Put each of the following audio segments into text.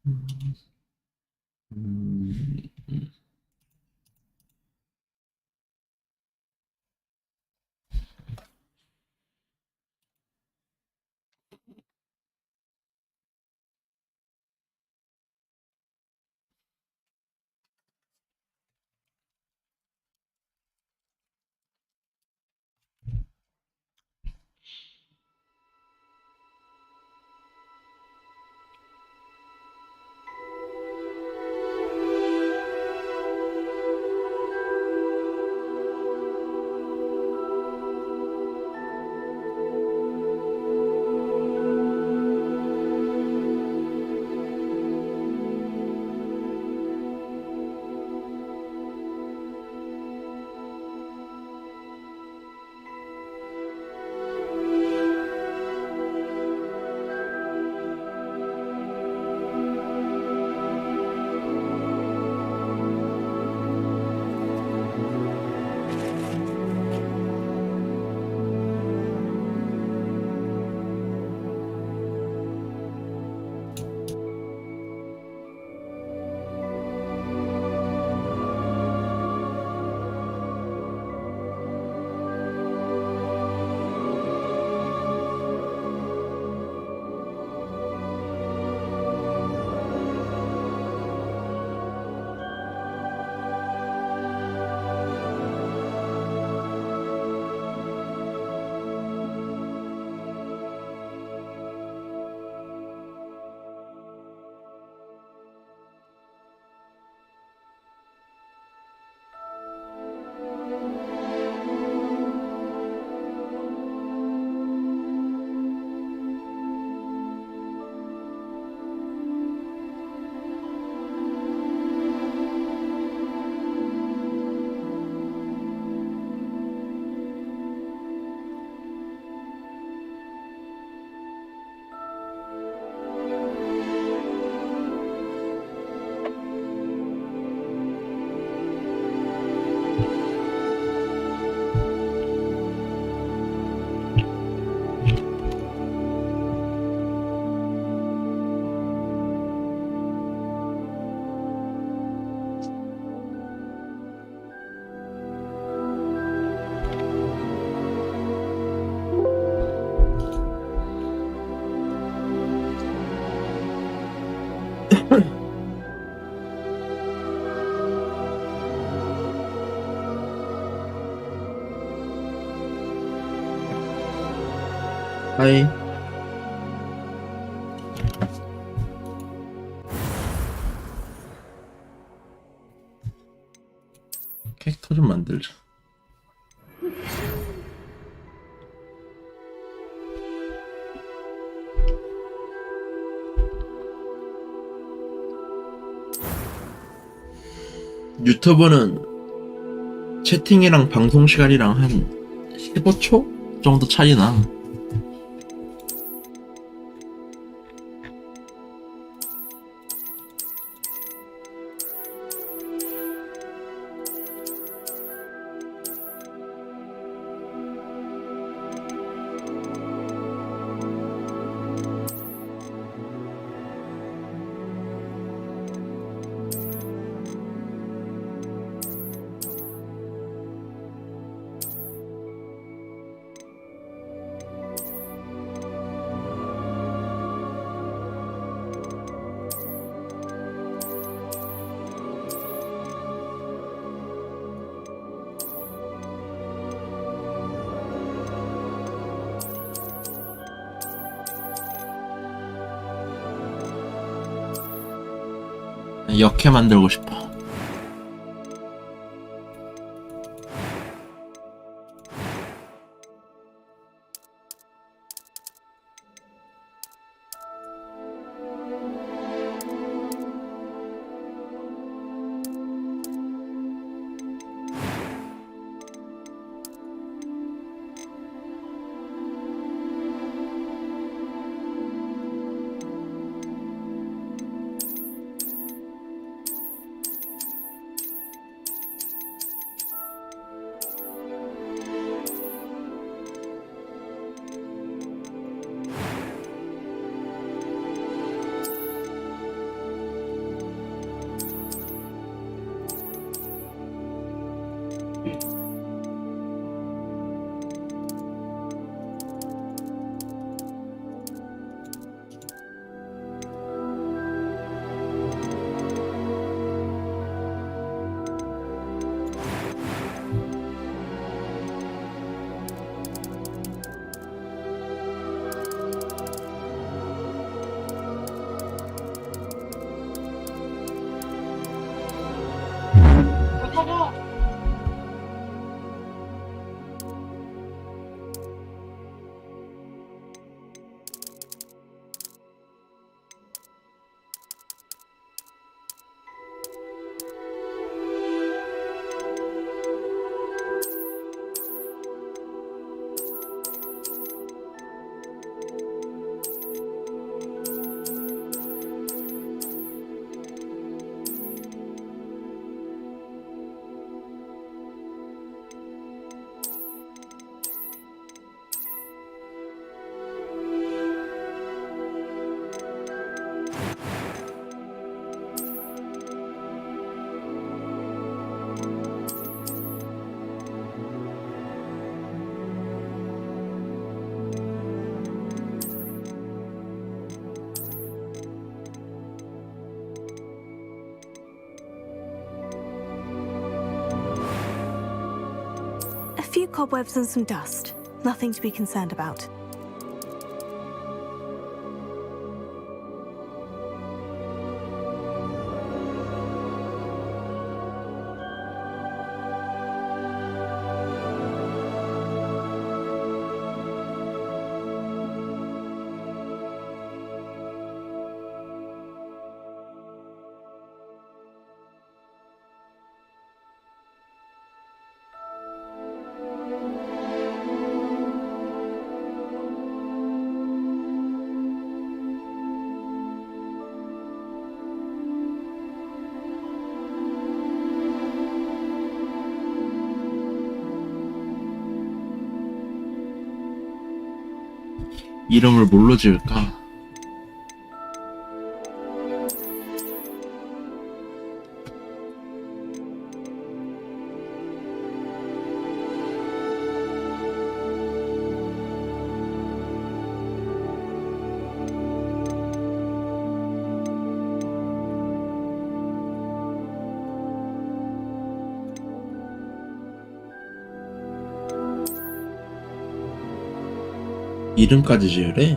음, 음, 하이. 캐릭터 좀 만들자. 유튜브는 채팅이랑 방송 시간이랑 한 15초 정도 차이 나. 역해 만들고 싶어. cobwebs and some dust. Nothing to be concerned about. 이름을 뭘로 지을까? 이름까지 지으래?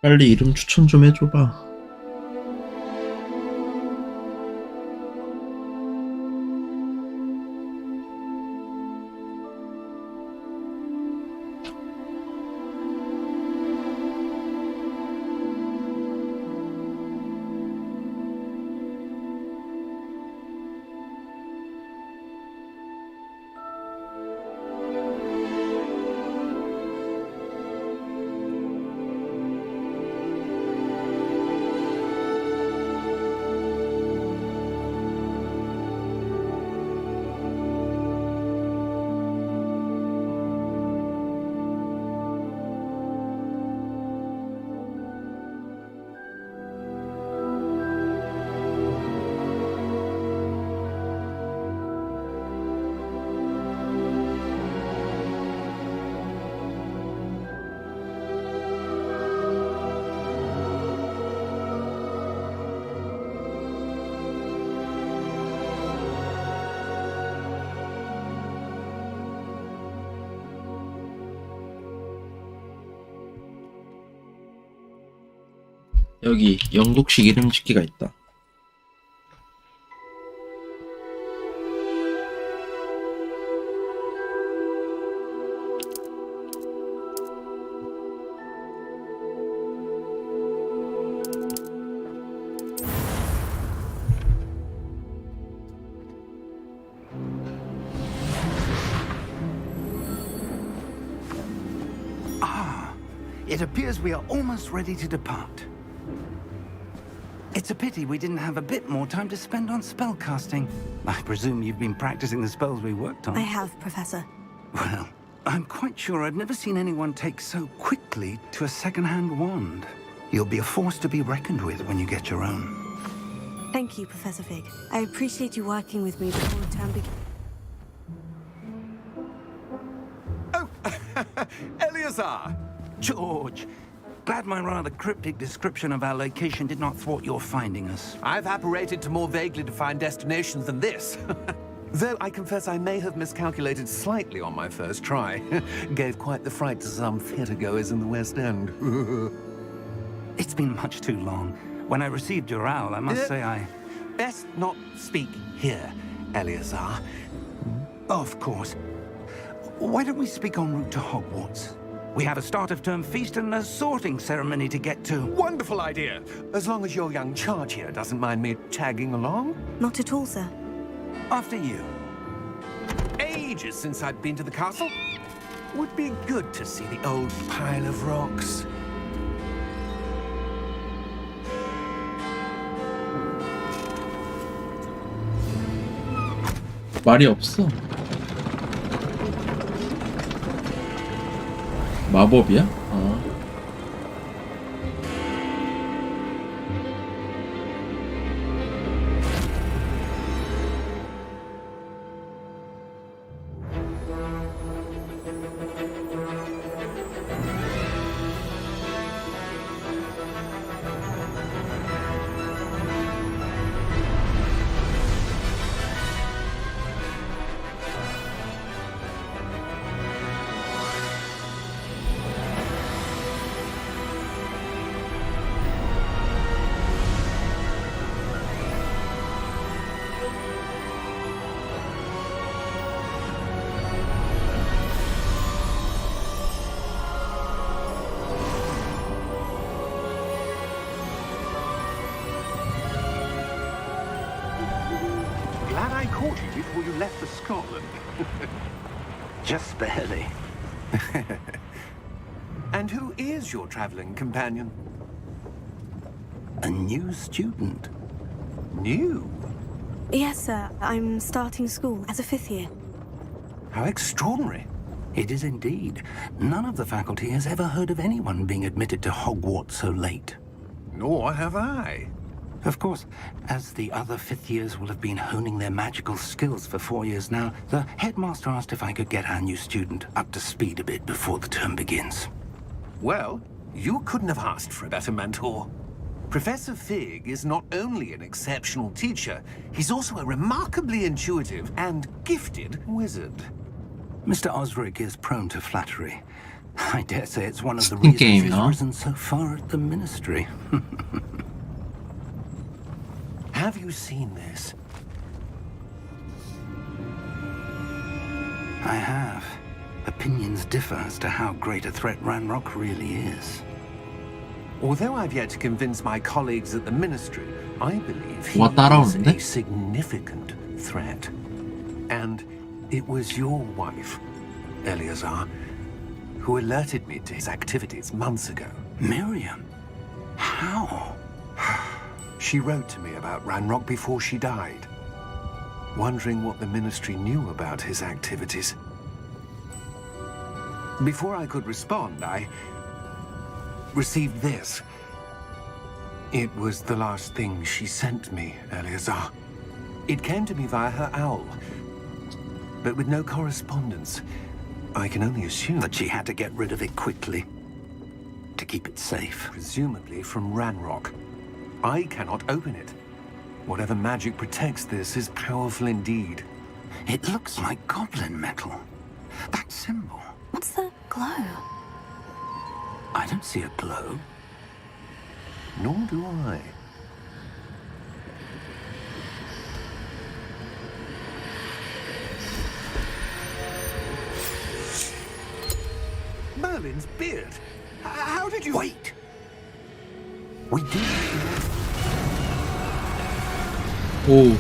빨리 이름 추천 좀 해줘봐. 여기 영국식 이름 짓기가 있다. It appears we are almost ready to depart. It's a pity we didn't have a bit more time to spend on spellcasting. I presume you've been practicing the spells we worked on. I have, Professor. Well, I'm quite sure I've never seen anyone take so quickly to a second-hand wand. You'll be a force to be reckoned with when you get your own. Thank you, Professor Fig. I appreciate you working with me before the term begins. Oh, Eleazar! George, glad my rather cryptic description of our location did not thwart your finding us. I've apparated to more vaguely defined destinations than this. Though I confess I may have miscalculated slightly on my first try. Gave quite the fright to some theatre-goers in the West End. It's been much too long. When I received your owl, I must say I... Best not speak here, Eleazar. Of course. Why don't we speak en route to Hogwarts? We have a start-of-term feast and a sorting ceremony to get to. Wonderful idea! As long as your young charge here doesn't mind me tagging along. Not at all, sir. After you. Ages since I'd been to the castle. Would be good to see the old pile of rocks. 말이 없어. 마법이야? 아. Glad I caught you before you left for Scotland. Just barely. And who is your traveling companion? A new student. New? Yes, sir. I'm starting school as a 5th year. How extraordinary. It is indeed. None of the faculty has ever heard of anyone being admitted to Hogwarts so late. Nor have I. Of course, as the other 5th years will have been honing their magical skills for 4 years now, the headmaster asked if I could get our new student up to speed a bit before the term begins. Well, you couldn't have asked for a better mentor. Professor Fig is not only an exceptional teacher, he's also a remarkably intuitive and gifted wizard. Mr. Osric is prone to flattery. I dare say it's one of the Speaking, reasons he's huh? risen so far at the ministry. Have you seen this? I have. Opinions differ as to how great a threat Ranrock really is. Although I've yet to convince my colleagues at the ministry, I believe he What that is on, a significant threat. And it was your wife, Eleazar, who alerted me to his activities months ago. Miriam? How? She wrote to me about Ranrock before she died, wondering what the ministry knew about his activities. Before I could respond, I received this. It was the last thing she sent me, Eleazar. It came to me via her owl, but with no correspondence. I can only assume That she had to get rid of it quickly. To keep it safe. presumably from Ranrock. I cannot open it. Whatever magic protects this is powerful indeed. It looks like goblin metal. That symbol. What's the glow? I don't see a glow. Nor do I. Merlin's beard. How did you... Wait! We do. 오.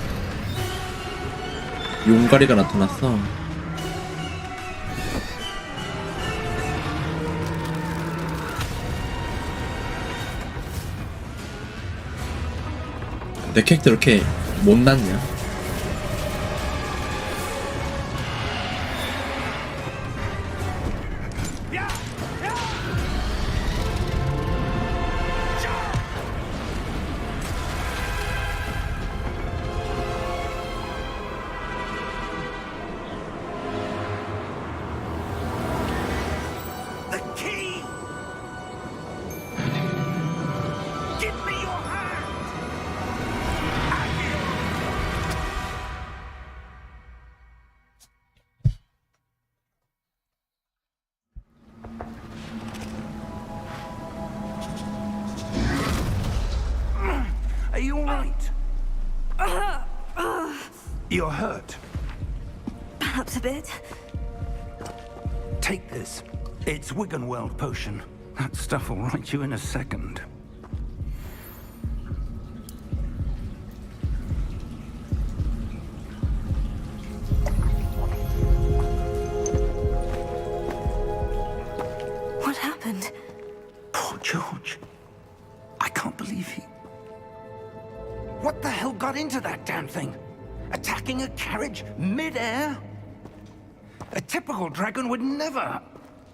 용가리가 나타났어. 내 캐릭터 이렇게 못났냐? The key! Give me your hand! Are you all right? You're hurt. Perhaps a bit. Take this. It's Wiggenweld potion. That stuff will right you in a second. What happened? Poor George. I can't believe he... What the hell got into that damn thing? Attacking a carriage mid-air? A typical dragon would never...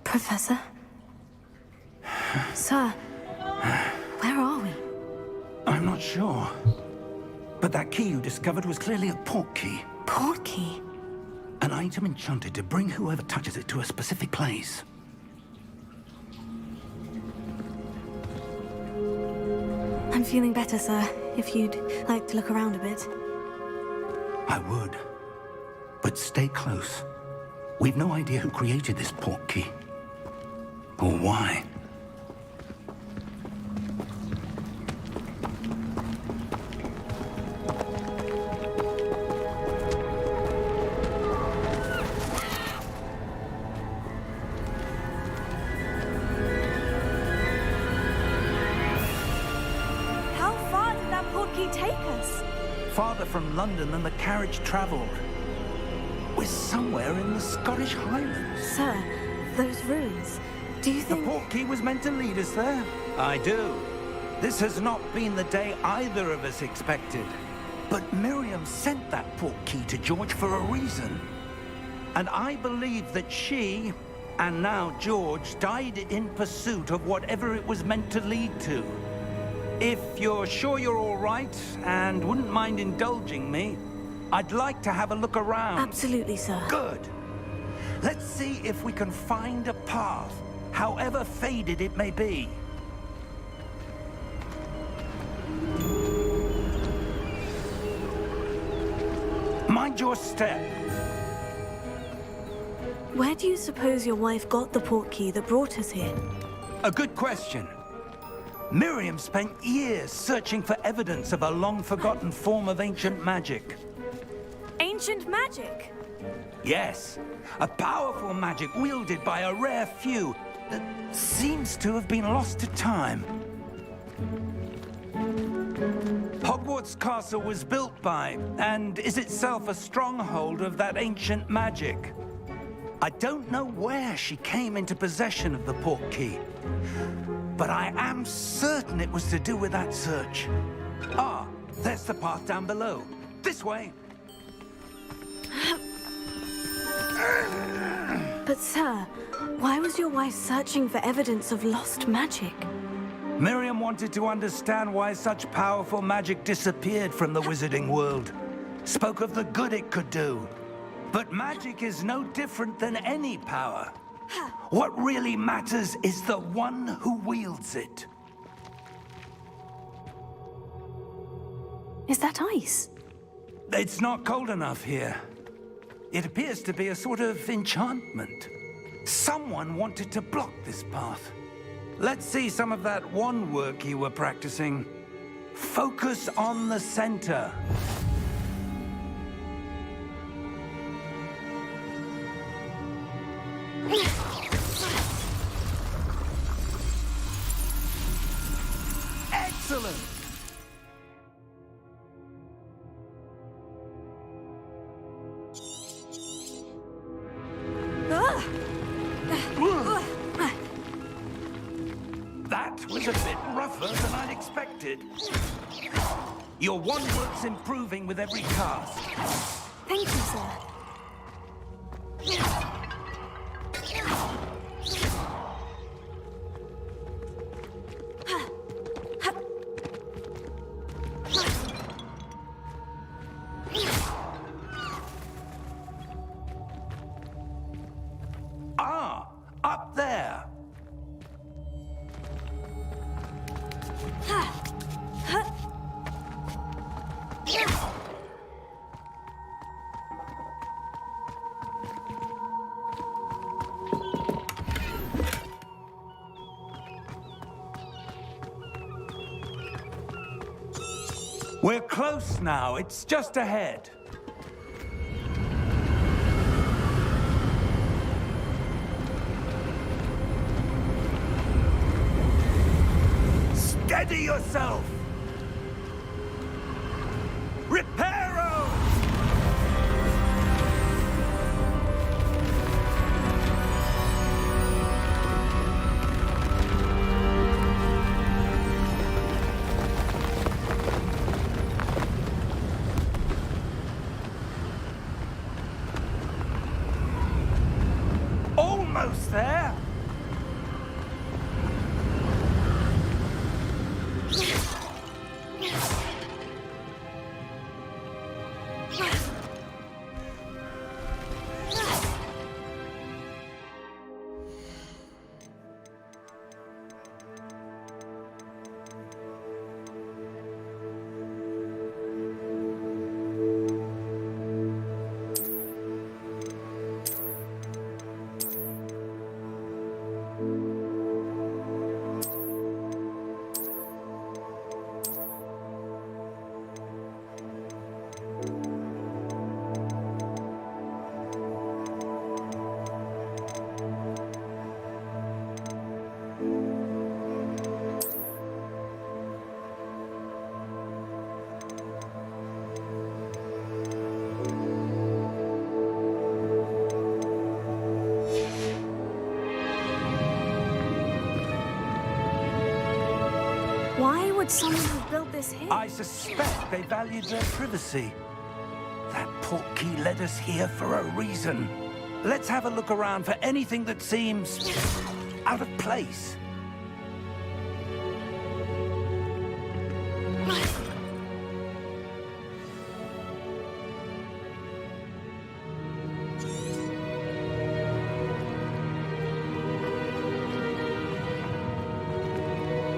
Professor? Sir, where are we? I'm not sure. But that key you discovered was clearly a port key. Port key? An item enchanted to bring whoever touches it to a specific place. I'm feeling better, sir. If you'd like to look around a bit. I would. But stay close. We've no idea who created this port key. Or why. How far did that port key take us? Farther from London than the carriage travelled. We're somewhere in the Scottish Highlands. Sir, those ruins. Do you The think... port key was meant to lead us there? I do. This has not been the day either of us expected. But Miriam sent that port key to George for a reason. And I believe that she, and now George, died in pursuit of whatever it was meant to lead to. If you're sure you're all right, and wouldn't mind indulging me, I'd like to have a look around. Absolutely, sir. Good. Let's see if we can find a path, however faded it may be. Mind your step. Where do you suppose your wife got the port key that brought us here? A good question. Miriam spent years searching for evidence of a long-forgotten form of ancient magic. Ancient magic? Yes, a powerful magic wielded by a rare few that seems to have been lost to time. Hogwarts Castle was built by, and is itself a stronghold of that ancient magic. I don't know where she came into possession of the port key, but I am certain it was to do with that search. Ah, there's the path down below. This way. But sir, why was your wife searching for evidence of lost magic? Miriam wanted to understand why such powerful magic disappeared from the wizarding world. Spoke of the good it could do. But magic is no different than any power. What really matters is the one who wields it. Is that ice? It's not cold enough here. It appears to be a sort of enchantment. Someone wanted to block this path. Let's see some of that wand work you were practicing. Focus on the center. Excellent! That was a bit rougher than I'd expected. Your wand-work's improving with every cast. Thank you, sir. Ah, up there. We're close now. It's just ahead. Steady yourself! Reparo! Almost there! Why would someone have built this here? I suspect they valued their privacy. That portkey led us here for a reason. Let's have a look around for anything that seems out of place.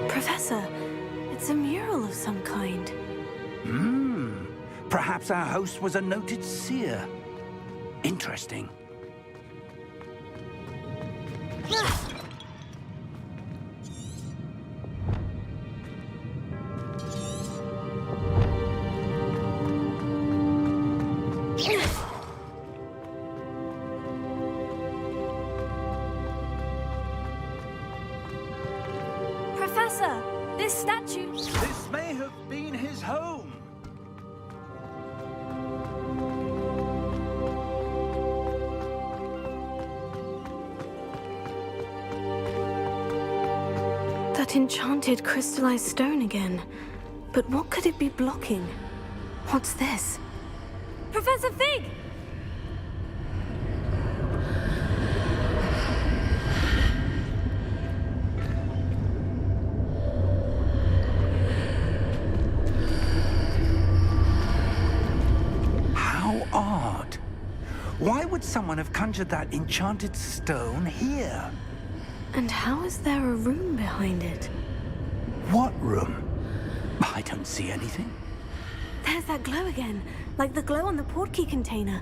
Professor, it's a mural of some kind. Perhaps our host was a noted seer. Interesting. Professor, this statue... This may have been his home. That enchanted crystallized stone again. But what could it be blocking? What's this? Professor Fig! How odd. Why would someone have conjured that enchanted stone here? And how is there a room behind it? What room? I don't see anything. There's that glow again, like the glow on the portkey container.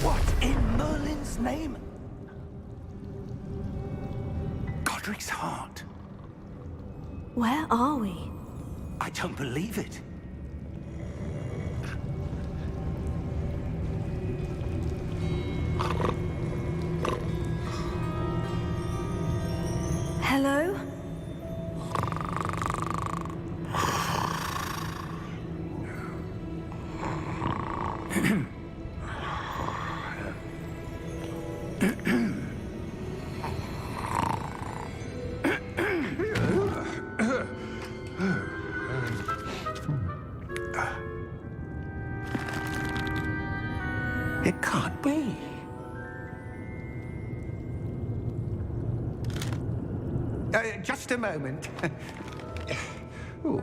What in Merlin's name? Godric's heart. Where are we? I don't believe it. Hello? see. Just a moment. Ooh.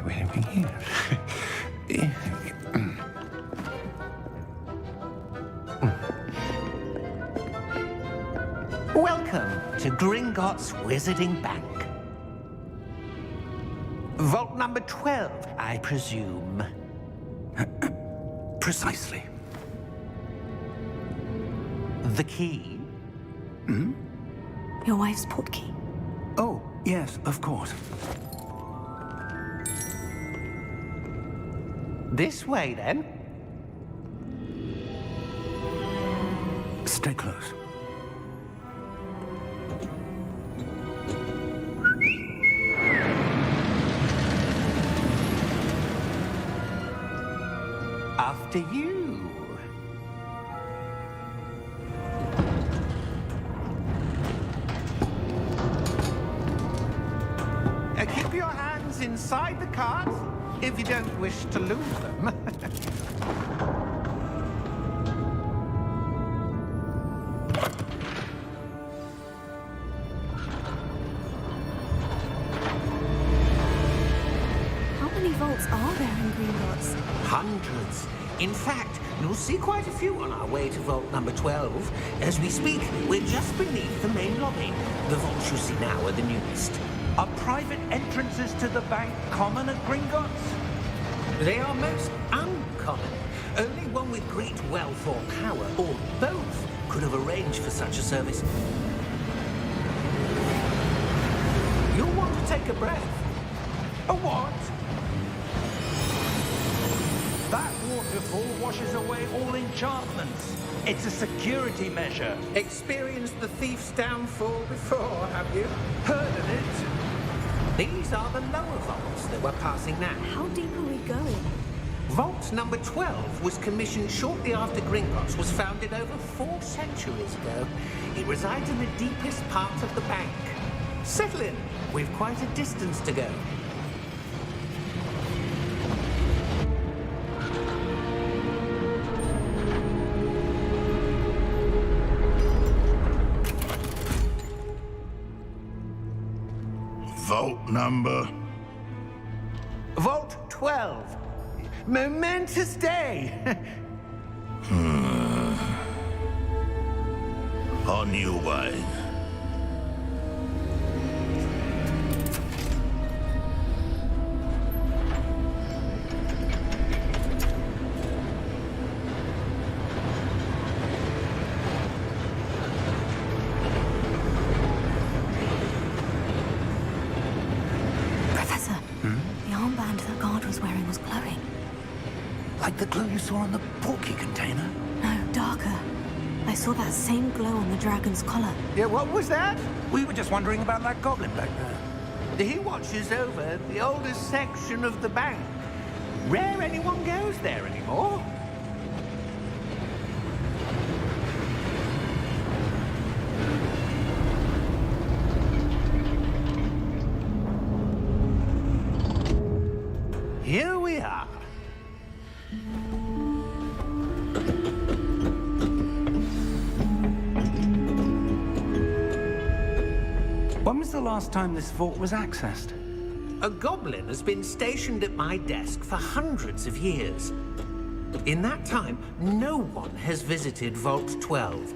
Where are we here? Welcome to Gringotts Wizarding Bank. Vault number 12, I presume. Precisely. The key? Your wife's portkey. Oh, yes, of course. This way, then. Stay close. After you. Keep your hands inside the cart if you don't wish to lose them. How many vaults are there in Gringotts? Hundreds. In fact, you'll see quite a few on our way to vault number 12. As we speak, we're just beneath the main lobby. The vaults you see now are the newest. Are private entrances to the bank common at Gringotts? They are most uncommon. Only one with great wealth or power, or both, could have arranged for such a service. You'll want to take a breath. A what? That waterfall washes away all enchantments. It's a security measure. Experienced the thief's downfall before, have you? Heard of it? These are the lower vaults that we're passing now. How deep are we going? Vault number 12 was commissioned shortly after Gringotts was founded over 4 centuries ago. It resides in the deepest part of the bank. Settle in. We've quite a distance to go. Vault number? Vault 12. Momentous day. On your way. Professor, the armband that guard was wearing was glowing. Like the glow you saw on the porky container? No, darker. I saw that same glow on the dragon's collar. Yeah, what was that? We were just wondering about that goblin back there. He watches over the oldest section of the bank. Rare anyone goes there anymore. Here we are. When was the last time this vault was accessed? A goblin has been stationed at my desk for hundreds of years. In that time, no one has visited Vault 12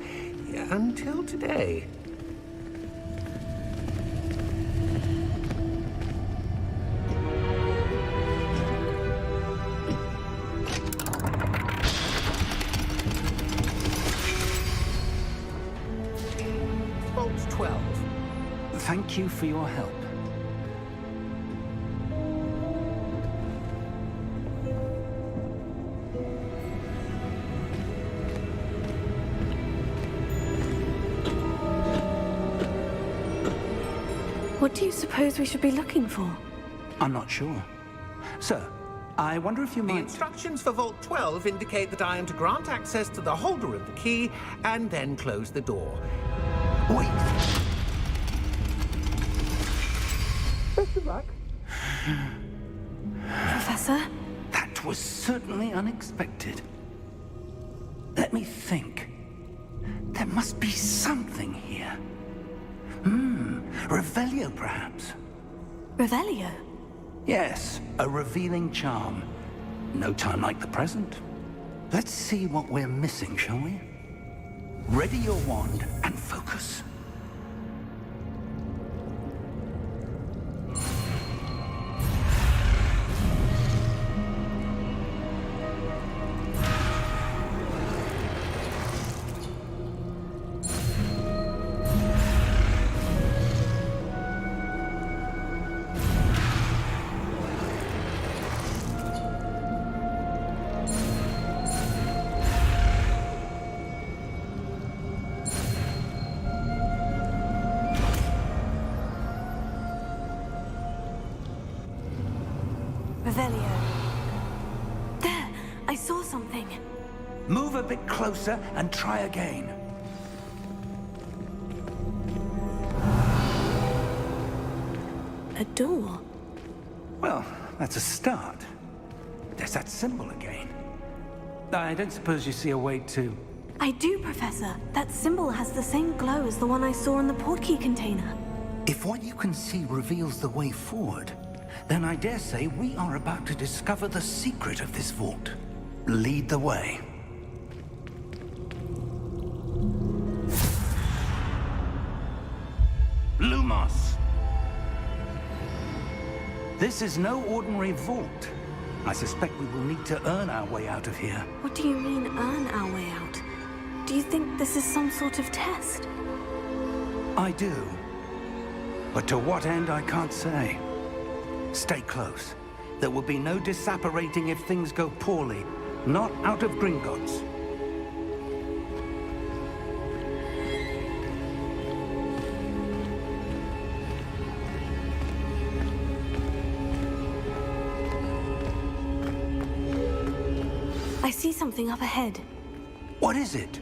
until today. Vault 12. Thank you for your help. What do you suppose we should be looking for? I'm not sure. Sir, I wonder if you The might... instructions for Vault 12 indicate that I am to grant access to the holder of the key and then close the door. Wait! Best of luck. Professor? That was certainly unexpected. Let me think. There must be something here. Revelio, perhaps? Revelio? Yes, a revealing charm. No time like the present. Let's see what we're missing, shall we? Ready your wand and focus. Revelio. There! I saw something. Move a bit closer and try again. A door. Well, that's a start. There's that symbol again. I don't suppose you see a way to... I do, Professor. That symbol has the same glow as the one I saw in the portkey container. If what you can see reveals the way forward, then I dare say we are about to discover the secret of this vault. Lead the way. Lumos! This is no ordinary vault. I suspect we will need to earn our way out of here. What do you mean, earn our way out? Do you think this is some sort of test? I do. But to what end, I can't say. Stay close. There will be no disapparating if things go poorly. Not out of Gringotts. I see something up ahead. What is it?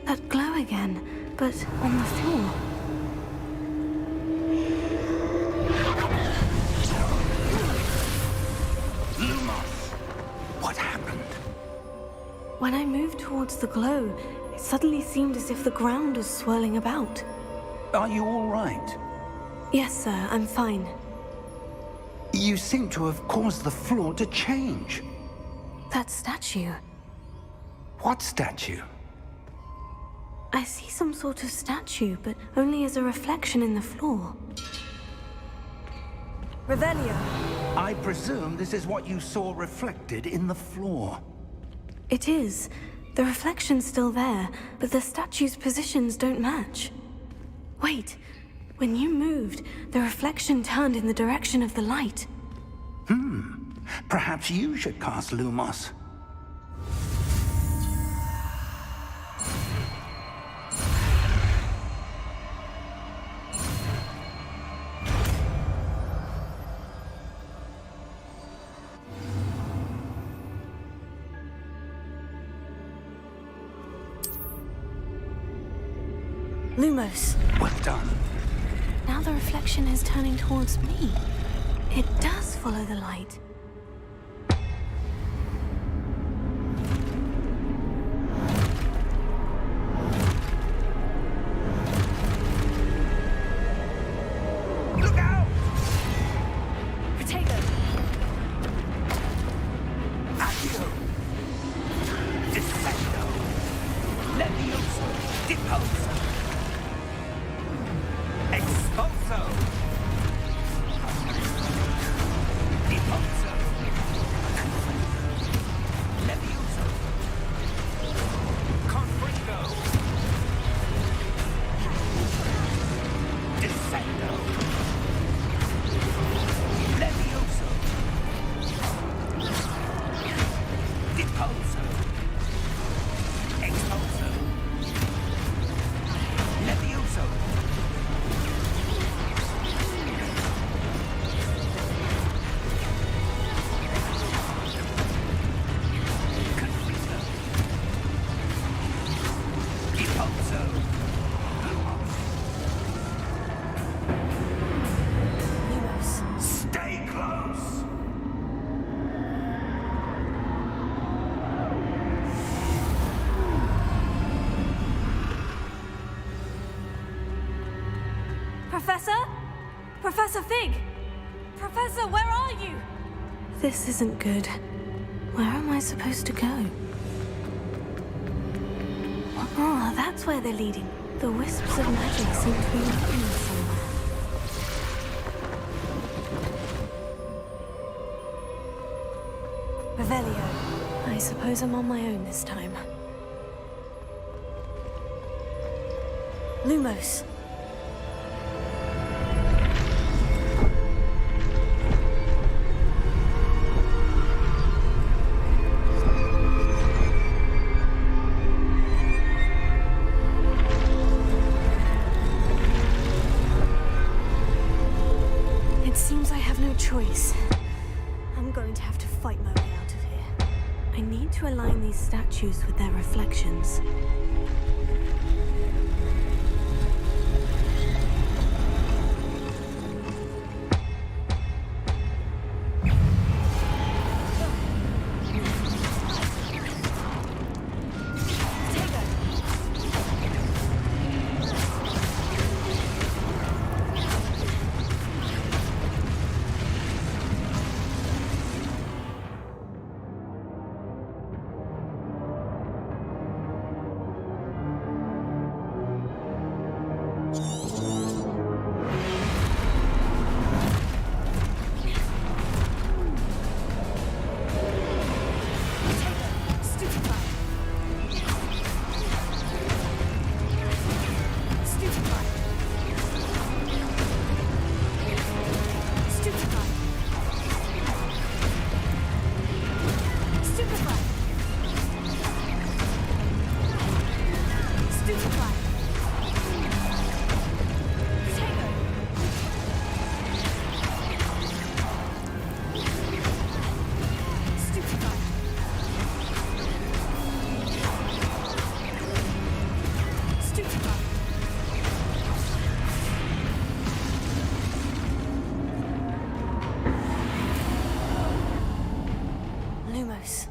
That glow again, but on the floor. Lumos! What happened? When I moved towards the glow, it suddenly seemed as if the ground was swirling about. Are you all right? Yes, sir, I'm fine. You seem to have caused the floor to change. That statue. What statue? I see some sort of statue, but only as a reflection in the floor. Revelio. I presume this is what you saw reflected in the floor. It is. The reflection's still there, but the statue's positions don't match. Wait. When you moved, the reflection turned in the direction of the light. Perhaps you should cast Lumos. Lumos. Well done. Now the reflection is turning towards me. It does follow the light. Look out! Potato. Accio! Descendo! Levioso! Deposo! Expulso! Deposo! Professor? Professor Fig? Professor, where are you? This isn't good. Where am I supposed to go? Oh, that's where they're leading. The wisps of magic seem to be leading me somewhere. Revelio. I suppose I'm on my own this time. Lumos. It seems I have no choice. I'm going to have to fight my way out of here. I need to align these statues with their reflections. Lumos.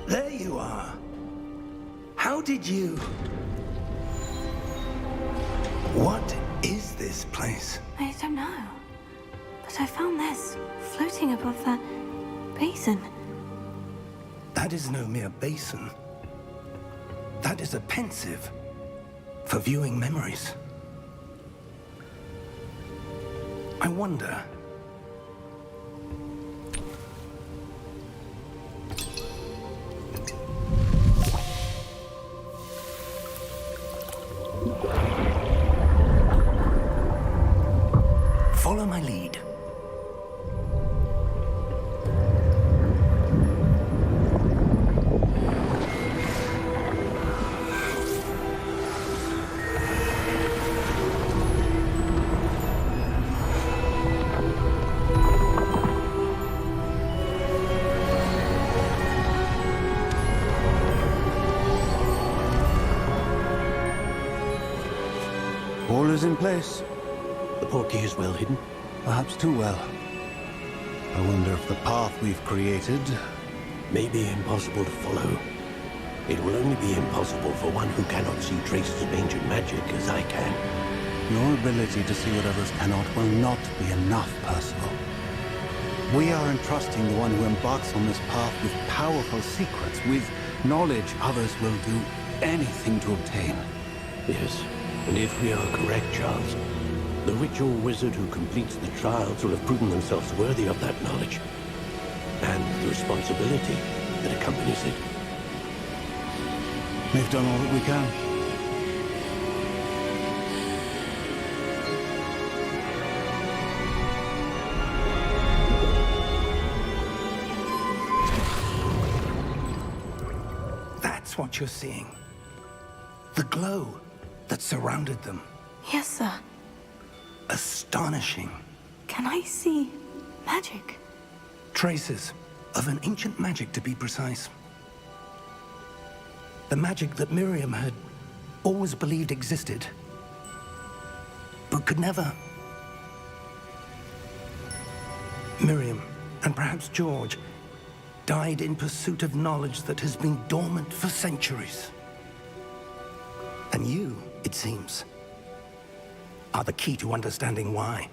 There you are. How did you... What is this place? I don't know. But I found this floating above that basin. That is no mere basin. That is a pensive for viewing memories. I wonder... Follow my lead. All is in place. The portkey is well hidden. Perhaps too well. I wonder if the path we've created... May be impossible to follow. It will only be impossible for one who cannot see traces of ancient magic as I can. Your ability to see what others cannot will not be enough, Percival. We are entrusting the one who embarks on this path with powerful secrets, with knowledge others will do anything to obtain. Yes, and if we are correct, Charles, the ritual wizard who completes the trials will have proven themselves worthy of that knowledge. And the responsibility that accompanies it. We've done all that we can. That's what you're seeing. The glow that surrounded them. Yes, sir. Astonishing. Can I see magic? Traces of an ancient magic, to be precise. The magic that Miriam had always believed existed, but could never. Miriam, and perhaps George, died in pursuit of knowledge that has been dormant for centuries. And you, it seems, are the key to understanding why.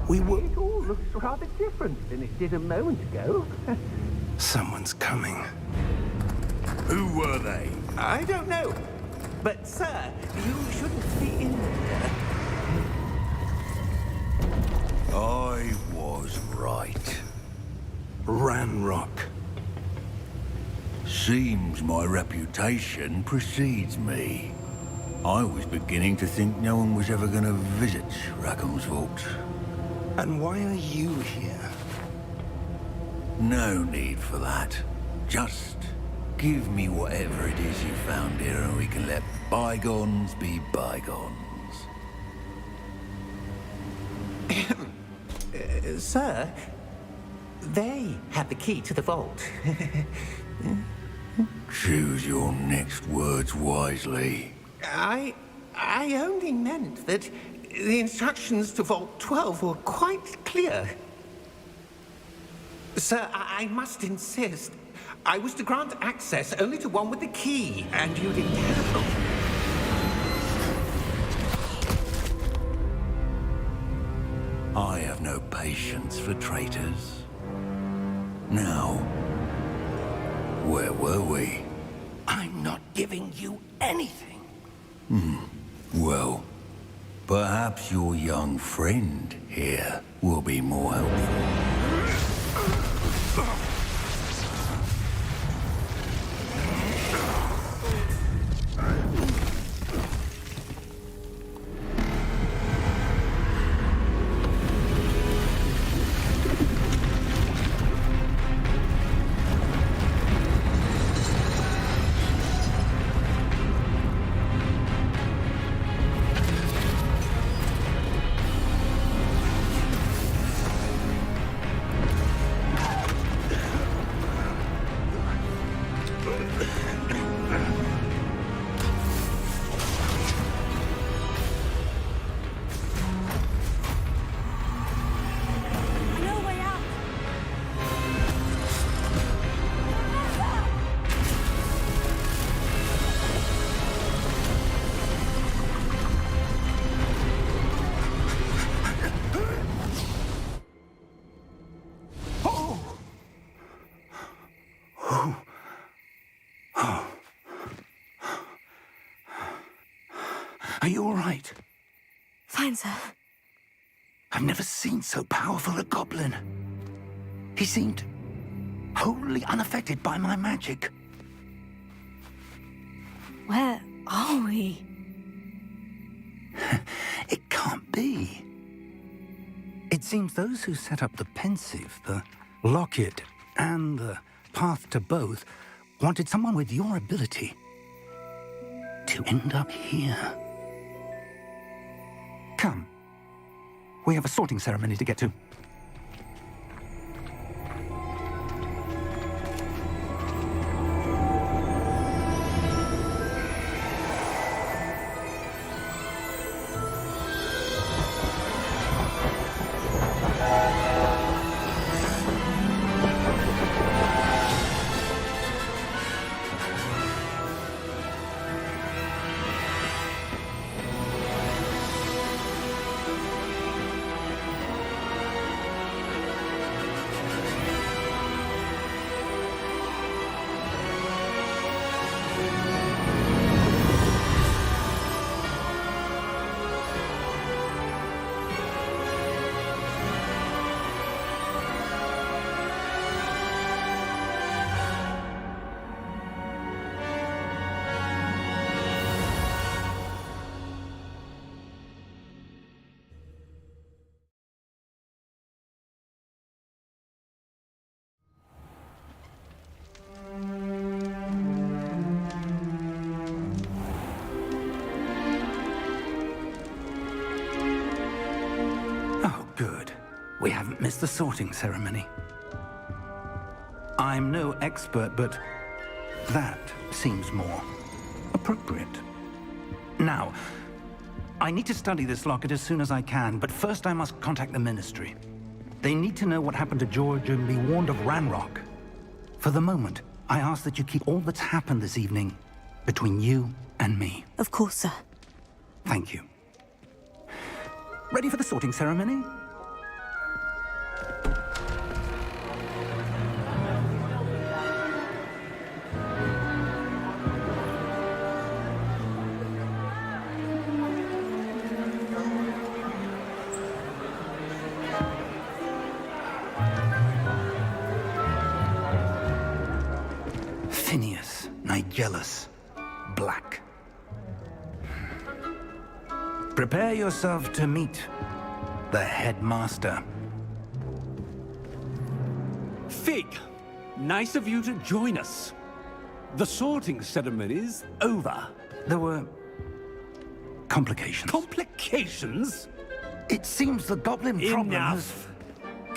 We were... It all looks rather different than it did a moment ago. Someone's coming. Who were they? I don't know. But, sir, you shouldn't be in here. I was right. Ranrock. Seems my reputation precedes me. I was beginning to think no one was ever going to visit Rackham's vault. And why are you here? No need for that. Just give me whatever it is you found here and we can let bygones be bygones. Sir, they had the key to the vault. Choose your next words wisely. I only meant that the instructions to Vault 12 were quite clear. Sir, I must insist. I was to grant access only to one with the key, and you didn't have. I have no patience for traitors. Now, where were we? I'm not giving you anything. Well, perhaps your young friend here will be more helpful. No way out. Are you all right? Fine, sir. I've never seen so powerful a goblin. He seemed wholly unaffected by my magic. Where are we? It can't be. It seems those who set up the pensive, the locket, and the path to both wanted someone with your ability to end up here. Come. We have a sorting ceremony to get to. Good. We haven't missed the sorting ceremony. I'm no expert, but that seems more appropriate. Now, I need to study this locket as soon as I can, but first I must contact the Ministry. They need to know what happened to George and be warned of Ranrock. For the moment, I ask that you keep all that's happened this evening between you and me. Of course, sir. Thank you. Ready for the sorting ceremony? Phineas, Nigellus, Black. Prepare yourself to meet the headmaster. Fig, nice of you to join us. The sorting ceremony's over. There were complications. Complications? It seems the goblin problem has... Enough.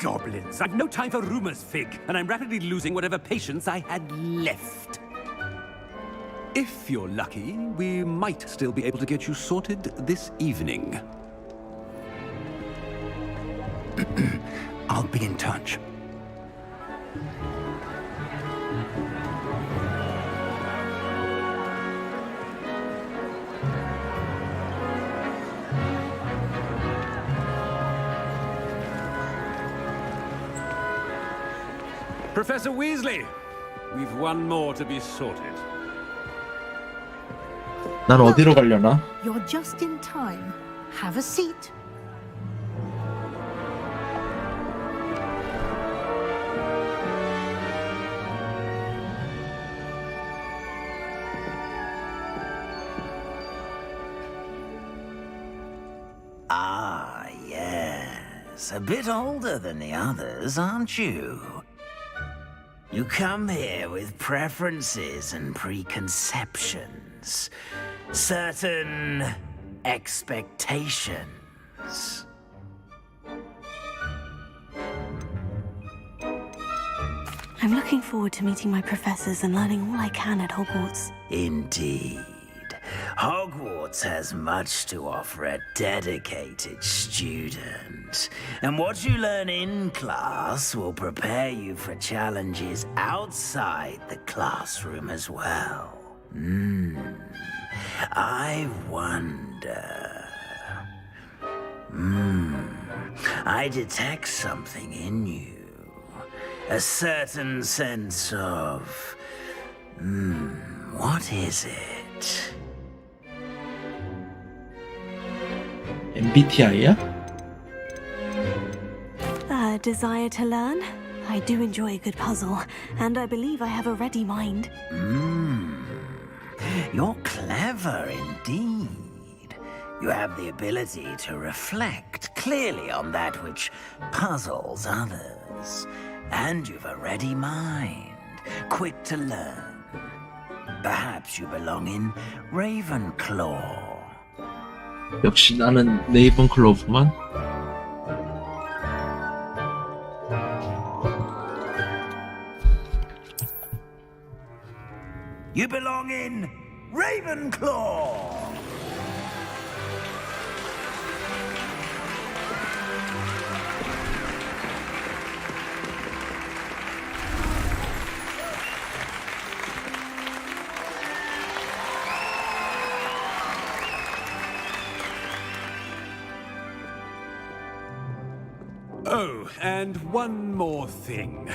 Goblins. I've no time for rumors, Fig, and I'm rapidly losing whatever patience I had left. If you're lucky, we might still be able to get you sorted this evening. I'll be in touch. Professor Weasley, we've one more to be sorted. 난 어디로 가려나? You're just in time. Have a seat. Ah, yes. A bit older than the others, aren't you? You come here with preferences and preconceptions. Certain expectations. I'm looking forward to meeting my professors and learning all I can at Hogwarts. Indeed. Hogwarts has much to offer a dedicated student. And what you learn in class will prepare you for challenges outside the classroom as well. I wonder... I detect something in you. A certain sense of... what is it? MBTI야? A desire to learn? I do enjoy a good puzzle, and I believe I have a ready mind. You're clever indeed. You have the ability to reflect clearly on that which puzzles others. And you've a ready mind, quick to learn. Perhaps you belong in Ravenclaw. 역시 나는 레이븐클로우만. You belong in Ravenclaw! Oh, and one more thing.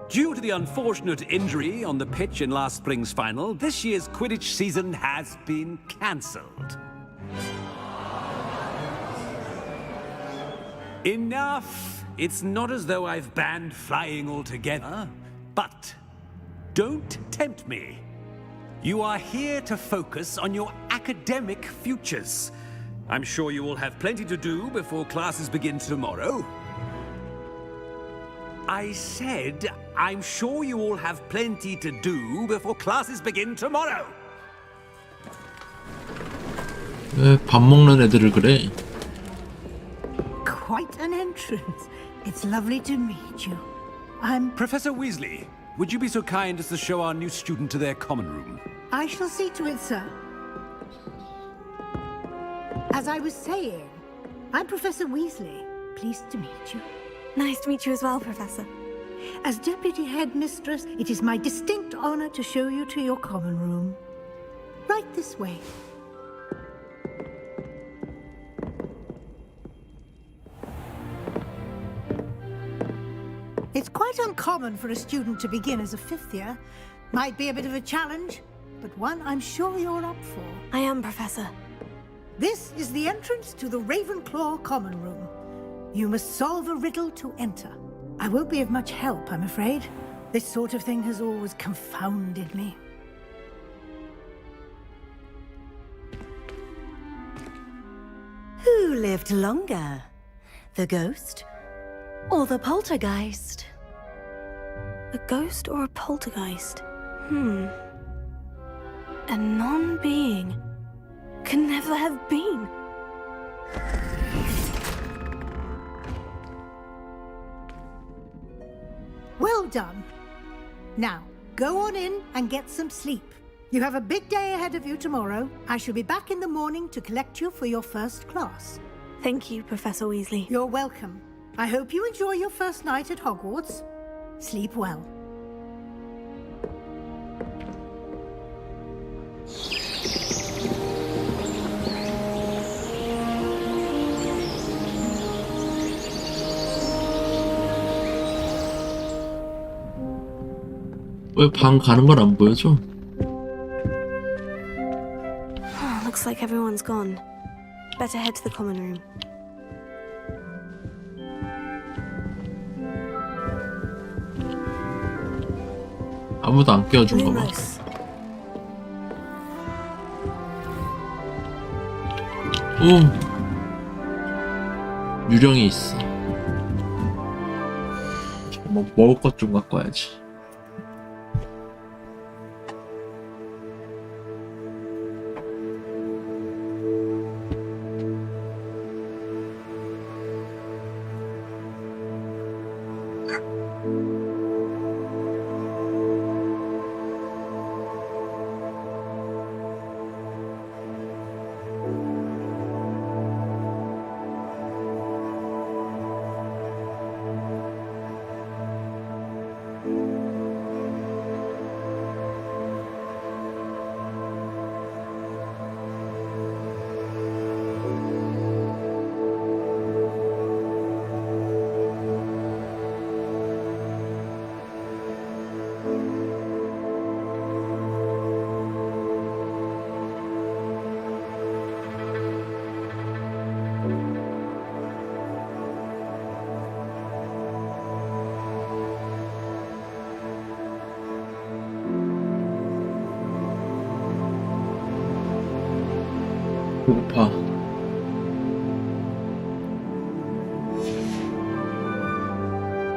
Due to the unfortunate injury on the pitch in last spring's final, this year's Quidditch season has been cancelled. Enough! It's not as though I've banned flying altogether, but don't tempt me. You are here to focus on your academic futures. I'm sure you will have plenty to do before classes begin tomorrow. I said, I'm sure you all have plenty to do before classes begin tomorrow. 왜 밥 먹는 애들을 그래? Quite an entrance. It's lovely to meet you. I'm... Professor Weasley, would you be so kind as to show our new student to their common room? I shall see to it, sir. As I was saying, I'm Professor Weasley. Pleased to meet you. Nice to meet you as well, Professor. As Deputy Headmistress, it is my distinct honor to show you to your common room. Right this way. It's quite uncommon for a student to begin as a fifth year. Might be a bit of a challenge, but one I'm sure you're up for. I am, Professor. This is the entrance to the Ravenclaw Common Room. You must solve a riddle to enter. I won't be of much help, I'm afraid. This sort of thing has always confounded me. Who lived longer? The ghost or the poltergeist? A ghost or a poltergeist? A non-being can never have been. Well done. Now, go on in and get some sleep. You have a big day ahead of you tomorrow. I shall be back in the morning to collect you for your first class. Thank you, Professor Weasley. You're welcome. I hope you enjoy your first night at Hogwarts. Sleep well. 왜 방 가는 걸 안 보여줘? Looks like everyone's gone. Better head to the common room. 아무도 안 깨워준가 봐. Lumos. 오! 유령이 있어. 뭐 먹을 것 좀 갖고 와야지. 배고파.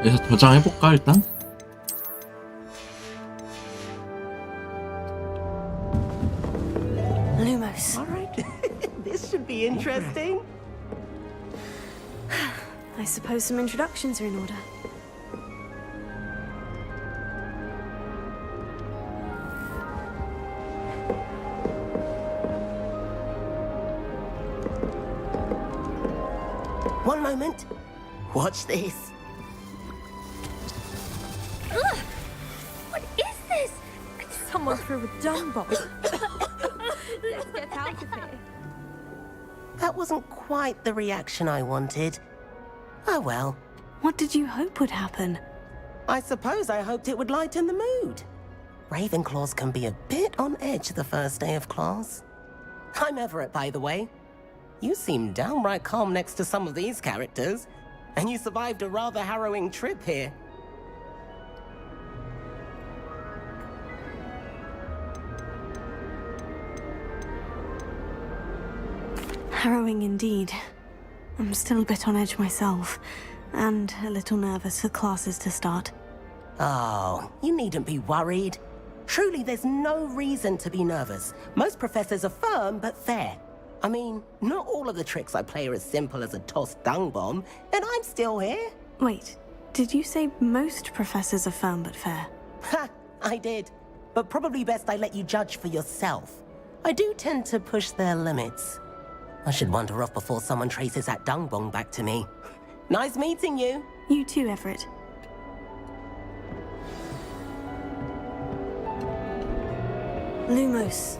여기서 저장해볼까 일단? Lumos. All right. This should be interesting. I suppose some introductions are in order. One moment. Watch this. Ugh! What is this? Someone threw a dung bomb. Let's get out of here. That wasn't quite the reaction I wanted. Oh well. What did you hope would happen? I suppose I hoped it would lighten the mood. Ravenclaws can be a bit on edge the first day of class. I'm Everett, by the way. You seem downright calm next to some of these characters, and you survived a rather harrowing trip here. Harrowing indeed. I'm still a bit on edge myself, and a little nervous for classes to start. Oh, you needn't be worried. Truly, there's no reason to be nervous. Most professors are firm but fair. I mean, not all of the tricks I play are as simple as a tossed dung bomb, and I'm still here. Wait, did you say most professors are firm but fair? Ha! I did. But probably best I let you judge for yourself. I do tend to push their limits. I should wander off before someone traces that dung bomb back to me. Nice meeting you. You too, Everett. Lumos.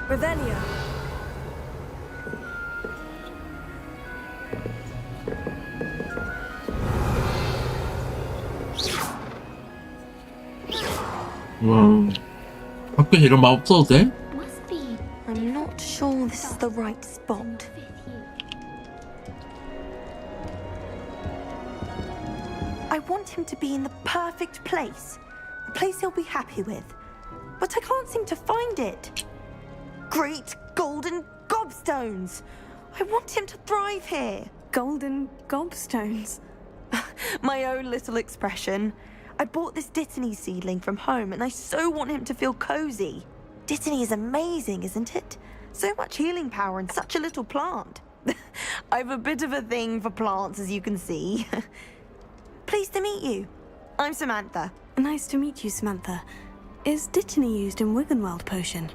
Revelio. 와, 학교에 이런 말 없어도 돼? Must be. I'm not sure this is the right spot. I want him to be in the perfect place. A place he'll be happy with. But I can't seem to find it. Great golden gobstones! I want him to thrive here. Golden gobstones? My own little expression. I bought this Dittany seedling from home and I so want him to feel cozy. Dittany is amazing, isn't it? So much healing power in such a little plant. I've a bit of a thing for plants, as you can see. Pleased to meet you. I'm Samantha. Nice to meet you, Samantha. Is Dittany used in Wiggenweld potion?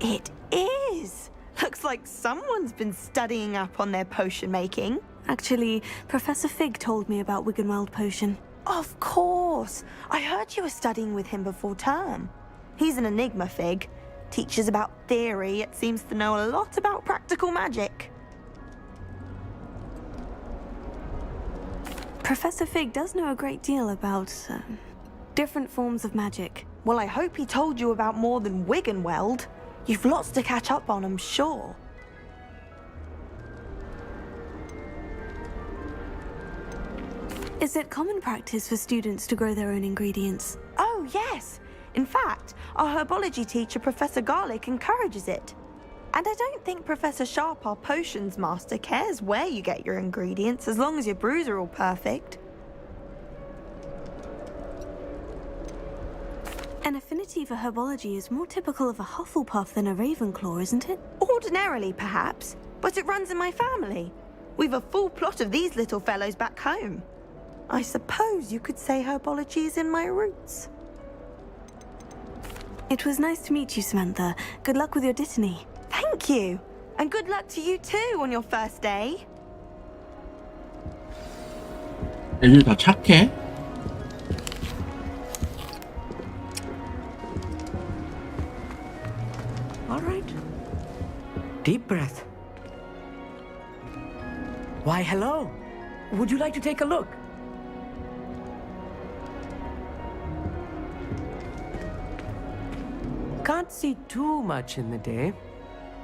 It is. Looks like someone's been studying up on their potion making. Actually, Professor Fig told me about Wiggenweld potion. Of course. I heard you were studying with him before term. He's an enigma, Fig. Teaches about theory, yet seems to know a lot about practical magic. Professor Fig does know a great deal about different forms of magic. Well, I hope he told you about more than Wiggenweld. You've lots to catch up on, I'm sure. Is it common practice for students to grow their own ingredients? Oh, yes. In fact, our herbology teacher, Professor Garlic, encourages it. And I don't think Professor Sharp, our potions master, cares where you get your ingredients, as long as your brews are all perfect. An affinity for herbology is more typical of a Hufflepuff than a Ravenclaw, isn't it? Ordinarily, perhaps, but it runs in my family. We've a full plot of these little fellows back home. I suppose you could say herbology is in my roots. It was nice to meet you, Samantha. Good luck with your Dittany. Thank you. And good luck to you too on your first day. 애들 다 착해? All right. Deep breath. Why, hello. Would you like to take a look? Can't see too much in the day.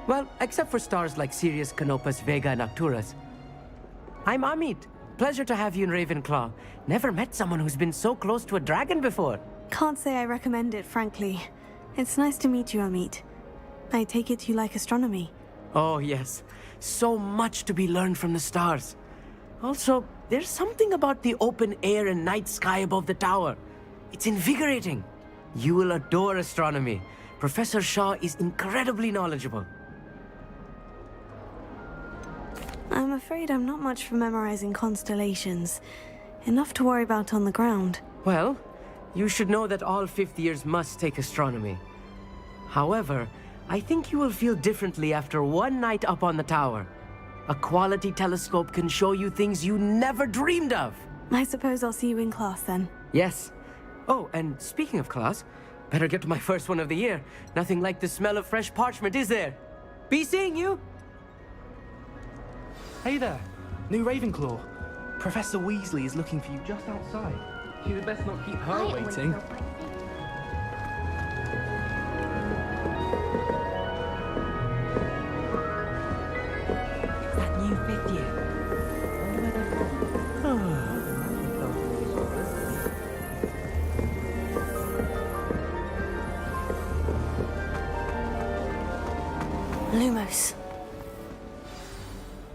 Well, except for stars like Sirius, Canopus, Vega, and Arcturus. I'm Amit. Pleasure to have you in Ravenclaw. Never met someone who's been so close to a dragon before. Can't say I recommend it, frankly. It's nice to meet you, Amit. I take it you like astronomy. Oh, yes. So much to be learned from the stars. Also, there's something about the open air and night sky above the tower. It's invigorating. You will adore astronomy. Professor Shaw is incredibly knowledgeable. I'm afraid I'm not much for memorizing constellations. Enough to worry about on the ground. Well, you should know that all fifth years must take astronomy. However, I think you will feel differently after one night up on the tower. A quality telescope can show you things you never dreamed of. I suppose I'll see you in class then. Yes. Oh, and speaking of class, better get to my first one of the year. Nothing like the smell of fresh parchment, is there? Be seeing you! Hey there, new Ravenclaw. Professor Weasley is looking for you just outside. You had best not keep her waiting. It's that new fifth year. Wonder where they're from. Lumos.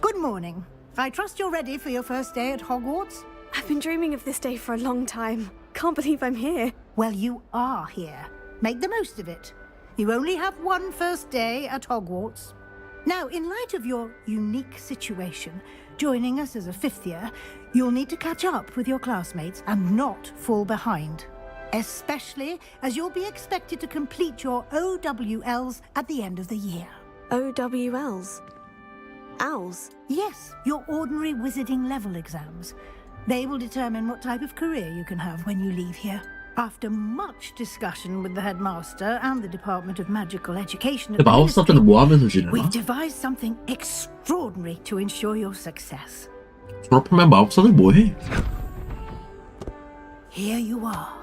Good morning. I trust you're ready for your first day at Hogwarts? I've been dreaming of this day for a long time. Can't believe I'm here. Well, you are here. Make the most of it. You only have one first day at Hogwarts. Now, in light of your unique situation, joining us as a fifth year, you'll need to catch up with your classmates and not fall behind. Especially as you'll be expected to complete your OWLs at the end of the year. OWLs? Owls? Yes, your ordinary wizarding level exams. They will determine what type of career you can have when you leave here. After much discussion with the headmaster and the Department of Magical Education at the 마법사들은 뭐 하면서 지내나? we've devised something extraordinary to ensure your success. 졸업하면 마법사들 뭐 해? Here you are.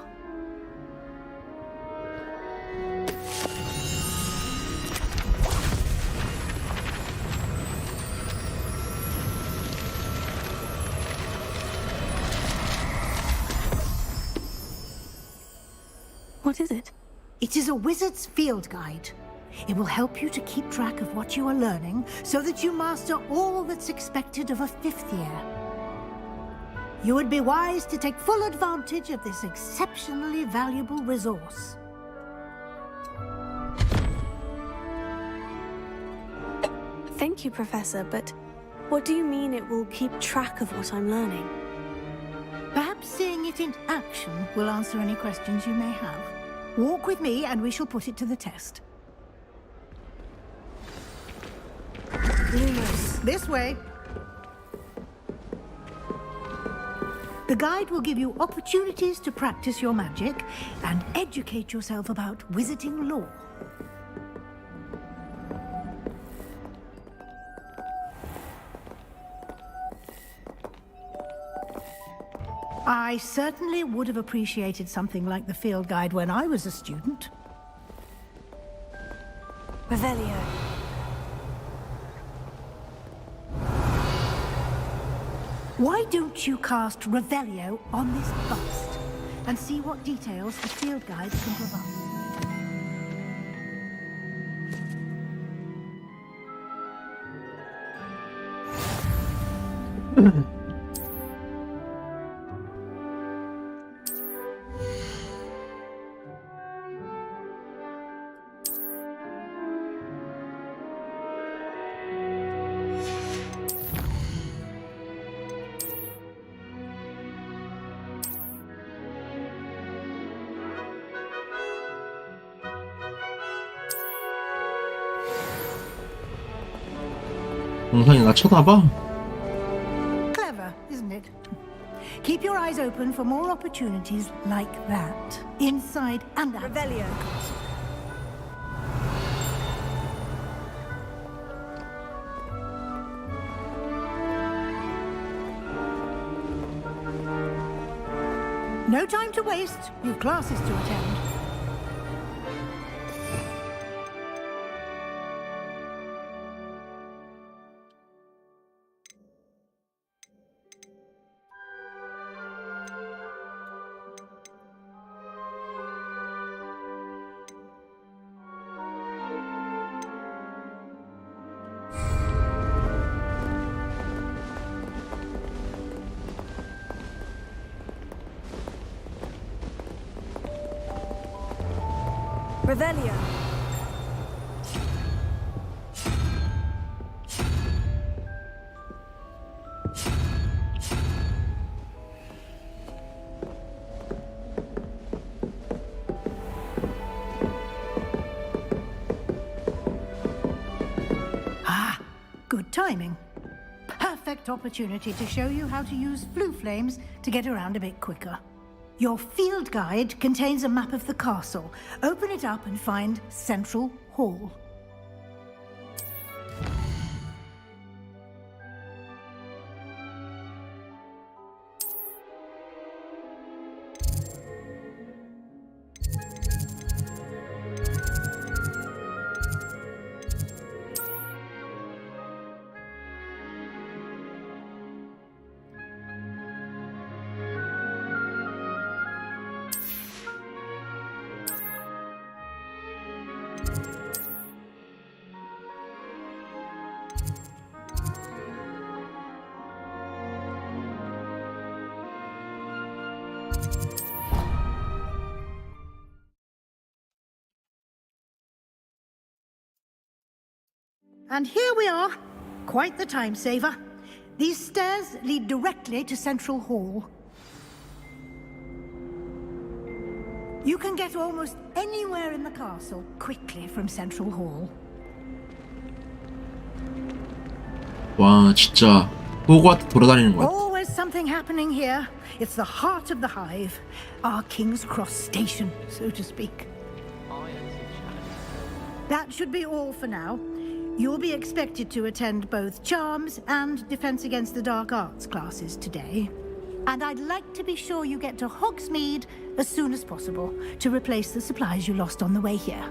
What is it? It is a wizard's field guide. It will help you to keep track of what you are learning so that you master all that's expected of a fifth year. You would be wise to take full advantage of this exceptionally valuable resource. Thank you, Professor, but what do you mean it will keep track of what I'm learning? Perhaps seeing it in action will answer any questions you may have. Walk with me and we shall put it to the test. Lumos. This way. The guide will give you opportunities to practice your magic and educate yourself about wizarding lore. I certainly would have appreciated something like the field guide when I was a student. Revelio. Why don't you cast Revelio on this bust and see what details the field guide can provide? 동상이 나 쳐다봐? Clever, isn't it? Keep your eyes open for more opportunities like that, inside and outside. Revelio. No time to waste. You've classes to attend. Revelio. Ah, good timing. Perfect opportunity to show you how to use flue flames to get around a bit quicker. Your field guide contains a map of the castle. Open it up and find Central Hall. And here we are. Quite the time saver. These stairs lead directly to Central Hall. You can get almost anywhere in the castle quickly from Central Hall. 와, 진짜 호그와트 돌아다니는 것 같아. Always something happening here. It's the heart of the hive. Our King's Cross station, so to speak. That should be all for now. You'll be expected to attend both Charms and Defense Against the Dark Arts classes today. And I'd like to be sure you get to Hogsmeade as soon as possible to replace the supplies you lost on the way here.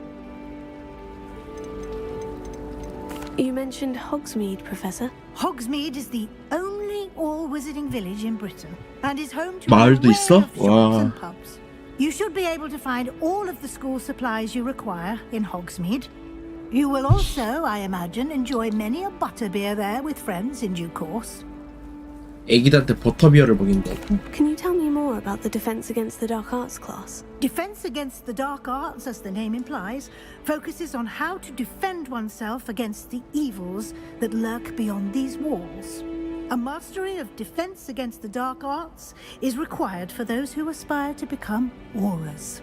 You mentioned Hogsmeade, Professor. Hogsmeade is the only all-wizarding village in Britain and is home to 마을도 an array 있어? of shops 와. and pubs. You should be able to find all of the school supplies you require in Hogsmeade. You will also, I imagine, enjoy many a butterbeer there with friends in due course. 애기들한테 버터비어를 먹인다고? Can you tell me more about the Defense Against the Dark Arts class? Defense Against the Dark Arts, as the name implies, focuses on how to defend oneself against the evils that lurk beyond these walls. A mastery of Defense Against the Dark Arts is required for those who aspire to become Aurors.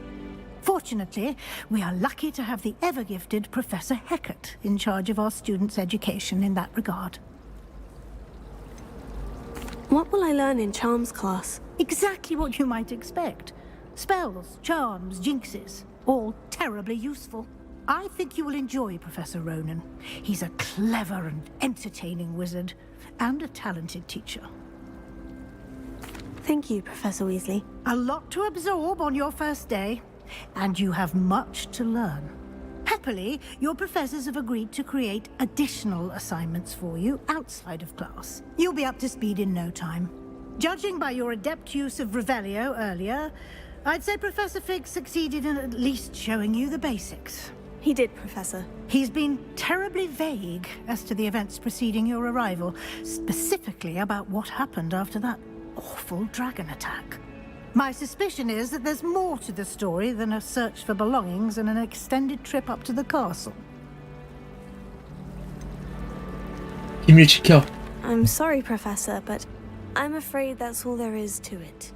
Fortunately, we are lucky to have the ever-gifted Professor Hecat in charge of our students' education in that regard. What will I learn in Charms class? Exactly what you might expect. Spells, charms, jinxes, all terribly useful. I think you will enjoy Professor Ronan. He's a clever and entertaining wizard, and a talented teacher. Thank you, Professor Weasley. A lot to absorb on your first day, and you have much to learn. Happily, your professors have agreed to create additional assignments for you outside of class. You'll be up to speed in no time. Judging by your adept use of Revelio earlier, I'd say Professor Fig succeeded in at least showing you the basics. He did, Professor. He's been terribly vague as to the events preceding your arrival, specifically about what happened after that awful dragon attack. My suspicion is that there's more to the story than a search for belongings and an extended trip up to the castle. 비밀 지켜. I'm sorry, Professor, but I'm afraid that's all there is to it.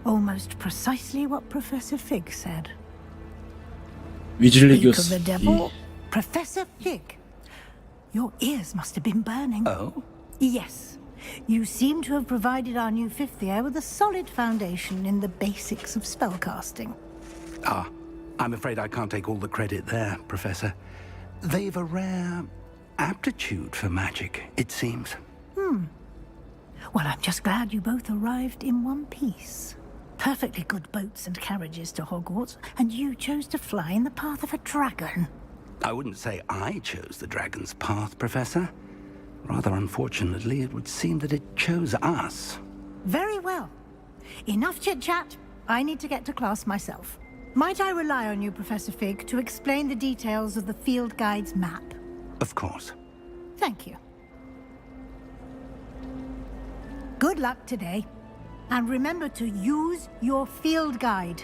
Almost precisely what Professor Fig said. 위즐리 Speak of 교수. the devil, Professor Fig. Your ears must have been burning. Oh? Yes. You seem to have provided our new fifth year with a solid foundation in the basics of spellcasting. Ah, I'm afraid I can't take all the credit there, Professor. They've a rare aptitude for magic, it seems. Well, I'm just glad you both arrived in one piece. Perfectly good boats and carriages to Hogwarts, and you chose to fly in the path of a dragon. I wouldn't say I chose the dragon's path, Professor. Rather unfortunately, it would seem that it chose us. Very well. Enough chit-chat. I need to get to class myself. Might I rely on you, Professor Fig, to explain the details of the field guide's map? Of course. Thank you. Good luck today. And remember to use your field guide.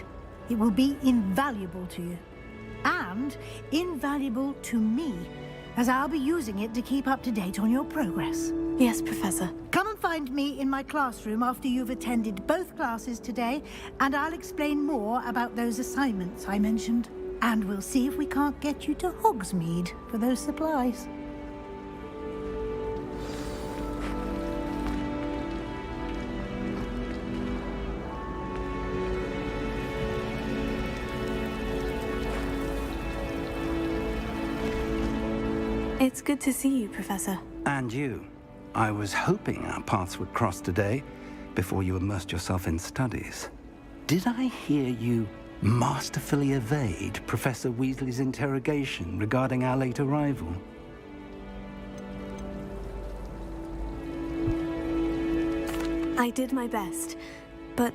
It will be invaluable to you. And invaluable to me, as I'll be using it to keep up to date on your progress. Yes, Professor. Come and find me in my classroom after you've attended both classes today, and I'll explain more about those assignments I mentioned. And we'll see if we can't get you to Hogsmeade for those supplies. It's good to see you, Professor. And you. I was hoping our paths would cross today, before you immersed yourself in studies. Did I hear you masterfully evade Professor Weasley's interrogation regarding our late arrival? I did my best, but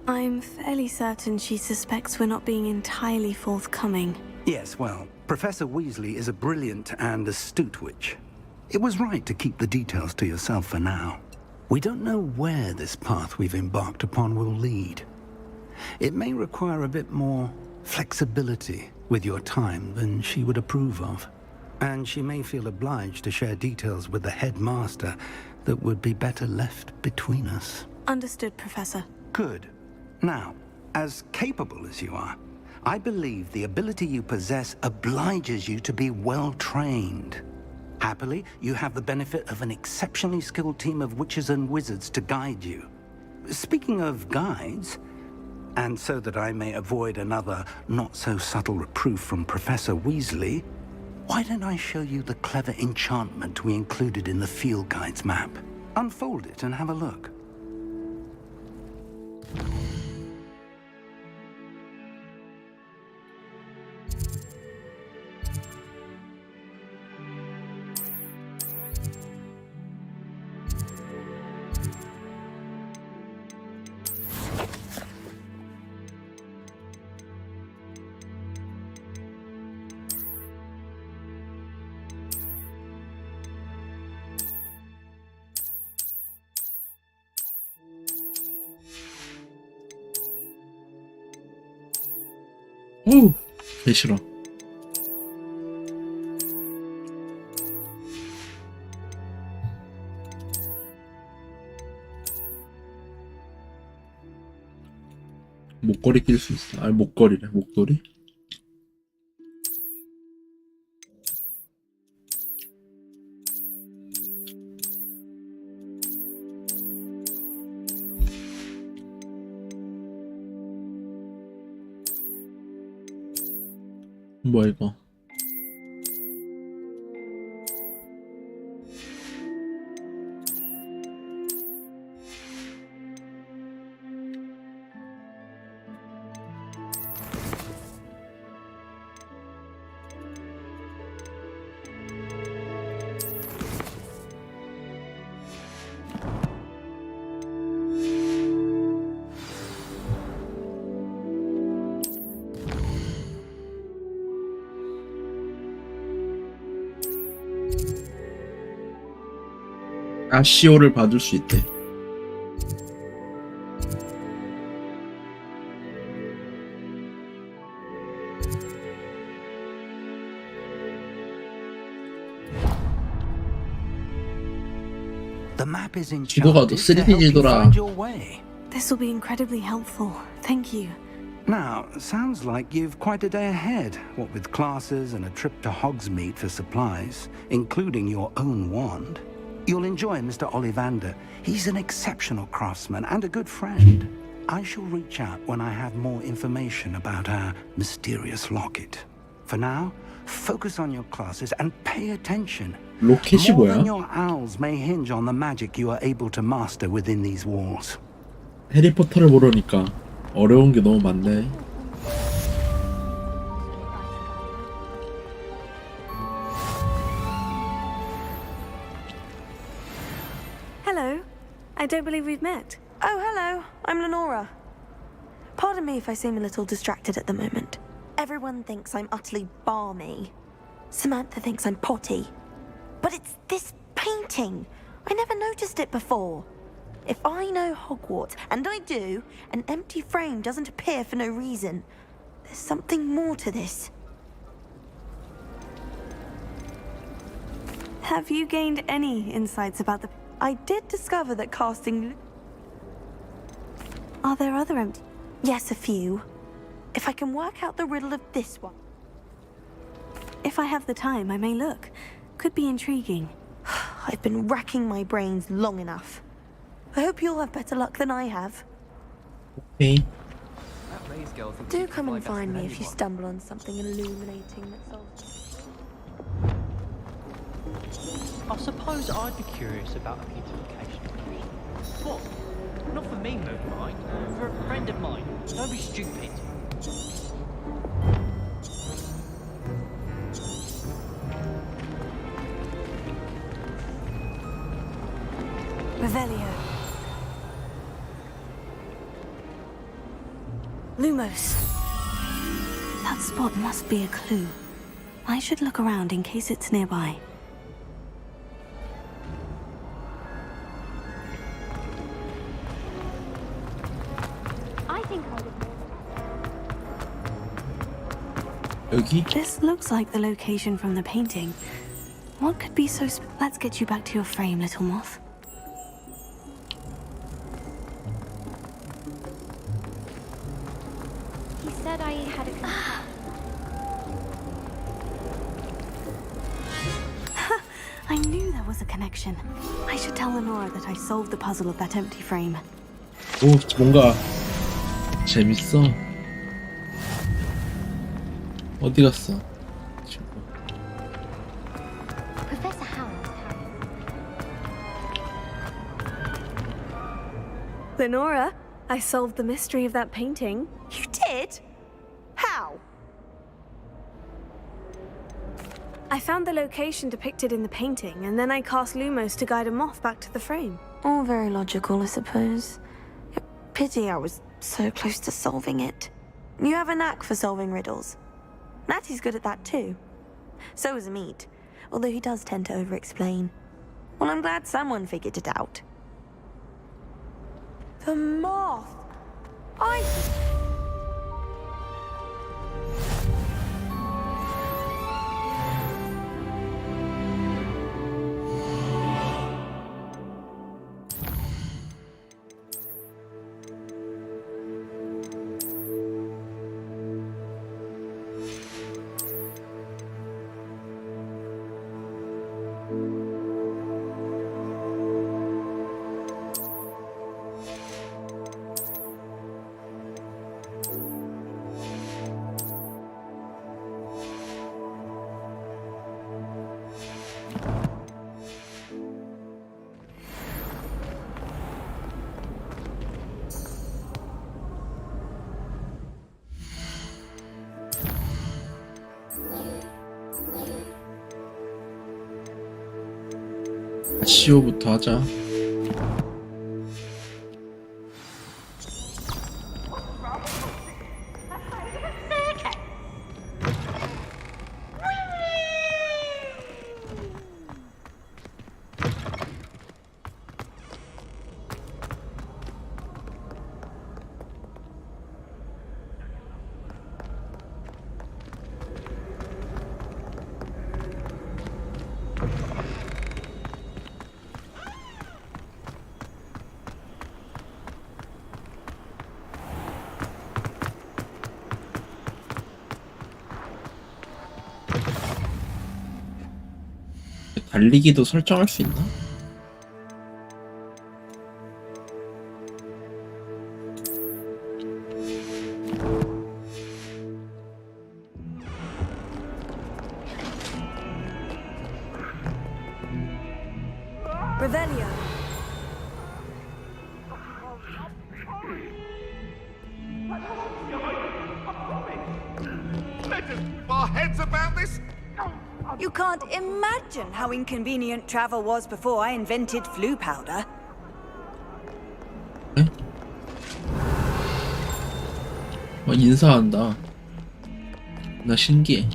I'm fairly certain she suspects we're not being entirely forthcoming. Yes, well, Professor Weasley is a brilliant and astute witch. It was right to keep the details to yourself for now. We don't know where this path we've embarked upon will lead. It may require a bit more flexibility with your time than she would approve of. And she may feel obliged to share details with the headmaster that would be better left between us. Understood, Professor. Good. Now, as capable as you are, I believe the ability you possess obliges you to be well trained. Happily, you have the benefit of an exceptionally skilled team of witches and wizards to guide you. Speaking of guides, and so that I may avoid another not-so-subtle reproof from Professor Weasley, why don't I show you the clever enchantment we included in the field guide's map? Unfold it and have a look. 오! 개 싫어. 목걸이 낄 수 있어. 아니, 목걸이래. 목도리? 뭐야 이거? 아시오를 받을 수 있대. 지도가 또 3D 지도라. This will be incredibly helpful. Thank you. Now, sounds like you've quite a day ahead, what with classes and a trip to Hogsmeade for supplies, including your own wand. You'll enjoy Mr. Ollivander. He's an exceptional craftsman and a good friend. I shall reach out when I have more information about our mysterious locket. For now, focus on your classes and pay attention. 로켓이 More 뭐야? than your owls may hinge on the magic you are able to master within these walls. 해리포터를 모르니까 어려운 게 너무 많네. Hello. I don't believe we've met. Oh, hello. I'm Lenora. Pardon me if I seem a little distracted at the moment. Everyone thinks I'm utterly balmy. Samantha thinks I'm potty. But it's this painting. I never noticed it before. If I know Hogwarts, and I do, an empty frame doesn't appear for no reason. There's something more to this. Have you gained any insights about the... I did discover that casting... Are there other empty... Yes, a few. If I can work out the riddle of this one. If I have the time, I may look. Could be intriguing. I've been racking my brains long enough. I hope you'll have better luck than I have. Okay. Do come and find me if you stumble on something illuminating that's all. I suppose I'd be curious about a beautification. What? Not for me, Moonlight. For a friend of mine. Don't be stupid. Revelio. Lumos. That spot must be a clue. I should look around in case it's nearby. I think I would. 여기? This looks like the location from the painting. What could be so let's get you back to your frame, little moth. He said I had a I knew there was a connection. I should tell Lenora that I solved the puzzle of that empty frame. 오, 뭔가 재밌어. 어디 갔어? Professor Howard. Lenora, I solved the mystery of that painting. You did? How? I found the location depicted in the painting, and then I cast Lumos to guide a moth back to the frame. All very logical, I suppose. Pity I was so close to solving it. You have a knack for solving riddles. Natty's good at that too. So is Meat, although he does tend to over-explain. Well, I'm glad someone figured it out. The moth! 시오부터 하자. 달리기도 설정할 수 있나? Revelio. Let us keep our heads about this. You can't imagine how inconvenient travel was before I invented flu powder. 인사한다. 나 신기해.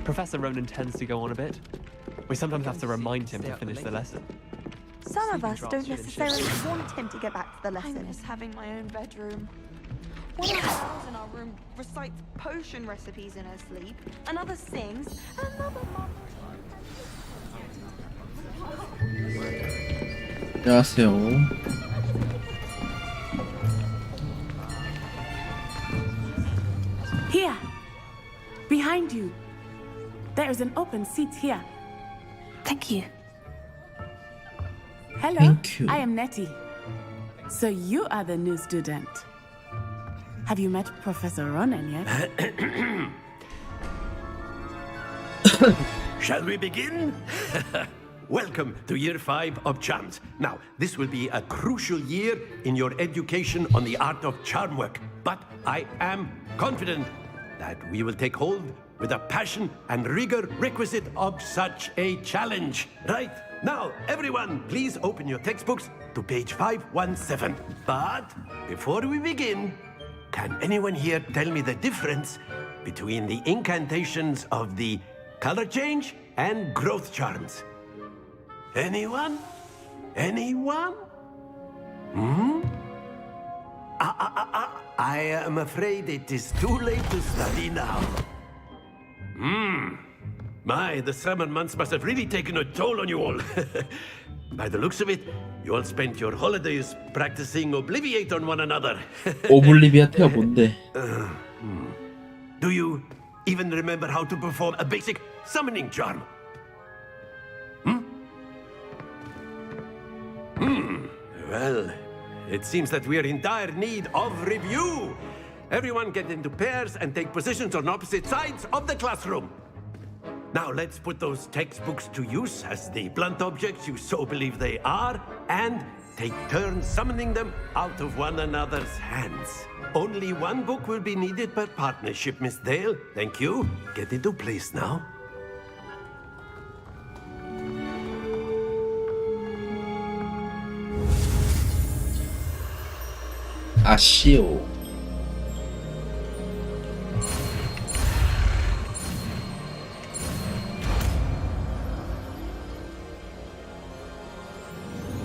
Professor Ronan tends to go on a bit. We sometimes have to remind him to finish the lesson. Some of us don't necessarily want him to get back to the lesson. I miss having my own bedroom. One of the girls in our room recites potion recipes in her sleep, another sings, and another 안녕하세요. Here! Behind you! There is an open seat here. Thank you. Hello, Thank you. I am Nettie. So you are the new student. Have you met Professor Ronan yet? Shall we begin? Welcome to Year 5 of Charms. Now, this will be a crucial year in your education on the art of charm work. But I am confident that we will take hold with a passion and rigor requisite of such a challenge. Right, now, everyone, please open your textbooks to page 517. But before we begin, can anyone here tell me the difference between the incantations of the color change and growth charms? Anyone? Anyone? I am afraid it is too late to study now. My, the summer months must have really taken a toll on you all. By the looks of it, you all spent your holidays practicing Obliviate on one another. 오블리비아트가 뭔데? Do you even remember how to perform a basic summoning charm? Well, it seems that we are in dire need of review. Everyone get into pairs and take positions on opposite sides of the classroom. Now let's put those textbooks to use as the blunt objects you so believe they are, and take turns summoning them out of one another's hands. Only one book will be needed per partnership, Miss Dale. Thank you. Get into place now. 아시오.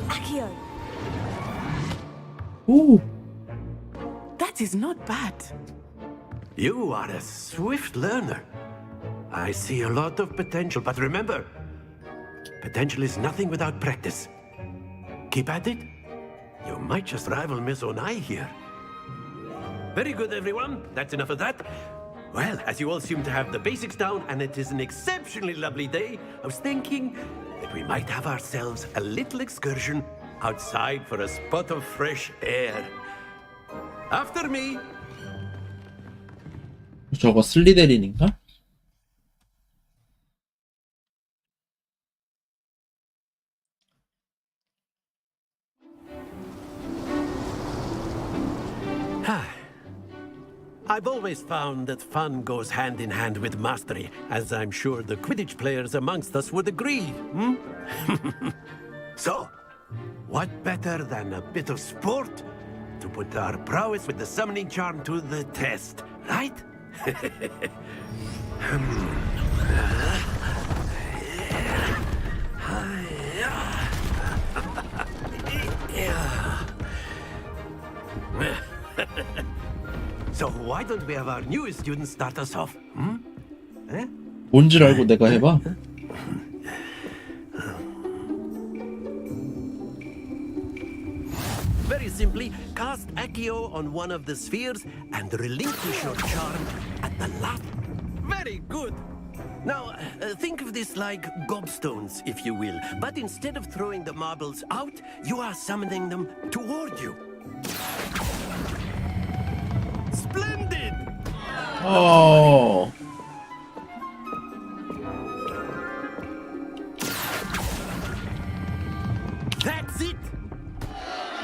Accio. Ooh. That is not bad. You are a swift learner. I see a lot of potential, but remember, potential is nothing without practice. Keep at it. You might just rival Miss Onai here. Very good, everyone. That's enough of that. Well, as you all seem to have the basics down, and it is an exceptionally lovely day, I was thinking that we might have ourselves a little excursion outside for a spot of fresh air. After me. 저거 슬리데린인가? I've always found that fun goes hand in hand with mastery, as I'm sure the Quidditch players amongst us would agree. So, what better than a bit of sport to put our prowess with the summoning charm to the test, right? So why don't we have our newest students start us off? 뭔 줄 알고 내가 해봐? Very simply, cast Accio on one of the spheres and relinquish your charm at the last. Very good. Now, think of this like gobstones, if you will. But instead of throwing the marbles out, you are summoning them toward you. Splendid! Oh. That's it!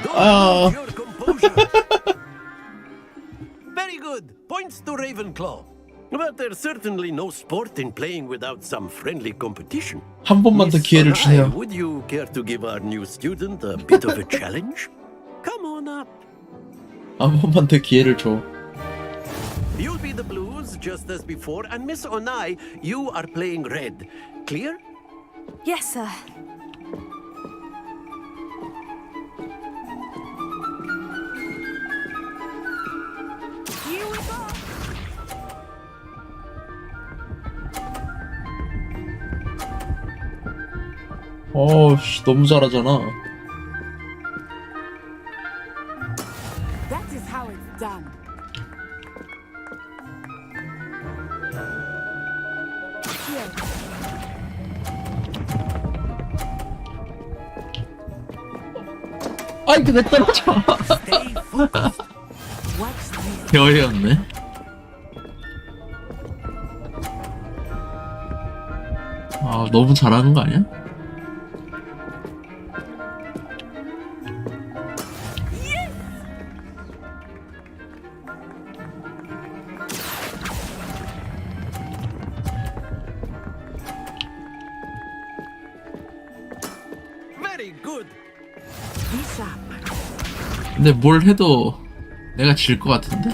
Oh. Your composure. Very good. Points to Ravenclaw. But there's certainly no sport in playing without some friendly competition. 한 번만 더 기회를 주세요. Would you care to give our new student a bit of a challenge? Come on up. 한 번만 더 기회를 줘. You'll be the blues just as before, and Miss Onai, you are playing red. Clear? Yes, sir. Here we go. 어씨 너무 잘하잖아. That is how it's done. 아이 왜 떨어져? 대어이었네. 아 너무 잘하는 거 아니야? sharp. 근데 뭘 해도 내가 질 것 같은데?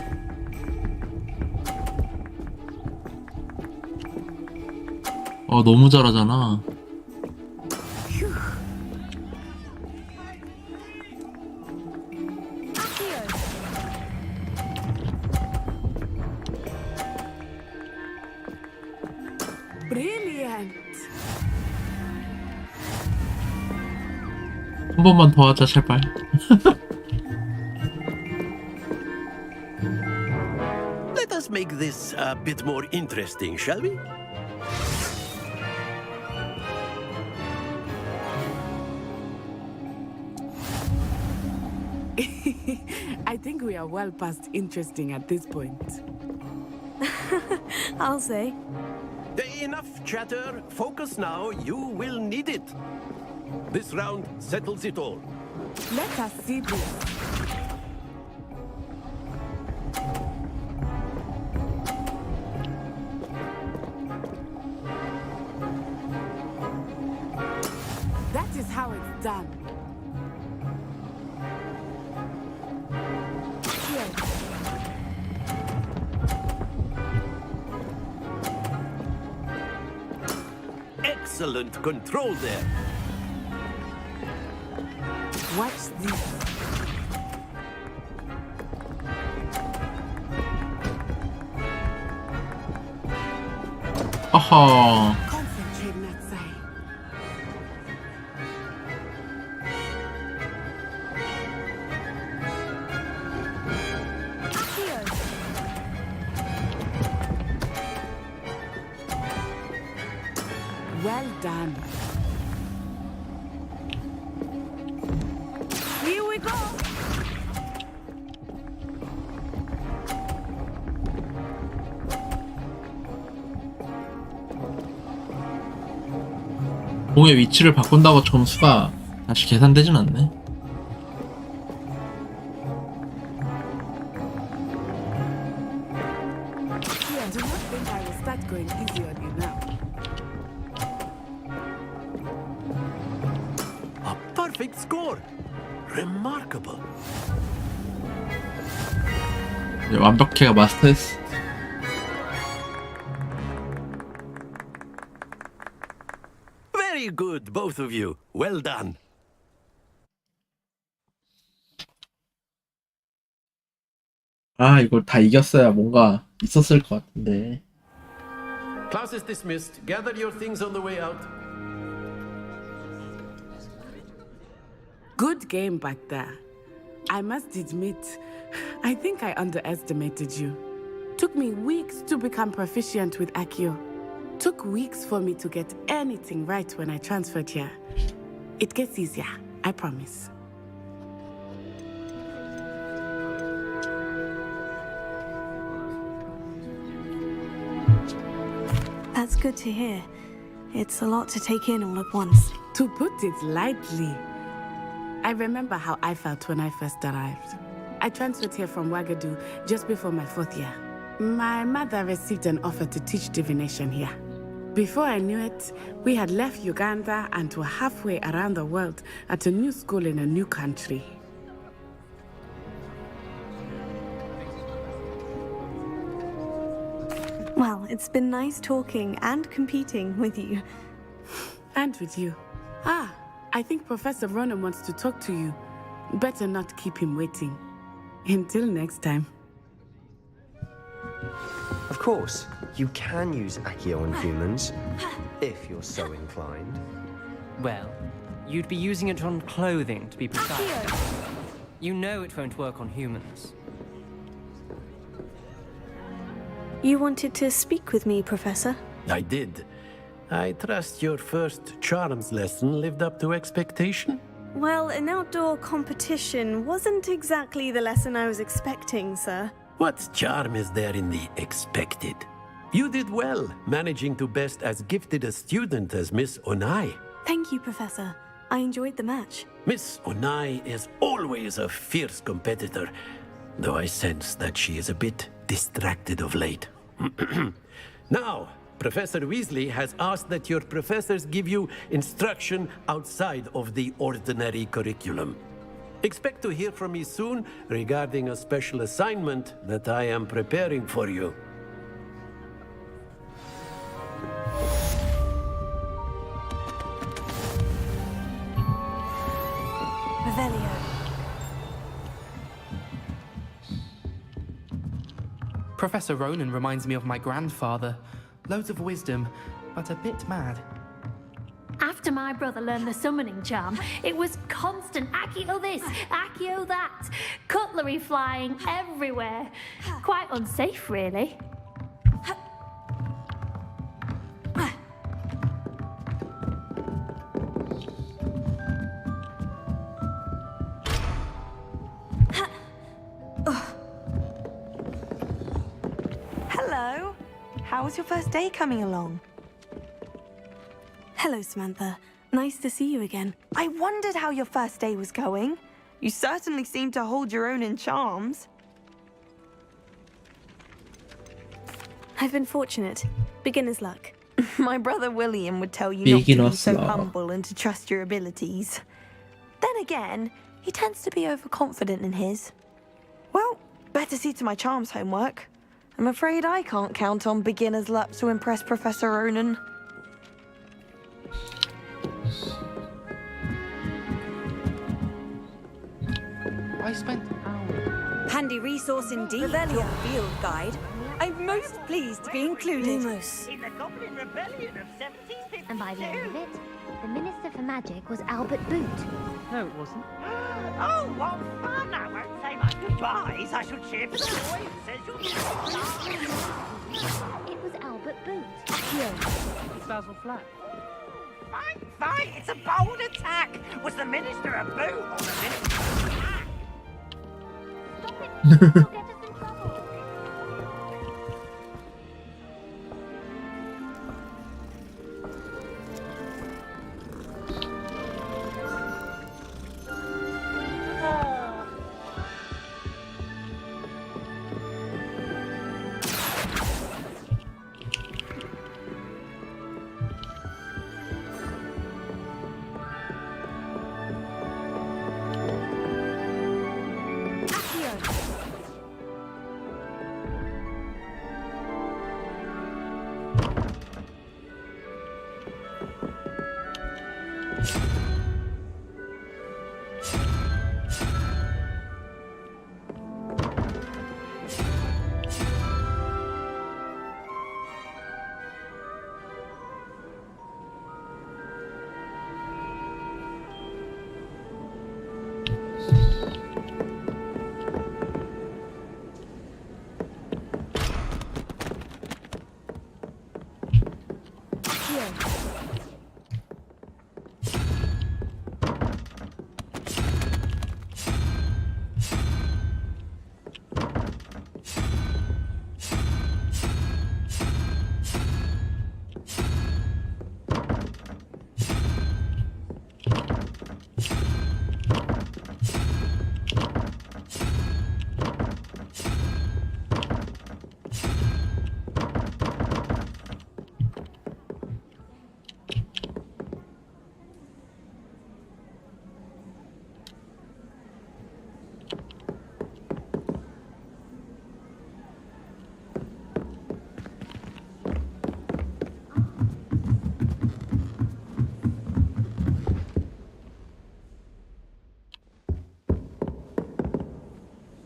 너무 잘하잖아. Brilliant. 한 번만 더 하자, 제발. Let us make this a bit more interesting, shall we? I think we are well past interesting at this point. I'll say. Enough chatter. Focus now. You will need it. This round settles it all. Let us see this. That is how it's done. Excellent control there. Watch this. 아하. Concentrate, Natsai. Well done. Here we go. 공의 위치를 바꾼다고 점수가 다시 계산되진 않네. Yeah, do not think I will start going easy on you now. A perfect score. Remarkable. 완벽해가 마스터했어. Very good, both of you. Well done. 아, 이걸 다 이겼어야 뭔가 있었을 것 같은데. Class is dismissed. Gather your things on the way out. Good game back there. I must admit, I think I underestimated you. Took me weeks to become proficient with Accio. Took weeks for me to get anything right when I transferred here. It gets easier, I promise. That's good to hear. It's a lot to take in all at once. To put it lightly, I remember how I felt when I first arrived. I transferred here from Wagadu just before my 4th year. My mother received an offer to teach divination here. Before I knew it, we had left Uganda and were halfway around the world at a new school in a new country. Well, it's been nice talking and competing with you. And with you. Ah, I think Professor Ronan wants to talk to you. Better not keep him waiting. Until next time. Of course, you can use Accio on humans, if you're so inclined. Well, you'd be using it on clothing, to be precise. You know it won't work on humans. You wanted to speak with me, Professor? I did. I trust your first charms lesson lived up to expectation? Well, an outdoor competition wasn't exactly the lesson I was expecting, sir. What charm is there in the expected? You did well, managing to best as gifted a student as Miss Onai. Thank you, Professor. I enjoyed the match. Miss Onai is always a fierce competitor, though I sense that she is a bit distracted of late. Now, Professor Weasley has asked that your professors give you instruction outside of the ordinary curriculum. Expect to hear from me soon regarding a special assignment that I am preparing for you. Revelio. Professor Ronan reminds me of my grandfather. Loads of wisdom, but a bit mad. After my brother learned the summoning charm, it was constant Accio this, Accio that, cutlery flying everywhere. Quite unsafe, really. Hello. How was your first day coming along? Hello, Samantha. Nice to see you again. I wondered how your first day was going. You certainly seem to hold your own in charms. I've been fortunate. Beginner's luck. My brother William would tell you not to be Beginner's so luck. humble and to trust your abilities. Then again, he tends to be overconfident in his. Well, better see to my charms homework. I'm afraid I can't count on beginner's luck to impress Professor Ronan. I spent hours. Handy resource indeed, your field guide. I'm most pleased to be included. Lumos. In the Goblin Rebellion of 1752. And by the end of it, the Minister for Magic was Albert Boot. No, it wasn't. Oh, what fun! I won't say my goodbyes. I should cheer for the boy who says you'll be It was Albert Boot. It's Basil Flat. Fine, fine. It's a bold attack. Was the Minister a boot or the Minister?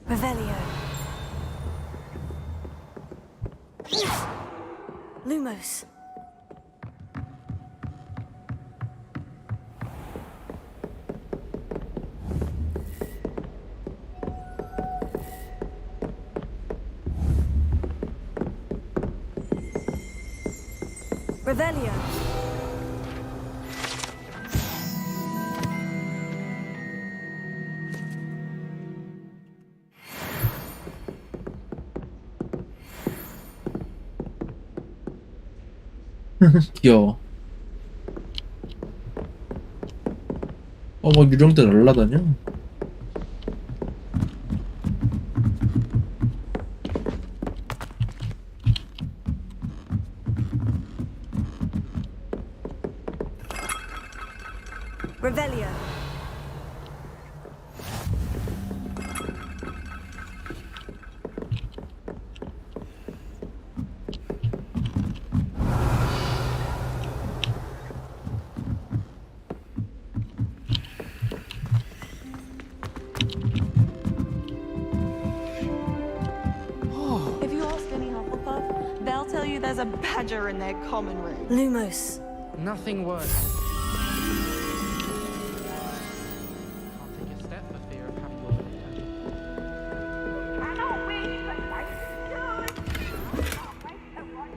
Revelio. Lumos. Revelio. 귀여워. 뭐 유령들 날라다녀? Revelio. you there's a badger in their common room? Lumos. Nothing worse. Can't take a step for fear of having your Cannot we but make the one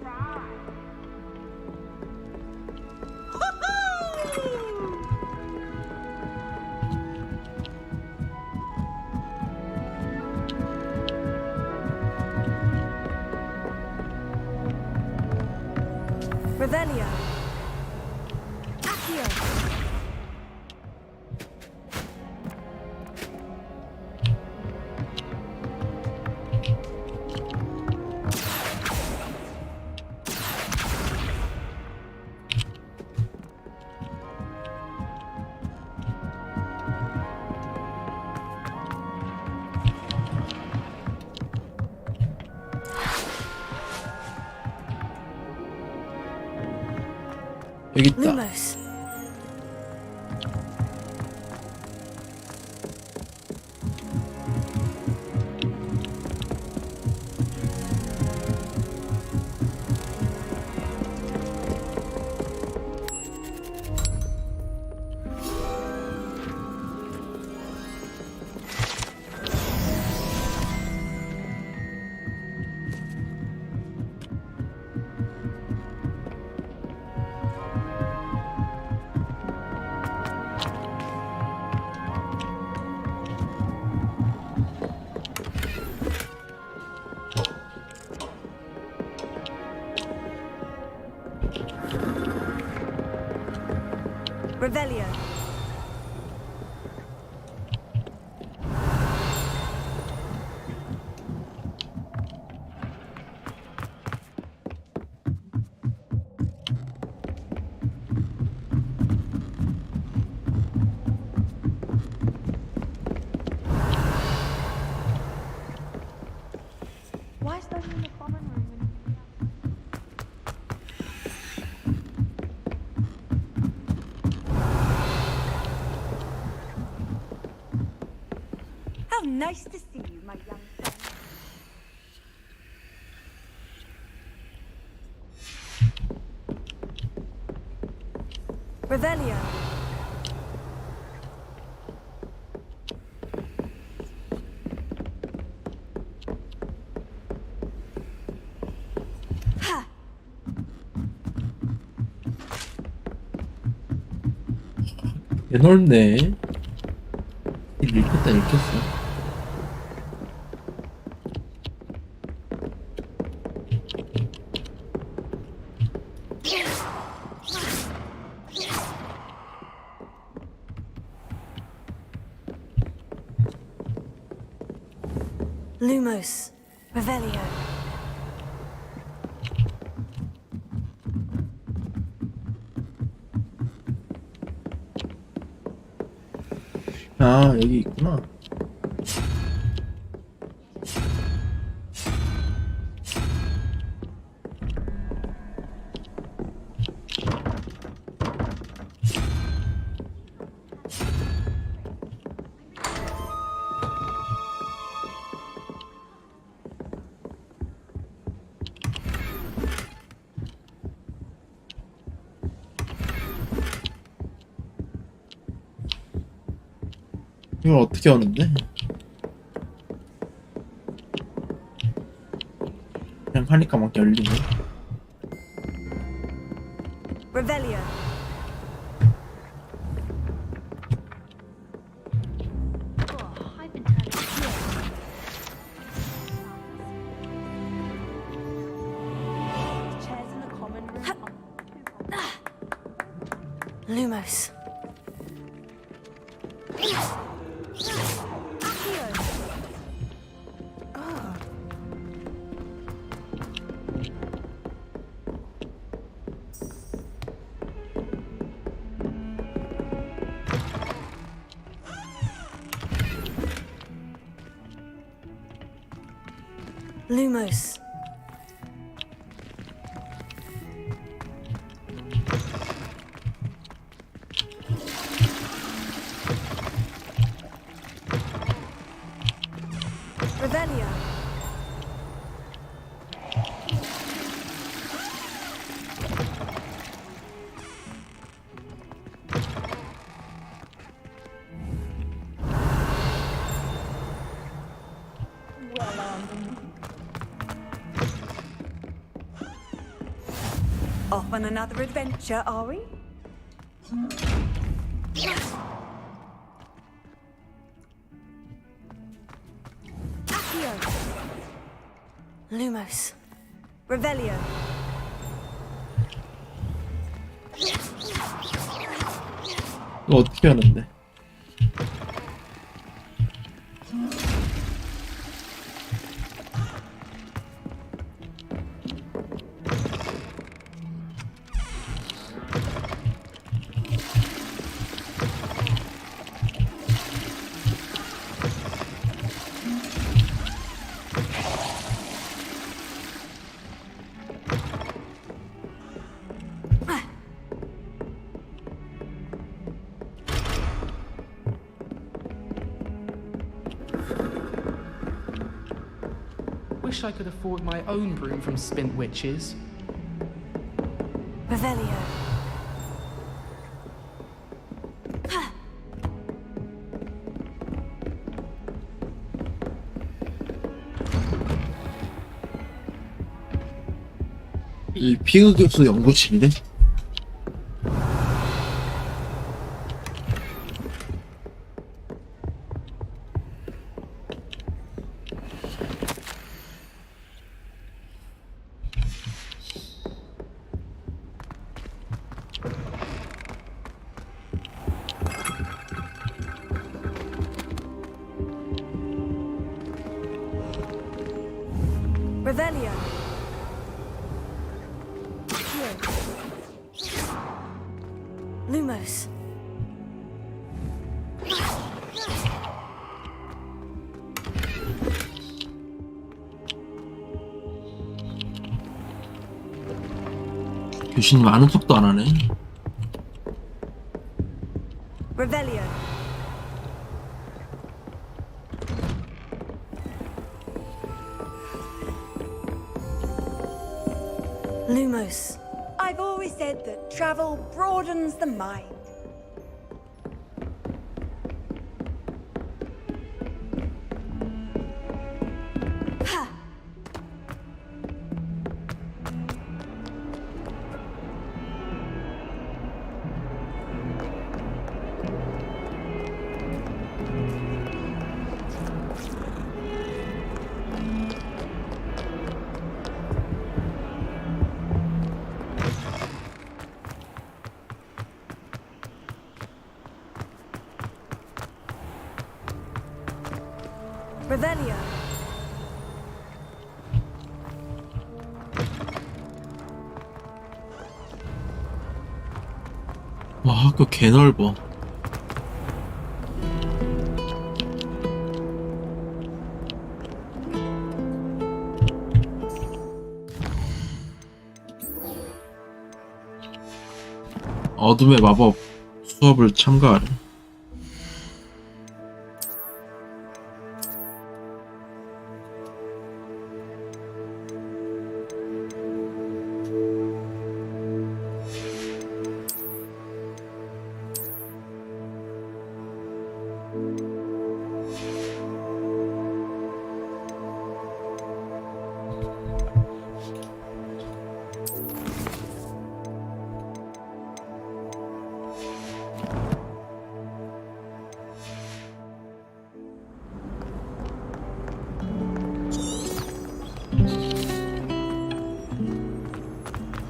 cry? Revelio. Accio. 여기 있다. Lumos. Revelio. Why is that in the common room? How nice to see you, my young friend. Revelio. 개 넓네. 읽겠다 읽겠어. Lumos. Revelio. 아 여기 있구나. 이걸 어떻게 하는데? 그냥 하니까 막 열리네. Revelio. Chairs in the common room. Lumos. Lumos. Revelio. Off on another adventure, are we? Accio. Lumos. Revelio. 이거 어떻게 하는데? Wish I could afford my own broom from Spint Witches. Revelio. 이 피그 교수 연구실이네? Revelio. Lumos. 귀신 많은 척도 안 하네. Revelio. Lumos. I've always said that travel broadens the mind. Ha! Revelio. 와, 학교 개 넓어. 어둠의 마법 수업을 참가하래.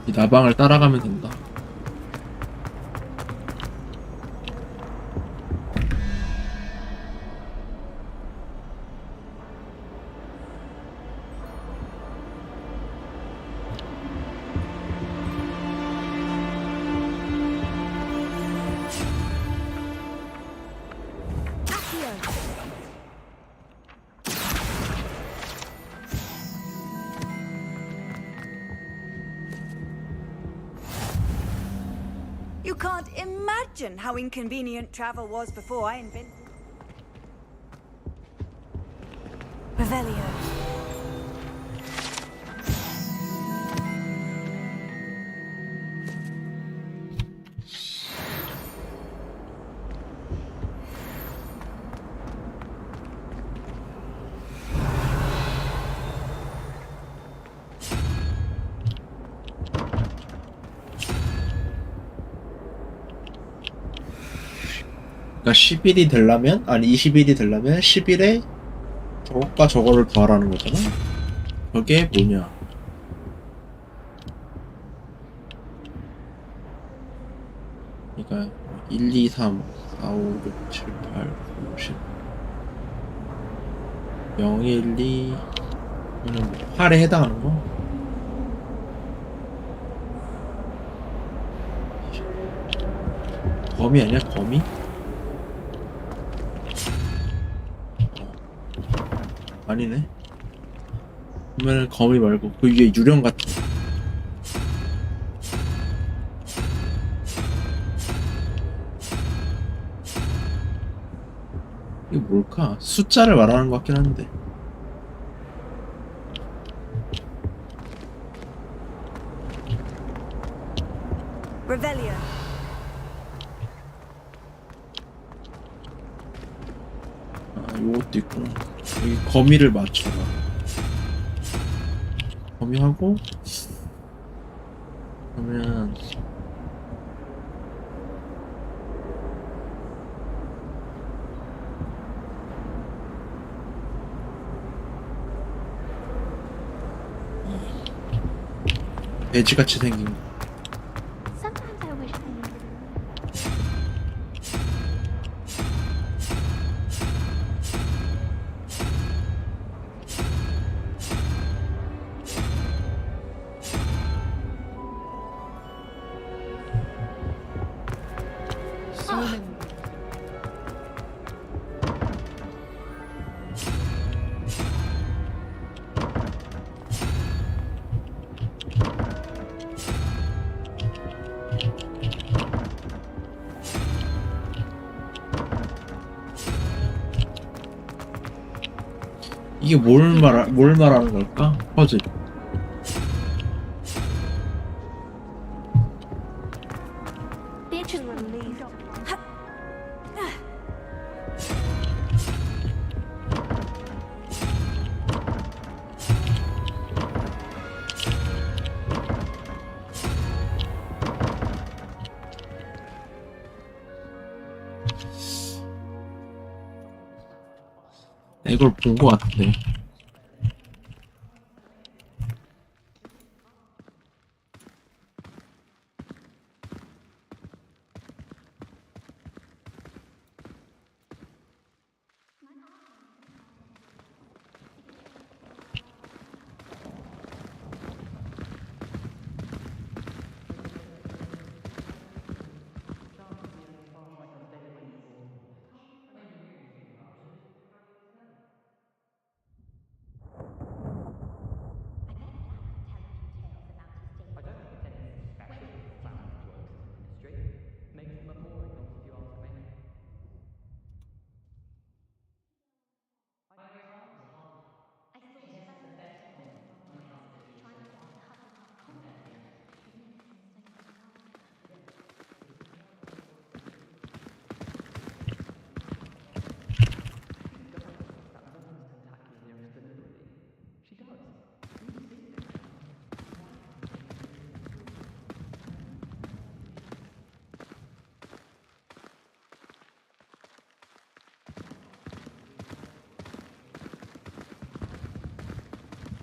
이 나방을 따라가면 된다. You can't imagine how inconvenient travel was before I invented... Revelio. 그러니까 10일이 되려면, 아니 20일이 되려면 10일에 저것과 저거를 더하라는 거잖아. 그게 뭐냐? 그러니까 1, 2, 3, 4, 5, 6, 7, 8, 9, 10 0, 1, 2 이거는 8에 해당하는 거? 거미 아니야? 거미? 아니네. 그러면 거미 말고 그 위에 유령 같은 거. 이게 뭘까? 숫자를 말하는 것 같긴 한데. Revelio. 아, 요것도 있구나. 여기 거미를 맞춰라. 거미하고 그러면 돼지같이 생긴 거. Sometimes I wish I knew. 이게 뭘 말하는 걸까? 퍼즐. Bitch relief. 이걸 본 것 같은데.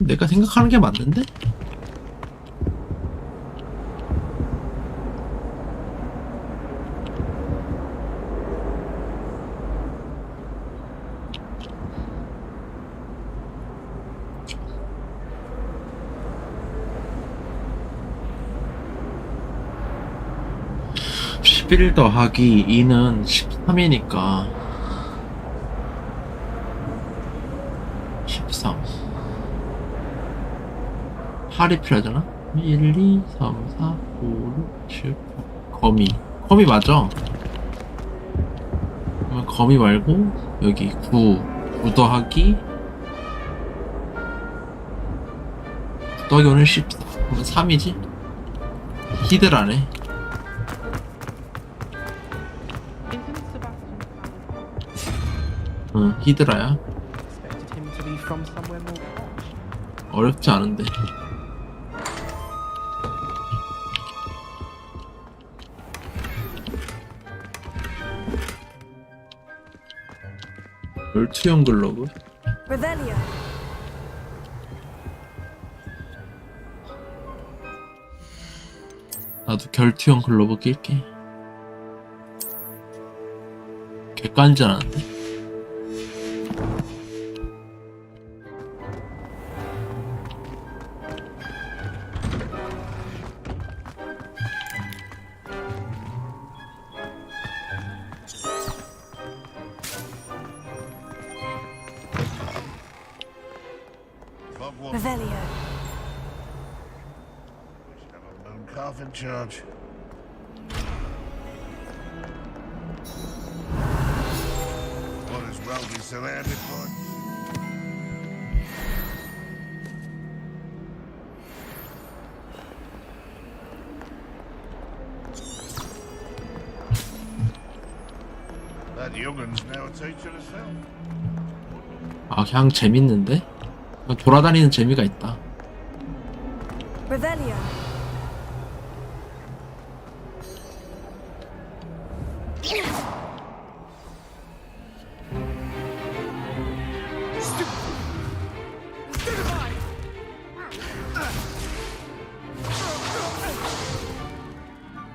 내가 생각하는 게 맞는데? (11) 더하기 2는 13이니까 13 8이 필요하잖아? 1, 2, 3, 4, 5, 6, 7, 8 거미 맞아? 그러면 거미 말고 여기 9 더하기 5는 14 그러면 3이지? 히드라네. 응, 히드라야. 어렵지 않은데. 열투형 글러브? Revelio. 나도 결투형 글러브 낄게. 객관전한데? Revelio. Moon calf in charge. Might as well be surrounded by. That youngun's now a teacher herself. 아, 그냥 재밌는데? 그냥 돌아다니는 재미가 있다. Revelio.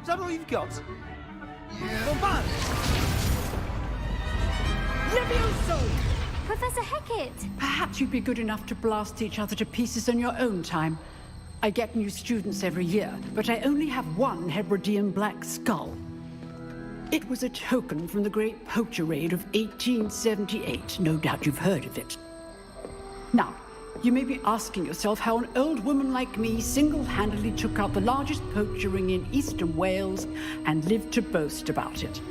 Is that all you've got? Yeah. Levioso! Professor Hecat! Perhaps you'd be good enough to blast each other to pieces in your own time. I get new students every year, but I only have one Hebridean black skull. It was a token from the Great Poacher Raid of 1878. No doubt you've heard of it. Now, you may be asking yourself how an old woman like me single-handedly took out the largest poacher ring in eastern Wales and lived to boast about it.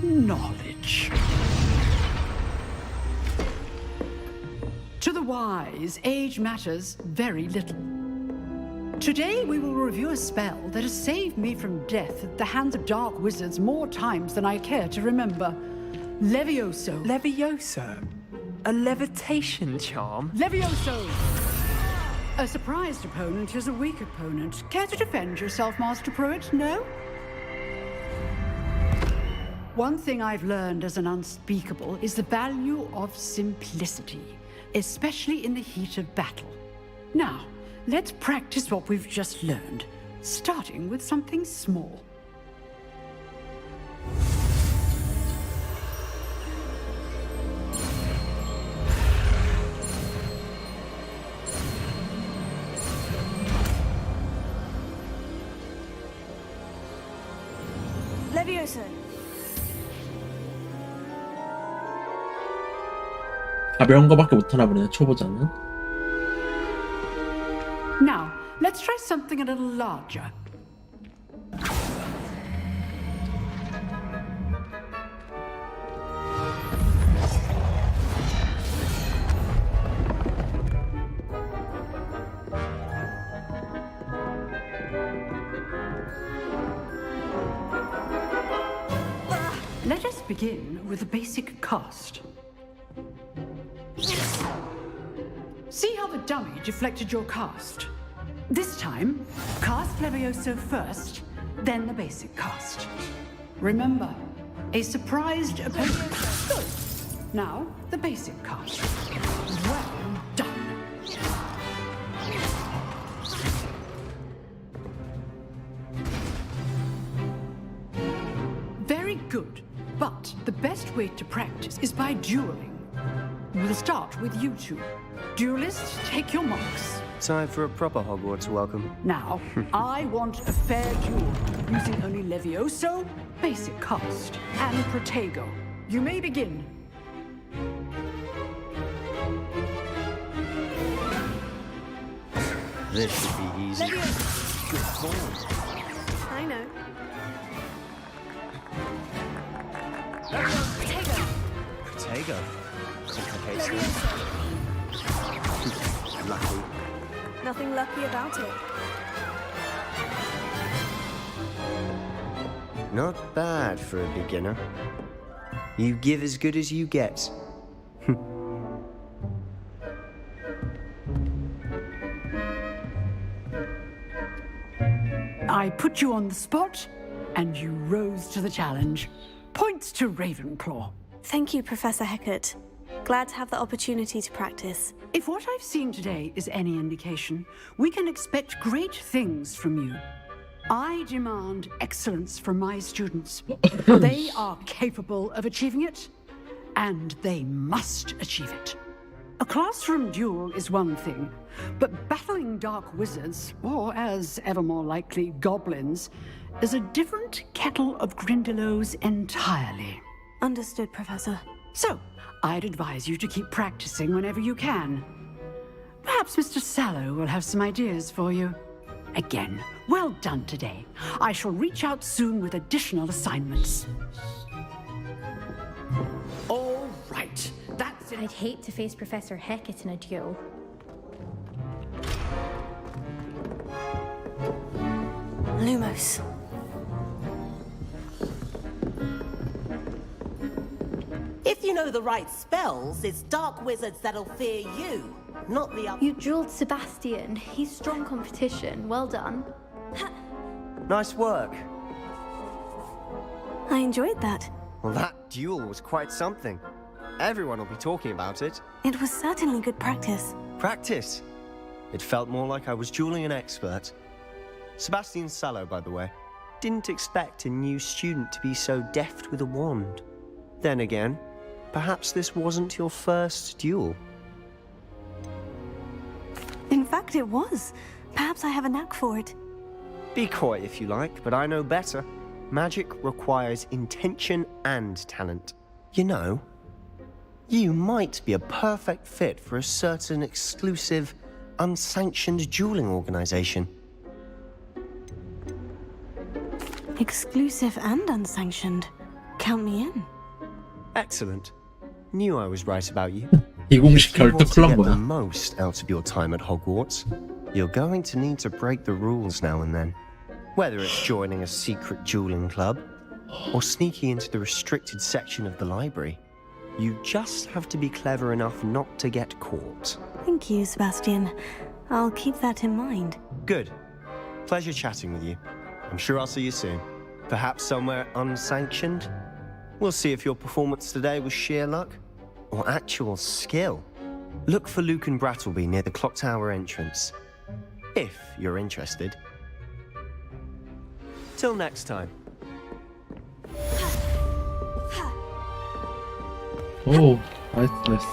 Knowledge. To the wise, age matters very little. Today we will review a spell that has saved me from death at the hands of dark wizards more times than I care to remember. Levioso. Levioso? A levitation charm? Levioso! A surprised opponent is a weak opponent. Care to defend yourself, Master Pruitt? No? One thing I've learned as an unspeakable is the value of simplicity, especially in the heat of battle. Now, let's practice what we've just learned, starting with something small. Levioso. 가벼운 거밖에 못하나 보네, 초보자는. Now, let's try something a little larger. Let us begin with a basic cast. See how the dummy deflected your cast? This time, cast Levioso first, then the basic cast. Remember, a surprised opponent. Good. Now, the basic cast. Well done. Very good. But the best way to practice is by dueling. We'll start with you two. Duelists, take your marks. Time for a proper Hogwarts welcome. Now, I want a fair duel, using only Levioso, basic cast, and Protego. You may begin. This should be easy. Levioso. Good ball. I know. Protego. Complicated. Lucky. Nothing lucky about it. Not bad for a beginner. You give as good as you get. I put you on the spot, and you rose to the challenge. Points to Ravenclaw. Thank you, Professor Heckert. Glad to have the opportunity to practice. If what I've seen today is any indication, we can expect great things from you. I demand excellence from my students. They are capable of achieving it, and they must achieve it. A classroom duel is one thing, but battling dark wizards, or as ever more likely, goblins, is a different kettle of Grindylows entirely. Understood, Professor. So, I'd advise you to keep practicing whenever you can. Perhaps Mr. Sallow will have some ideas for you. Again, well done today. I shall reach out soon with additional assignments. All right, that's it. I'd hate to face Professor Heckett in a duel. Lumos. If you know the right spells, it's dark wizards that'll fear you, not the other. You dueled Sebastian. He's strong competition. Well done. Nice work. I enjoyed that. Well, that duel was quite something. Everyone will be talking about it. It was certainly good practice. Practice? It felt more like I was dueling an expert. Sebastian Sallow, by the way. Didn't expect a new student to be so deft with a wand. Then again, perhaps this wasn't your first duel. In fact, it was. Perhaps I have a knack for it. Be coy if you like, but I know better. Magic requires intention and talent. You know, you might be a perfect fit for a certain exclusive, unsanctioned dueling organization. Exclusive and unsanctioned. Count me in. Excellent. Knew I was right about you. 이공식 If you 결투 want to 클럽 get the 뭐야? most out of your time at Hogwarts, you're going to need to break the rules now and then. Whether it's joining a secret dueling club, or sneaking into the restricted section of the library, you just have to be clever enough not to get caught. Thank you, Sebastian. I'll keep that in mind. Good. Pleasure chatting with you. I'm sure I'll see you soon. Perhaps somewhere unsanctioned? We'll see if your performance today was sheer luck or actual skill. Look for Luke and Brattleby near the clock tower entrance, if you're interested. Till next time. 오, 나이스, 나이스.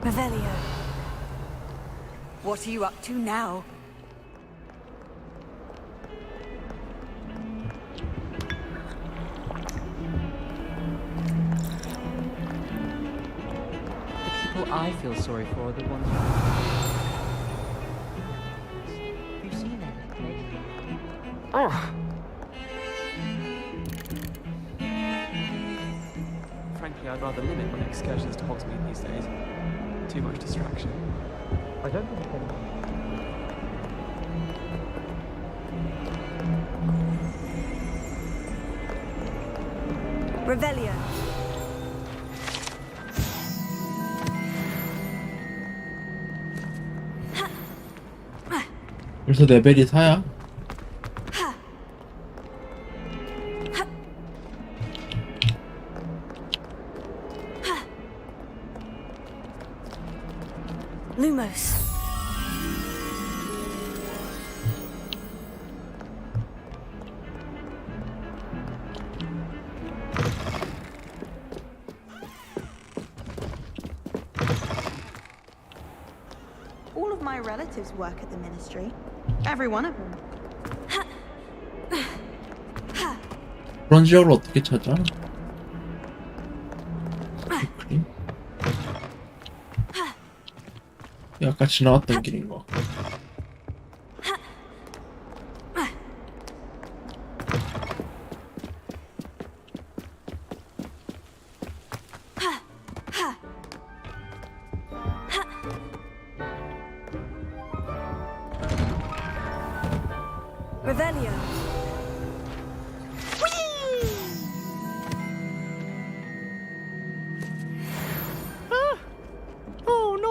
Revelio. What are you up to now? The people I feel sorry for are the ones. Have you seen anything? Oh. Frankly, I'd rather limit my excursions to Hogsmeade these days. Too much distraction. I don't think Revelio. 벌써 레벨이 4야? Lumos. All of my relatives work at the ministry. Every one of them. 그런 지역을 어떻게 찾아? 그림? 아까 지나왔던 길인 거. Revelio.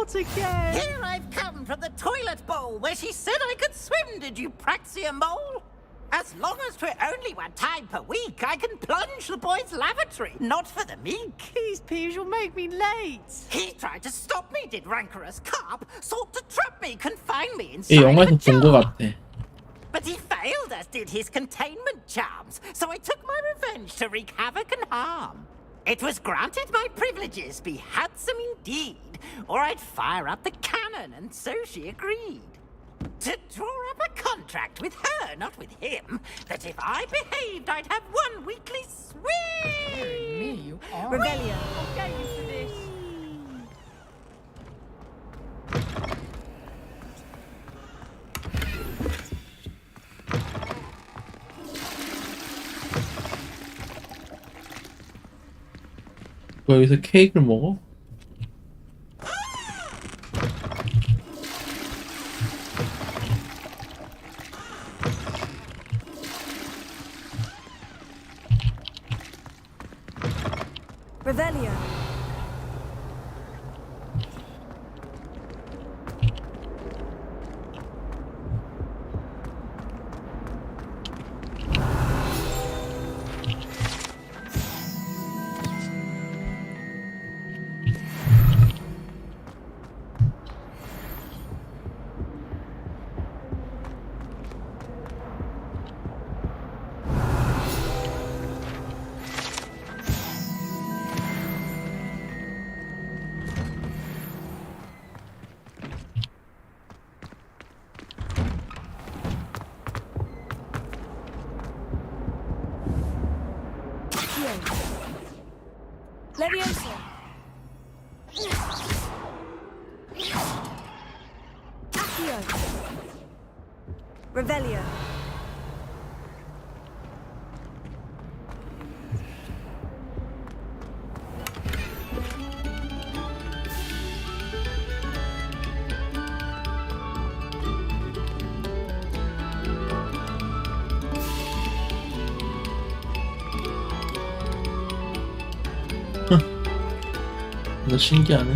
Not again! Here I've come from the toilet bowl where she said I could swim, did you praxia mole? As long as 'twere only one time per week, I can plunge the boy's lavatory, not for the meek. These peeves will make me late. He tried to stop me, did rancorous carp, sought to trap me, confine me 이 inside of a 영화에서 본 것 jar. 같아. But he failed, as did his containment charms, so I took my revenge to wreak havoc and harm. It was granted my privileges be handsome indeed, or I'd fire up the cannon, and so she agreed. To draw up a contract with her, not with him, that if I behaved, I'd have one weekly swim. Me, you are. Revelio. I'll get you for this. 뭐 여기서 케이크를 먹어? Revelio. Levioso. Accio. Revelio. 이거 신기하네.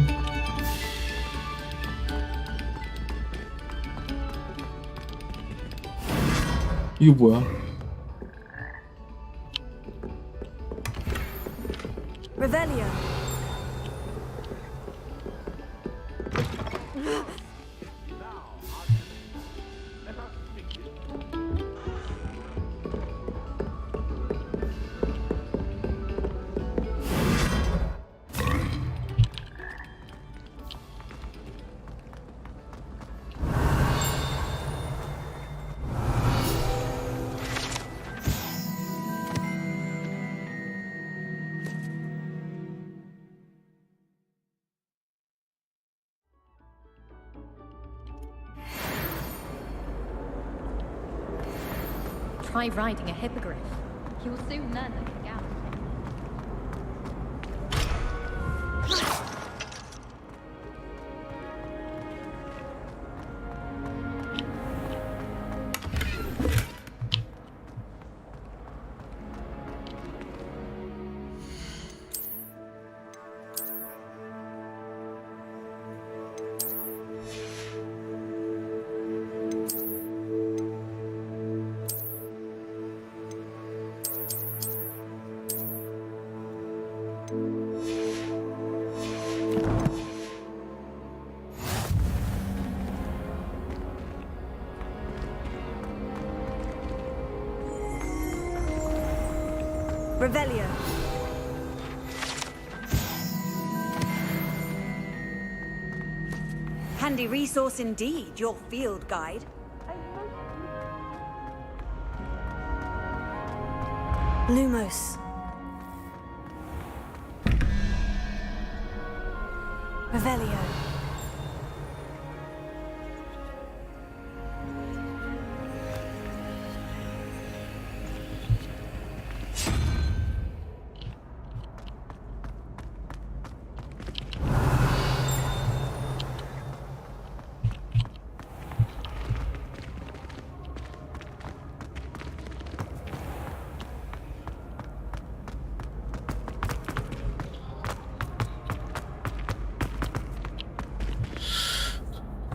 이거 뭐야? Revelio. Try riding a hippogriff. You'll soon learn that can gallop. Revelio. Handy resource indeed, your field guide. Lumos. Revelio.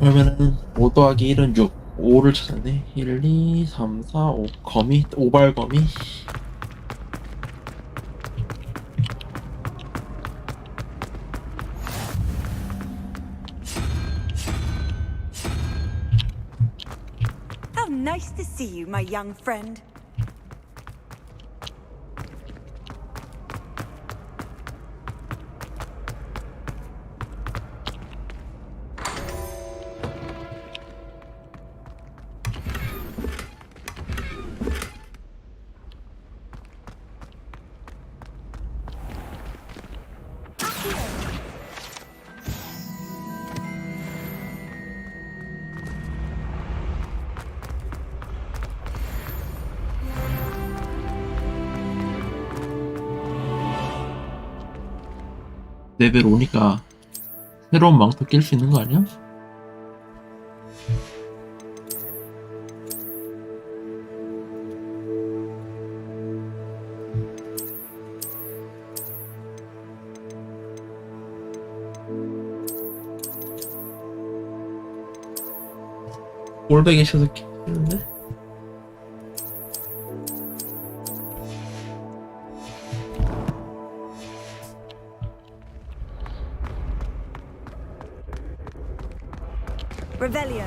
그러면은 5 더하기 1은 6. 5를 찾았네. 1, 2, 3, 4, 5. 거미, 오발 거미. How nice to see you, my young friend. 레벨 5니까 새로운 망토 낄 수 있는 거 아니야? 올백에 있어서 끼는데? Revelio.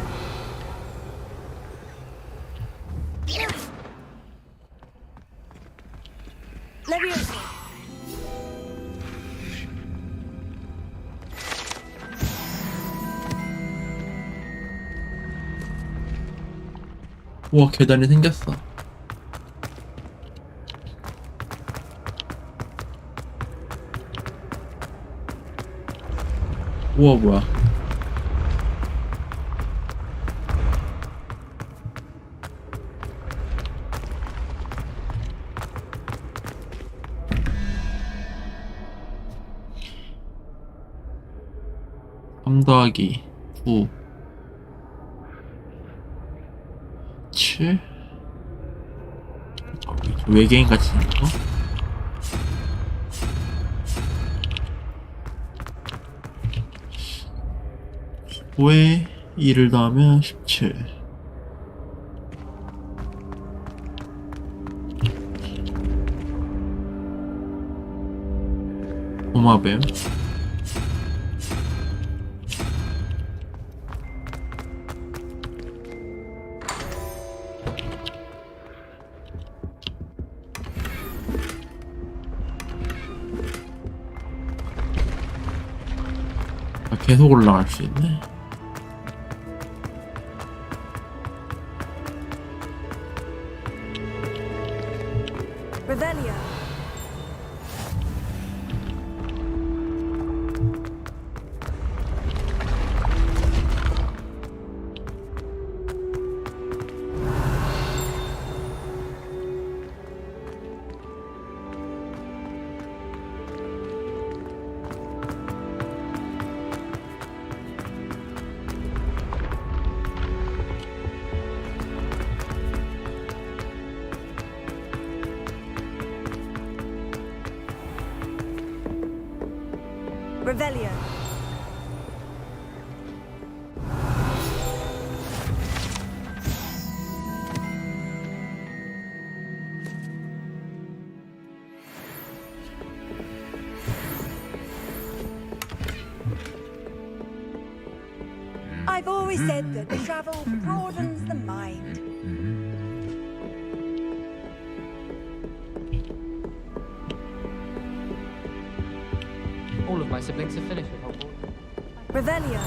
Leviosa. 우와, 계단이 생겼어. 우와, 뭐야. 더하기 9 7 외계인 같이 생긴 거? 9에 2를 더하면 17. 도마뱀. 계속 올라갈 수 있네. Revelio. Revelio. I've always said that travel broadens the mind. All of my siblings are finished with Hogwarts. Revelio.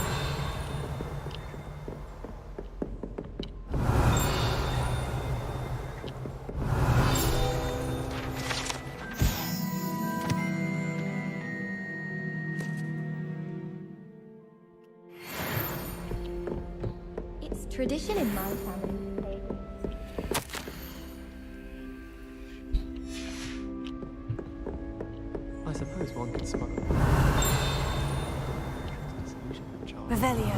It's tradition in my family. I suppose one could smuggle. Revelio.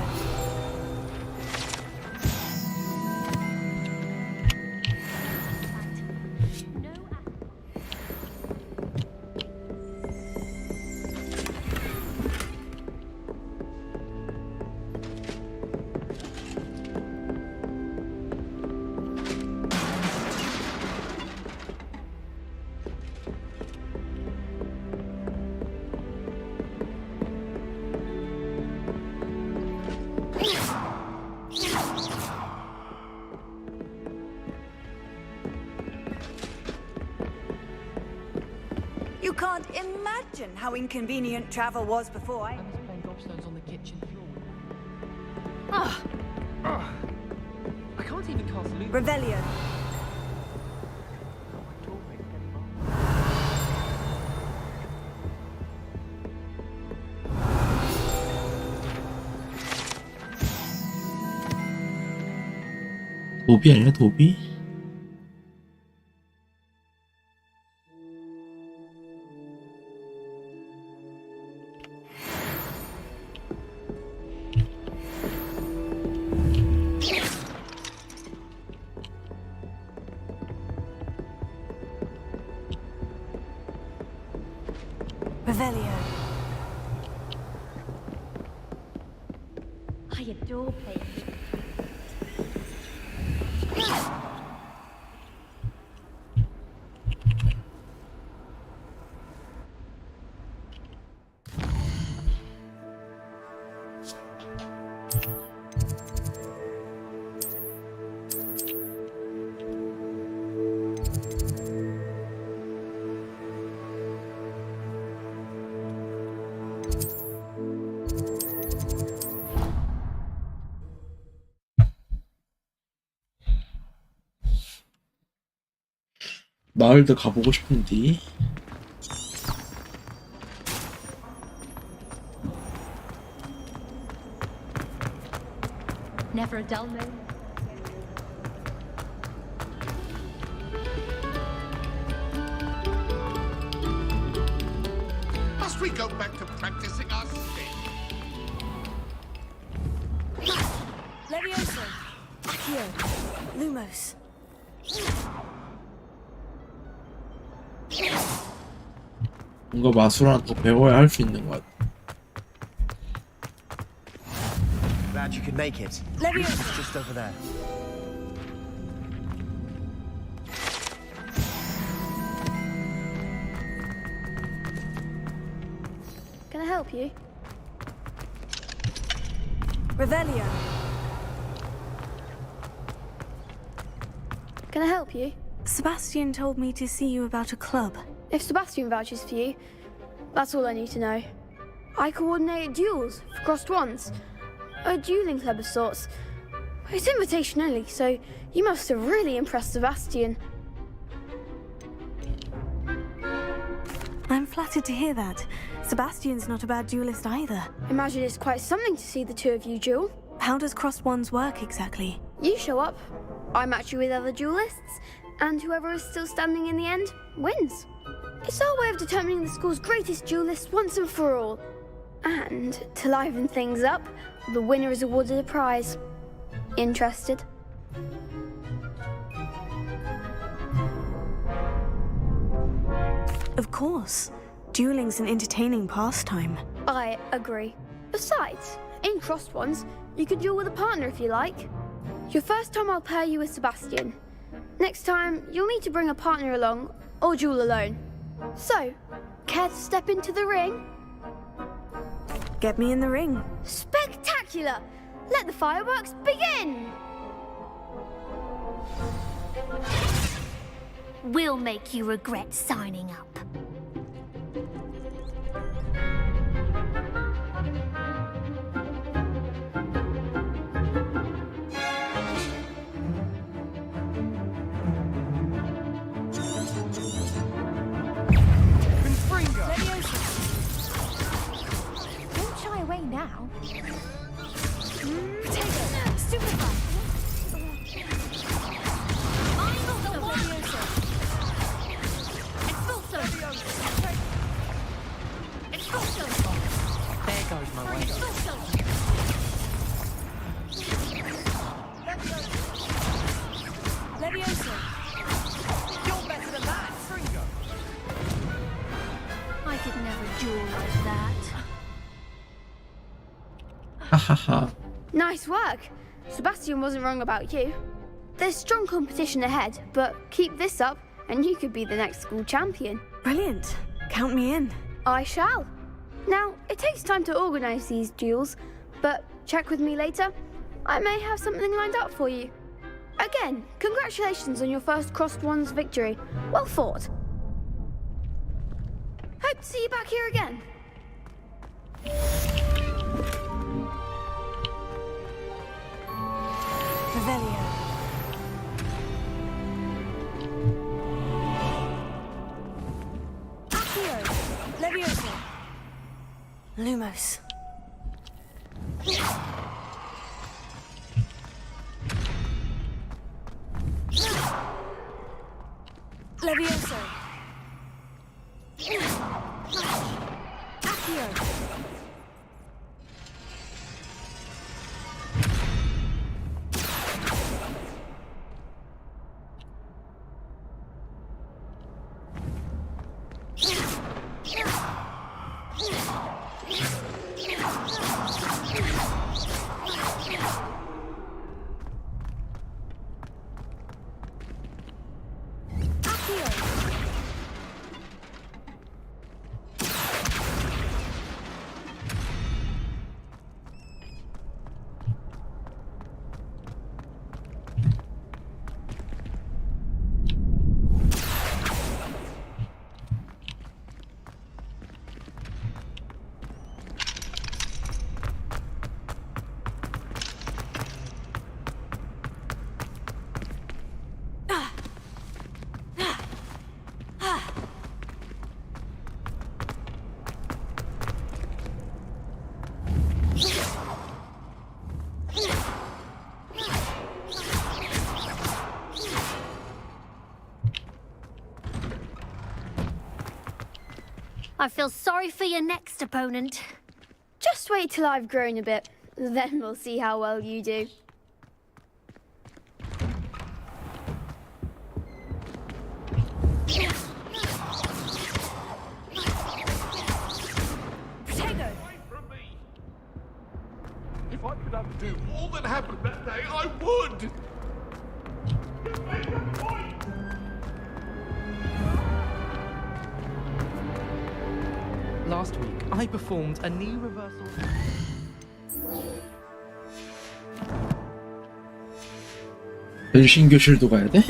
You can't imagine how inconvenient travel was before I... playing gobstones on the kitchen floor. I can't even cast loot. Revelio. 도비 아니야 도비? Revelio. I adore playing. 마을도 가보고 싶은데. Never a dull moment. Must we go back to practicing our sting? Levioso. Accio. Lumos. 뭔가 마술 하나 더 배워야 할 수 있는 것 같아. Glad you could make it. It's just over there. Can I help you? Revelio. Can I help you? Sebastian told me to see you about a club. If Sebastian vouches for you, that's all I need to know. I coordinate duels for crossed ones. A dueling club of sorts. It's invitation only, so you must have really impressed Sebastian. I'm flattered to hear that. Sebastian's not a bad duelist either. Imagine it's quite something to see the two of you duel. How does crossed wands work exactly? You show up, I match you with other duelists, and whoever is still standing in the end wins. It's our way of determining the school's greatest duelist once and for all. And to liven things up, the winner is awarded a prize. Interested? Of course. Dueling's an entertaining pastime. I agree. Besides, in crossed ones, you can duel with a partner if you like. Your first time I'll pair you with Sebastian. Next time, you'll need to bring a partner along, or duel alone. So, care to step into the ring? Get me in the ring. Spectacular! Let the fireworks begin! We'll make you regret signing up. Don't shy away now. There goes my way. Levioso. You're better than that, Fringo. I could never duel like that. 하하하. Nice work. Sebastian wasn't wrong about you. There's strong competition ahead, but keep this up and you could be the next school champion. Brilliant. Count me in. I shall. Now, it takes time to organise these duels, but check with me later. I may have something lined up for you. Again, congratulations on your first crossed ones victory. Well fought. Hope to see you back here again. Revelio. Accio. Levioso. Lumos. Levioso. Accio. I feel sorry for your next opponent. Just wait till I've grown a bit. Then we'll see how well you do. If I could undo all that happened that day, I would! Last week, I performed a knee reversal. 변신 교실도 가야 돼?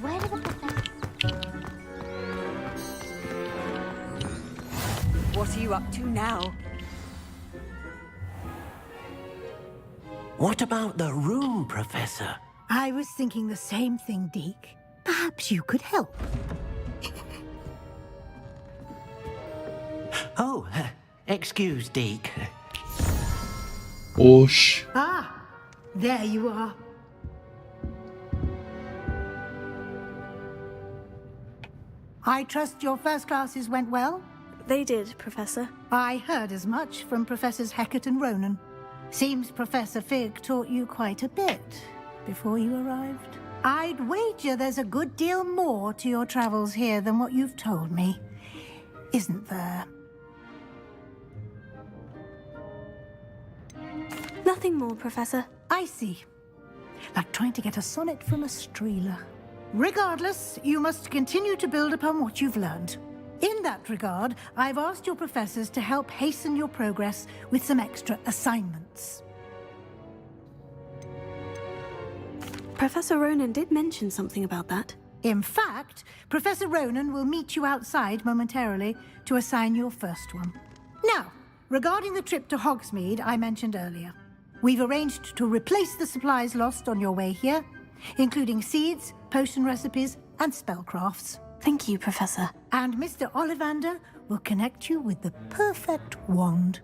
Where do the professors... What are you up to now? What about the room, Professor? I was thinking the same thing, Deke. Perhaps you could help. Oh, excuse, Deke. 오씨. Ah, there you are. I trust your first classes went well? They did, Professor. I heard as much from Professors Hecat and Ronan. Seems Professor Fig taught you quite a bit before you arrived. I'd wager there's a good deal more to your travels here than what you've told me, isn't there? Nothing more, Professor. I see. Like trying to get a sonnet from a streeler. Regardless, you must continue to build upon what you've learned. In that regard, I've asked your professors to help hasten your progress with some extra assignments. Professor Ronan did mention something about that. In fact, Professor Ronan will meet you outside momentarily to assign your first one. Now, regarding the trip to Hogsmeade I mentioned earlier, we've arranged to replace the supplies lost on your way here, including seeds, potion recipes, and spellcrafts. Thank you, Professor. And Mr. Ollivander will connect you with the perfect wand.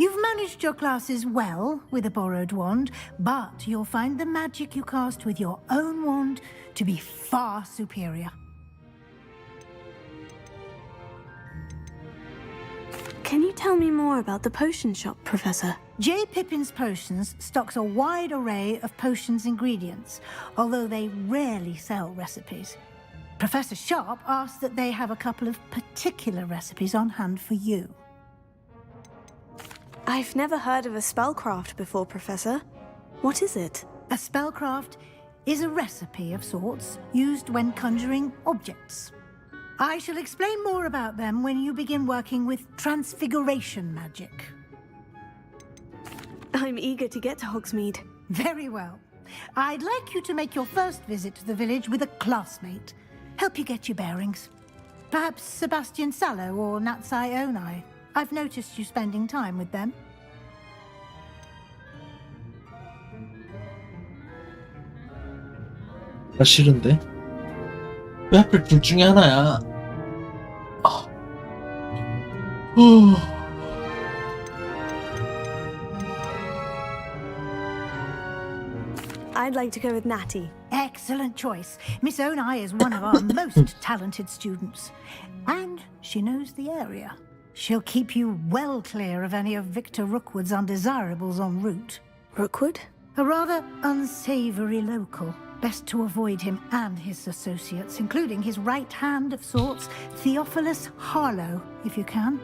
You've managed your classes well with a borrowed wand, but you'll find the magic you cast with your own wand to be far superior. Can you tell me more about the potion shop, Professor? J. Pippin's Potions stocks a wide array of potions ingredients, although they rarely sell recipes. Professor Sharp asked that they have a couple of particular recipes on hand for you. I've never heard of a spellcraft before, Professor. What is it? A spellcraft is a recipe of sorts used when conjuring objects. I shall explain more about them when you begin working with transfiguration magic. I'm eager to get to Hogsmeade. Very well. I'd like you to make your first visit to the village with a classmate. Help you get your bearings. Perhaps Sebastian Sallow or Natsai Onai. I've noticed you spending time with them. 나 싫은데? 왜 하필 둘 중에 하나야? I'd like to go with Natty. Excellent choice. Miss Onai is one of our most talented students. And she knows the area. She'll keep you well clear of any of Victor Rookwood's undesirables en route. Rookwood? A rather unsavory local. Best to avoid him and his associates, including his right hand of sorts, Theophilus Harlow, if you can.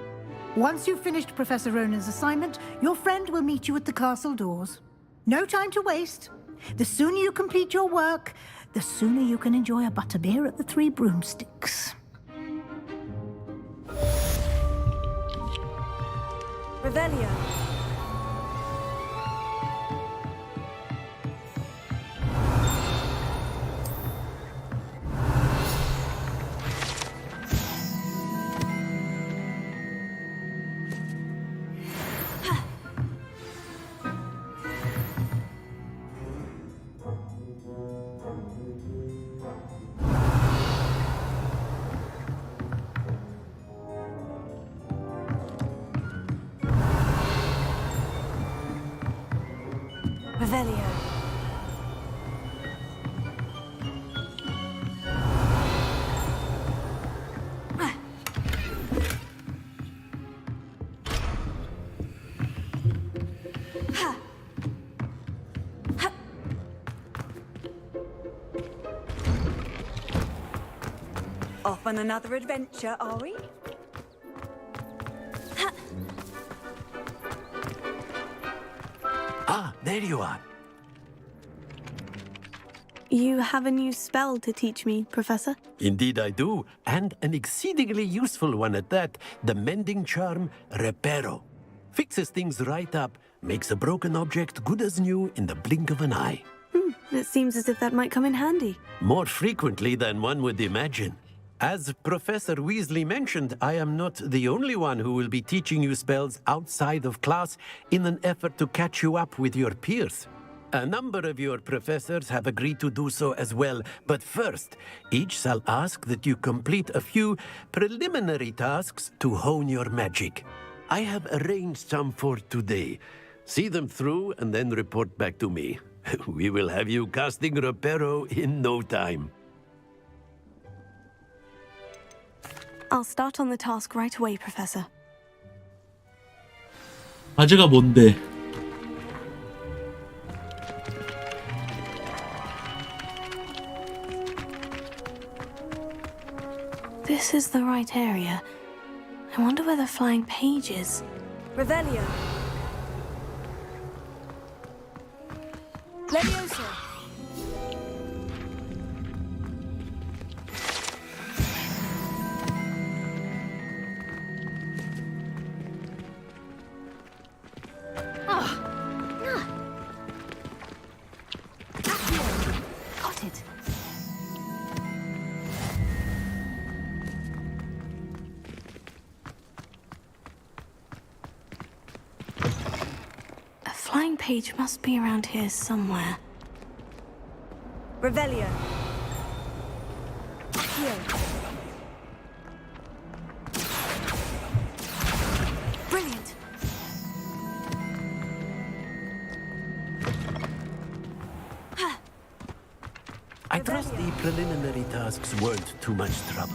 Once you've finished Professor Ronan's assignment, your friend will meet you at the castle doors. No time to waste. The sooner you complete your work, the sooner you can enjoy a butterbeer at the Three Broomsticks. Revelio. Revelio. Off on another adventure, are we? Ah, there you are. You have a new spell to teach me, Professor? Indeed I do, and an exceedingly useful one at that. The mending charm, Reparo. Fixes things right up, makes a broken object good as new in the blink of an eye. It seems as if that might come in handy. More frequently than one would imagine. As Professor Weasley mentioned, I am not the only one who will be teaching you spells outside of class in an effort to catch you up with your peers. A number of your professors have agreed to do so as well, but first, each shall ask that you complete a few preliminary tasks to hone your magic. I have arranged some for today. See them through and then report back to me. We will have you casting Reparo in no time. I'll start on the task right away, Professor. 과제가 뭔데? This is the right area. I wonder where the flying page is. Revelio. Leviosa. Got it. A flying page must be around here somewhere. Revelio. Accio. Brilliant. trust the preliminary tasks weren't too much trouble.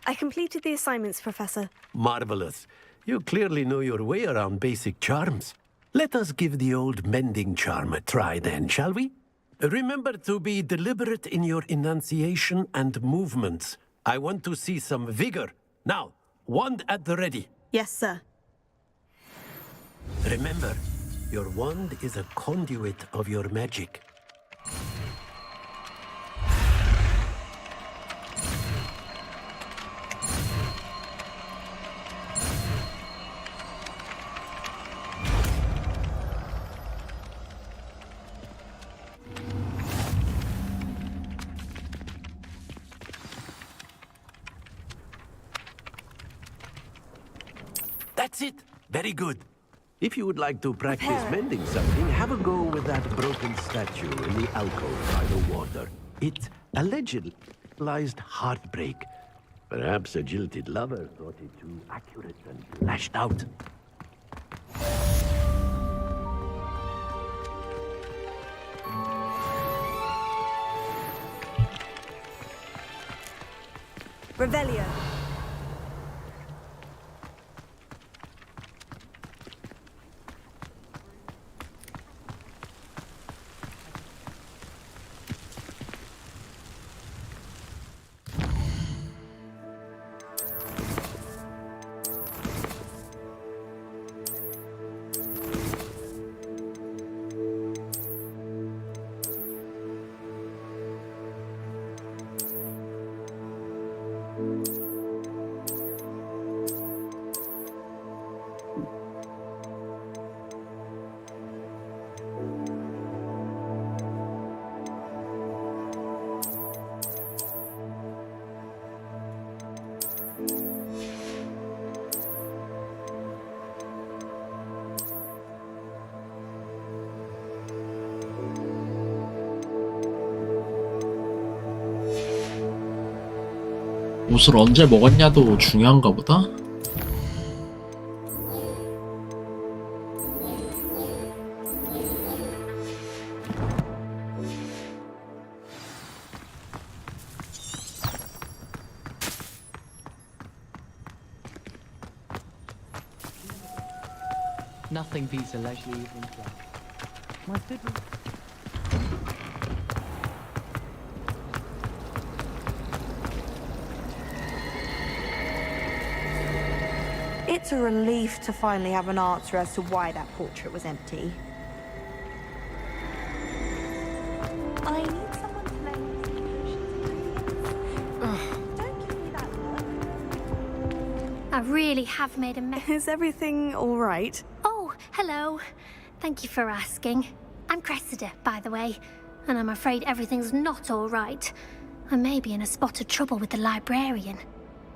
I completed the assignments, Professor. Marvelous. You clearly know your way around basic charms. Let us give the old mending charm a try then, shall we? Remember to be deliberate in your enunciation and movements. I want to see some vigor. Now, wand at the ready. Yes, sir. Remember, your wand is a conduit of your magic. That's it. Very good. If you would like to practice mending something, have a go with that broken statue in the alcove by the water. It allegedly symbolized heartbreak. Perhaps a jilted lover thought it too accurate and lashed out. Revelio. 옷을 언제 먹었냐도 중요한가 보다? Nothing beats a leisurely evening drive. My fiddle. It's a relief to finally have an answer as to why that portrait was empty. I need someone to lend me some potions. Don't give me that look. I really have made a mess. Is everything all right? Oh, hello. Thank you for asking. I'm Cressida, by the way, and I'm afraid everything's not all right. I may be in a spot of trouble with the librarian.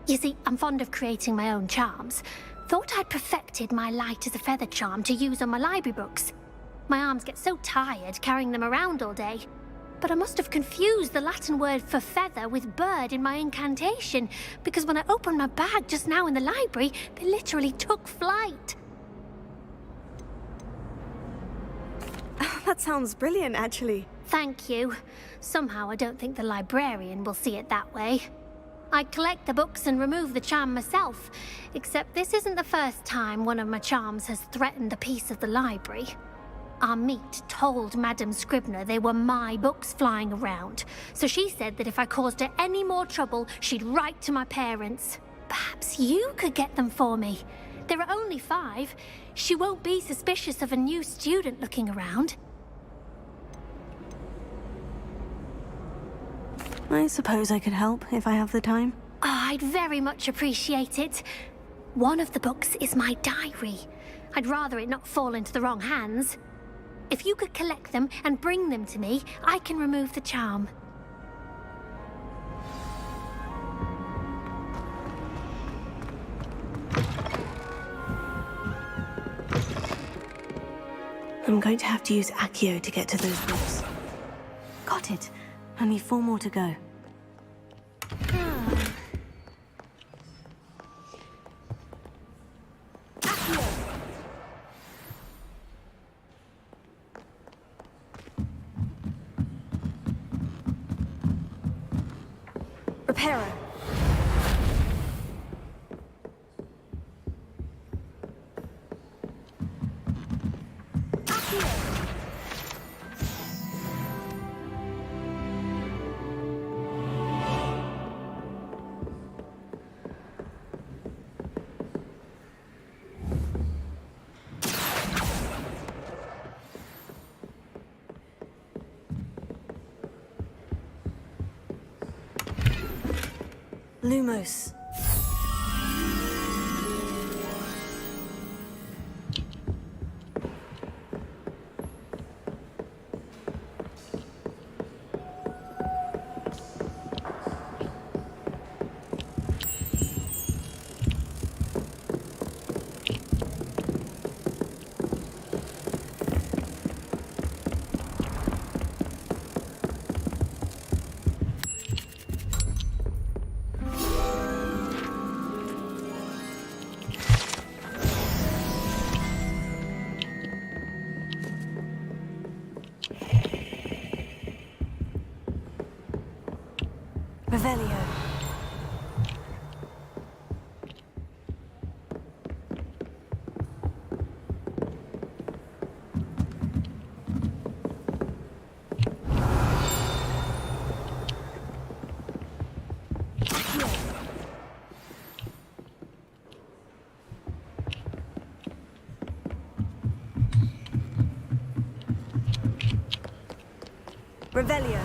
You see, I'm fond of creating my own charms. Thought I'd perfected my light as a feather charm to use on my library books. My arms get so tired carrying them around all day. But I must have confused the Latin word for feather with bird in my incantation, because when I opened my bag just now in the library, they literally took flight. That sounds brilliant, actually. Thank you. Somehow I don't think the librarian will see it that way. I'd collect the books and remove the charm myself, except this isn't the first time one of my charms has threatened the peace of the library. Our meet told Madame Scribner they were my books flying around, so she said that if I caused her any more trouble, she'd write to my parents. Perhaps you could get them for me. There are only 5. She won't be suspicious of a new student looking around. I suppose I could help if I have the time. Oh, I'd very much appreciate it. One of the books is my diary. I'd rather it not fall into the wrong hands. If you could collect them and bring them to me, I can remove the charm. I'm going to have to use Accio to get to those books. Got it. Only 4 more to go. Reparo. Lumos. Revelio. Revelio.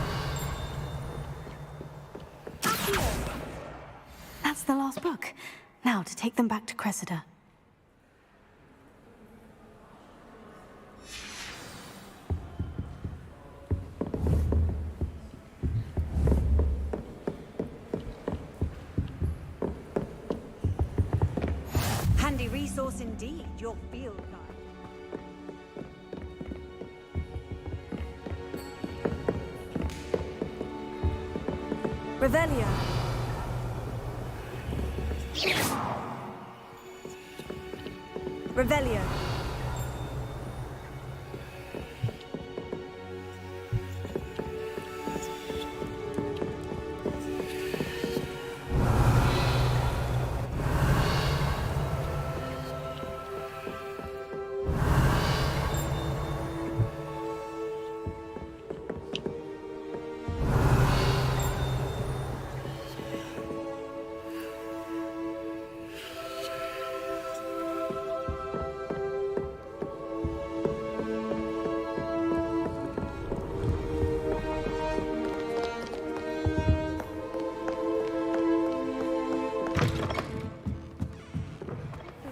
That's the last book. Now to take them back to Cressida. Handy resource indeed, your field guide. Revelio. Revelio.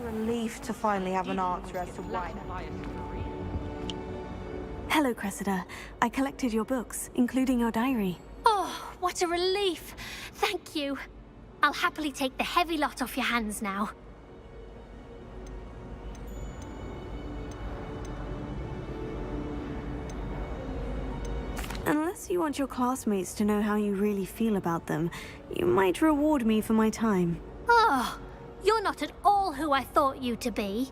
Relief to finally have an answer as to why. Hello, Cressida. I collected your books, including your diary. Oh, what a relief. Thank you. I'll happily take the heavy lot off your hands now. Unless you want your classmates to know how you really feel about them, you might reward me for my time. Oh, you're not at all who I thought you to be.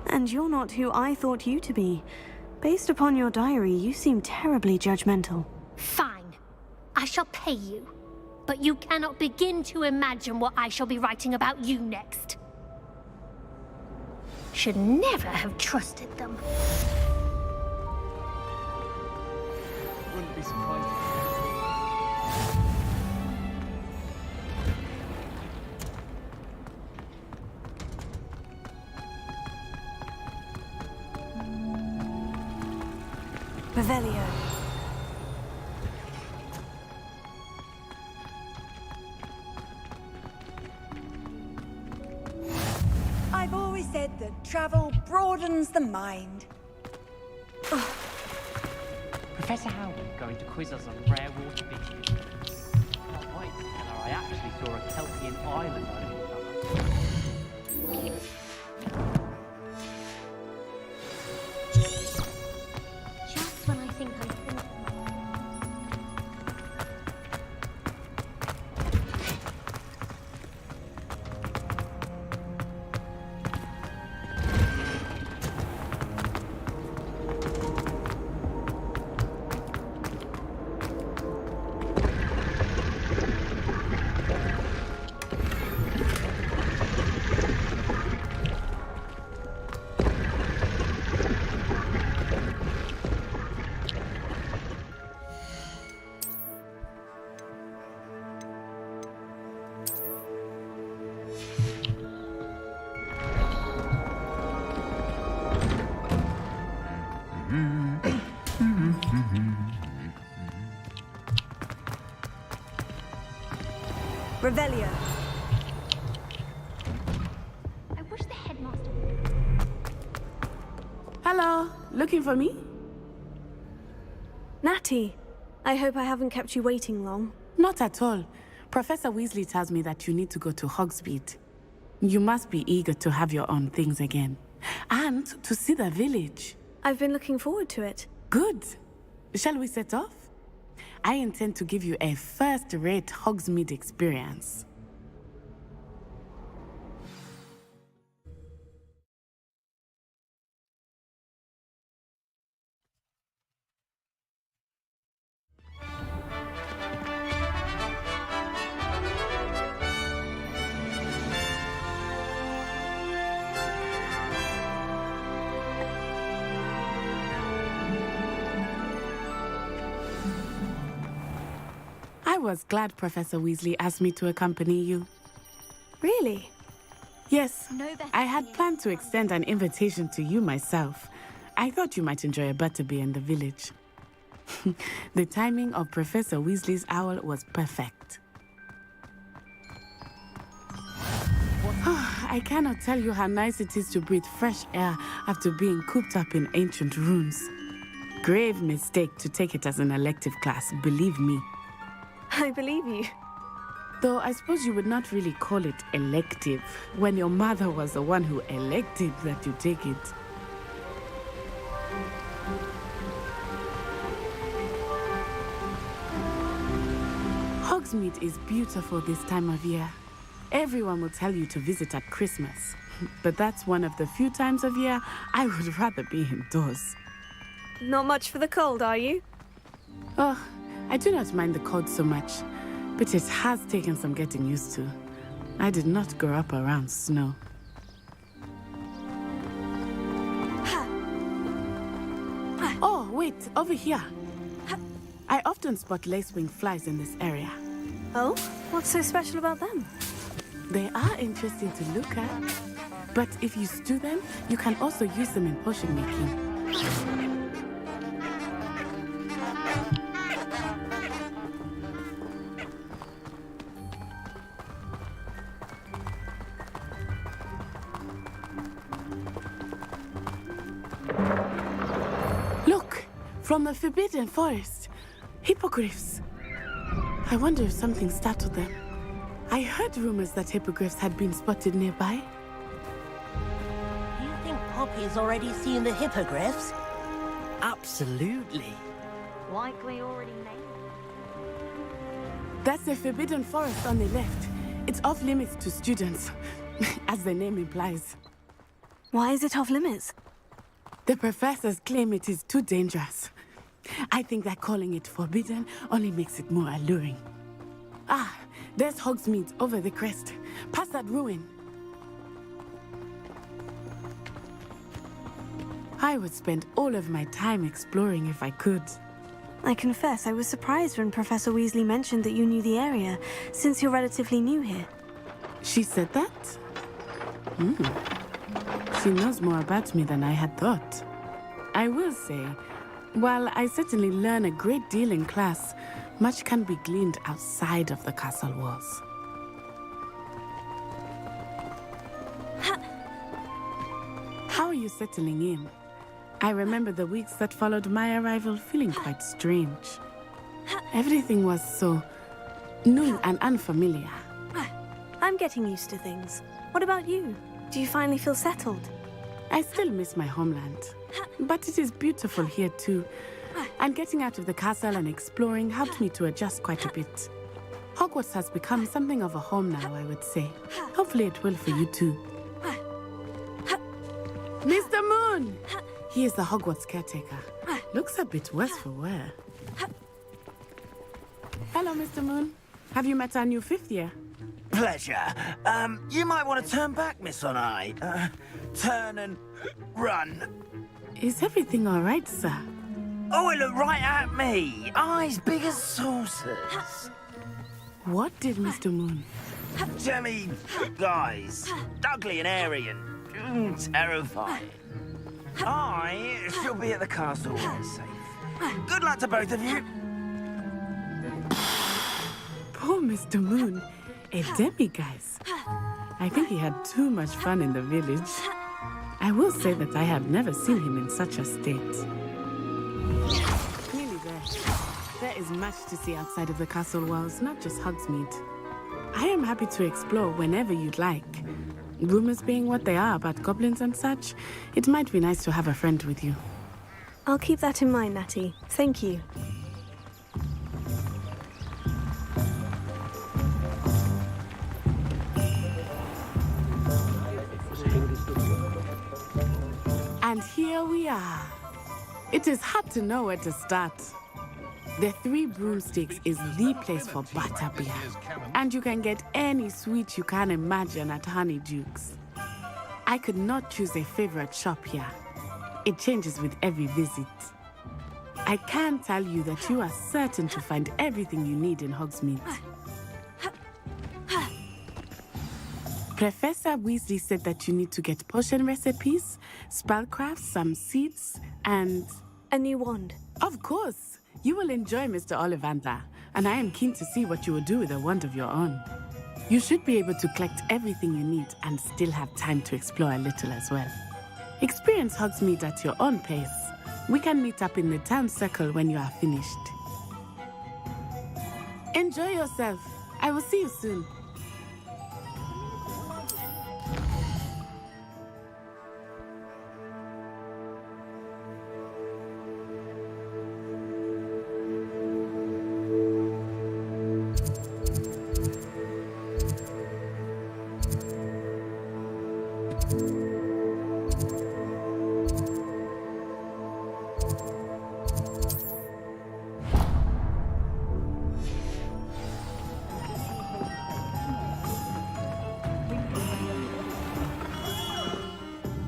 And you're not who I thought you to be. Based upon your diary, you seem terribly judgmental. Fine. I shall pay you. But you cannot begin to imagine what I shall be writing about you next. Should never have trusted them. Wouldn't be surprised if Revelio. I've always said that travel broadens the mind. Professor Howard going to quiz us on rare water beaches. Can't wait to tell her I actually saw a Kelpian island over the summer. Just when I think I'm finished. Revelio. I wish the headmaster. Hello, looking for me? Natty, I hope I haven't kept you waiting long. Not at all. Professor Weasley tells me that you need to go to Hogsmeade. You must be eager to have your own things again. And to see the village. I've been looking forward to it. Good. Shall we set off? I intend to give you a first-rate Hogsmeade experience. I was glad Professor Weasley asked me to accompany you. Really? Yes, I had planned to extend an invitation to you myself. I thought you might enjoy a butterbeer in the village. The timing of Professor Weasley's owl was perfect. I cannot tell you how nice it is to breathe fresh air after being cooped up in ancient rooms. Grave mistake to take it as an elective class, believe me. I believe you. Though I suppose you would not really call it elective when your mother was the one who elected that you take it. Hogsmeade is beautiful this time of year. Everyone will tell you to visit at Christmas, but that's one of the few times of year I would rather be indoors. Not much for the cold, are you? Oh, I do not mind the cold so much, but it has taken some getting used to. I did not grow up around snow. Oh, wait, over here. I often spot lacewing flies in this area. Oh? What's so special about them? They are interesting to look at, but if you stew them, you can also use them in potion making. Look! From the Forbidden Forest! Hippogriffs! I wonder if something startled them. I heard rumors that hippogriffs had been spotted nearby. Do you think Poppy's already seen the hippogriffs? Absolutely. Likely already named. That's the Forbidden Forest on the left. It's off limits to students, as the name implies. Why is it off limits? The professors claim it is too dangerous. I think that calling it forbidden only makes it more alluring. Ah, there's Hogsmeade over the crest. Past that ruin. I would spend all of my time exploring if I could. I confess I was surprised when Professor Weasley mentioned that you knew the area, since you're relatively new here. She said that? She knows more about me than I had thought. I will say, while I certainly learn a great deal in class, much can be gleaned outside of the castle walls. How are you settling in? I remember the weeks that followed my arrival feeling quite strange. Everything was so new and unfamiliar. I'm getting used to things. What about you? Do you finally feel settled? I still miss my homeland, but it is beautiful here too. And getting out of the castle and exploring helped me to adjust quite a bit. Hogwarts has become something of a home now, I would say. Hopefully it will for you too. Mr. Moon! He is the Hogwarts caretaker. Looks a bit worse for wear. Hello, Mr. Moon. Have you met our new fifth year? Pleasure. You might want to turn back, Miss On-Eye. Turn and run. Is everything all right, sir? Oh, it looked right at me. Eyes big as saucers. What did Mr. Moon? Jemmy, guys. Ugly and airy and terrifying. I shall be at the castle when it's safe. Good luck to both of you. Poor Mr. Moon, a demiguise. I think he had too much fun in the village. I will say that I have never seen him in such a state. Clearly there is much to see outside of the castle walls, not just Hogsmeade. I am happy to explore whenever you'd like. Rumors being what they are about goblins and such, it might be nice to have a friend with you. I'll keep that in mind, Natty. Thank you. And here we are. It is hard to know where to start. The Three Broomsticks is the place for butterbeer. And you can get any sweet you can imagine at Honeydukes. I could not choose a favorite shop here. It changes with every visit. I can tell you that you are certain to find everything you need in Hogsmeade. Professor Weasley said that you need to get potion recipes, spellcrafts, some seeds, and... a new wand. Of course. You will enjoy Mr. Ollivander, and I am keen to see what you will do with a wand of your own. You should be able to collect everything you need and still have time to explore a little as well. Experience Hogsmeade at your own pace. We can meet up in the town circle when you are finished. Enjoy yourself. I will see you soon.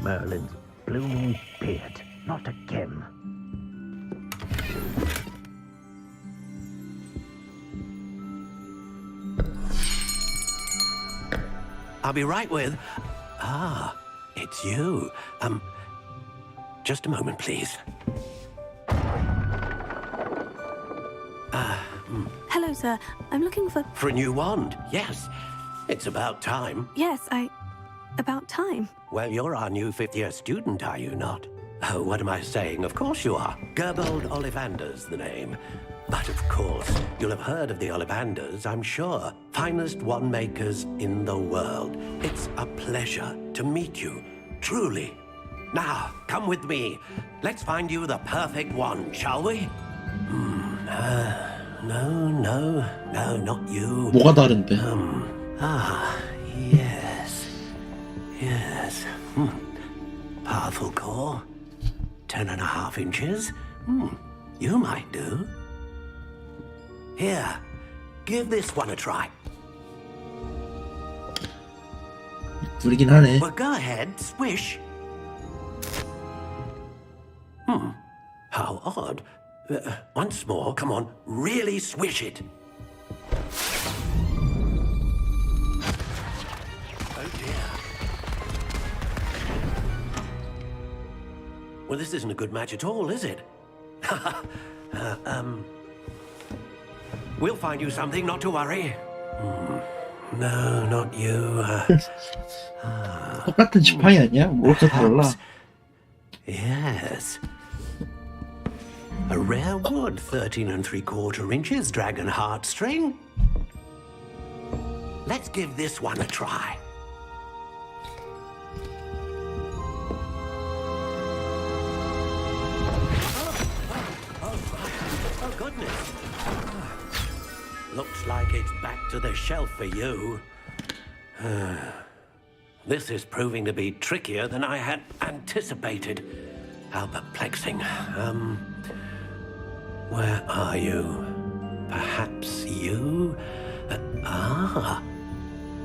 Merlin's blooming beard. Not again. I'll be right with... Ah, it's you. Just a moment, please. Hello, sir. I'm looking for... For a new wand, yes. It's about time. Yes, about time. Well, you're our new fifth-year student, are you not? Oh, what am I saying? Of course you are. Gerbold Ollivander's the name. But of course, you'll have heard of the Ollivanders, I'm sure. Finest wand makers in the world. It's a pleasure to meet you, truly. Now, come with me. Let's find you the perfect wand, shall we? No, not you. 뭐가 다른데? Yes. Powerful core. 10.5 inches. You might do. Here, give this one a try. 부리긴 하네. Well, go ahead, swish. How odd. Once more, come on, really swish it. Oh dear. Well, this isn't a good match at all, is it? We'll find you something, not to worry. No, not you. 똑같은 지팡이 아니야? 뭐가 달라? Yes. A rare wood, 13 3/4 inches, dragon heartstring. Let's give this one a try. Oh, goodness. Looks like it's back to the shelf for you. This is proving to be trickier than I had anticipated. How perplexing. Where are you? Perhaps you?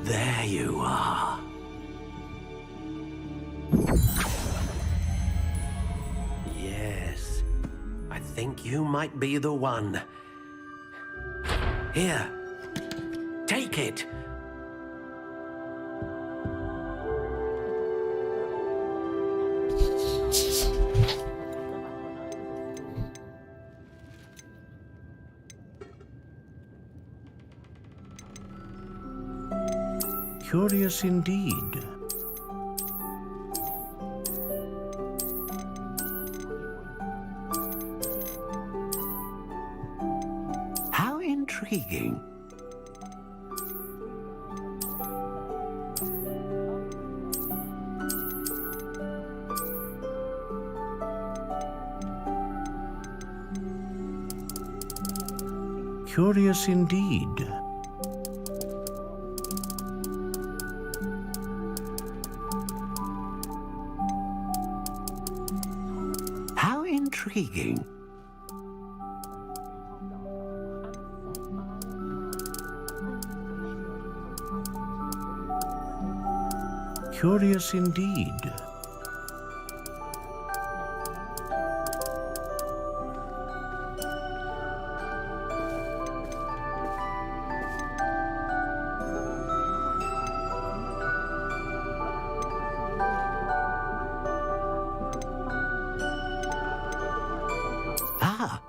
There you are. Yes, I think you might be the one. Here, take it. Curious indeed. How intriguing. Curious indeed. How intriguing. Curious indeed. Ah,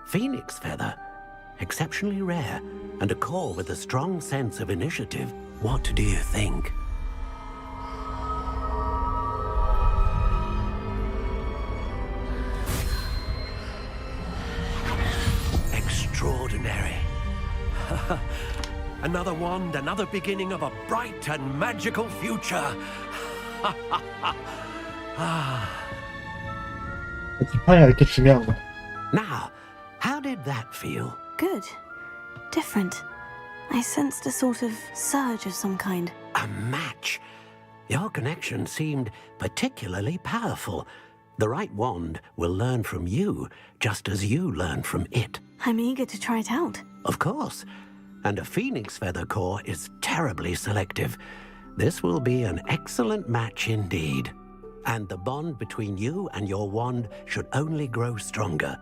phoenix feather. Exceptionally rare, and a core with a strong sense of initiative. What do you think? Extraordinary. Another wand, another beginning of a bright and magical future. 뒷판이 이렇게 중요한 거야. Now, how did that feel? Good. Different. I sensed a sort of surge of some kind. A match. Your connection seemed particularly powerful. The right wand will learn from you, just as you learn from it. I'm eager to try it out. Of course. And a phoenix feather core is terribly selective. This will be an excellent match indeed. And the bond between you and your wand should only grow stronger.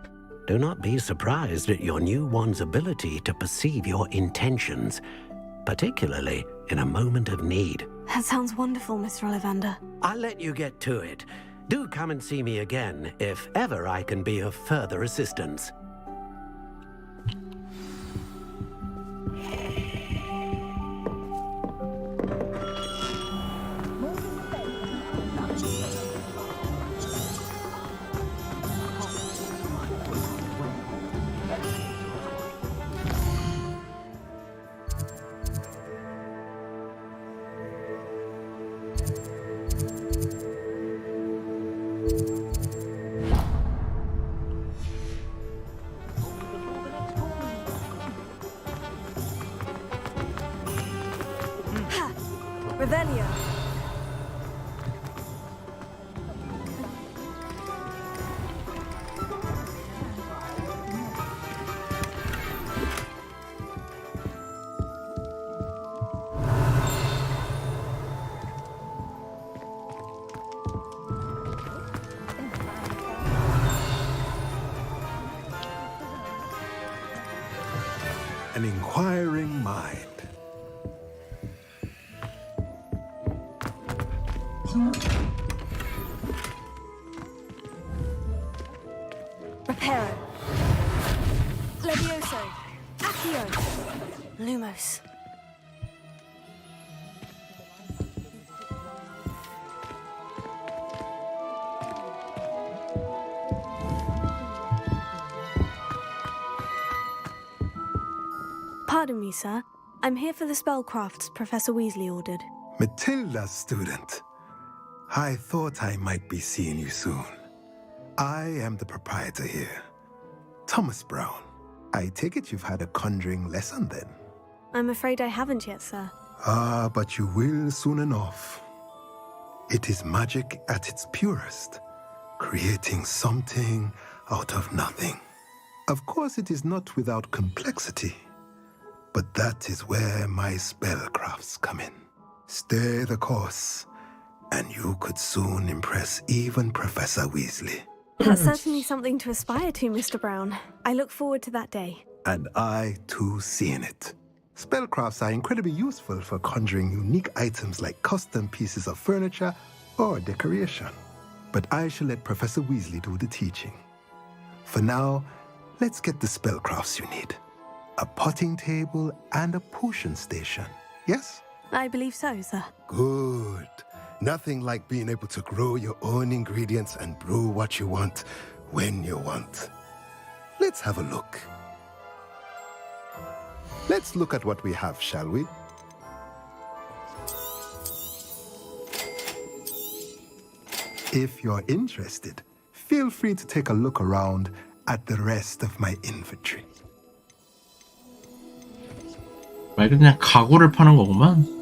Do not be surprised at your new wand's ability to perceive your intentions, particularly in a moment of need. That sounds wonderful, Mr. Ollivander. I'll let you get to it. Do come and see me again if ever I can be of further assistance. Revelio. An inquiring mind. Reparo. Levioso. Accio. Lumos. Pardon me, sir. I'm here for the spellcrafts Professor Weasley ordered. Matilda's student. I thought I might be seeing you soon. I am the proprietor here, Thomas Brown. I take it you've had a conjuring lesson then? I'm afraid I haven't yet, sir. Ah, but you will soon enough. It is magic at its purest, creating something out of nothing. Of course, it is not without complexity, but that is where my spellcrafts come in. Stay the course, and you could soon impress even Professor Weasley. That's certainly something to aspire to, Mr. Brown. I look forward to that day. And I, too, seeing it. Spellcrafts are incredibly useful for conjuring unique items like custom pieces of furniture or decoration. But I shall let Professor Weasley do the teaching. For now, let's get the spellcrafts you need. A potting table and a potion station, yes? I believe so, sir. Good. Nothing like being able to grow your own ingredients and brew what you want when you want. Let's have a look. Let's look at what we have, shall we? If you're interested, feel free to take a look around at the rest of my inventory. 말 그대로 그냥 가구를 파는 거구만.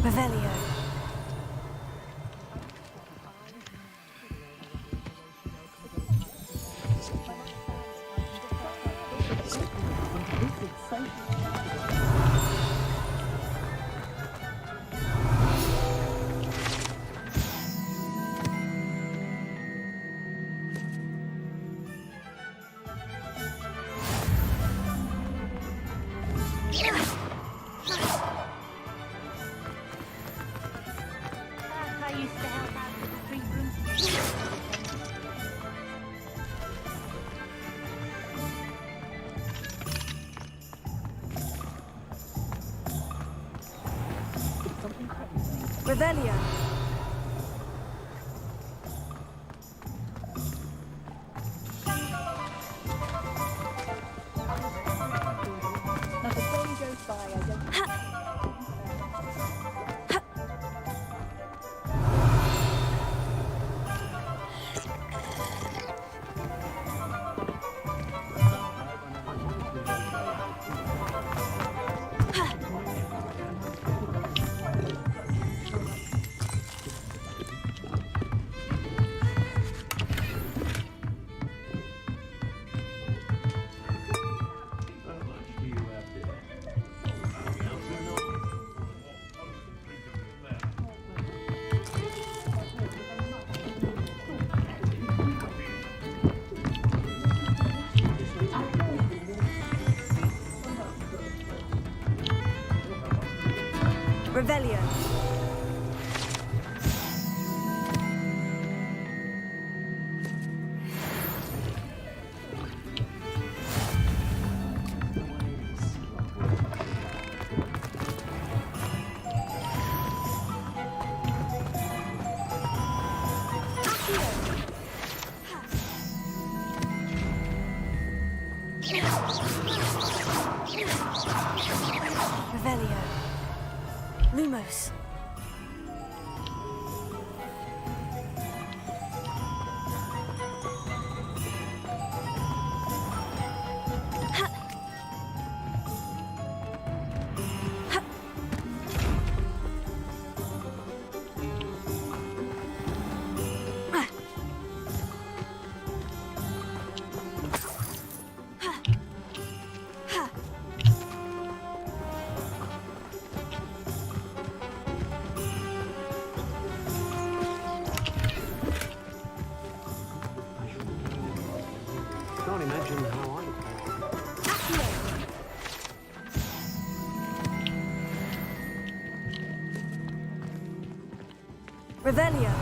Revelio. Revelio. Not a day goes by I don't... Revelio. Revelio. Lumos. Can't imagine how I... Revelio.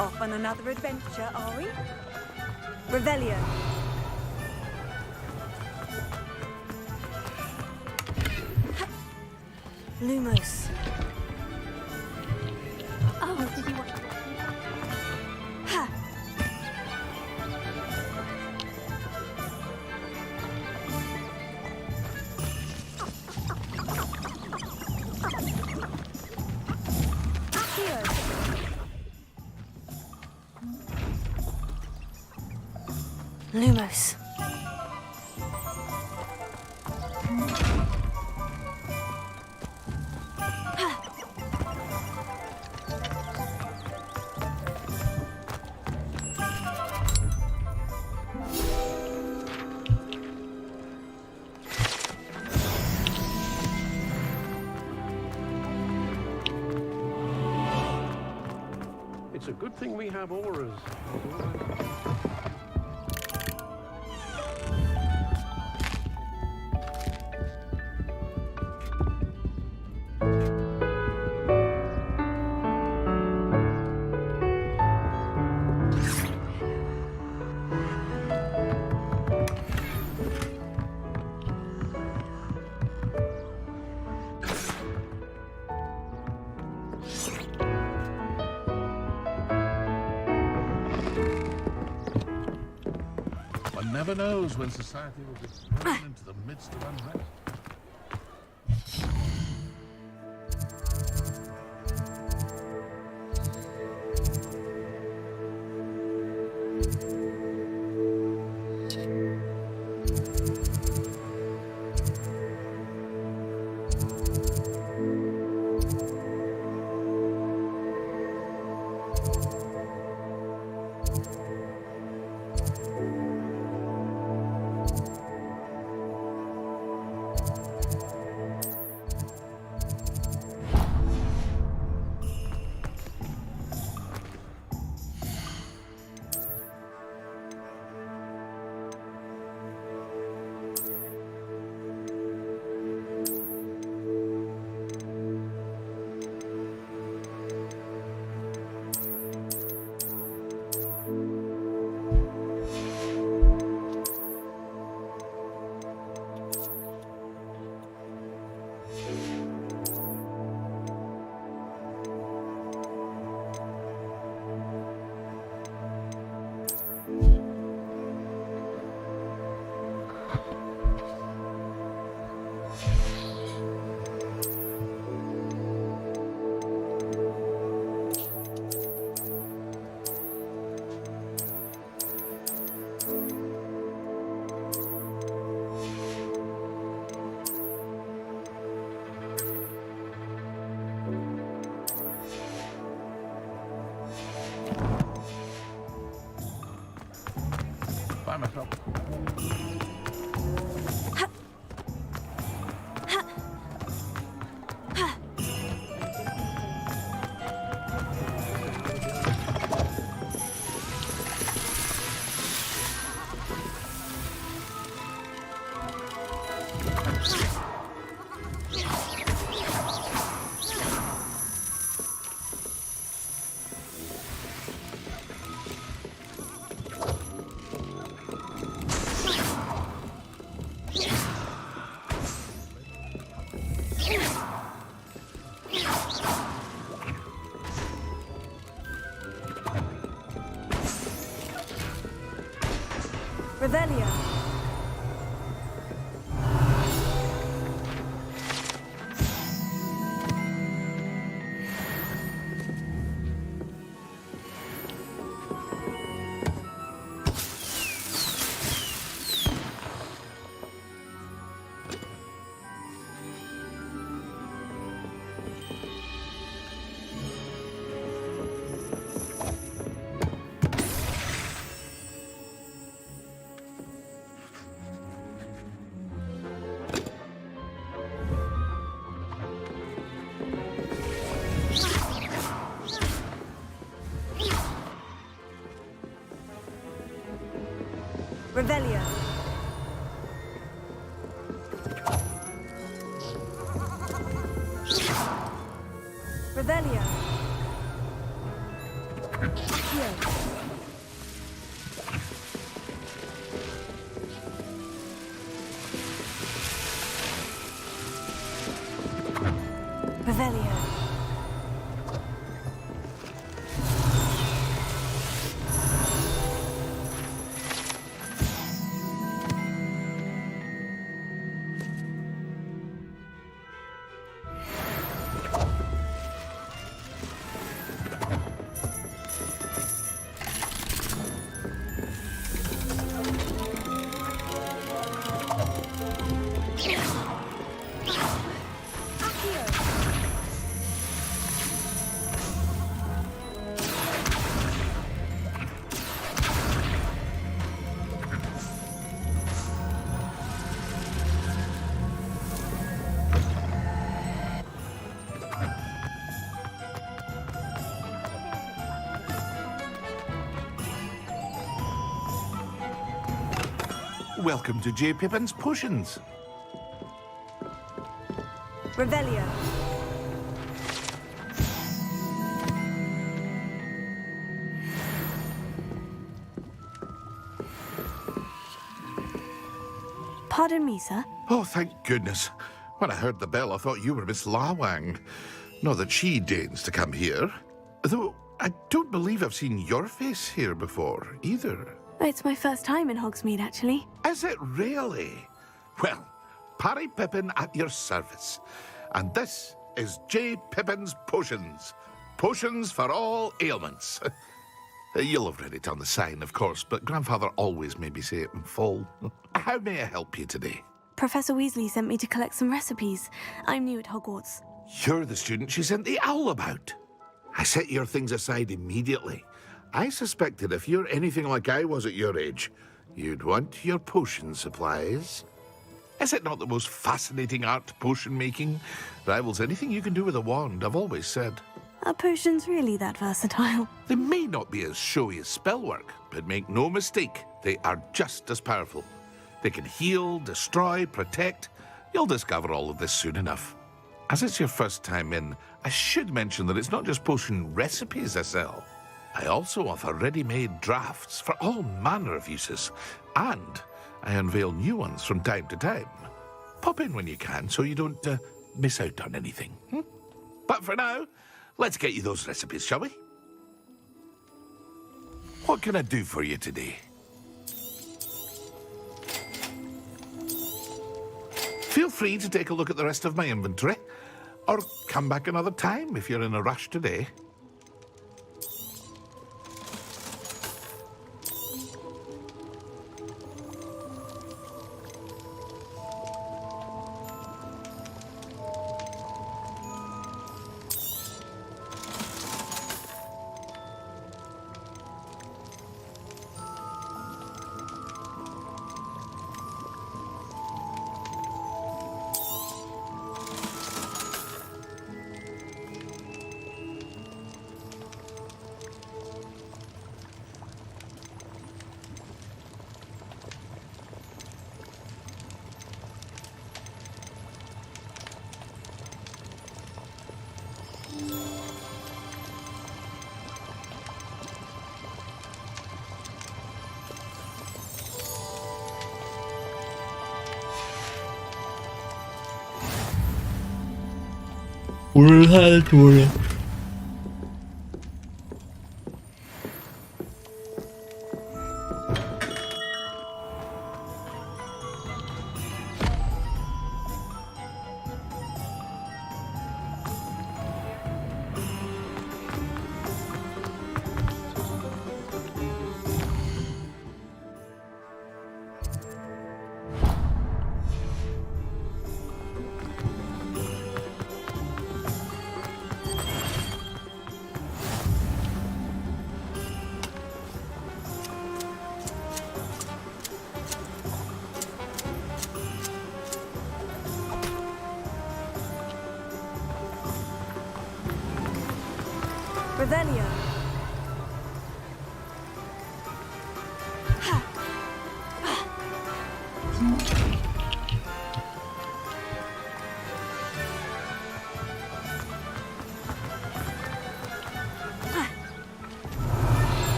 Off on another adventure, are we? Revelio. Lumos. Oh, did you want... Ha! Lumos. It's a good thing we have auras. One never knows when society will be thrown into the midst of unrest. By myself. Revelio. Revelio. Revelio. Accio. Welcome to J. Pippin's Potions. Revelio. Pardon me, sir. Oh, thank goodness. When I heard the bell, I thought you were Miss Lawang. Not that she deigns to come here. Though I don't believe I've seen your face here before, either. It's my first time in Hogsmeade, actually. Is it really? Well, Parry Pippin at your service. And this is J. Pippin's Potions. Potions for all ailments. You'll have read it on the sign, of course, but Grandfather always made me say it in full. How may I help you today? Professor Weasley sent me to collect some recipes. I'm new at Hogwarts. You're the student she sent the owl about. I set your things aside immediately. I suspected if you're anything like I was at your age, you'd want your potion supplies. Is it not the most fascinating art, potion making? Rivals anything you can do with a wand, I've always said. Are potions really that versatile? They may not be as showy as spellwork, but make no mistake, they are just as powerful. They can heal, destroy, protect. You'll discover all of this soon enough. As it's your first time in, I should mention that it's not just potion recipes I sell. I also offer ready-made drafts for all manner of uses, and I unveil new ones from time to time. Pop in when you can so you don't miss out on anything. But for now, let's get you those recipes, shall we? What can I do for you today? Feel free to take a look at the rest of my inventory, or come back another time if you're in a rush today. 돌. Revelio.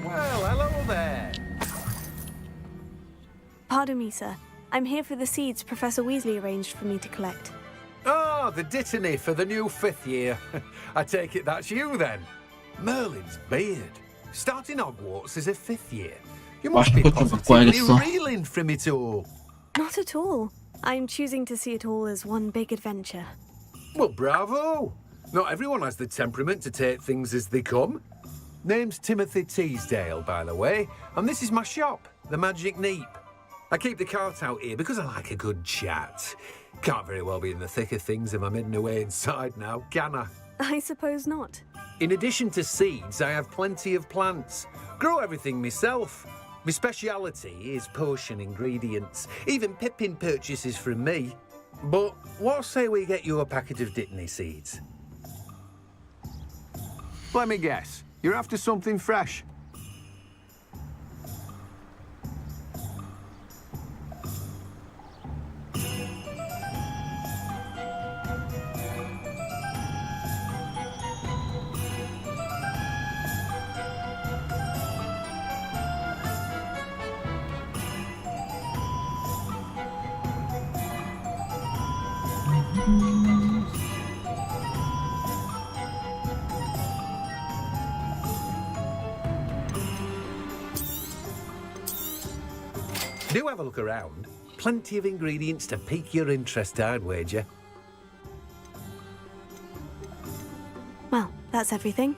Well, hello there. Pardon me, sir. I'm here for the seeds Professor Weasley arranged for me to collect. Oh, the dittany for the new 5th year. I take it that's you, then. Merlin's beard. Starting Hogwarts as a 5th year. You must be positively reeling from it all. Not at all. I'm choosing to see it all as one big adventure. Well, bravo. Not everyone has the temperament to take things as they come. Name's Timothy Teasdale, by the way, and this is my shop, the Magic Neep. I keep the cart out here because I like a good chat. Can't very well be in the thick of things if I'm hidden away inside now, can I? I suppose not. In addition to seeds, I have plenty of plants. Grow everything myself. My speciality is potion ingredients. Even Pippin purchases from me. But what say we get you a packet of dittany seeds? Let me guess. You're after something fresh. Do have a look around. Plenty of ingredients to pique your interest, I'd wager. Well, that's everything.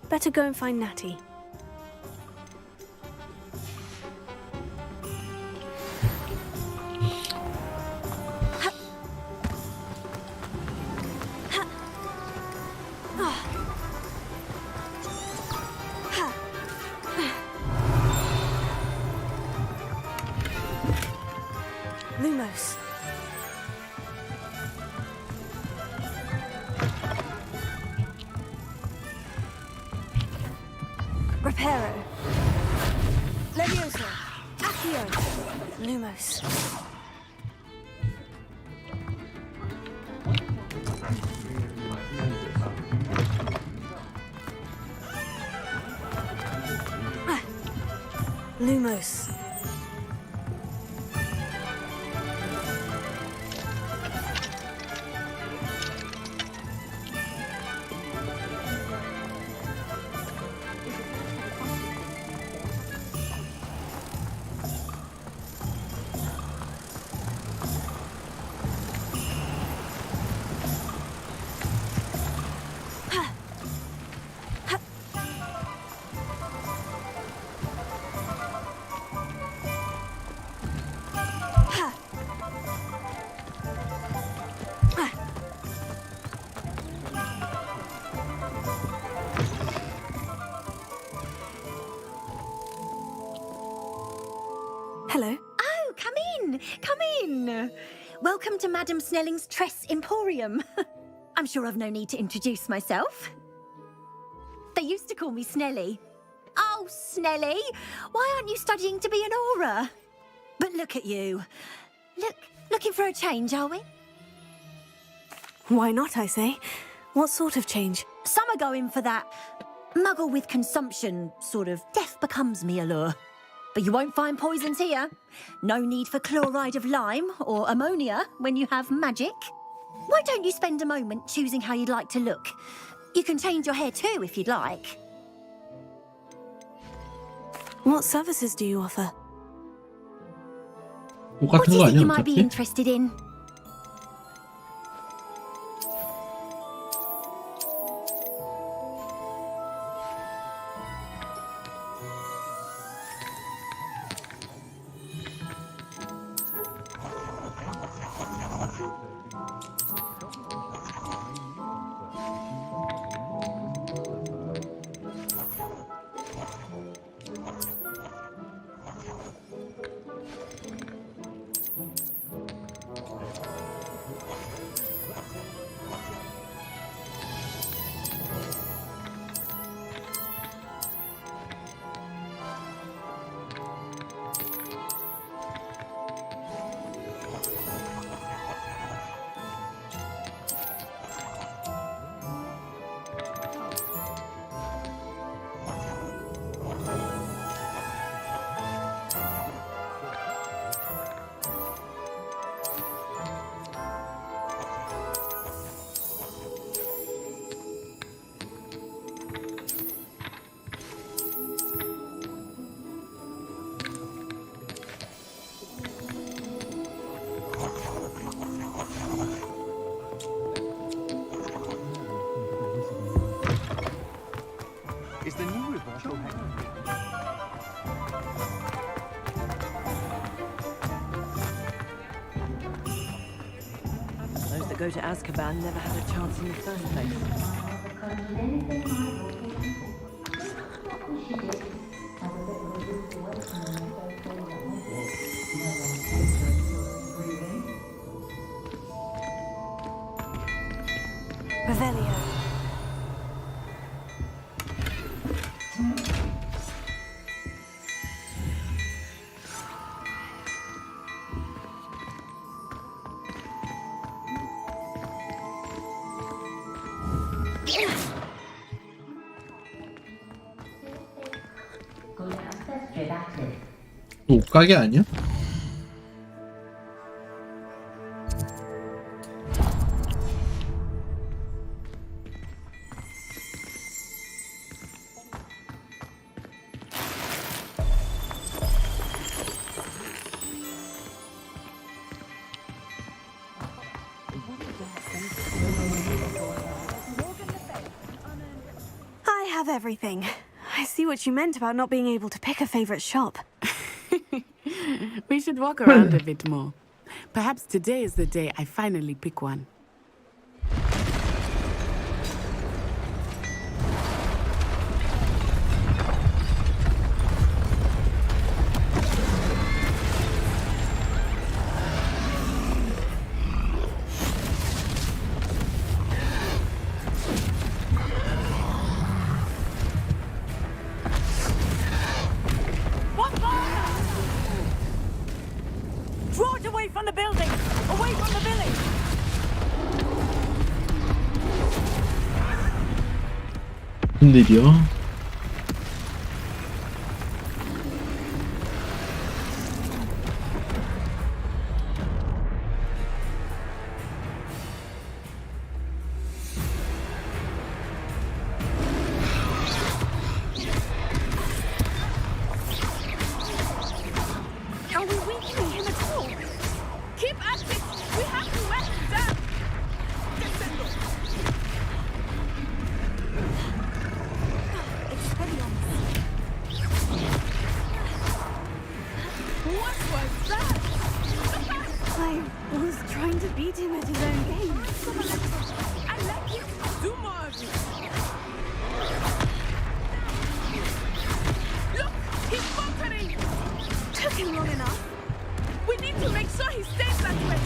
Better go and find Natty. Lumos. Reparo. Levioso. Accio. Lumos. Lumos. Hello. Oh, come in. Come in. Welcome to Madame Snelling's Tress Emporium. I'm sure I've no need to introduce myself. They used to call me Snelly. Oh, Snelly, why aren't you studying to be an aura? But look at you. Looking for a change, are we? Why not, I say? What sort of change? Some are going for that muggle with consumption, sort of death becomes me allure. But you won't find poisons here. No need for chloride of lime or ammonia when you have magic. Why don't you spend a moment choosing how you'd like to look? You can change your hair too if you'd like. What services do you offer? What do you think you might be interested in? Is the new reversal Those that go to Azkaban never had a chance in the first place. Revelio. 옷가게 아니야? have everything. I see what you meant about not being able to pick a favorite shop. We should walk around a bit more. Perhaps today is the day I finally pick one. Draw it away from the building! Away from the village! 무슨 일이야? Are we weakening him at all? Keep at it! We have to wear him down! What was that? I was trying to beat him at his own game. I like you. Do more of it. Look, he's faltering. Took him long enough. We need to make sure he stays that way.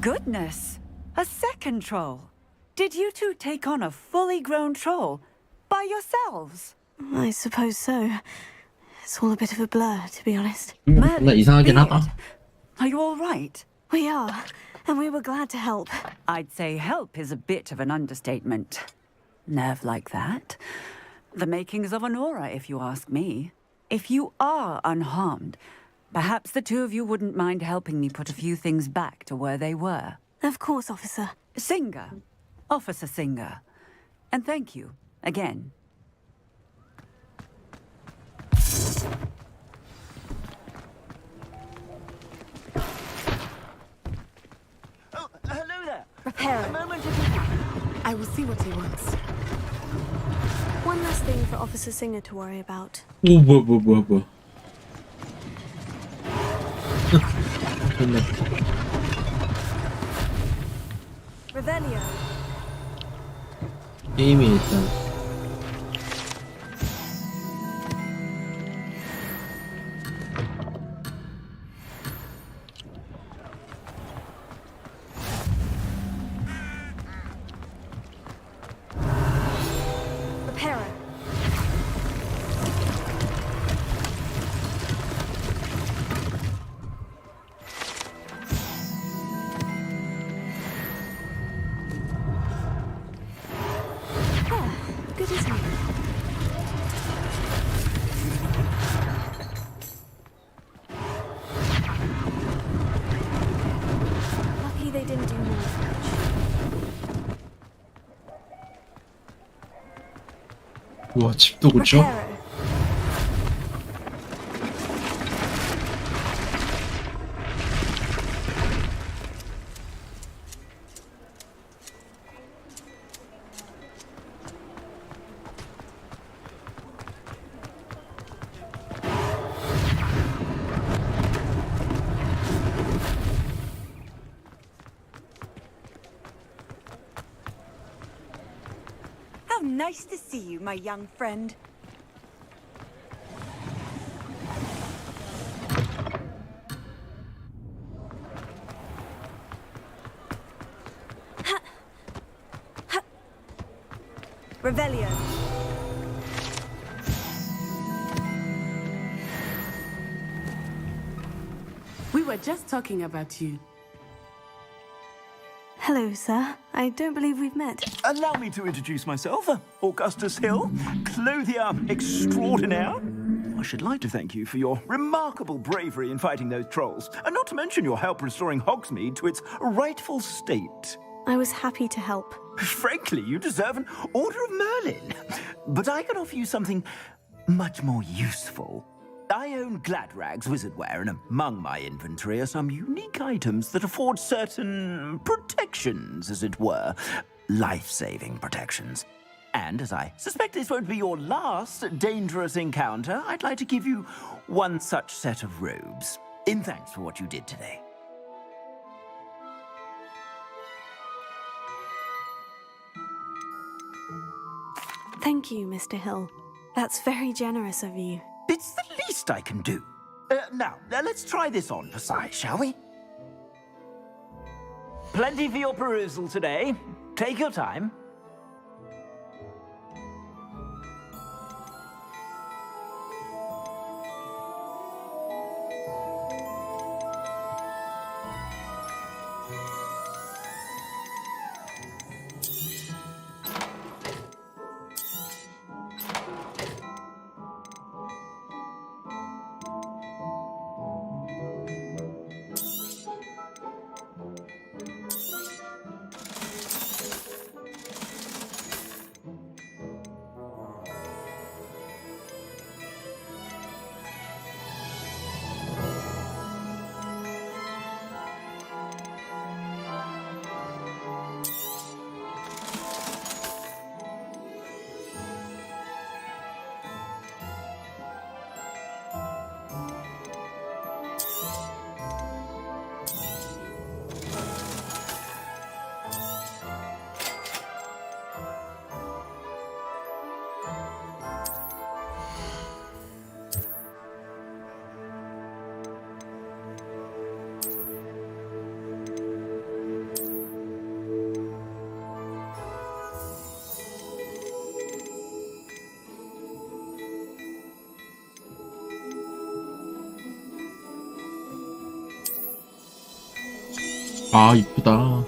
Goodness! A second troll. Did you two take on a fully grown troll by yourselves? I suppose so. It's all a bit of a blur, to be honest. 나 이상하긴 하다. Are you all right? We are, and we were glad to help. I'd say help is a bit of an understatement. Nerve like that. The makings of an aura, if you ask me. If you are unharmed, perhaps the two of you wouldn't mind helping me put a few things back to where they were. Of course, officer. Singer. Officer Singer. And thank you, again. Oh, hello there. Repair. A moment if you can. I will see what he wants. One last thing for Officer Singer to worry about. 오 뭐야. 됐네. Revelio. 게임이 일단 Reparo. Good as new. Lucky they didn't do more damage. 우와 집도 고쳐? Reparo. How nice to see you, my young friend. Revelio. We were just talking about you. Hello, sir. I don't believe we've met. Allow me to introduce myself, Augustus Hill, clothier extraordinaire. I should like to thank you for your remarkable bravery in fighting those trolls, and not to mention your help restoring Hogsmeade to its rightful state. I was happy to help. Frankly, you deserve an Order of Merlin. But I can offer you something much more useful. I own Gladrag's wizardware, and among my inventory are some unique items that afford certain protections, as it were. Life-saving protections. And as I suspect this won't be your last dangerous encounter, I'd like to give you one such set of robes, in thanks for what you did today. Thank you, Mr. Hill. That's very generous of you. It's the least I can do. Now, let's try this on for size, shall we? Plenty for your perusal today. Take your time. 아, 이쁘다.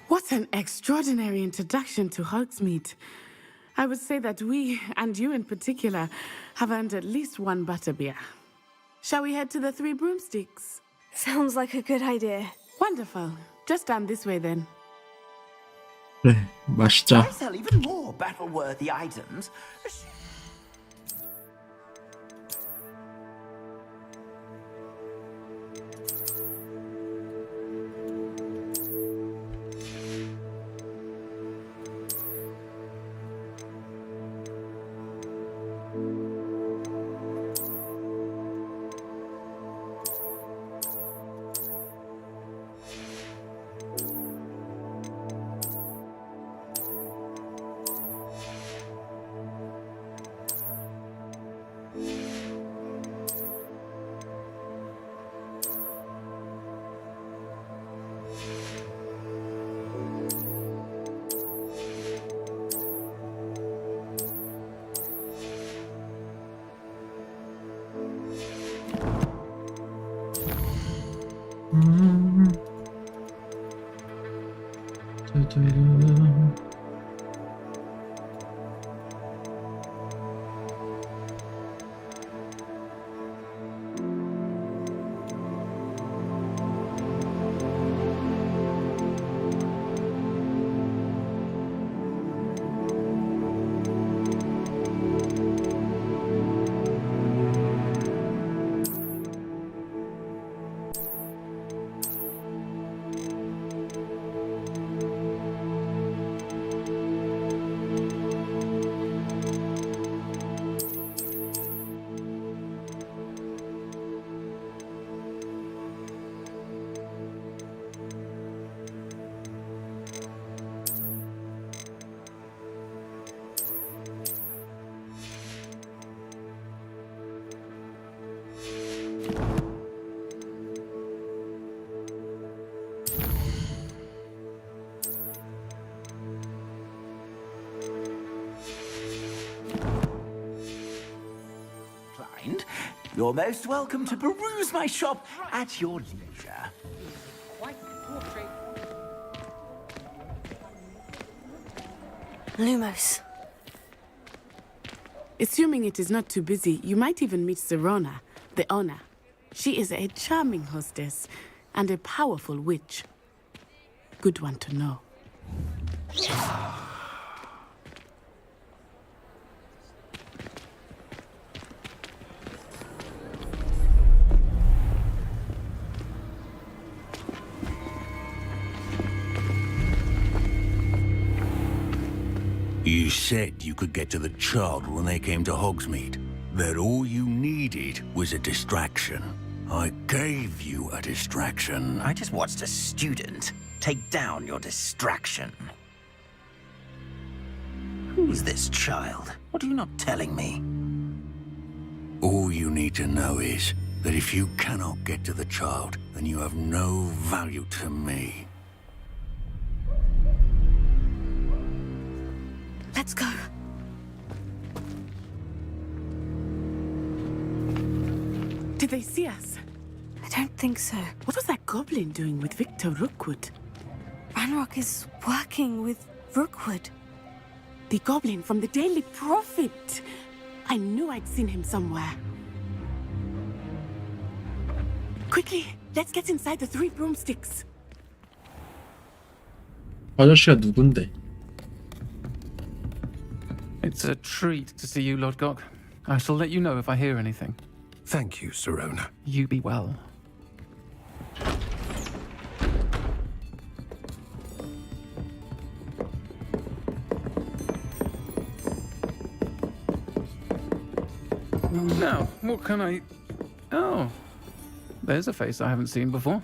What an extraordinary introduction to Hogsmeade. I would say that we, and you in particular, have earned at least one butterbeer. Shall we head to the Three Broomsticks? Sounds like a good idea. Wonderful. Just down this way then. 그래, 마시자. I sell even more battle-worthy items. You're most welcome to peruse my shop at your leisure. Lumos. Assuming it is not too busy, you might even meet Sirona, the owner. She is a charming hostess and a powerful witch. Good one to know. You said you could get to the child when they came to Hogsmeade. That all you needed was a distraction. I gave you a distraction. I just watched a student take down your distraction. Who's this child? What are you not telling me? All you need to know is that if you cannot get to the child, then you have no value to me. Let's go. Did they see us? I don't think so. What was that goblin doing with Victor Rookwood? Ranrock is working with Rookwood. The goblin from the Daily Prophet. I knew I'd seen him somewhere. Quickly, let's get inside the 3 broomsticks. 아저씨가 누군데? It's a treat to see you, Lodgok. I shall let you know if I hear anything. Thank you, Sirona. You be well. Now, what can I... Oh, there's a face I haven't seen before.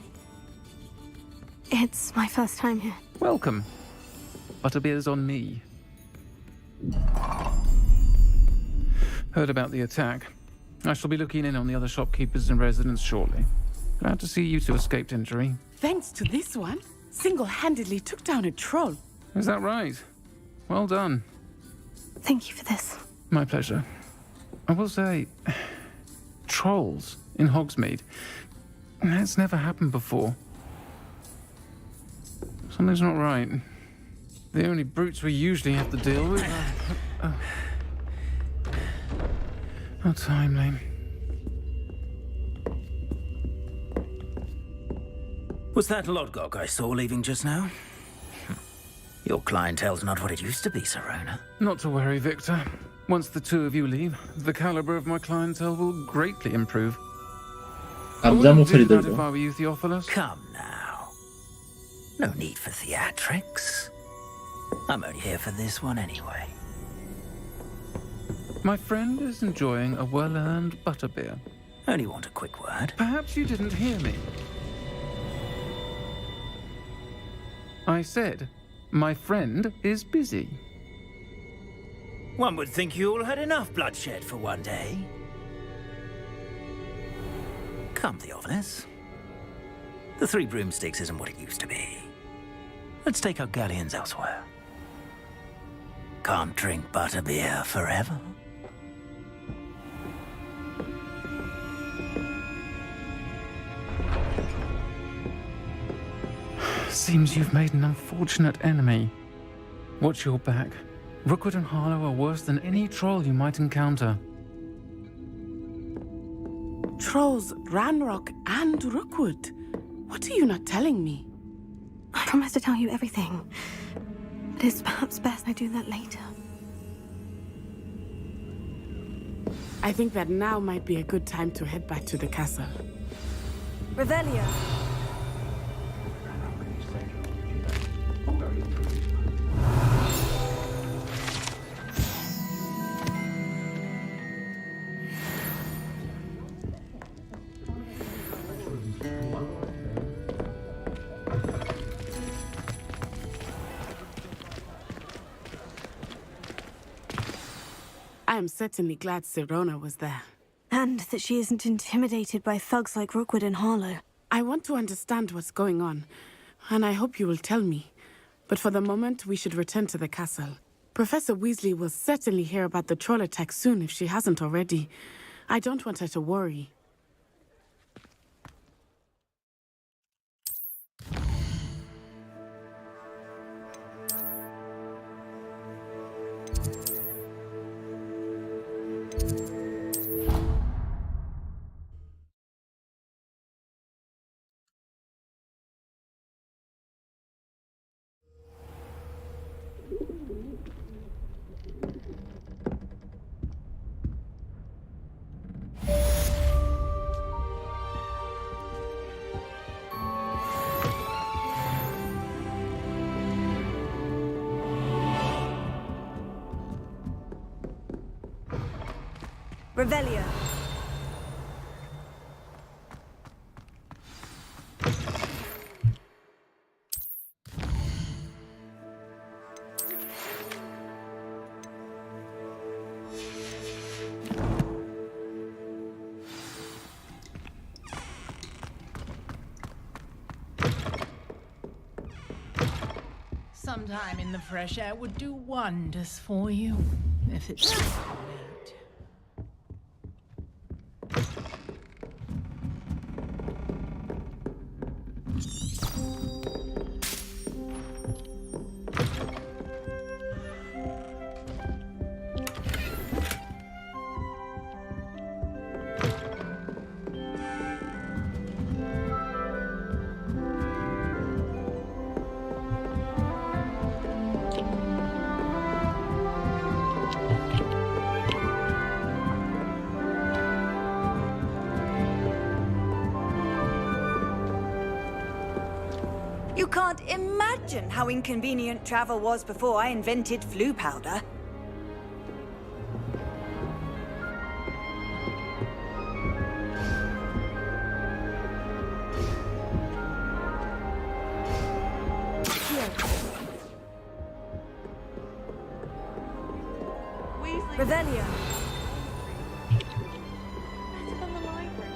It's my first time here. Welcome. Butterbeer's on me. Heard about the attack. I shall be looking in on the other shopkeepers and residents shortly. Glad to see you two escaped injury. Thanks to this one, single-handedly took down a troll. Is that right? Well done. Thank you for this. My pleasure. I will say, trolls in Hogsmeade. That's never happened before. Something's not right. The only brutes we usually have to deal with are... How timely. Was that Lodgok I saw leaving just now? Your clientele's not what it used to be, Sirona. Not to worry, Victor. Once the two of you leave, the caliber of my clientele will greatly improve. I wouldn't do that if I were you, Theophilus. Come now. No need for theatrics. I'm only here for this one anyway. My friend is enjoying a well-earned butterbeer. Only want a quick word. Perhaps you didn't hear me. I said, my friend is busy. One would think you all had enough bloodshed for one day. Come, Theophilus. The 3 broomsticks isn't what it used to be. Let's take our galleons elsewhere. Can't drink butterbeer forever. Seems you've made an unfortunate enemy. Watch your back. Rookwood and Harlow are worse than any troll you might encounter. Trolls, Ranrock, and Rookwood. What are you not telling me? I promise to tell you everything. But it's perhaps best I do that later. I think that now might be a good time to head back to the castle. Revelio. I am certainly glad Sirona was there. And that she isn't intimidated by thugs like Rookwood and Harlow. I want to understand what's going on, and I hope you will tell me. But for the moment, we should return to the castle. Professor Weasley will certainly hear about the troll attack soon if she hasn't already. I don't want her to worry. Revelio. Sometime in the fresh air would do wonders for you, if it's what you need. You can't imagine how inconvenient travel was before I invented flu powder. Revelio. Better than the library.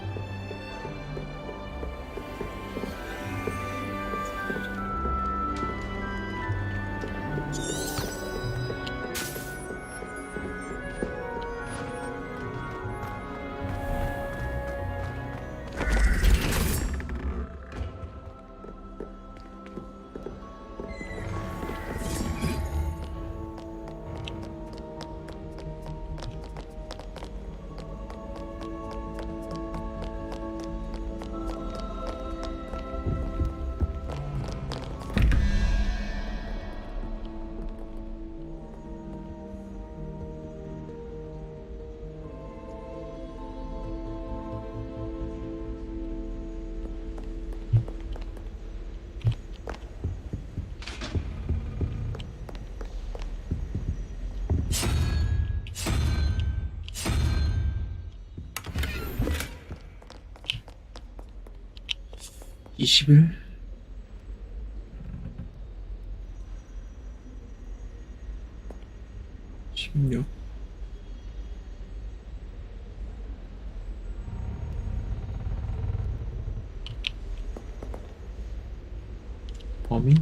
(20일) (16) 범인?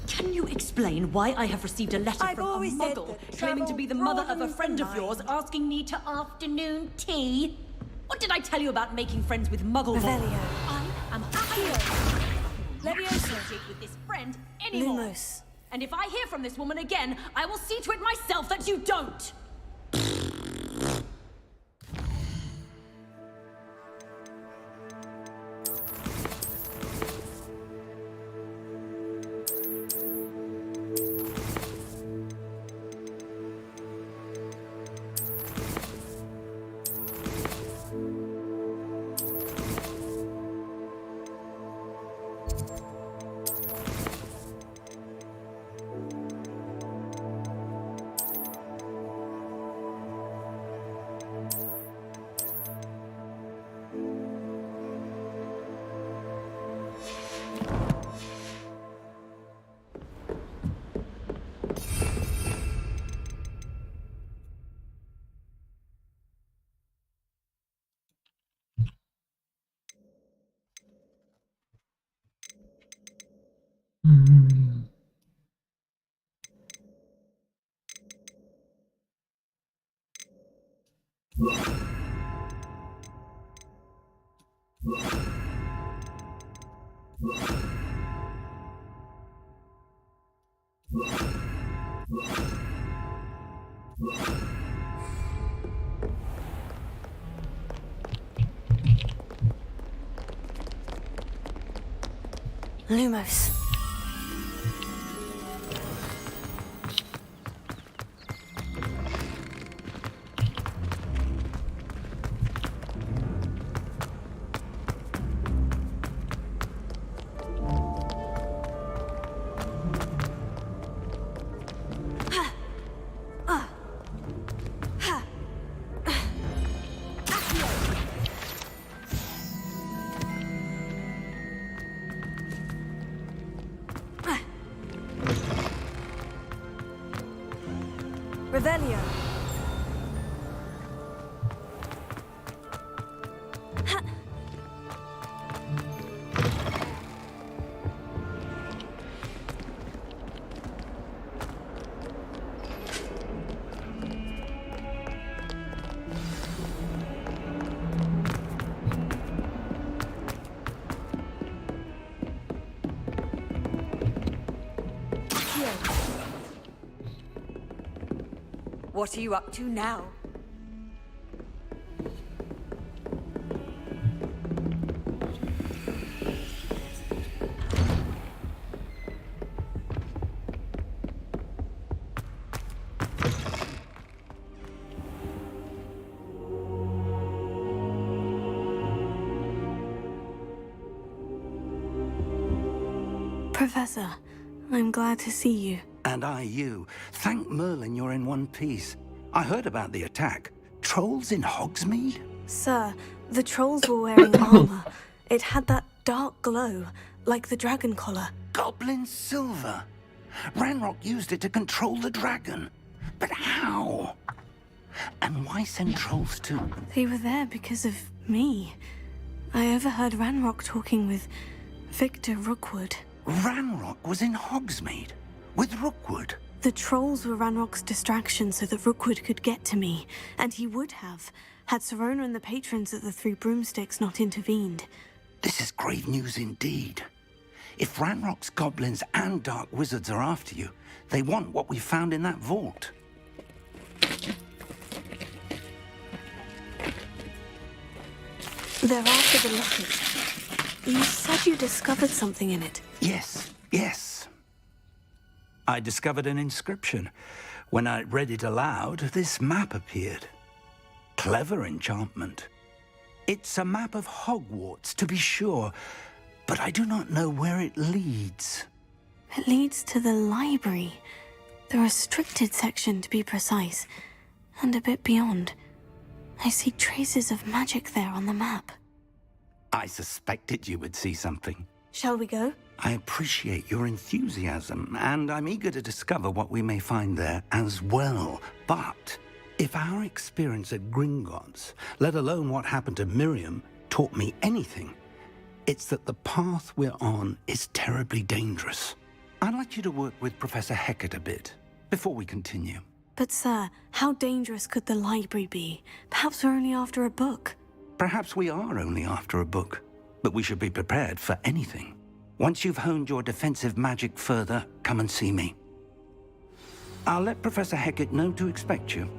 Can you explain why I have received a letter I've from a always said muggle that claiming to be the travel mother of a broadens friend the of yours mind. asking me to afternoon tea? What did I tell you about making friends with muggle boys? Revelio. I am Leviosa. associate with this friend anymore. Lumos. And if I hear from this woman again, I will see to it myself that you don't. Lumos. Revelio. What are you up to now? Professor, I'm glad to see you. And I you. Thank Merlin you're in one piece. I heard about the attack. Trolls in Hogsmeade? Sir, the trolls were wearing armor. It had that dark glow, like the dragon collar. Goblin silver. Ranrock used it to control the dragon. But how? And why send trolls too? They were there because of me. I overheard Ranrock talking with Victor Rookwood. Ranrock was in Hogsmeade? With Rookwood? The trolls were Ranrock's distraction so that Rookwood could get to me, and he would have, had Sirona and the patrons at the Three Broomsticks not intervened. This is grave news indeed. If Ranrock's goblins and dark wizards are after you, they want what we found in that vault. They're after the locket. You said you discovered something in it. Yes, yes. I discovered an inscription. When I read it aloud, this map appeared. Clever enchantment. It's a map of Hogwarts, to be sure, but I do not know where it leads. It leads to the library. The restricted section, to be precise, and a bit beyond. I see traces of magic there on the map. I suspected you would see something. Shall we go? I appreciate your enthusiasm, and I'm eager to discover what we may find there as well. But if our experience at Gringotts, let alone what happened to Miriam, taught me anything, it's that the path we're on is terribly dangerous. I'd like you to work with Professor Hecat a bit before we continue. But sir, how dangerous could the library be? Perhaps we're only after a book. Perhaps we are only after a book, but we should be prepared for anything. Once you've honed your defensive magic further, come and see me. I'll let Professor Hecat know to expect you.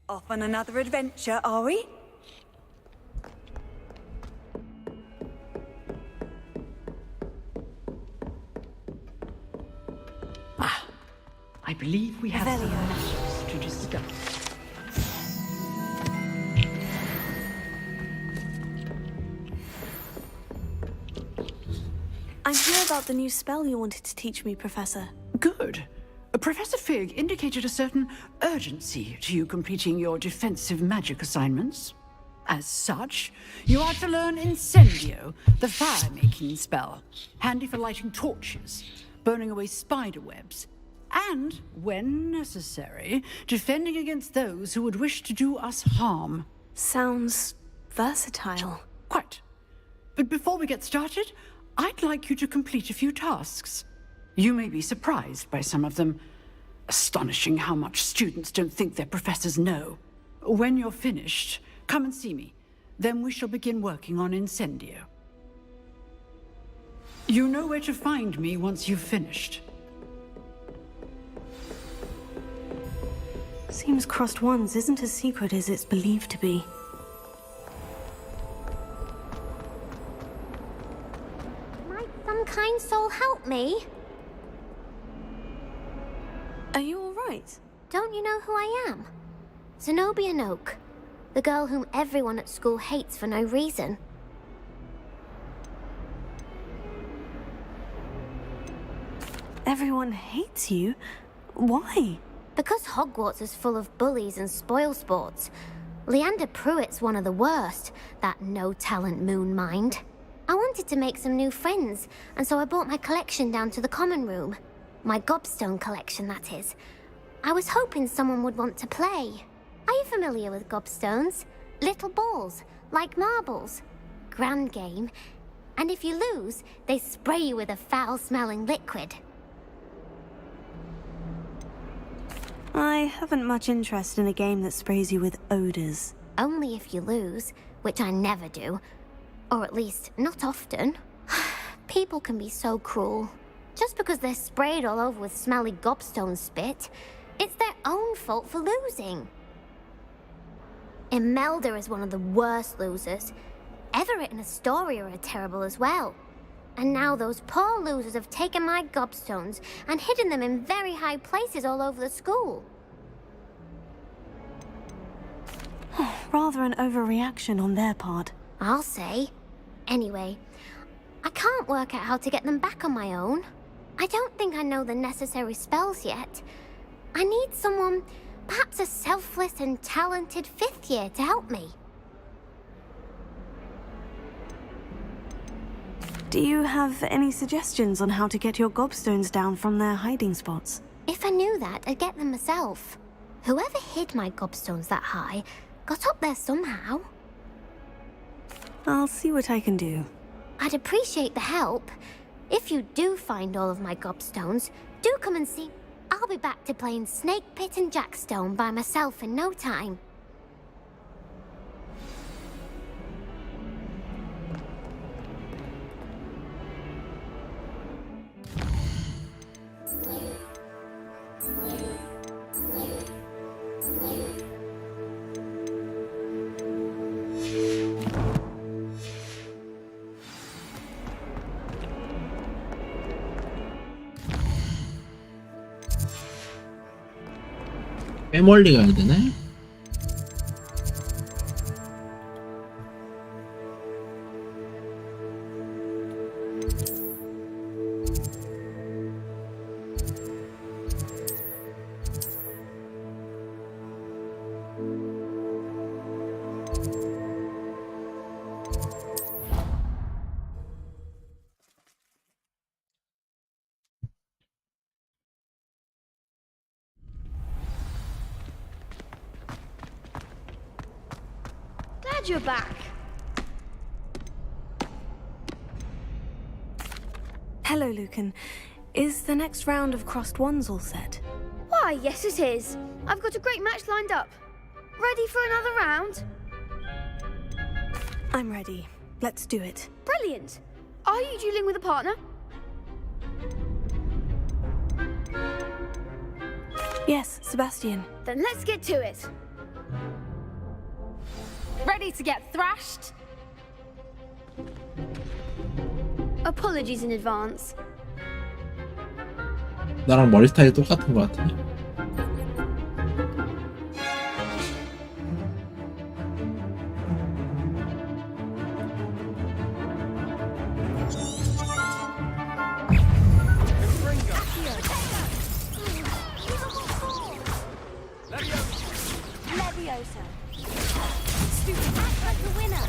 Off on another adventure, are we? I believe we have some matters to discuss. I'm here about the new spell you wanted to teach me, Professor. Good. Professor Fig indicated a certain urgency to you completing your defensive magic assignments. As such, you are to learn Incendio, the fire-making spell, handy for lighting torches, burning away spider webs, and, when necessary, defending against those who would wish to do us harm. Sounds versatile. Quite. But before we get started, I'd like you to complete a few tasks. You may be surprised by some of them. Astonishing how much students don't think their professors know. When you're finished, come and see me. Then we shall begin working on Incendio. You know where to find me once you've finished. Seems Crossed Wands isn't as secret as it's believed to be. Might some kind soul help me? Are you all right? Don't you know who I am? Zenobia Noak, the girl whom everyone at school hates for no reason. Everyone hates you? Why? Because Hogwarts is full of bullies and spoilsports. Leander Pruitt's one of the worst, that no-talent moon mind. I wanted to make some new friends, and so I brought my collection down to the common room. My gobstone collection, that is. I was hoping someone would want to play. Are you familiar with gobstones? Little balls, like marbles. Grand game. And if you lose, they spray you with a foul-smelling liquid. I haven't much interest in a game that sprays you with odors. Only if you lose, which I never do. Or at least, not often. People can be so cruel. Just because they're sprayed all over with smelly gobstone spit, it's their own fault for losing. Imelda is one of the worst losers. Everett and Astoria are terrible as well. And now those poor losers have taken my gobstones and hidden them in very high places all over the school. Rather an overreaction on their part. I'll say. Anyway, I can't work out how to get them back on my own. I don't think I know the necessary spells yet. I need someone, perhaps a selfless and talented fifth year to help me. Do you have any suggestions on how to get your gobstones down from their hiding spots? If I knew that, I'd get them myself. Whoever hid my gobstones that high got up there somehow. I'll see what I can do. I'd appreciate the help. If you do find all of my gobstones, do come and see. I'll be back to playing Snake Pit and Jackstone by myself in no time. 꽤 멀리 가야 되네. You're back. Hello, Lucan. Is the next round of Crossed Wands all set? Why, yes it is. I've got a great match lined up. Ready for another round? I'm ready. Let's do it. Brilliant. Are you dueling with a partner? Yes, Sebastian. Then let's get to it. Ready to get thrashed? Apologies in advance. 나랑 머리 스타일이 똑같은 것 같아. Leviosa. Stupid. Act like a winner.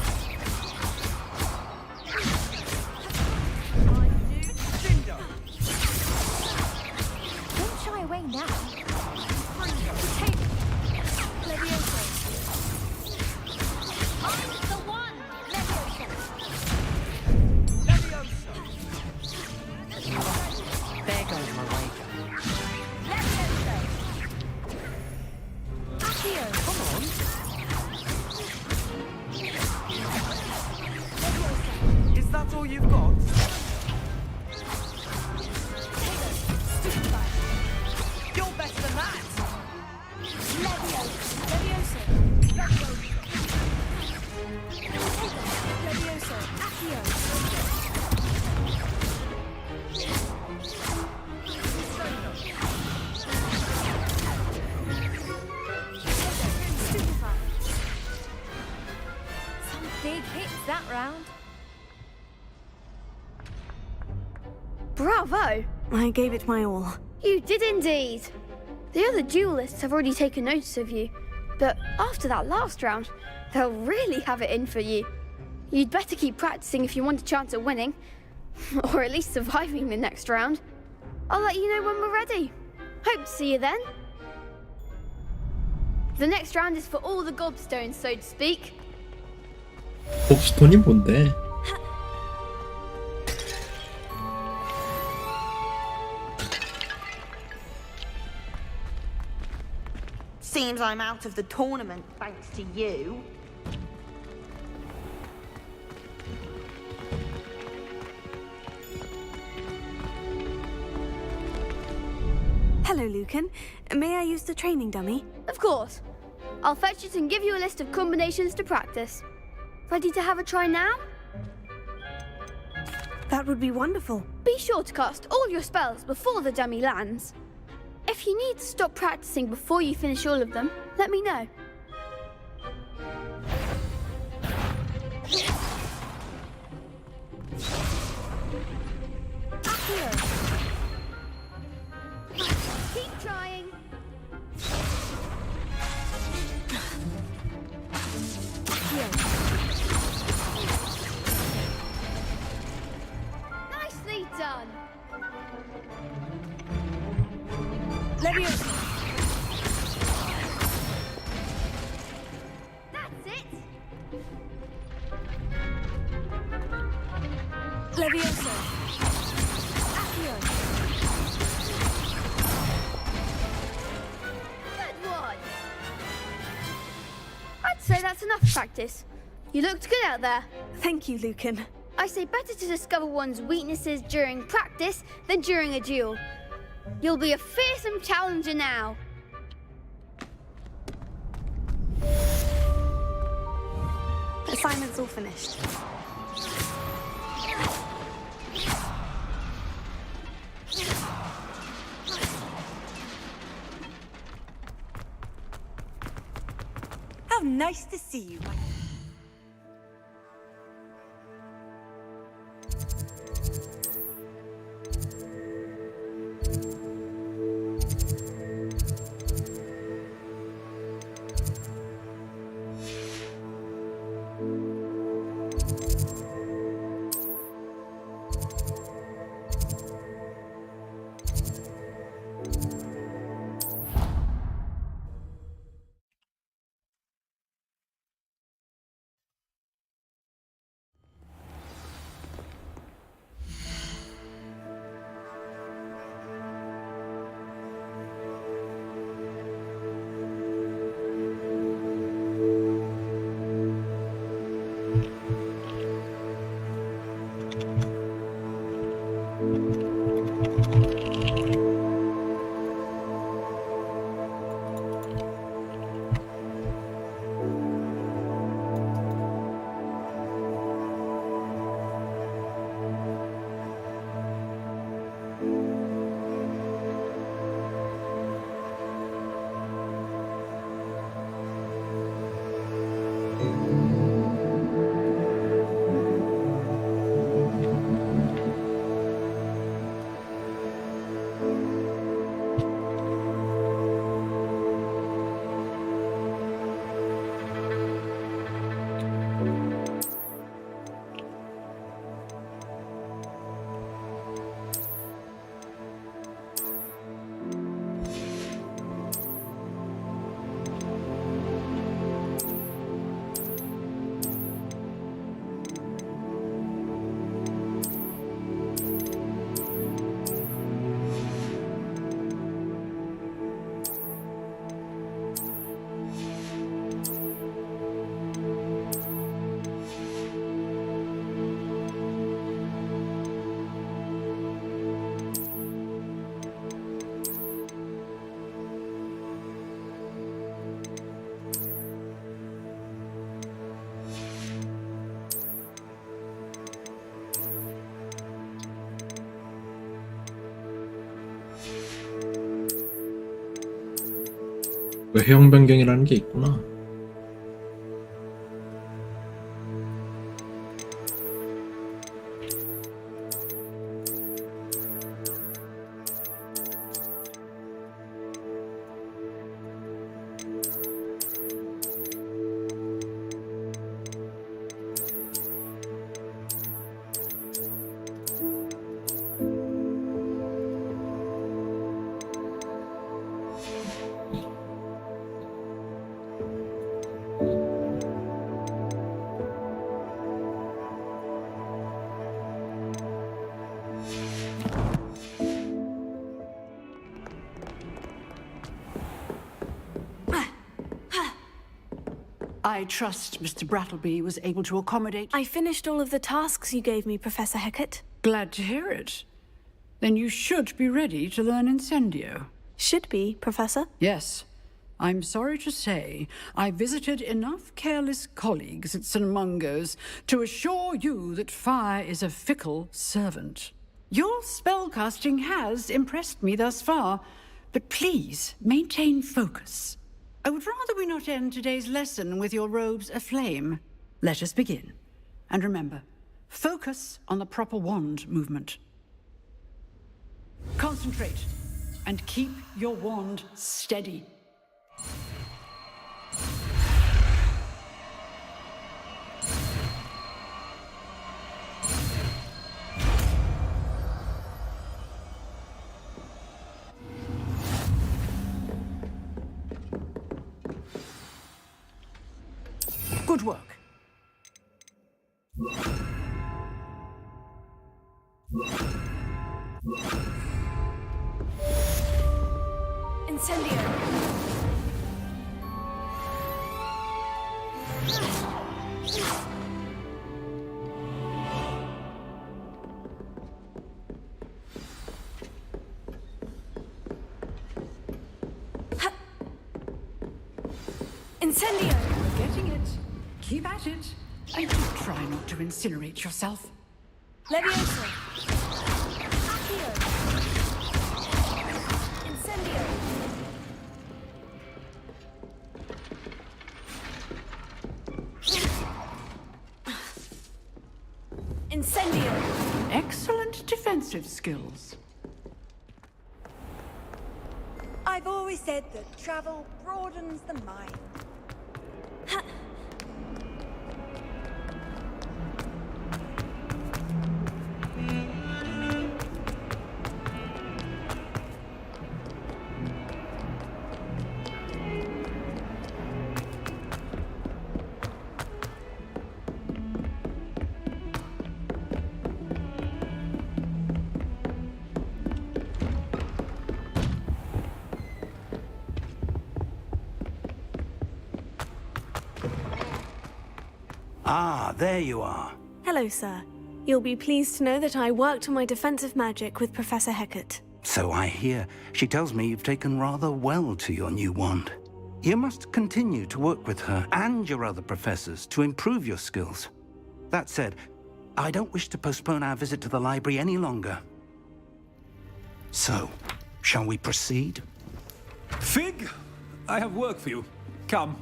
Don't shy away now. Leviosa. I'm the one. Leviosa. There goes my wager. Leviosa. Accio. Come on. Is that all you've got? You're better than that. Leviosa. Leviosa. Leviosa. Accio. Some big hits that round. Bravo! I gave it my all. You did indeed. The other duelists have already taken notice of you, but after that last round, they'll really have it in for you. You'd better keep practicing if you want a chance at winning, or at least surviving the next round. I'll let you know when we're ready. Hope to see you then. The next round is for all the gobstones, so to speak. 곱스톤이 뭔데? Seems I'm out of the tournament thanks to you. Hello, Lucan. May I use the training dummy? Of course. I'll fetch it and give you a list of combinations to practice. Ready to have a try now? That would be wonderful. Be sure to cast all your spells before the dummy lands. If you need to stop practicing before you finish all of them, let me know. Keep trying. Nicely done. Leviosa. That's it. Leviosa. Accio. Good one. I'd say that's enough practice. You looked good out there. Thank you, Lucan. I say better to discover one's weaknesses during practice than during a duel. You'll be a fearsome challenger now. Assignment's all finished. How nice to see you, my 그 해영 변경이라는 게 있구나. I trust Mr. Brattleby was able to accommodate... I finished all of the tasks you gave me, Professor Hecat. Glad to hear it. Then you should be ready to learn Incendio. Should be, Professor? Yes. I'm sorry to say, I visited enough careless colleagues at St. Mungo's to assure you that fire is a fickle servant. Your spellcasting has impressed me thus far, but please maintain focus. I would rather we not end today's lesson with your robes aflame. Let us begin. And remember, focus on the proper wand movement. Concentrate, and keep your wand steady. Good work. Incendio. Incendio. We're getting it. Keep at it. And just try not to incinerate yourself. Leviosa. Accio. Incendio. Incendio. Excellent defensive skills. I've always said that travel broadens the mind. Ah, there you are. Hello, sir. You'll be pleased to know that I worked on my defensive magic with Professor Hecat. So I hear. She tells me you've taken rather well to your new wand. You must continue to work with her and your other professors to improve your skills. That said, I don't wish to postpone our visit to the library any longer. So, shall we proceed? Fig, I have work for you. Come.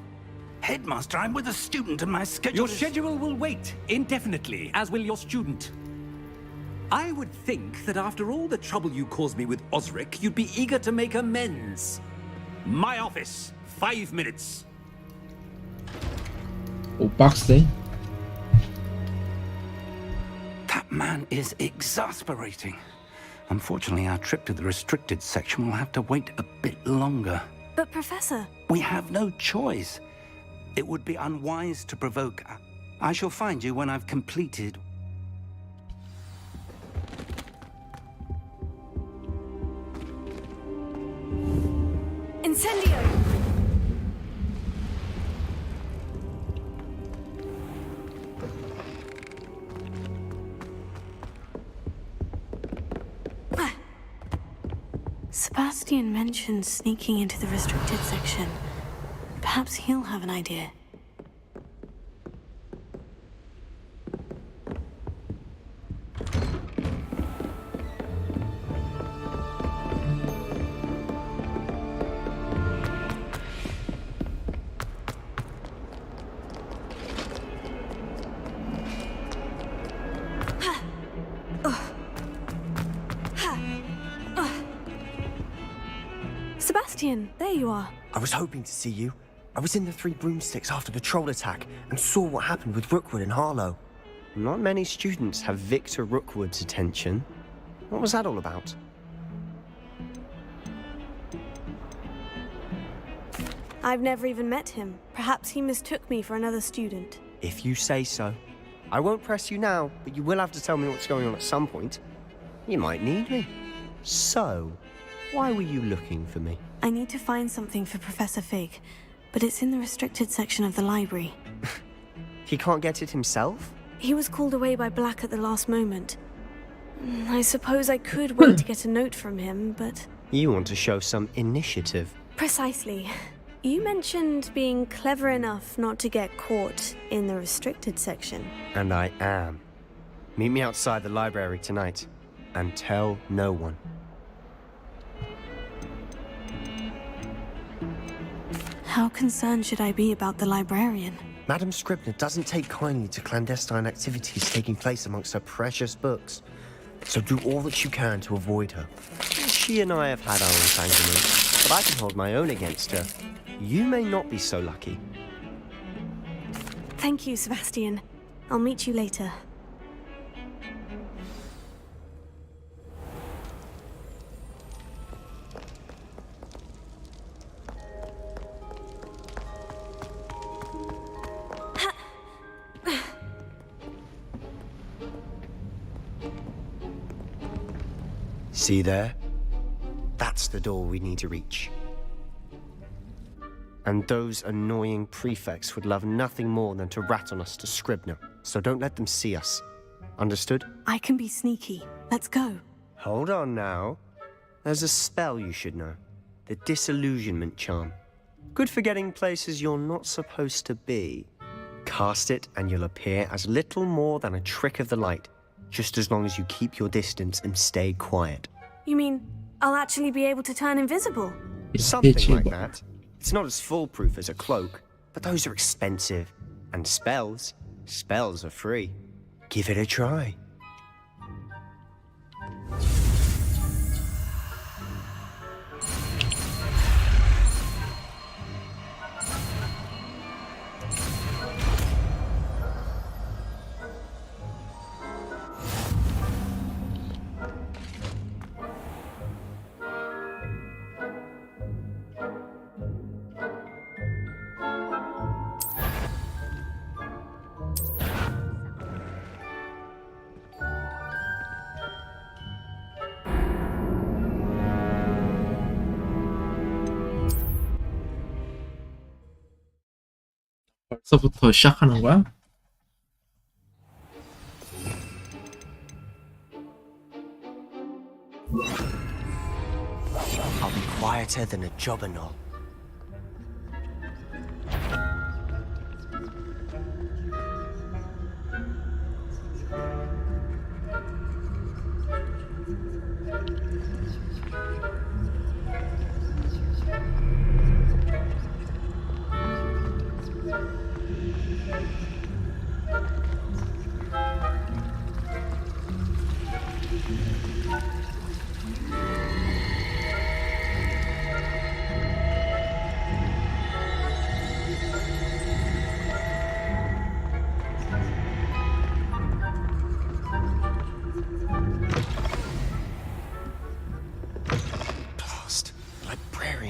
Headmaster, I'm with a student and my schedule Your schedule will wait indefinitely, as will your student. I would think that after all the trouble you caused me with Osric, you'd be eager to make amends. My office, 5 minutes. 오 빡세. That man is exasperating. Unfortunately, our trip to the restricted section will have to wait a bit longer. But, Professor... We have no choice. It would be unwise to provoke. I shall find you when I've completed. Incendio! Sebastian mentioned sneaking into the restricted section. Perhaps he'll have an idea. Sebastian, there you are. I was hoping to see you. I was in the Three Broomsticks after the troll attack and saw what happened with Rookwood and Harlow. Not many students have Victor Rookwood's attention. What was that all about? I've never even met him. Perhaps he mistook me for another student. If you say so. I won't press you now, but you will have to tell me what's going on at some point. You might need me. So, why were you looking for me? I need to find something for Professor Fig, but it's in the restricted section of the library. He can't get it himself? He was called away by Black at the last moment. I suppose I could wait to get a note from him, but... You want to show some initiative. Precisely. You mentioned being clever enough not to get caught in the restricted section. And I am. Meet me outside the library tonight, and tell no one. How concerned should I be about the librarian? Madame Scribner doesn't take kindly to clandestine activities taking place amongst her precious books. So do all that you can to avoid her. She and I have had our entanglements, but I can hold my own against her. You may not be so lucky. Thank you, Sebastian. I'll meet you later. See there? That's the door we need to reach. And those annoying prefects would love nothing more than to rat on us to Scribner, so don't let them see us. Understood? I can be sneaky. Let's go. Hold on now. There's a spell you should know. The Disillusionment Charm. Good for getting places you're not supposed to be. Cast it and you'll appear as little more than a trick of the light, just as long as you keep your distance and stay quiet. You mean I'll actually be able to turn invisible? Something like that. It's not as foolproof as a cloak, but those are expensive. And spells are free. Give it a try. 벌써부터 시작하는 거야? I'll be quieter than a jobberknoll.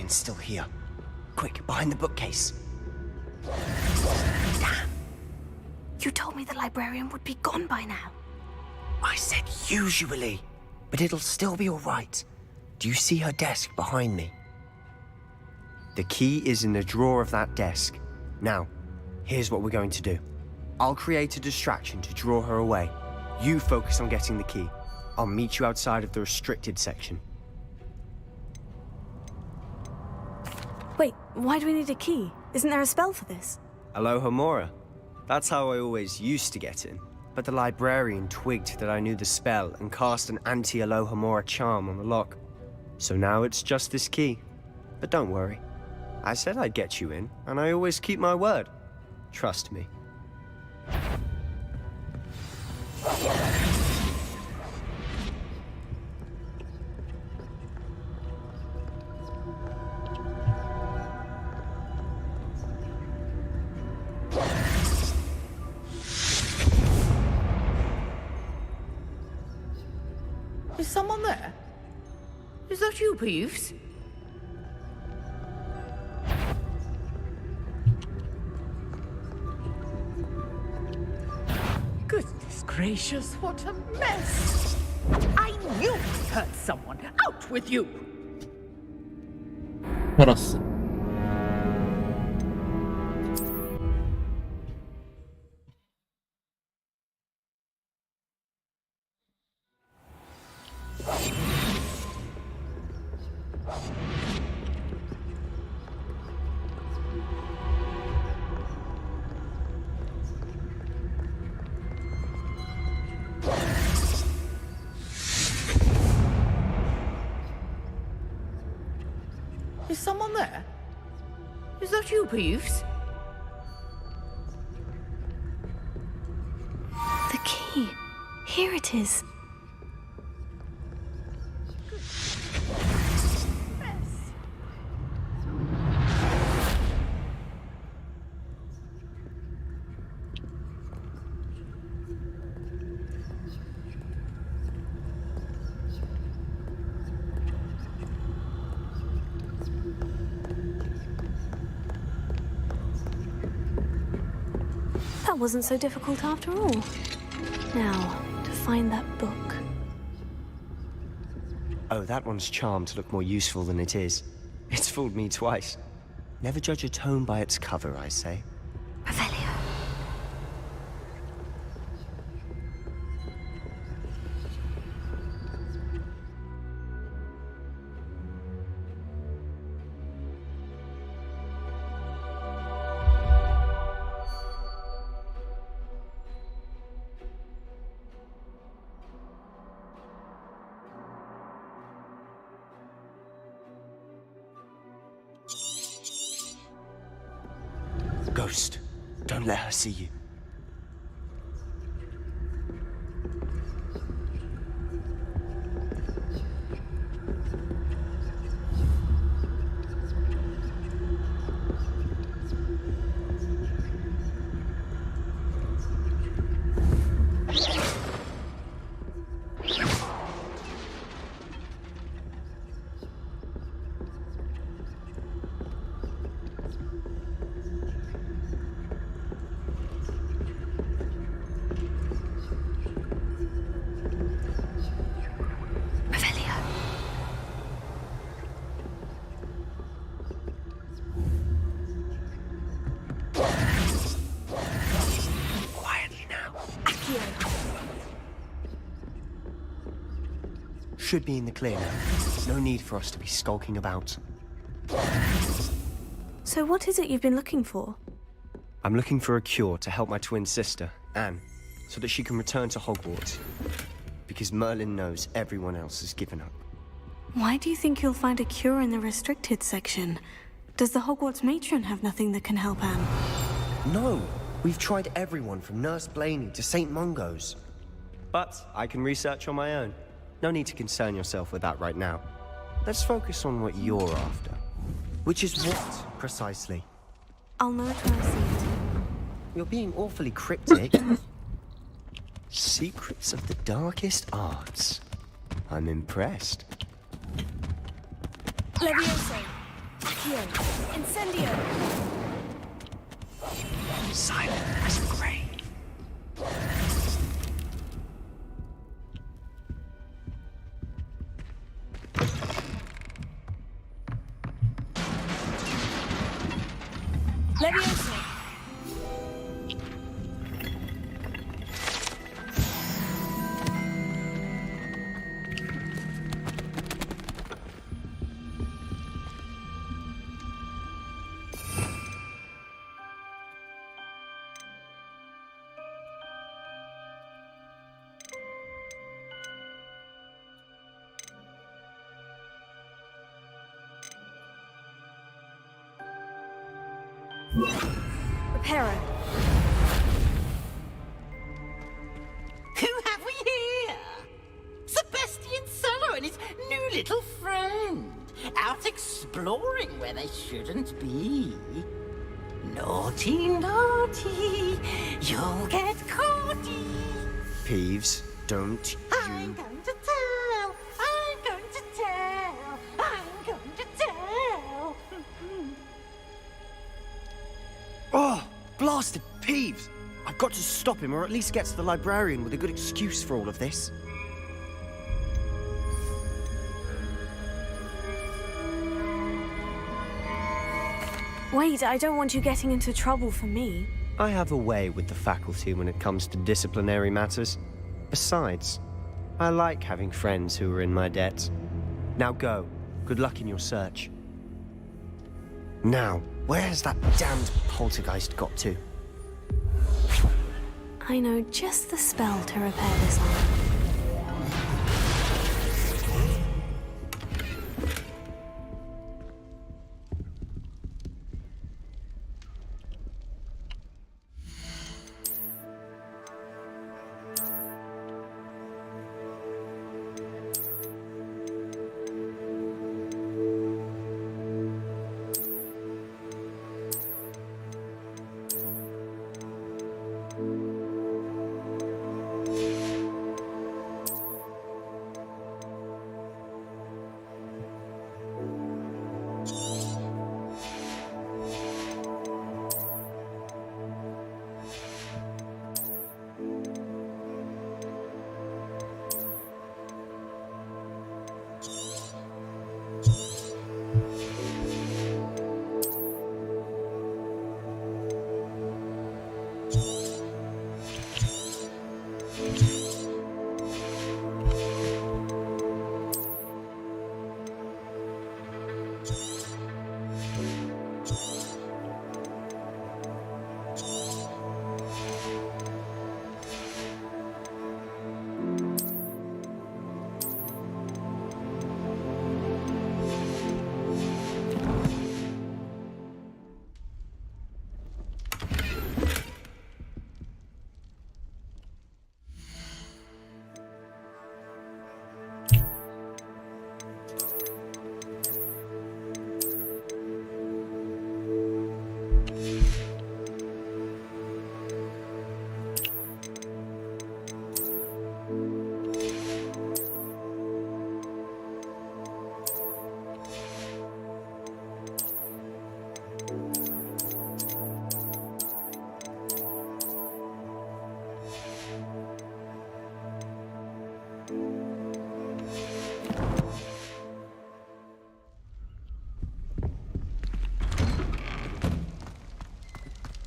Still here. Quick, behind the bookcase. Damn. You told me the librarian would be gone by now. I said usually, but it'll still be all right. Do you see her desk behind me? The key is in the drawer of that desk. Now, here's what we're going to do. I'll create a distraction to draw her away. You focus on getting the key. I'll meet you outside of the restricted section. Wait, why do we need a key? Isn't there a spell for this? Alohomora. That's how I always used to get in. But the librarian twigged that I knew the spell and cast an anti-Alohomora charm on the lock. So now it's just this key. But don't worry. I said I'd get you in, and I always keep my word. Trust me. Is someone there? Is that you, Peeves? Goodness gracious, what a mess! I knew I hurt someone. Out with you! 알았어. Is someone there? Is that you, Peeves? The key. Here it is. That wasn't so difficult after all. Now, to find that book. Oh, that one's charmed to look more useful than it is. It's fooled me twice. Never judge a tome by its cover, I say. Ghost, don't let her see you. Should be in the clear now. No need for us to be skulking about. So what is it you've been looking for? I'm looking for a cure to help my twin sister, Anne, so that she can return to Hogwarts. Because Merlin knows everyone else has given up. Why do you think you'll find a cure in the restricted section? Does the Hogwarts matron have nothing that can help Anne? No! We've tried everyone from Nurse Blaney to St. Mungo's. But I can research on my own. No need to concern yourself with that right now. Let's focus on what you're after. Which is what, precisely? I'll know it when I see it. You're being awfully cryptic. Secrets of the darkest arts. I'm impressed. Levioso. Accio. Incendio. Silent as a grave. Levioso. Reparo. Who have we here? Sebastian Solo and his new little friend. Out exploring where they shouldn't be. Naughty, naughty. You'll get caughty. Peeves, don't I'm going to tell bastard Peeves! I've got to stop him, or at least get to the librarian with a good excuse for all of this. Wait, I don't want you getting into trouble for me. I have a way with the faculty when it comes to disciplinary matters. Besides, I like having friends who are in my debt. Now go. Good luck in your search. Now, where has that damned poltergeist got to? I know just the spell to repair this arm.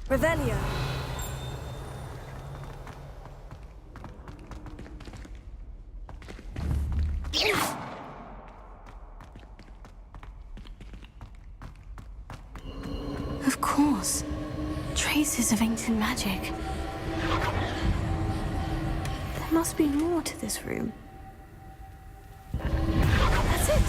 Revelio. Of course. Traces of ancient magic. There must be more to this room. That's it!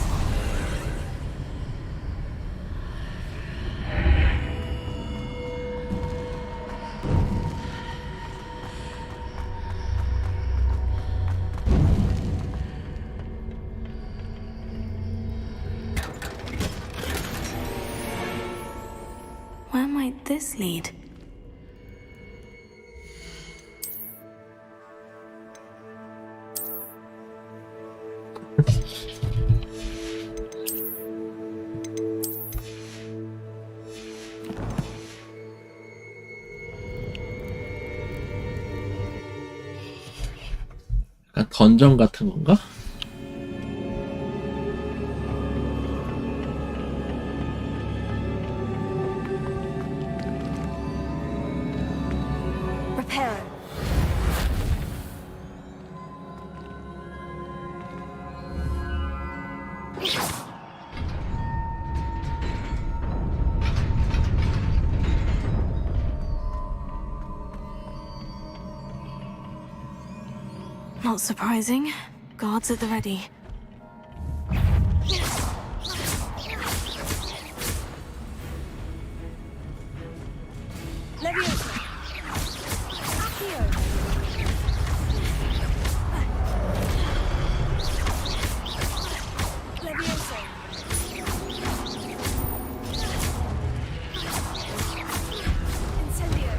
Where might this lead? 약간 던전 같은 건가? Reparo. Not surprising. Guards at the ready. Leviosa. Accio. Leviosa. Incendio.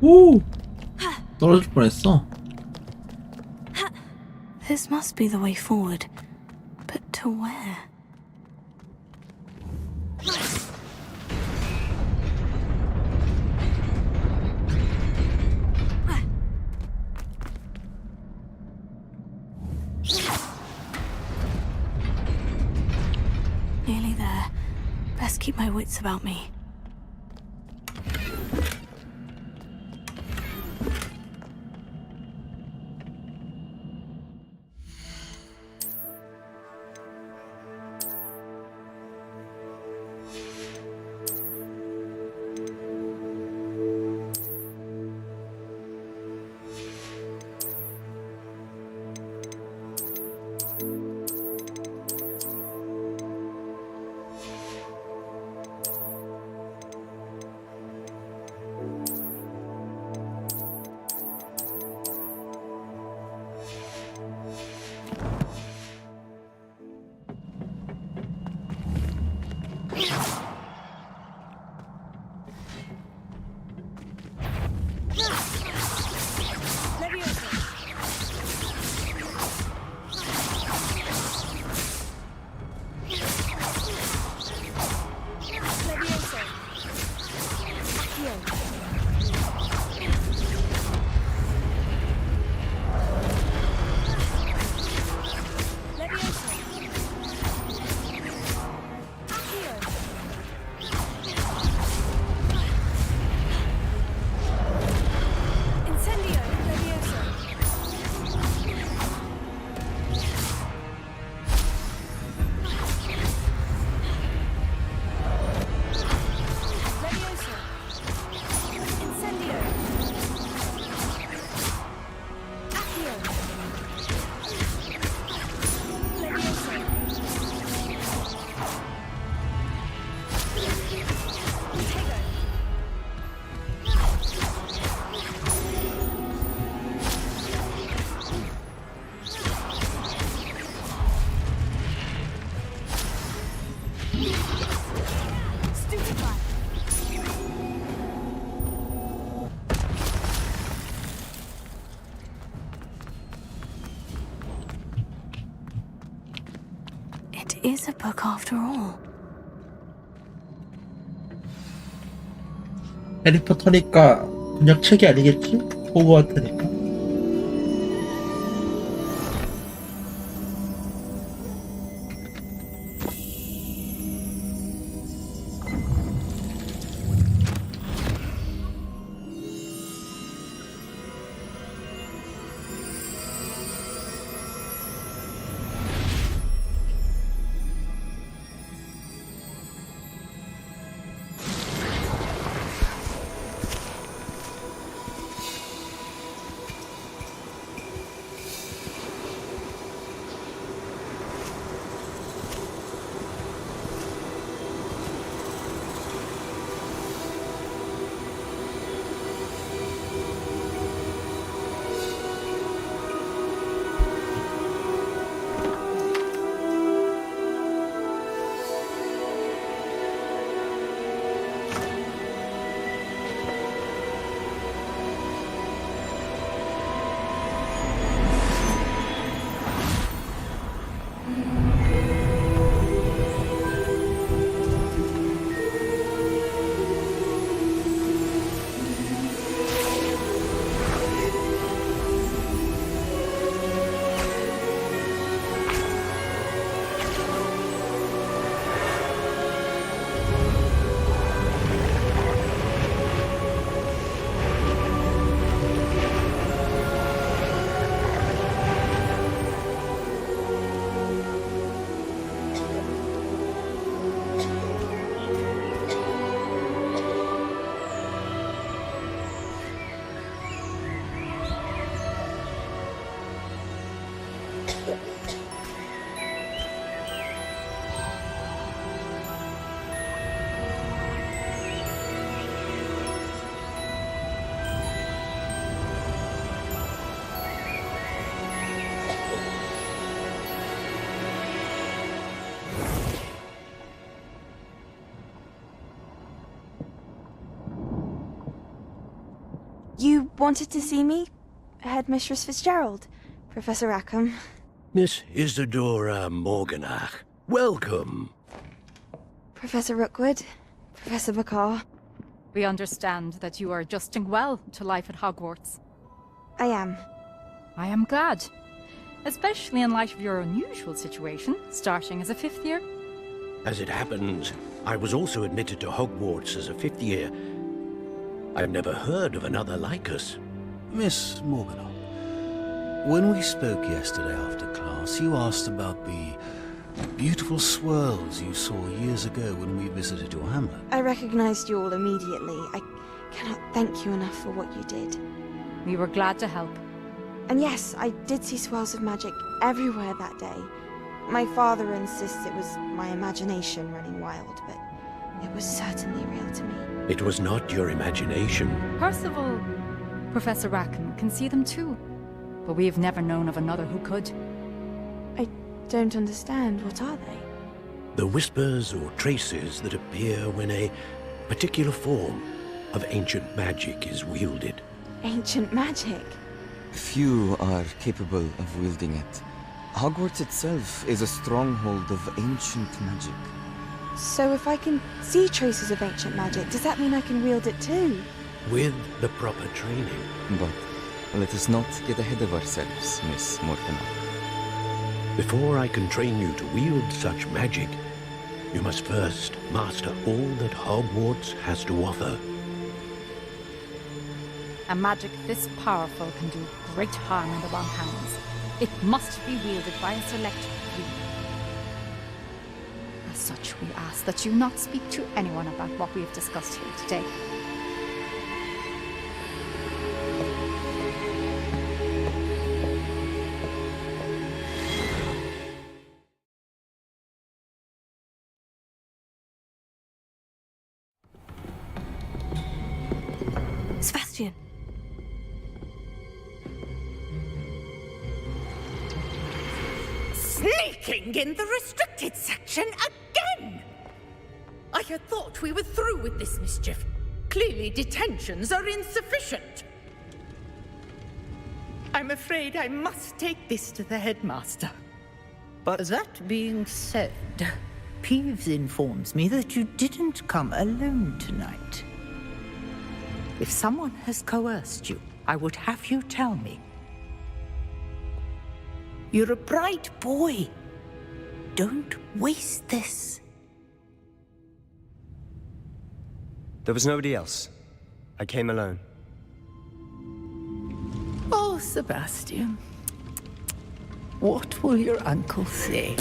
오! 떨어질 뻔했어. This must be the way forward. But to where? Nearly there. Best keep my wits about me. It is a book after all. 해리포터니까 그냥 책이 아니겠지? 호그와트니까. wanted to see me? Headmistress Fitzgerald, Professor Rackham. Miss Isadora Morganach, welcome. Professor Rookwood, Professor Bakar. We understand that you are adjusting well to life at Hogwarts. I am. I am glad. Especially in light of your unusual situation, starting as a 5th year. As it happens, I was also admitted to Hogwarts as a 5th year. I've never heard of another like us. Miss Morganach, when we spoke yesterday after class, you asked about the beautiful swirls you saw years ago when we visited your hamlet. I recognized you all immediately. I cannot thank you enough for what you did. We were glad to help. And yes, I did see swirls of magic everywhere that day. My father insists it was my imagination running wild, but it was certainly real to me. It was not your imagination. Percival, Professor Rackham can see them too. But we have never known of another who could. I don't understand. What are they? The whispers or traces that appear when a particular form of ancient magic is wielded. Ancient magic? Few are capable of wielding it. Hogwarts itself is a stronghold of ancient magic. So if I can see traces of ancient magic, does that mean I can wield it too? With the proper training. But let us not get ahead of ourselves, Miss Morganach. Before I can train you to wield such magic, you must first master all that Hogwarts has to offer. A magic this powerful can do great harm in the wrong hands. It must be wielded by a select few. As such, we ask that you not speak to anyone about what we have discussed here today. Sebastian. Sneaking in the restricted section again! I had thought we were through with this mischief. Clearly detentions are insufficient. I'm afraid I must take this to the headmaster. But that being said, Peeves informs me that you didn't come alone tonight. If someone has coerced you, I would have you tell me. You're a bright boy. Don't waste this. There was nobody else. I came alone. Oh, Sebastian. What will your uncle say?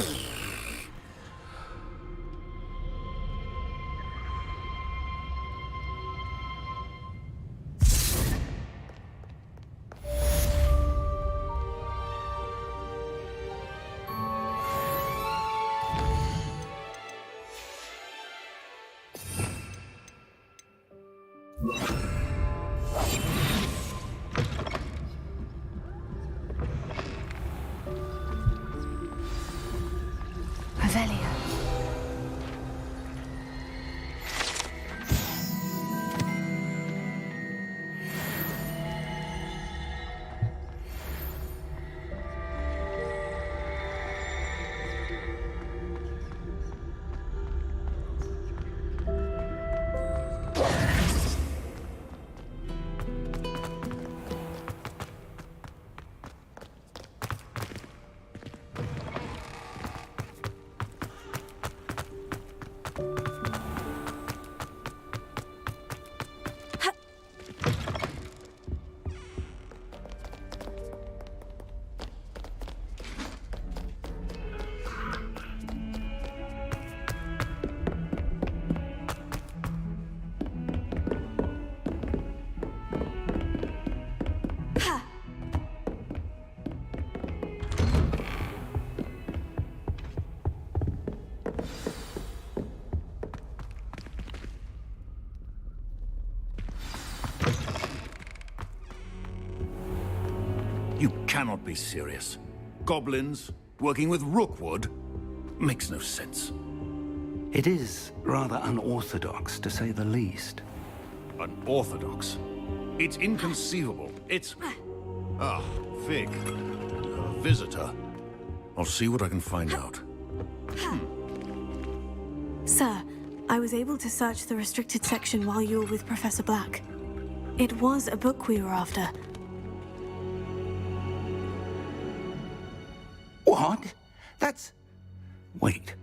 You cannot be serious. Goblins working with Rookwood makes no sense. It is rather unorthodox, to say the least. Unorthodox? It's inconceivable. It's... Ah, Fig. A visitor. I'll see what I can find out. Sir, I was able to search the restricted section while you were with Professor Black. It was a book we were after. What? That's... Wait.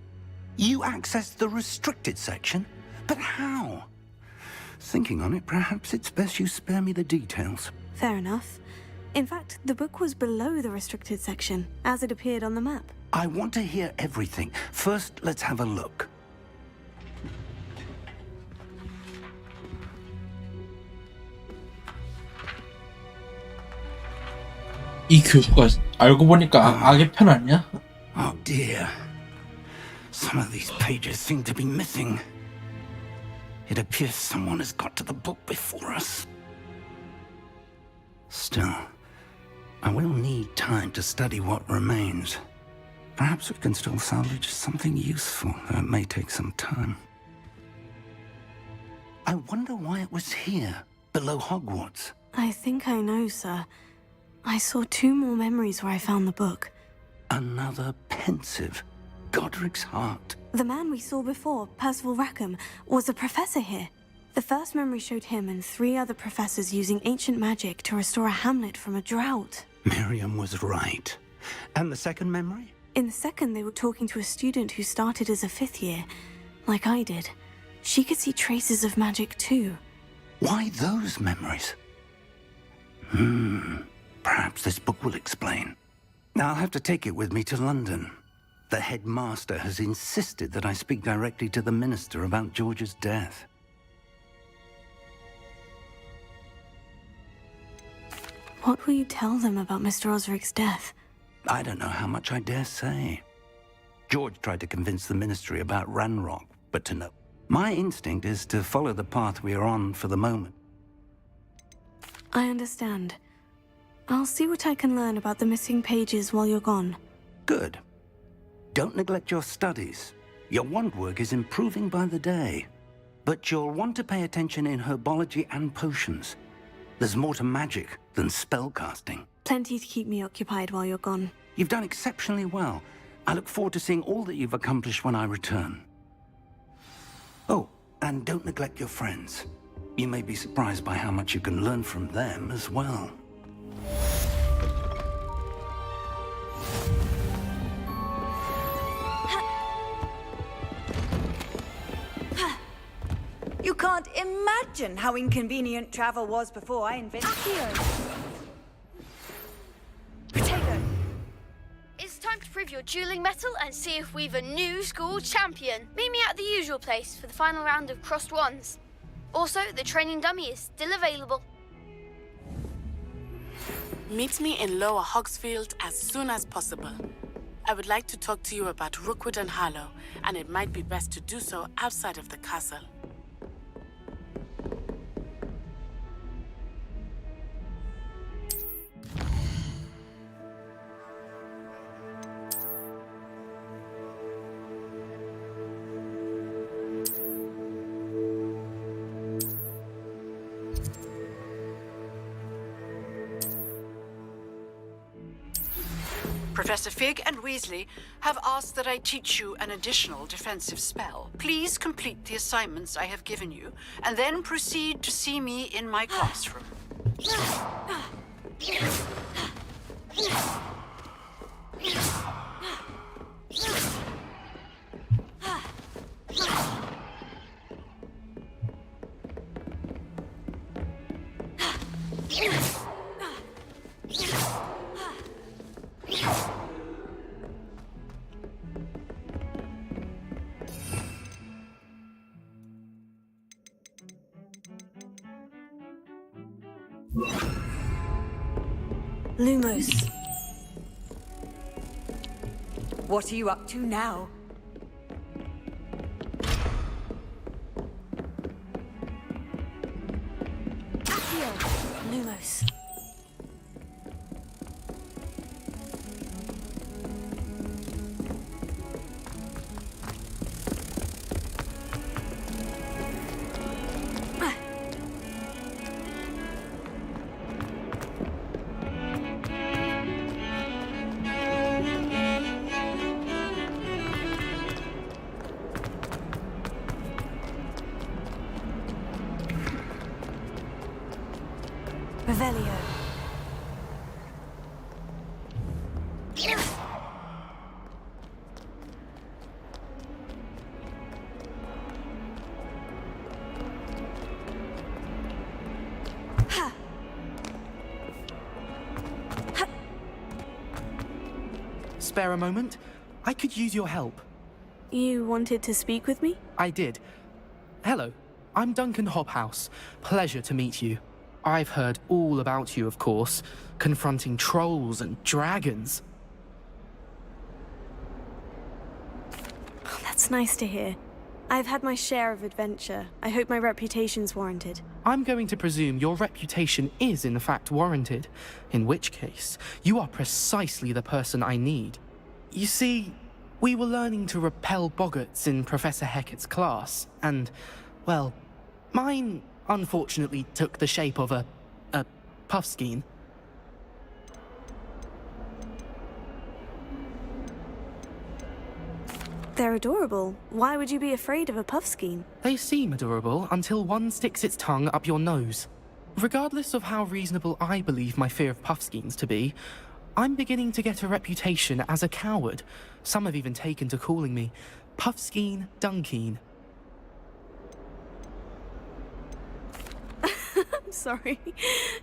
You accessed the restricted section? But how? Thinking on it, perhaps it's best you spare me the details. Fair enough. In fact, the book was below the restricted section, as it appeared on the map. I want to hear everything. First, let's have a look. 이 교수가 알고 보니까 악의 편 아니야? Oh dear. Some of these pages seem to be missing. It appears someone has got to the book before us. Still, I will need time to study what remains. Perhaps we can still salvage something useful, though it may take some time. I wonder why it was here, below Hogwarts. I think I know, sir. I saw 2 more memories where I found the book. Another pensive. Godric's heart. The man we saw before, Percival Rackham, was a professor here. The first memory showed him and 3 other professors using ancient magic to restore a hamlet from a drought. Miriam was right. And the second memory? In the second, they were talking to a student who started as a 5th year, like I did. She could see traces of magic too. Why those memories? Perhaps this book will explain. I'll have to take it with me to London. The headmaster has insisted that I speak directly to the minister about George's death. What will you tell them about Mr. Osric's death? I don't know how much I dare say. George tried to convince the ministry about Ranrock, but to no. My instinct is to follow the path we are on for the moment. I understand. I'll see what I can learn about the missing pages while you're gone. Good. Don't neglect your studies. Your wand work is improving by the day. But you'll want to pay attention in herbology and potions. There's more to magic than spellcasting. Plenty to keep me occupied while you're gone. You've done exceptionally well. I look forward to seeing all that you've accomplished when I return. Oh, and don't neglect your friends. You may be surprised by how much you can learn from them as well. You can't imagine how inconvenient travel was before I invented... Potato! It's time to prove your dueling mettle and see if we've a new school champion. Meet me at the usual place for the final round of crossed wands. Also, the training dummy is still available. Meet me in Lower Hogsfield as soon as possible. I would like to talk to you about Rookwood and Harlow, and it might be best to do so outside of the castle. Professor Fig and Weasley have asked that I teach you an additional defensive spell. Please complete the assignments I have given you, and then proceed to see me in my classroom. Lumos. What are you up to now? Lumos. Revelio. Spare a moment? I could use your help. You wanted to speak with me? I did. Hello, I'm Duncan Hobhouse. Pleasure to meet you. I've heard all about you, of course, confronting trolls and dragons. Oh, that's nice to hear. I've had my share of adventure. I hope my reputation's warranted. I'm going to presume your reputation is in fact warranted, in which case, you are precisely the person I need. You see, we were learning to repel boggarts in Professor Hecat's class, and, well, mine unfortunately took the shape of a puffskein. They're adorable. Why would you be afraid of a puffskein? They seem adorable until one sticks its tongue up your nose. Regardless of how reasonable I believe my fear of puffskeins to be, I'm beginning to get a reputation as a coward. Some have even taken to calling me Puffskein Dunkeen. I'm sorry,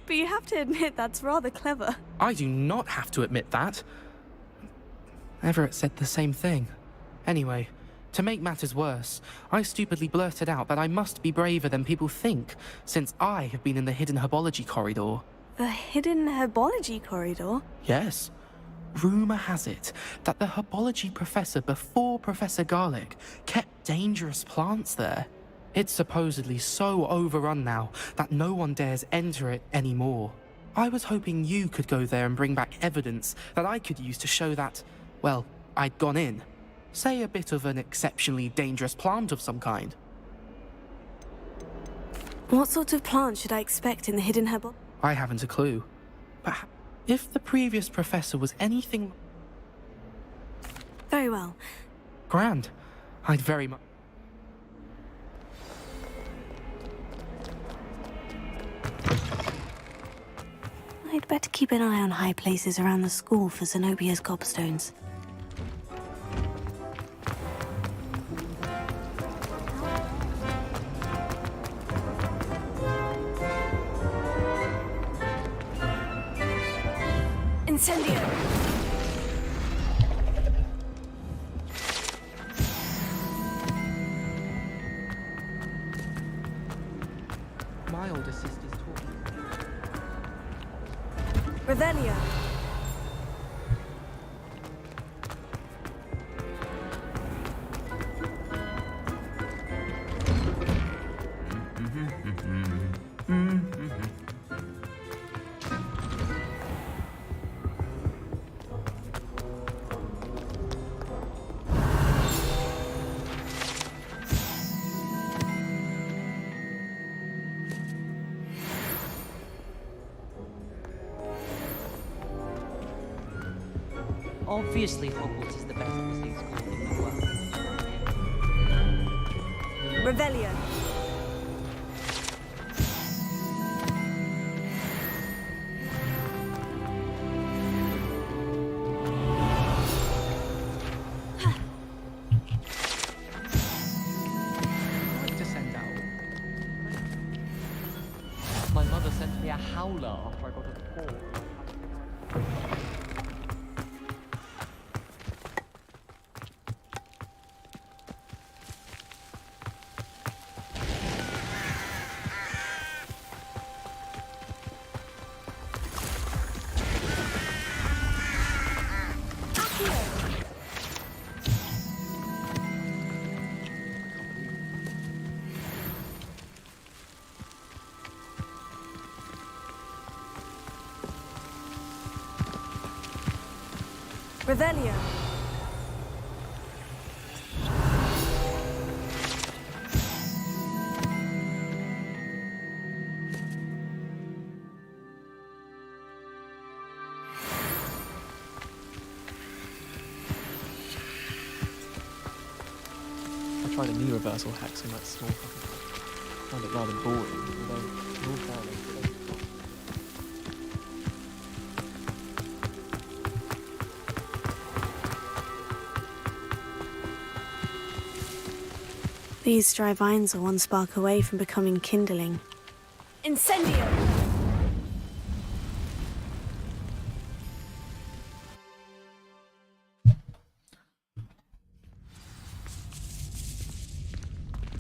but you have to admit that's rather clever. I do not have to admit that. Everett said the same thing. Anyway, to make matters worse, I stupidly blurted out that I must be braver than people think, since I have been in the hidden herbology corridor. The hidden herbology corridor? Yes. Rumour has it that the herbology professor before Professor Garlic kept dangerous plants there. It's supposedly so overrun now that no one dares enter it anymore. I was hoping you could go there and bring back evidence that I could use to show that, well, I'd gone in. Say a bit of an exceptionally dangerous plant of some kind. What sort of plant should I expect in the hidden herbal? I haven't a clue. But if the previous professor was anything... Very well. Grand. I'd very much... I'd better keep an eye on high places around the school for Zenobia's gobstones. Incendio! My older sister's talking. Revelio! Obviously, Hogwarts is the best physics school in the world. Revelio! To send out. My mother sent me a howler after I got a call. Revelio! I tried a knee reversal hacks on that small fucking... I found it rather boring, although in all fairness, These dry vines are one spark away from becoming kindling. Incendio!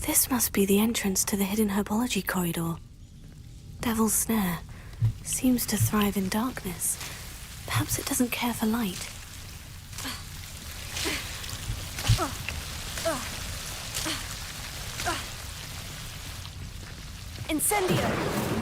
This must be the entrance to the hidden herbology corridor. Devil's Snare seems to thrive in darkness. Perhaps it doesn't care for light. Incendio!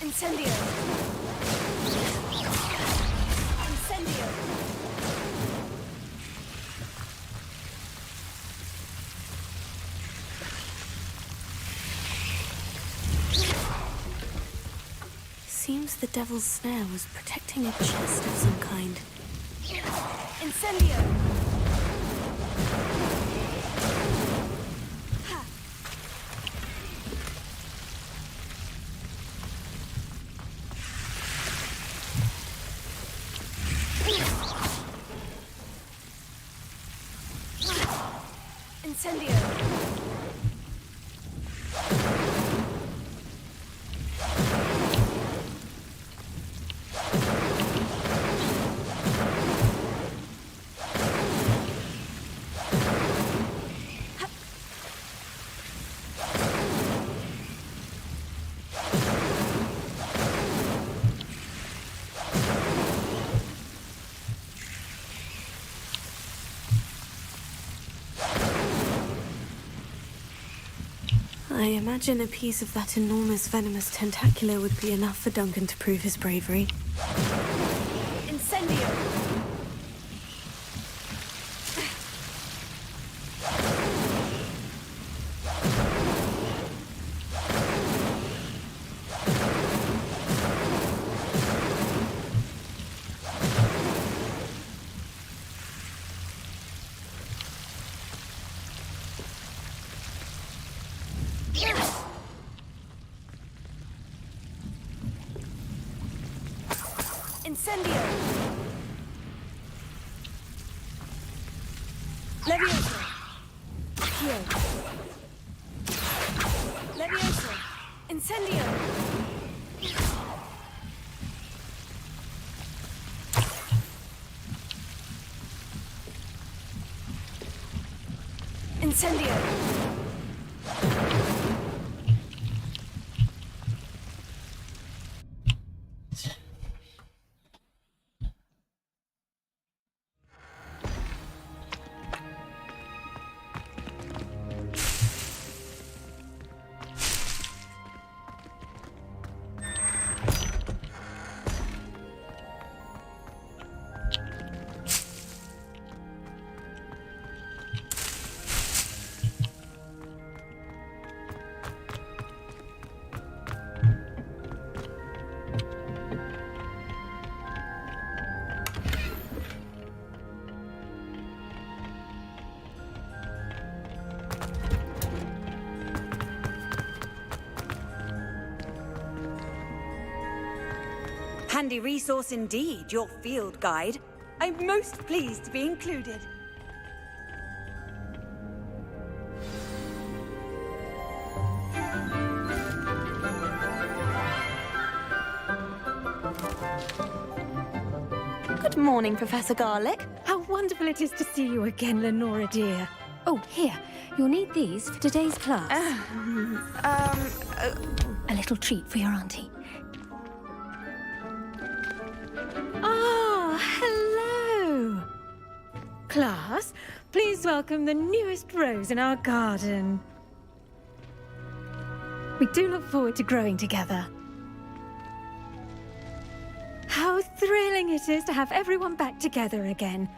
Incendio! Incendio! Seems the Devil's Snare was protecting a chest of some kind. Incendio! Incendio! I imagine a piece of that enormous venomous tentacular would be enough for Duncan to prove his bravery. Incendio! Incendio! Levioso! Pio! Levioso! Incendio! Incendio! Handy resource indeed, your field guide. I'm most pleased to be included. Good morning, Professor Garlic. How wonderful it is to see you again, Lenora dear. Oh, here. You'll need these for today's class. A little treat for your auntie. Ah, hello. Class, please welcome the newest rose in our garden. We do look forward to growing together. How thrilling it is to have everyone back together again.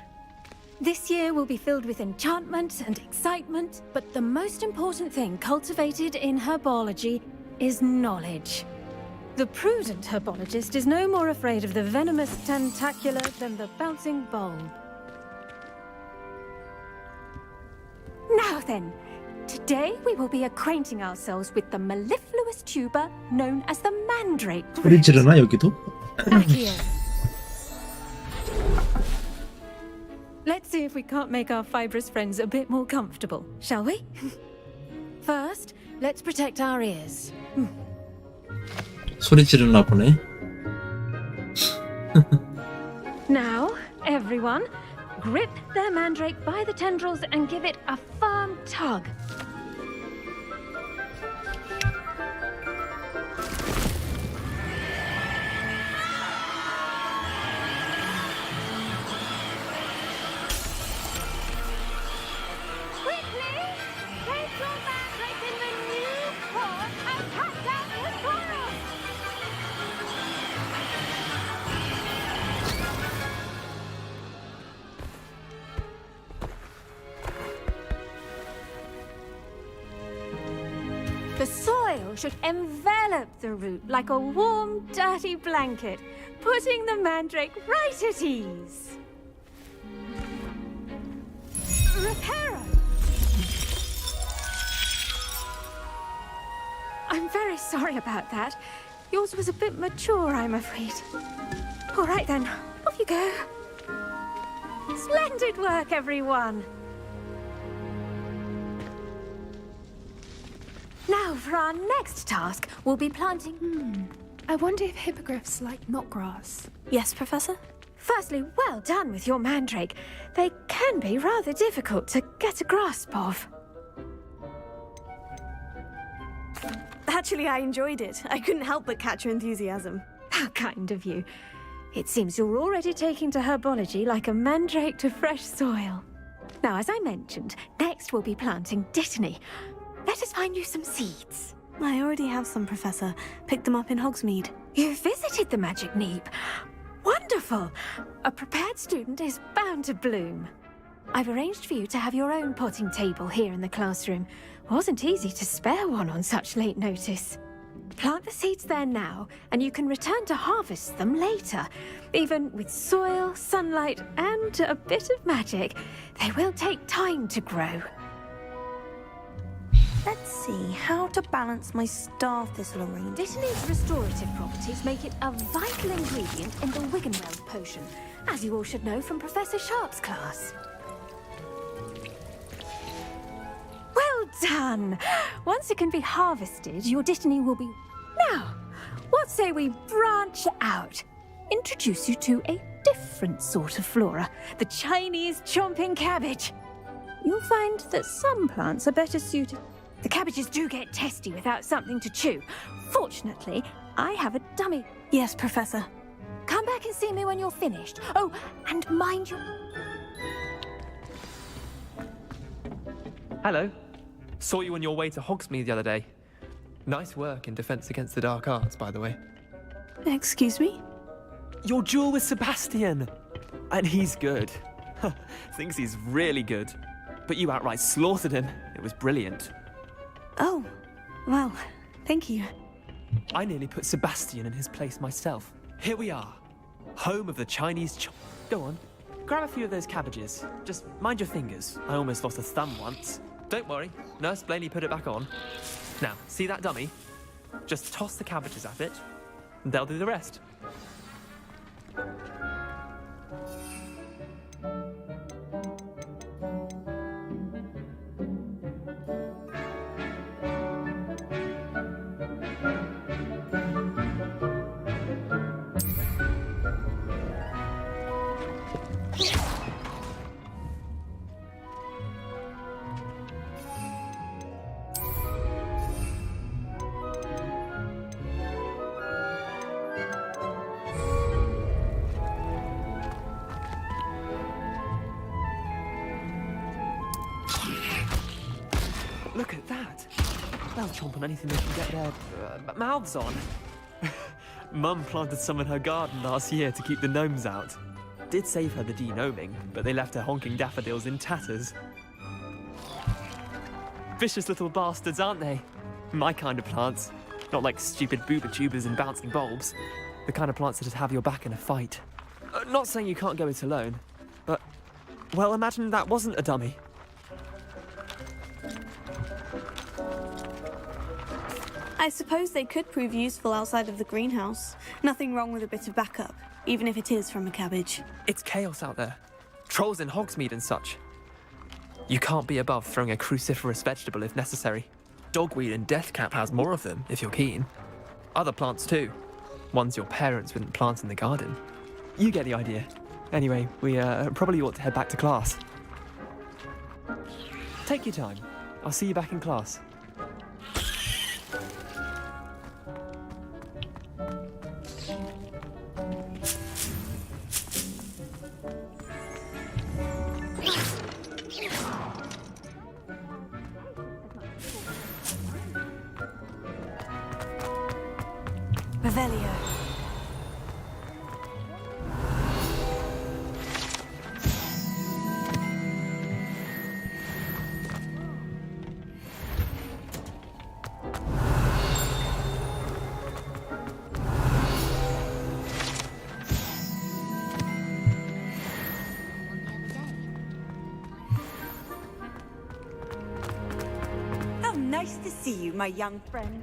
This year will be filled with enchantment and excitement, but the most important thing cultivated in herbology is knowledge. The prudent herbologist is no more afraid of the venomous tentacular than the bouncing bulb. Now then, today we will be acquainting ourselves with the mellifluous tuber known as the mandrake. 소리 지르나 여기도? Accio. Let's see if we can't make our fibrous friends a bit more comfortable, shall we? First, let's protect our ears. 소리 지르나 보네. Now, everyone, grip their mandrake by the tendrils and give it a firm tug. The soil should envelop the root like a warm, dirty blanket, putting the mandrake right at ease. Reparo! I'm very sorry about that. Yours was a bit mature, I'm afraid. All right then, off you go. Splendid work, everyone! Now, for our next task, we'll be planting... I wonder if hippogriffs like knotgrass. Yes, Professor? Firstly, well done with your mandrake. They can be rather difficult to get a grasp of. Actually, I enjoyed it. I couldn't help but catch your enthusiasm. How kind of you. It seems you're already taking to herbology like a mandrake to fresh soil. Now, as I mentioned, next we'll be planting dittany. Let us find you some seeds. I already have some, Professor. Picked them up in Hogsmeade. You visited the Magic Neep. Wonderful! A prepared student is bound to bloom. I've arranged for you to have your own potting table here in the classroom. Wasn't easy to spare one on such late notice. Plant the seeds there now, and you can return to harvest them later. Even with soil, sunlight, and a bit of magic, they will take time to grow. Let's see, how to balance my star thistle arrangement. Dittany's restorative properties make it a vital ingredient in the Wiggenweld potion, as you all should know from Professor Sharp's class. Well done! Once it can be harvested, your dittany will be... Now, what say we branch out? Introduce you to a different sort of flora, the Chinese chomping cabbage. You'll find that some plants are better suited... The cabbages do get testy without something to chew. Fortunately, I have a dummy. Yes, Professor. Come back and see me when you're finished. Oh, and mind your... Hello. Saw you on your way to Hogsmeade the other day. Nice work in Defense Against the Dark Arts, by the way. Excuse me? Your duel with Sebastian. And he's good. Thinks he's really good. But you outright slaughtered him. It was brilliant. Oh, well, thank you. I nearly put Sebastian in his place myself. Here we are. Home of the Chinese Go on. Grab a few of those cabbages. Just mind your fingers. I almost lost a thumb once. Don't worry. Nurse Blaney put it back on. Now, see that dummy? Just toss the cabbages at it, and they'll do the rest. Look at that. They'll chomp on anything they can get their mouths on. Mum planted some in her garden last year to keep the gnomes out. did save her the denoming, but they left her honking daffodils in tatters. Vicious little bastards, aren't they? My kind of plants. Not like stupid booba tubers and bouncing bulbs. The kind of plants that just have your back in a fight. Not saying you can't go it alone, but... well, imagine that wasn't a dummy. I suppose they could prove useful outside of the greenhouse. Nothing wrong with a bit of backup, even if it is from a cabbage. It's chaos out there. Trolls in Hogsmeade and such. You can't be above throwing a cruciferous vegetable if necessary. Dogweed and deathcap has more of them, if you're keen. Other plants too. Ones your parents wouldn't plant in the garden. You get the idea. Anyway, we probably ought to head back to class. Take your time. I'll see you back in class. Revelio. How nice to see you, my young friend.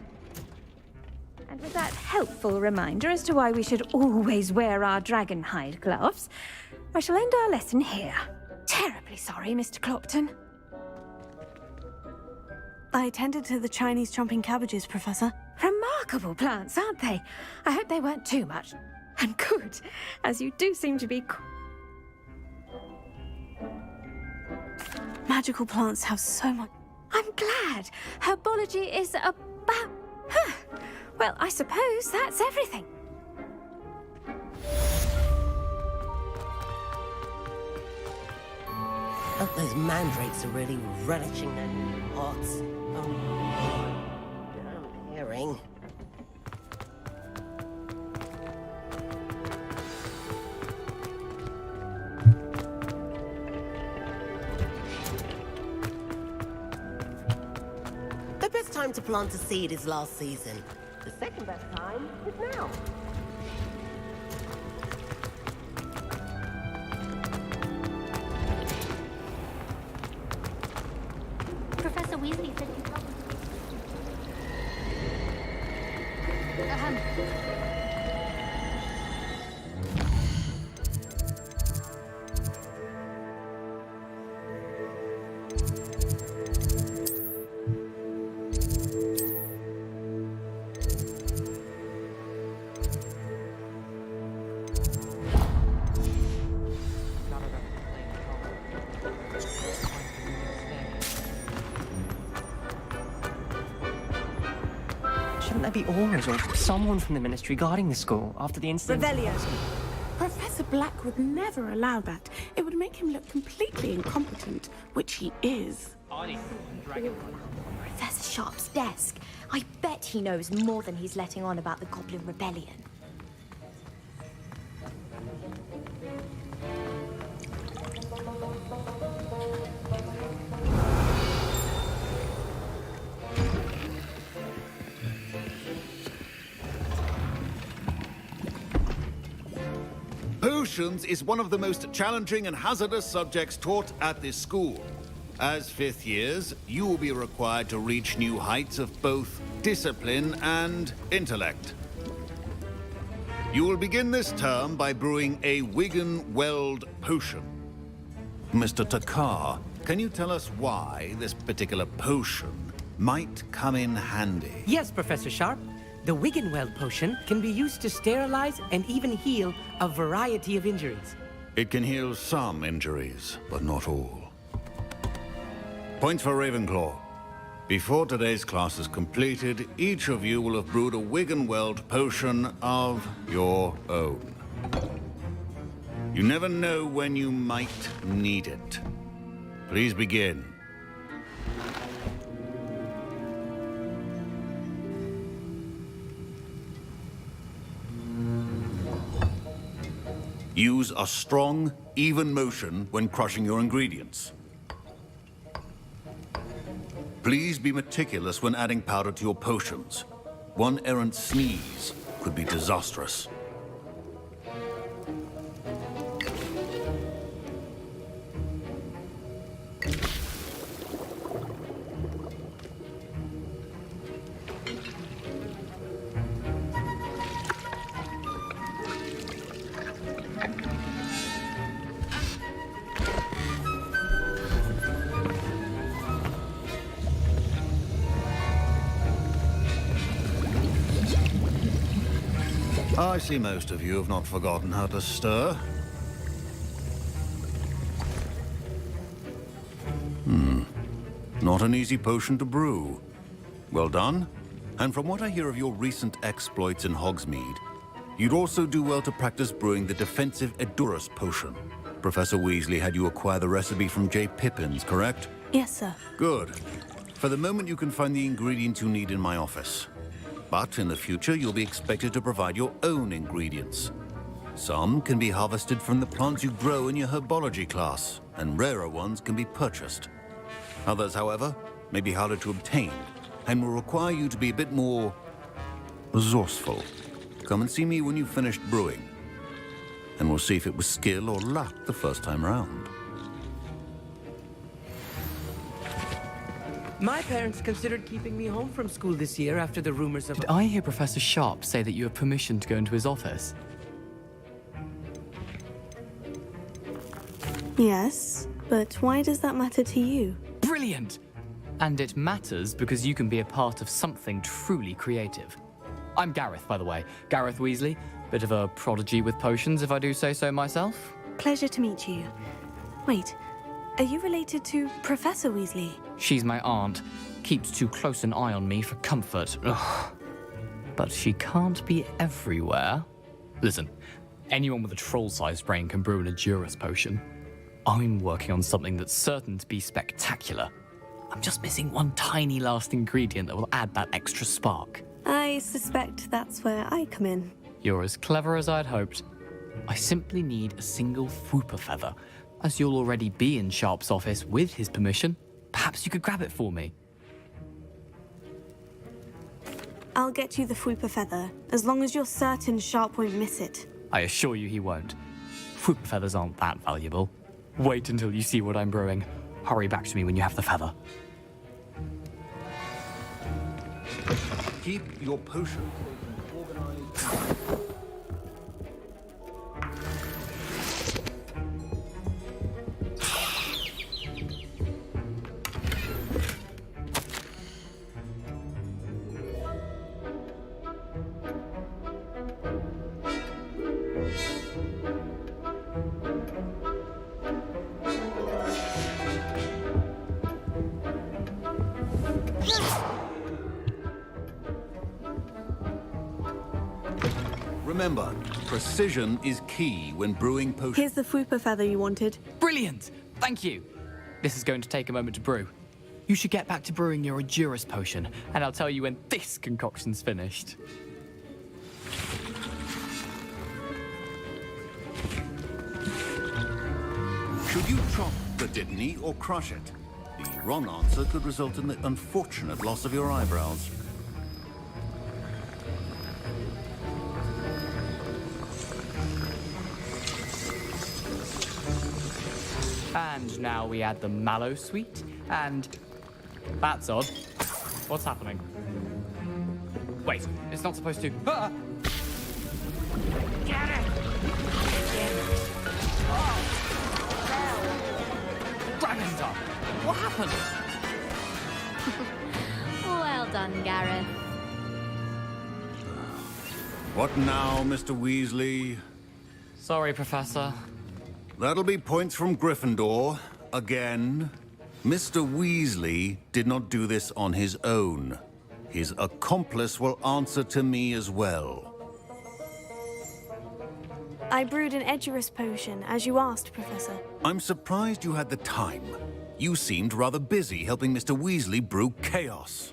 And with that helpful reminder as to why we should always wear our dragon hide gloves, I shall end our lesson here. Terribly sorry, Mr. Clopton. I attended to the Chinese chomping cabbages, Professor. Remarkable plants, aren't they? I hope they weren't too much. And good, as you do seem to be... Magical plants have so much... I'm glad. Herbology is about... Huh. Well, I suppose that's everything. Hope those mandrakes are really relishing their pots. Oh, I'm hearing. The best time to plant a seed is last season. The second best time is now. Professor Weasley said you come. Shouldn't there be orders or someone from the Ministry guarding the school after the incident? Revelio. Professor Black would never allow that. It would make him look completely incompetent, which he is. Professor Sharp's desk. I bet he knows more than he's letting on about the Goblin Rebellion. Potions is one of the most challenging and hazardous subjects taught at this school. As fifth years, you will be required to reach new heights of both discipline and intellect. You will begin this term by brewing a Wigan-Weld potion. Mr. Takar, can you tell us why this particular potion might come in handy? Yes, Professor Sharp. The Wiggenweld potion can be used to sterilize and even heal a variety of injuries. It can heal some injuries, but not all. Points for Ravenclaw. Before today's class is completed, each of you will have brewed a Wiggenweld potion of your own. You never know when you might need it. Please begin. Use a strong, even motion when crushing your ingredients. Please be meticulous when adding powder to your potions. One errant sneeze could be disastrous. I see most of you have not forgotten how to stir. Not an easy potion to brew. Well done. And from what I hear of your recent exploits in Hogsmeade, you'd also do well to practice brewing the defensive Edurus potion. Professor Weasley had you acquire the recipe from J. Pippins, correct? Yes, sir. Good. For the moment, you can find the ingredients you need in my office. But in the future, you'll be expected to provide your own ingredients. Some can be harvested from the plants you grow in your herbology class, and rarer ones can be purchased. Others, however, may be harder to obtain, and will require you to be a bit more resourceful. Come and see me when you've finished brewing, and we'll see if it was skill or luck the first time around. My parents considered keeping me home from school this year after the rumors of... Did I hear Professor Sharp say that you have permission to go into his office? Yes, but why does that matter to you? Brilliant! And it matters because you can be a part of something truly creative. I'm Gareth, by the way. Gareth Weasley. Bit of a prodigy with potions, if I do say so myself. Pleasure to meet you. Wait, are you related to Professor Weasley? She's my aunt. Keeps too close an eye on me for comfort. Ugh. But she can't be everywhere. Listen, anyone with a troll-sized brain can brew an Edurus potion. I'm working on something that's certain to be spectacular. I'm just missing one tiny last ingredient that will add that extra spark. I suspect that's where I come in. You're as clever as I'd hoped. I simply need a single Fwooper feather. As you'll already be in Sharp's office with his permission, perhaps you could grab it for me. I'll get you the Fwooper feather, as long as you're certain Sharp won't miss it. I assure you he won't. Fwooper feathers aren't that valuable. Wait until you see what I'm brewing. Hurry back to me when you have the feather. Keep your potion organized. Remember, precision is key when brewing potions. Here's the Fwooper feather you wanted. Brilliant! Thank you! This is going to take a moment to brew. You should get back to brewing your Edurus potion, and I'll tell you when this concoction's finished. Should you chop the Dittany or crush it? The wrong answer could result in the unfortunate loss of your eyebrows. And now we add the mallow sweet, and... That's odd. What's happening? Wait, it's not supposed to... Ah! Get it! Oh! Dragon's what happened? Well done, Gareth. What now, Mr. Weasley? Sorry, Professor. That'll be points from Gryffindor, again. Mr. Weasley did not do this on his own. His accomplice will answer to me as well. I brewed an Edurus potion, as you asked, Professor. I'm surprised you had the time. You seemed rather busy helping Mr. Weasley brew chaos.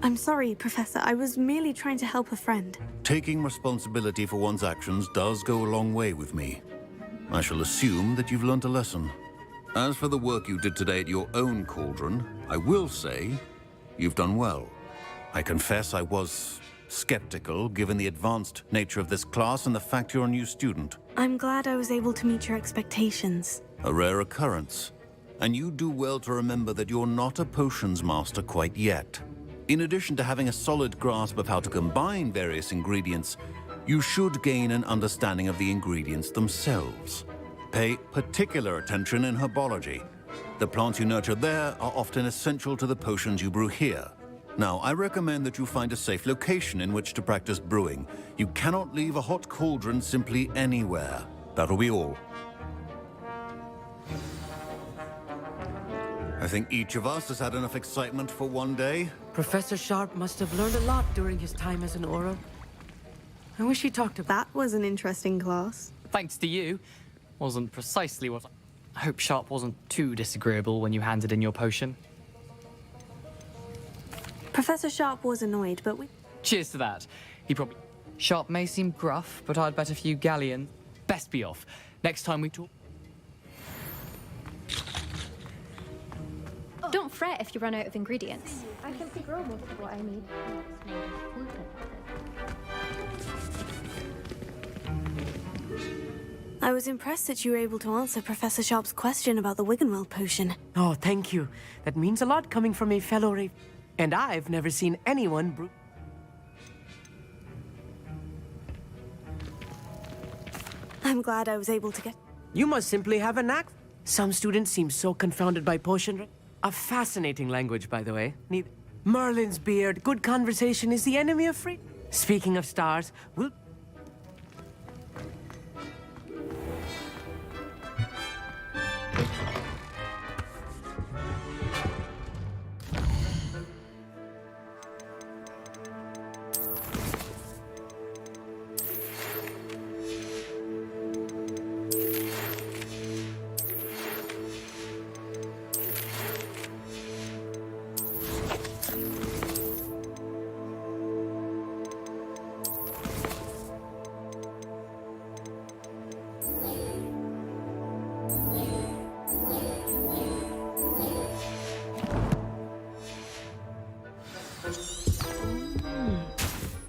I'm sorry, Professor. I was merely trying to help a friend. Taking responsibility for one's actions does go a long way with me. I shall assume that you've learnt a lesson. As for the work you did today at your own cauldron, I will say you've done well. I confess I was skeptical, given the advanced nature of this class and the fact you're a new student. I'm glad I was able to meet your expectations. A rare occurrence. And you do well to remember that you're not a potions master quite yet. In addition to having a solid grasp of how to combine various ingredients, you should gain an understanding of the ingredients themselves. Pay particular attention in herbology. The plants you nurture there are often essential to the potions you brew here. Now, I recommend that you find a safe location in which to practice brewing. You cannot leave a hot cauldron simply anywhere. That'll be all. I think each of us has had enough excitement for one day. Professor Sharp must have learned a lot during his time as an Auror. I wish he talked about... That was an interesting class. Thanks to you. Wasn't precisely what... I hope Sharp wasn't too disagreeable when you handed in your potion. Professor Sharp was annoyed, but we... Cheers to that. He probably... Sharp may seem gruff, but I'd bet a few galleons. Best be off. Next time we talk... Don't fret if you run out of ingredients. I can figure out most of what I need. I was impressed that you were able to answer Professor Sharp's question about the Wiggenweld potion. Oh, thank you. That means a lot coming from a fellow Raven. And I've never seen anyone brew... I'm glad I was able to get... You must simply have a knack. Some students seem so confounded by potion. A fascinating language, by the way. Merlin's beard, good conversation is the enemy of free. Speaking of stars, we'll...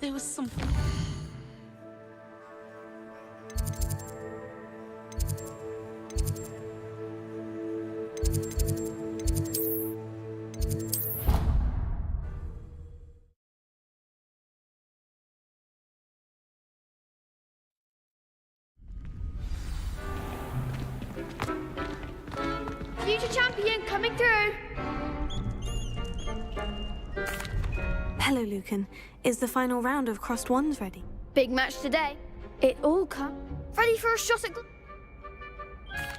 There was some... Future champion coming through. Hello, Lucan. Is the final round of Crossed Wands ready? Big match today. It all come. Ready for a shot at...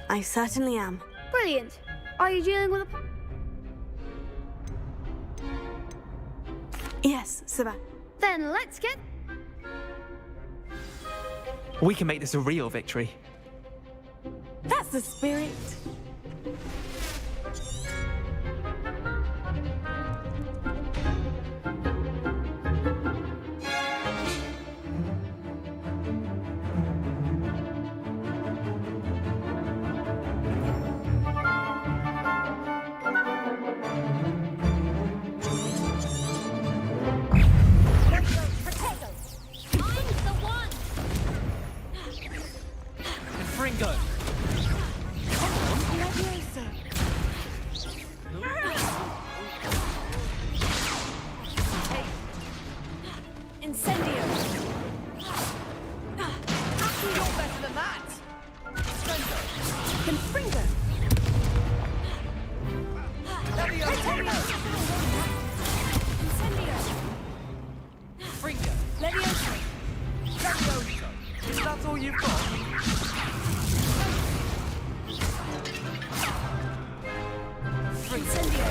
I certainly am. Brilliant. Are you dealing with a... Yes, Sebastian. Then let's get... We can make this a real victory. That's the spirit. Fringo! Incendio! Actually, you're better than that. Confringo! Incendio! Fringo! Levioso! Is that all you've got? Incendio!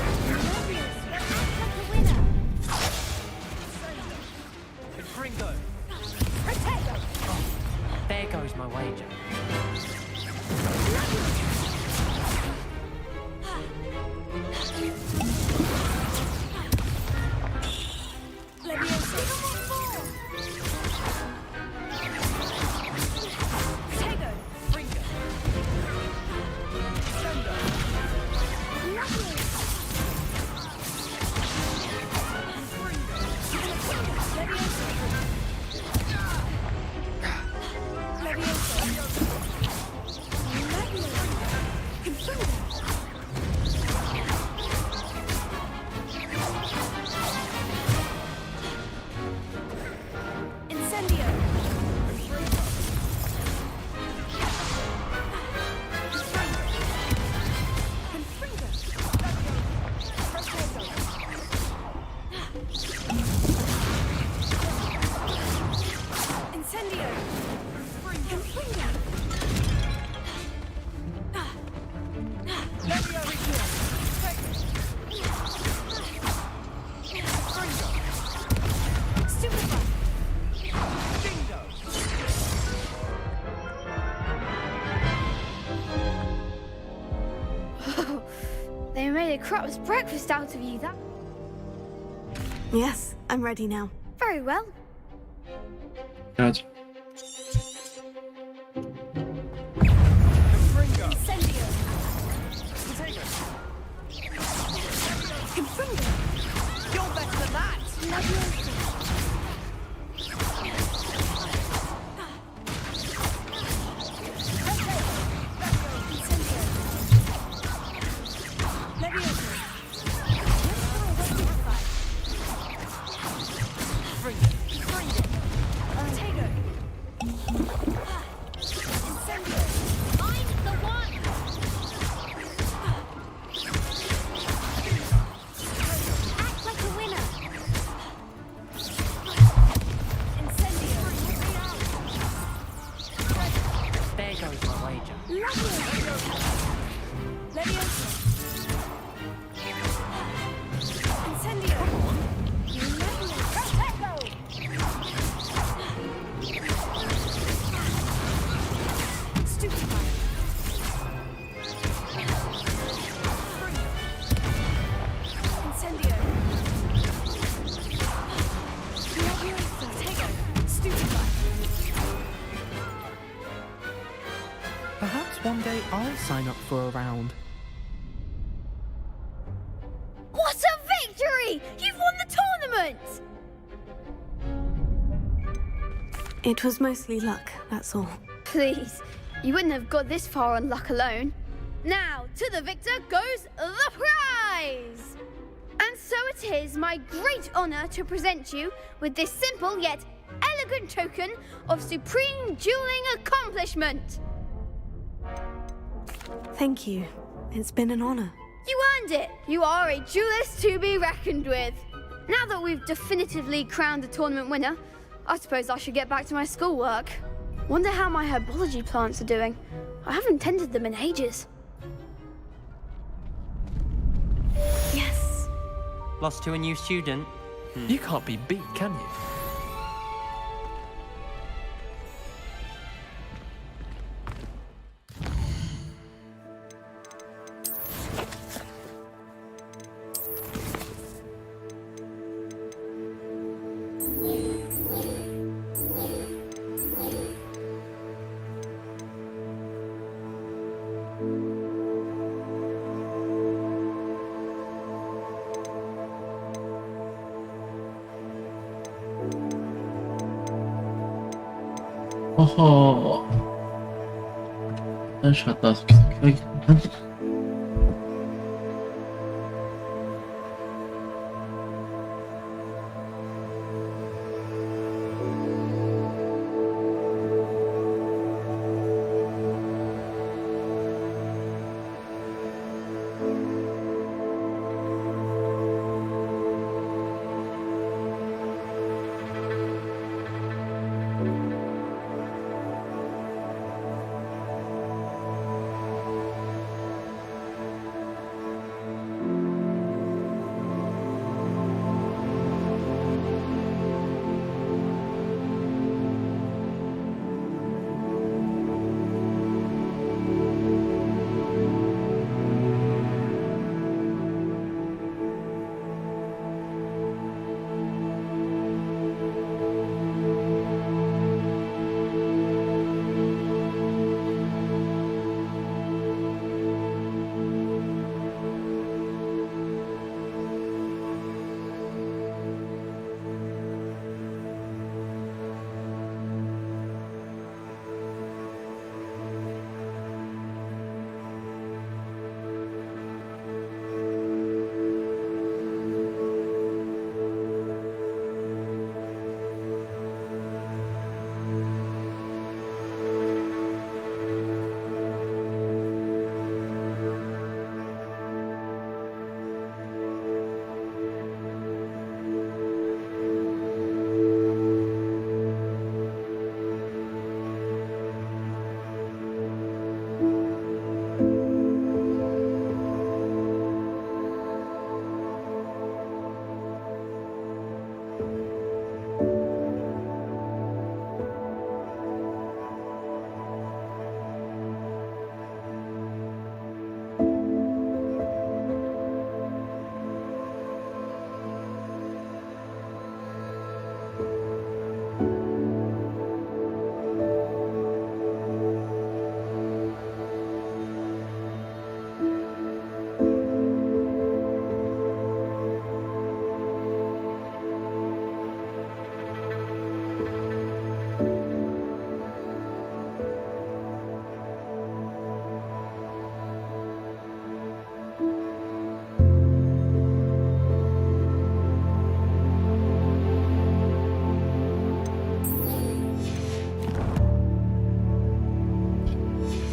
Fringo! There goes my wager. a crap's breakfast out of you, that... Yes, I'm ready now. Very well. 해야지. You're better than that! There goes my wager. Perhaps one day I'll sign up for a round. What a victory! You've won the tournament! It was mostly luck, that's all. Please, you wouldn't have got this far on luck alone. Now, to the victor goes the prize! And so it is my great honor to present you with this simple yet elegant token of supreme dueling accomplishment. Thank you. It's been an honor. You earned it! You are a duelist to be reckoned with. Now that we've definitively crowned the tournament winner, I suppose I should get back to my schoolwork. Wonder how my herbology plants are doing. I haven't tended them in ages. Yes. Lost to a new student? You can't be beat, can you? 허허. 화장실 갔다 와서 계속 켜야겠구만.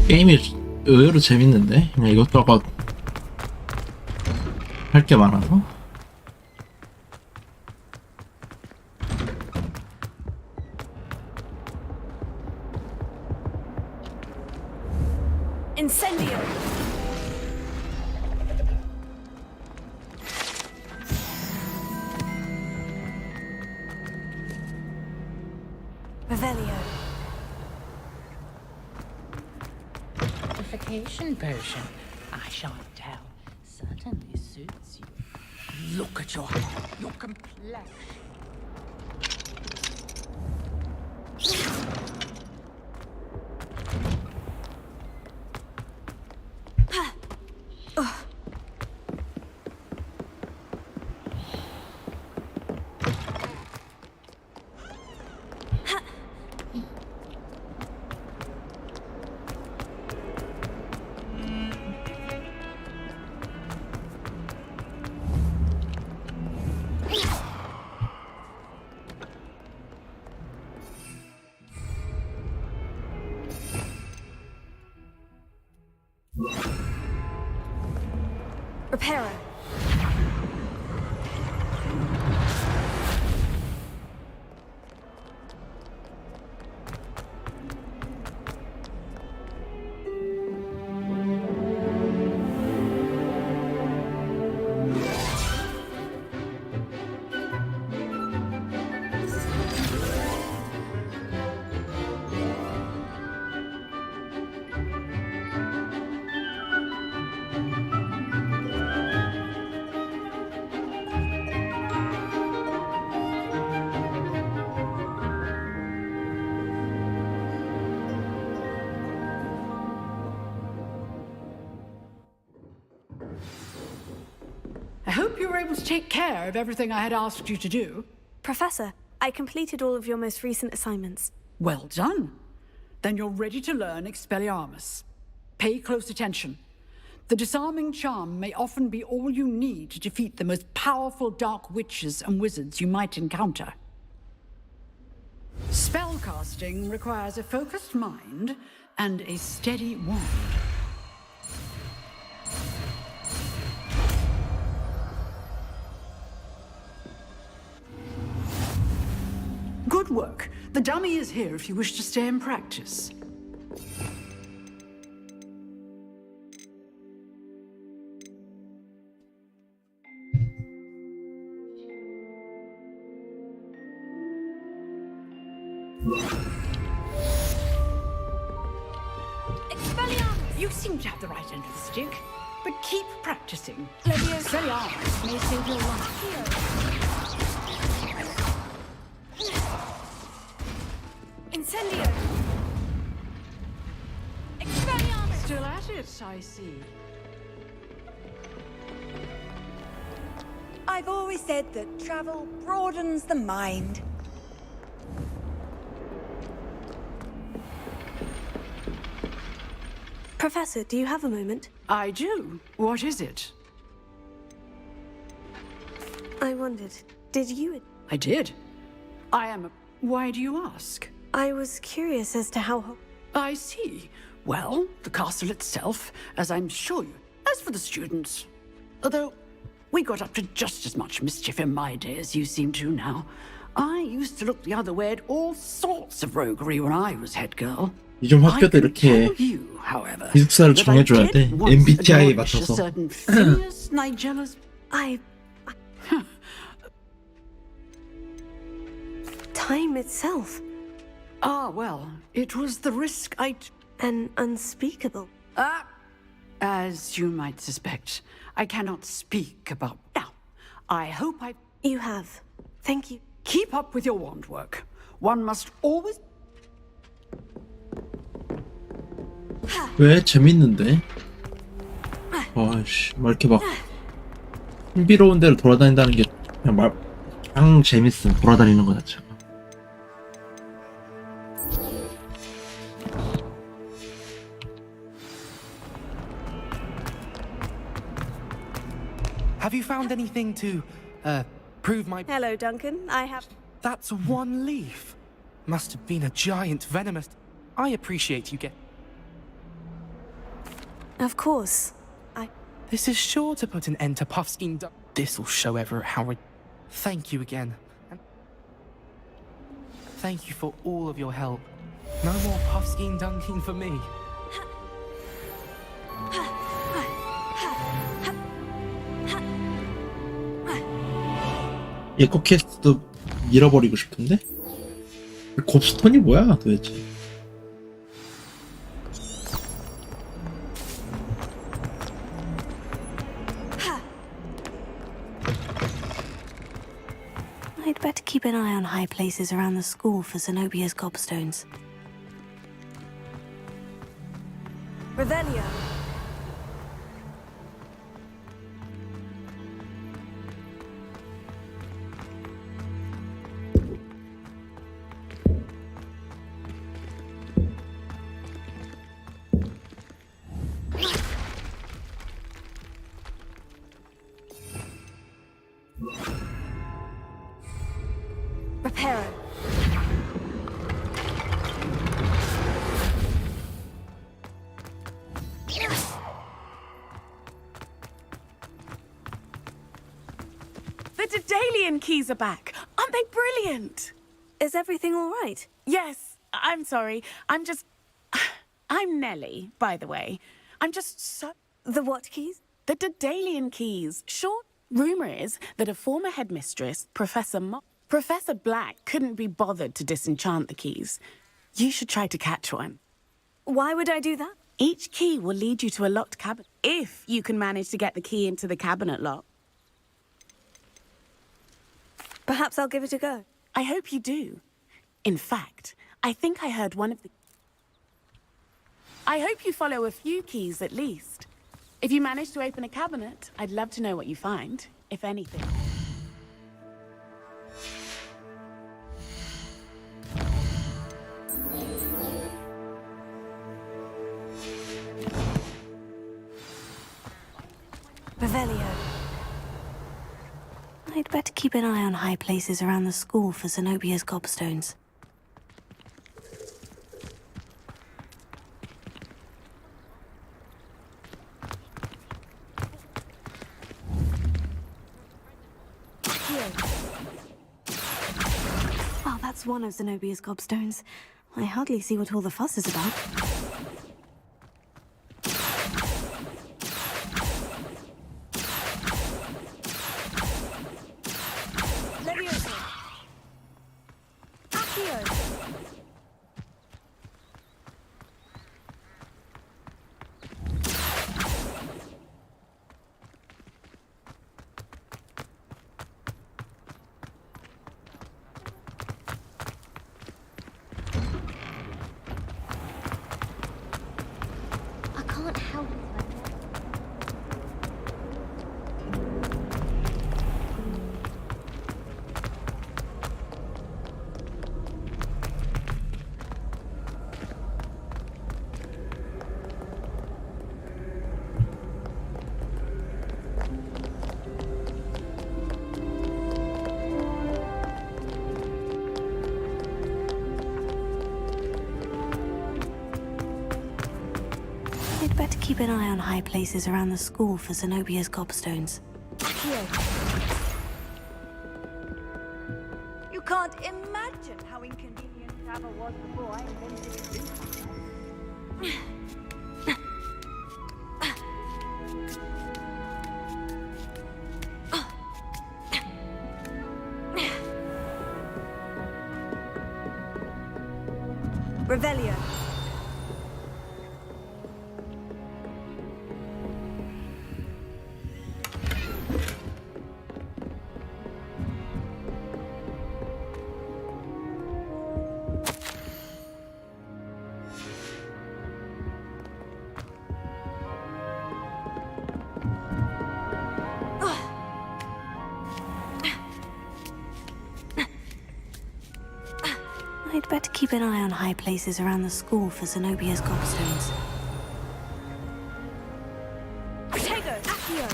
게임이 의외로 재밌는데? 그냥 이것저것 할 게 많아서. Incendio! Revelio. Fortification potion. I shan't tell. Certainly suits you. Look at your complexion. Reparo. I hope you were able to take care of everything I had asked you to do. Professor, I completed all of your most recent assignments. Well done. Then you're ready to learn Expelliarmus. Pay close attention. The disarming charm may often be all you need to defeat the most powerful dark witches and wizards you might encounter. Spellcasting requires a focused mind and a steady wand. Good work. The dummy is here if you wish to stay and practice. Expelliarmus! You seem to have the right end of the stick, but keep practicing. Expelliarmus may save your life. Incendio! Expelliarmus! Still at it, I see. I've always said that travel broadens the mind. Professor, do you have a moment? I do. What is it? I wondered, did you... I did. I am a... Why do you ask? I was curious as to how... I see. Well, the castle itself, as I'm sure you... As for the students... Although, we got up to just as much mischief in my day as you seem to now. I used to look the other way at all sorts of roguery when I was head girl. 요즘 학교도 이렇게 기숙사를 정해줘야 돼. MBTI에 맞춰서. Time itself. Ah, well, it was the risk I... An unspeakable... As you might suspect, I cannot speak about... Now, I hope I... You have. Thank you. Keep up with your wand work. One must always... 왜? 재밌는데? 아이씨, 막 이렇게 막 신비로운 데를 돌아다닌다는 게 그냥 그냥 재밌음. 돌아다니는 거 자체가. Have you found anything to, prove my... Hello, Duncan. I have... That's one leaf. Must have been a giant venomous... I appreciate you Of course. This is sure to put an end to Puffskein. This'll show Everett how. Thank you again. And thank you for all of your help. No more Puffskein dunking for me. 에코 퀘스트도 밀어버리고 싶은데? 곱스톤이 뭐야 도대체? I'd better keep an eye on high places around the school for Zenobia's gobstones. Revelio. Reparo. The Daedalian keys are back. Aren't they brilliant? Is everything all right? Yes. I'm sorry. I'm Nellie, by the way. I'm just so... The what keys? The Daedalian keys. Short rumor is that a former headmistress, Professor Black, couldn't be bothered to disenchant the keys. You should try to catch one. Why would I do that? Each key will lead you to a locked cabinet. If you can manage to get the key into the cabinet lock. Perhaps I'll give it a go. I hope you do. In fact, I think I heard one of the... I hope you follow a few keys at least. If you manage to open a cabinet, I'd love to know what you find, if anything. Revelio. I'd better keep an eye on high places around the school for Zenobia's gobstones. Oh, that's one of Zenobia's gobstones. I hardly see what all the fuss is about. I'd better keep an eye on high places around the school for Zenobia's gobstones. You can't imagine how inconvenient travel was before I invented it. Revelio. I'd better keep an eye on high places around the school for Zenobia's gobstones. Protego! Accio!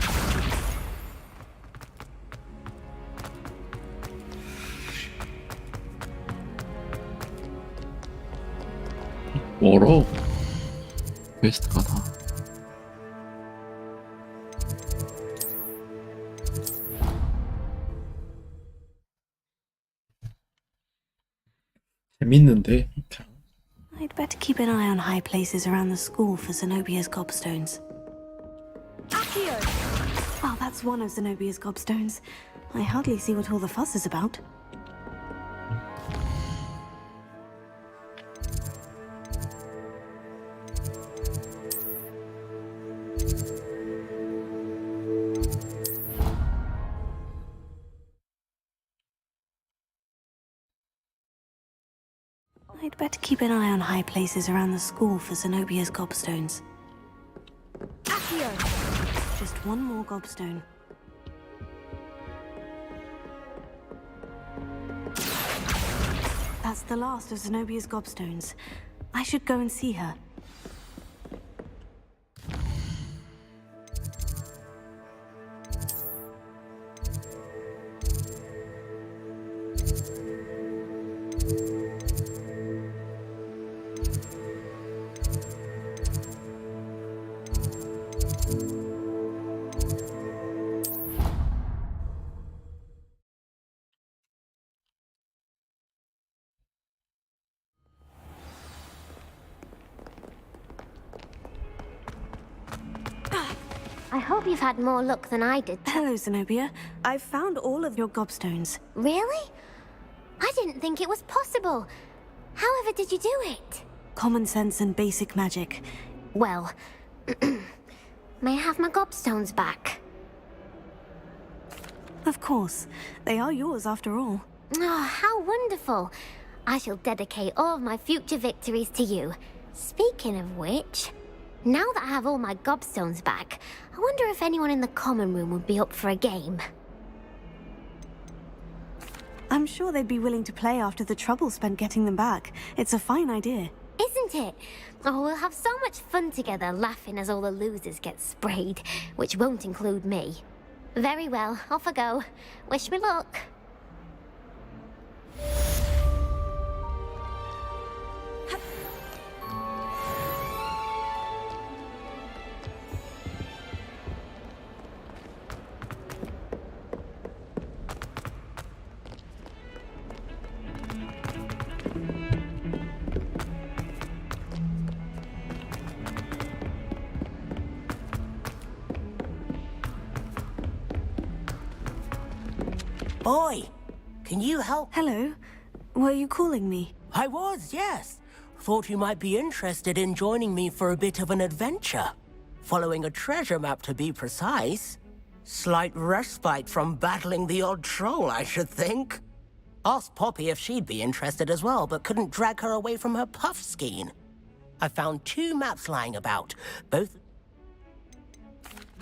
멀어. 퀘스트가 다. 믿는데. I'd better keep an eye on high places around the school for Zenobia's gobstones. Accio! Oh, that's one of Zenobia's gobstones. I hardly see what all the fuss is about. I'd better keep an eye on high places around the school for Zenobia's gobstones. Accio! Just one more gobstone. That's the last of Zenobia's gobstones. I should go and see her. I hope you've had more luck than I did. Hello, Zenobia. I've found all of your gobstones. Really? I didn't think it was possible. However did you do it? Common sense and basic magic. Well, may I have my gobstones back? Of course. They are yours after all. Oh, how wonderful. I shall dedicate all of my future victories to you. Speaking of which, now that I have all my gobstones back, I wonder if anyone in the common room would be up for a game. I'm sure they'd be willing to play after the trouble spent getting them back. It's a fine idea. Isn't it? Oh, we'll have so much fun together, laughing as all the losers get sprayed, which won't include me. Very well, off I go. Wish me luck. Boy, can you help? Hello. Were you calling me? I was, yes. Thought you might be interested in joining me for a bit of an adventure. Following a treasure map, to be precise. Slight respite from battling the odd troll, I should think. Asked Poppy if she'd be interested as well, but couldn't drag her away from her puff skein. I found 2 maps lying about, both...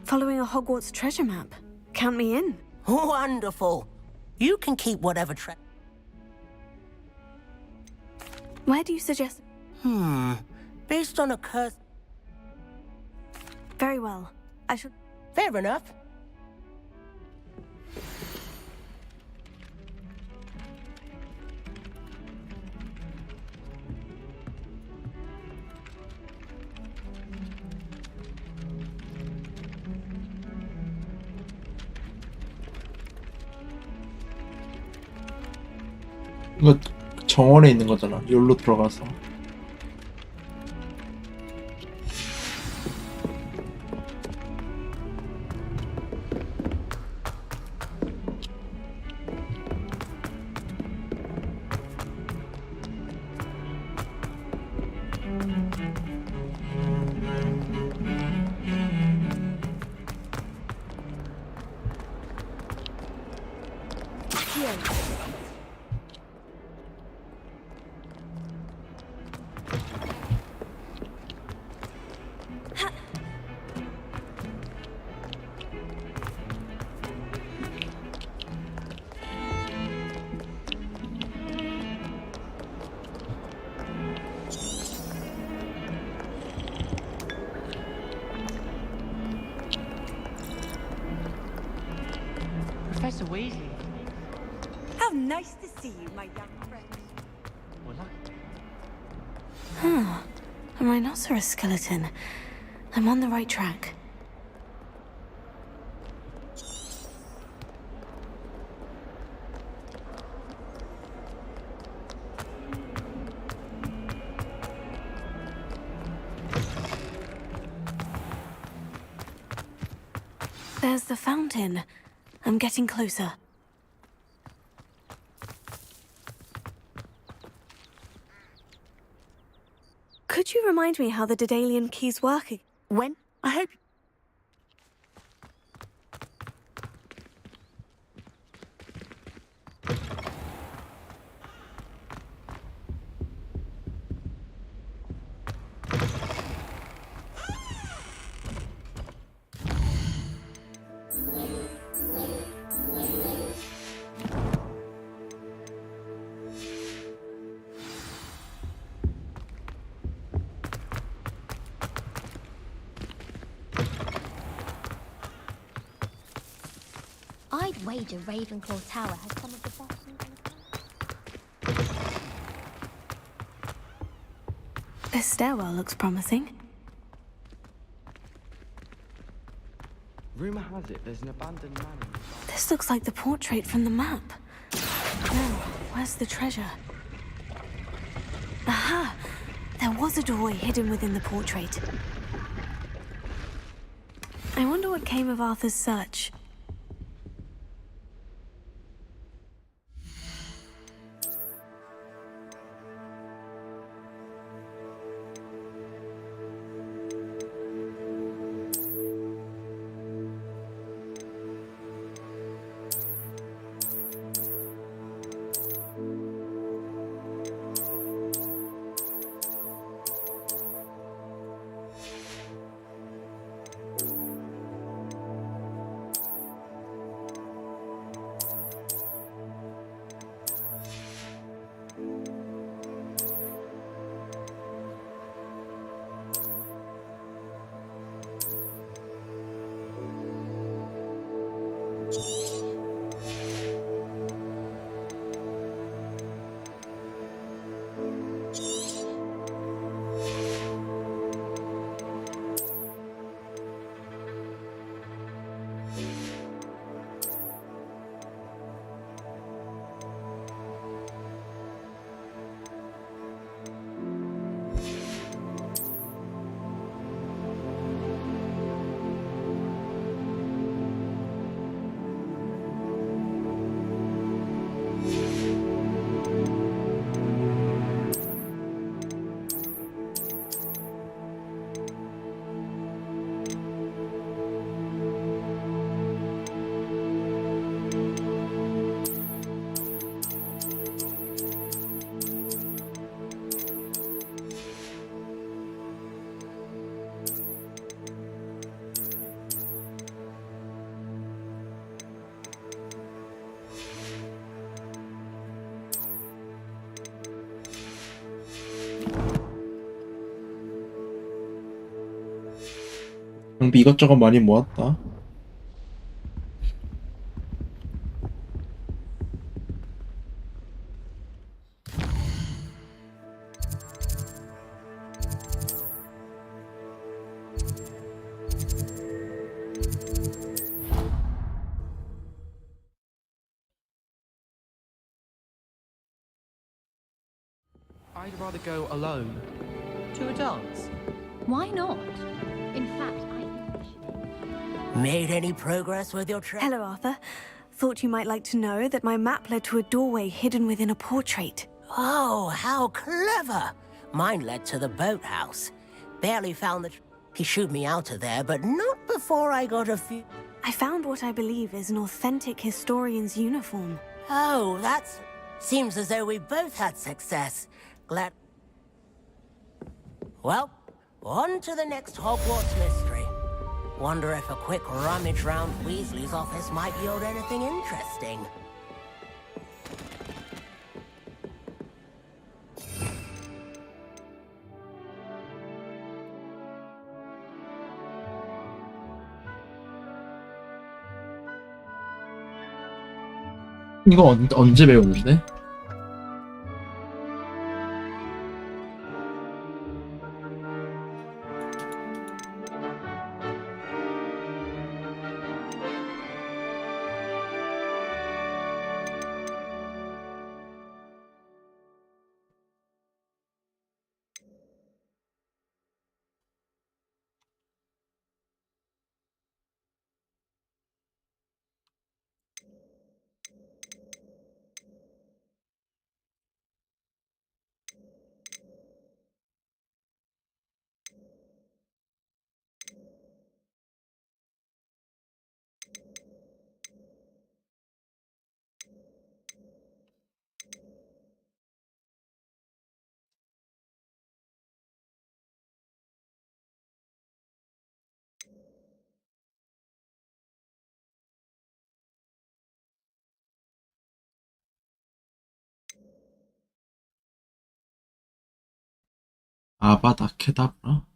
Following a Hogwarts treasure map. Count me in. Wonderful. You can keep whatever Where do you suggest? Based on a curse... Very well. I shall... Fair enough. 이거 정원에 있는 거잖아. 여기로 들어가서. Professor Weasley. How nice to see you, my young friend. Huh. A rhinoceros skeleton. I'm on the right track. There's the fountain. I'm getting closer. Could you remind me how the Daedalian keys work? When? I hope... I'd wager Ravenclaw Tower has some of the best things in the... This stairwell looks promising. Rumor has it there's an abandoned manor. This looks like the portrait from the map. No, where's the treasure? Aha! There was a doorway hidden within the portrait. I wonder what came of Arthur's search. 장비 이것저것 많이 모았다. I'd rather go alone. To a dance? Why not? In fact, I think we should. Made any progress with your trip? Hello, Arthur. Thought you might like to know that my map led to a doorway hidden within a portrait. Oh, how clever! Mine led to the boathouse. Barely found the... He shooed me out of there, but not before I got a few... I found what I believe is an authentic historian's uniform. Oh, that's... Seems as though we both had success. Glad... Well, on to the next Hogwarts mystery. Wonder if a quick rummage round Weasley's office might yield anything interesting. 이거 언제 배우는데? 아바다 케다브라?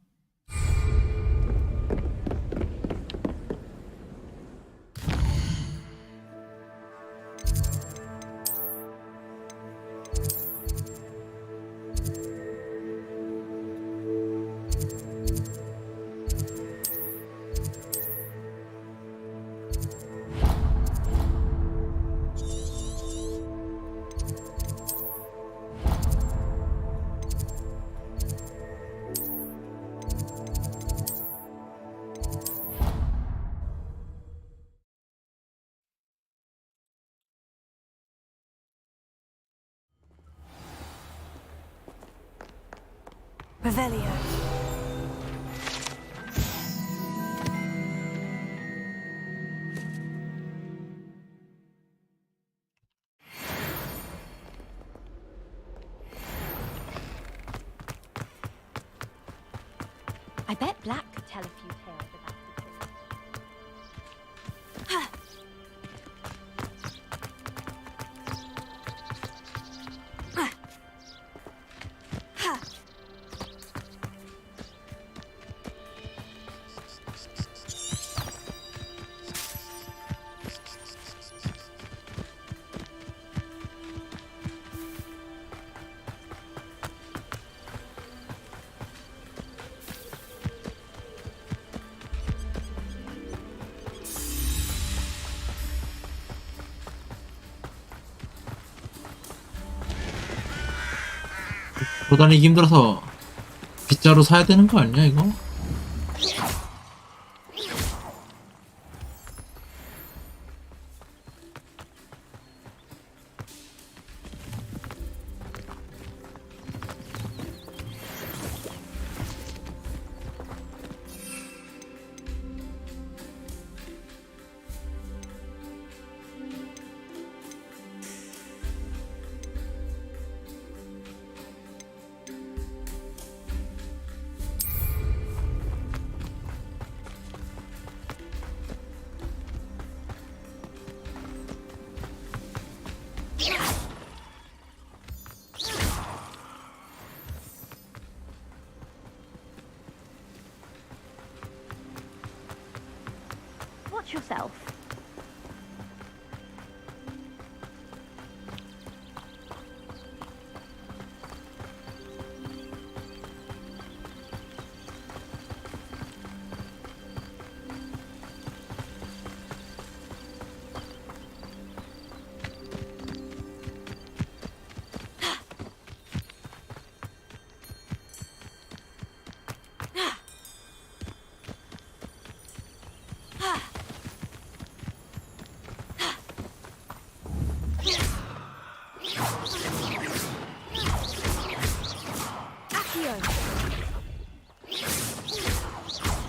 Revelio. I bet Black could tell a few tales about 돌아다니기 힘들어서 빗자루 사야 되는 거 아니야 이거? Watch yourself.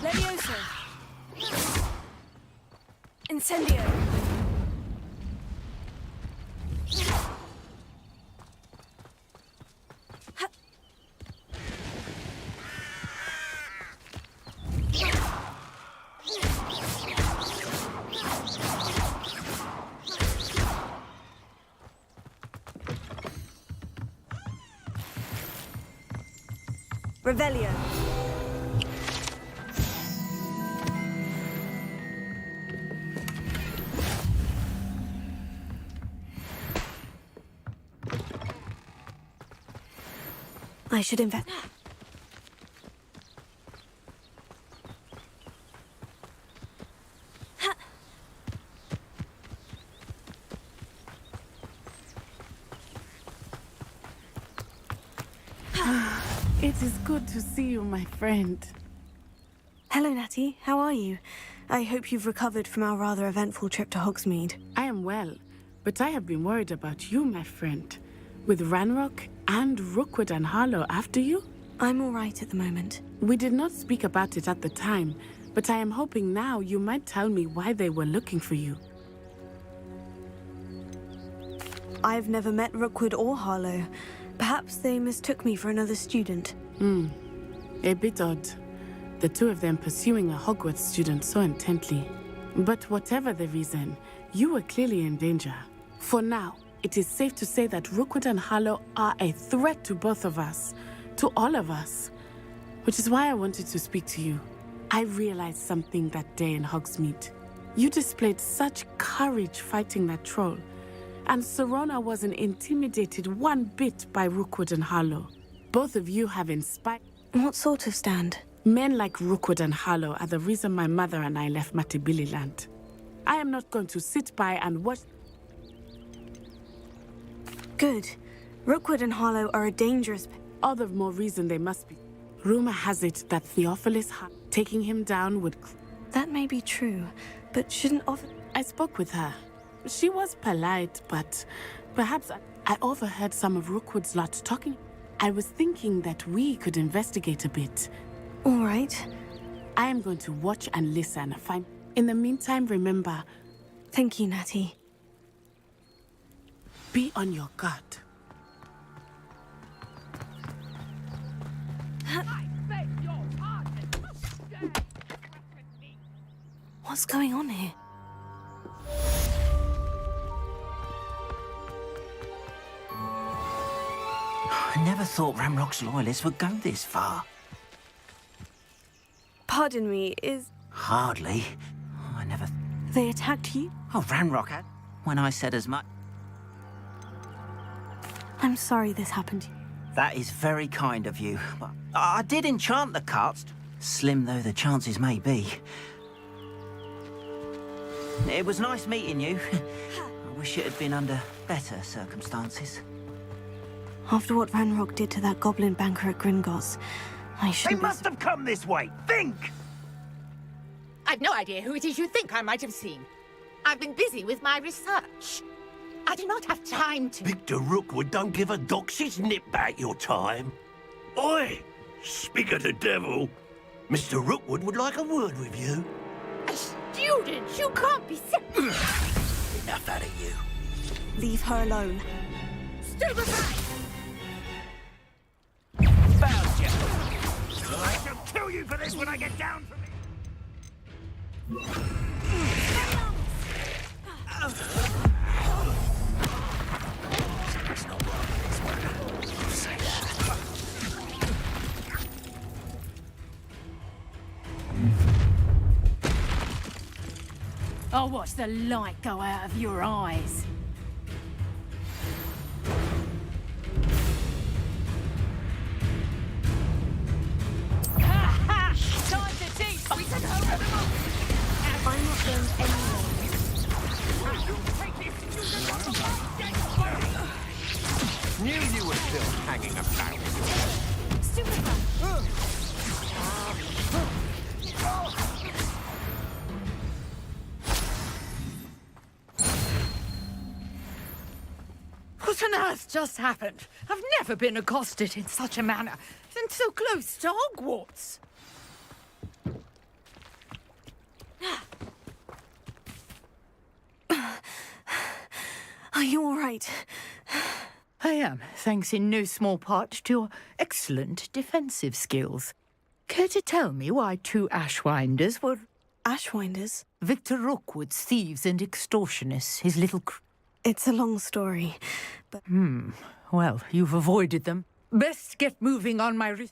Levioso. Incendio. Revelio. I should invest. It is good to see you, my friend. Hello, Natty. How are you? I hope you've recovered from our rather eventful trip to Hogsmeade. I am well, but I have been worried about you, my friend. With Ranrock and Rookwood and Harlow after you? I'm all right at the moment. We did not speak about it at the time, but I am hoping now you might tell me why they were looking for you. I've never met Rookwood or Harlow. Perhaps they mistook me for another student. A bit odd. The two of them pursuing a Hogwarts student so intently. But whatever the reason, you were clearly in danger. For now, it is safe to say that Rookwood and Harlow are a threat to both of us. To all of us. Which is why I wanted to speak to you. I realized something that day in Hogsmeade. You displayed such courage fighting that troll. And Serona wasn't intimidated one bit by Rookwood and Harlow. Both of you have inspired... What sort of stand? Men like Rookwood and Harlow are the reason my mother and I left Matibili land. I am not going to sit by and watch... Good. Rookwood and Harlow are a dangerous... All the more reason they must be. Rumor has it that Theophilus taking him down would... That may be true, but shouldn't I spoke with her. She was polite, but perhaps I overheard some of Rookwood's lot talking. I was thinking that we could investigate a bit. All right. I am going to watch and listen. In the meantime, remember... Thank you, Natty. Be on your guard. What's going on here? I never thought Ramrock's loyalists would go this far. Pardon me, Hardly. I never... They attacked you? Oh, Ramrock had... When I said as much... I'm sorry this happened to you. That is very kind of you. But I did enchant the carts, slim though the chances may be. It was nice meeting you. I wish it had been under better circumstances. After what Ranrock did to that goblin banker at Gringotts, I should They must have come this way. Think! I've no idea who it is you think I might have seen. I've been busy with my research. I do not have time to... Victor Rookwood don't give a doxy's nip back your time. Oi! Speak of the devil. Mr. Rookwood would like a word with you. A student? You can't be... Enough out of you. Leave her alone. Still behind! Found you. I shall kill you for this when I get down from it. I'll watch the light go out of your eyes. Time to teach! We can hurry them up! I'm not going anywhere. Knew you were still hanging about. What on earth just happened? I've never been accosted in such a manner, and so close to Hogwarts. Are you all right? I am, thanks in no small part to your excellent defensive skills. Care to tell me why two Ashwinders were... Ashwinders? Victor Rookwood's thieves and extortionists, his little... It's a long story, but... Well, you've avoided them. Best get moving on my...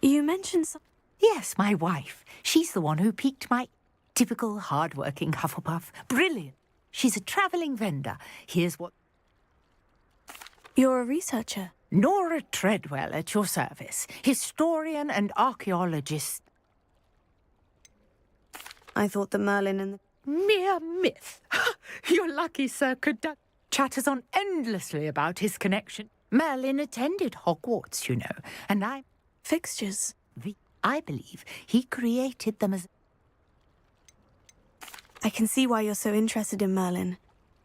You mentioned some... Yes, my wife. She's the one who piqued my... Typical hard-working Hufflepuff. Brilliant. She's a travelling vendor. Here's what... You're a researcher? Nora Treadwell at your service. Historian and archaeologist. I thought that Merlin and the... Mere myth. You're lucky Sir Caduck chatters on endlessly about his connection. Merlin attended Hogwarts, you know, and I... Fixtures? I believe he created them as... I can see why you're so interested in Merlin.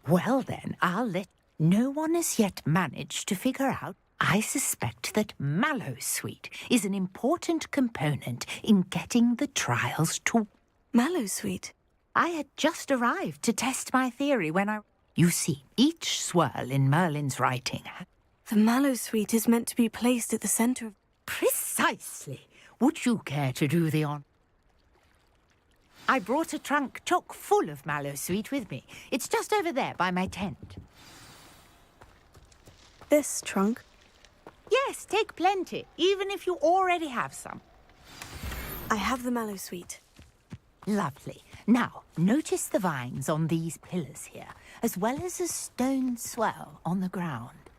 Well then, I'll let... No one has yet managed to figure out. I suspect that Mallowsweet is an important component in getting the trials to... Mallowsweet? I had just arrived to test my theory when I... You see, each swirl in Merlin's writing... The Mallowsweet is meant to be placed at the centre of... Precisely. Would you care to do the honour? I brought a trunk chock full of Mallowsweet with me. It's just over there by my tent. This trunk? Yes, take plenty, even if you already have some. I have the mallow sweet. Lovely. Now, notice the vines on these pillars here, as well as a stone swell on the ground.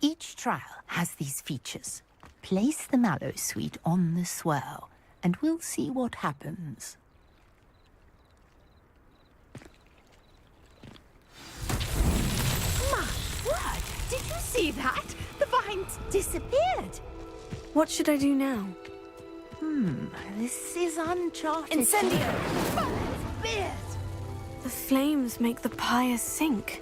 Each trial has these features. Place the mallow sweet on the swell, and we'll see what happens. My word! Did you see that? The vines disappeared. What should I do now? This is uncharted. Incendio! Beard! The flames make the pyre sink.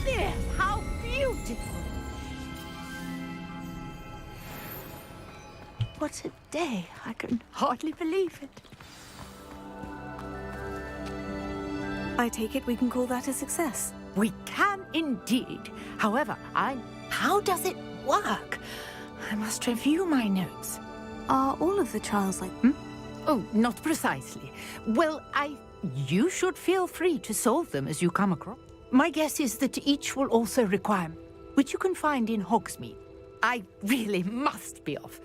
Beard, how beautiful! What a day. I can hardly believe it. I take it we can call that a success. We can indeed. However, how does it work? I must review my notes. Are all of the trials like... Oh, not precisely. Well, you should feel free to solve them as you come across. My guess is that each will also require, which you can find in Hogsmeade. I really must be off.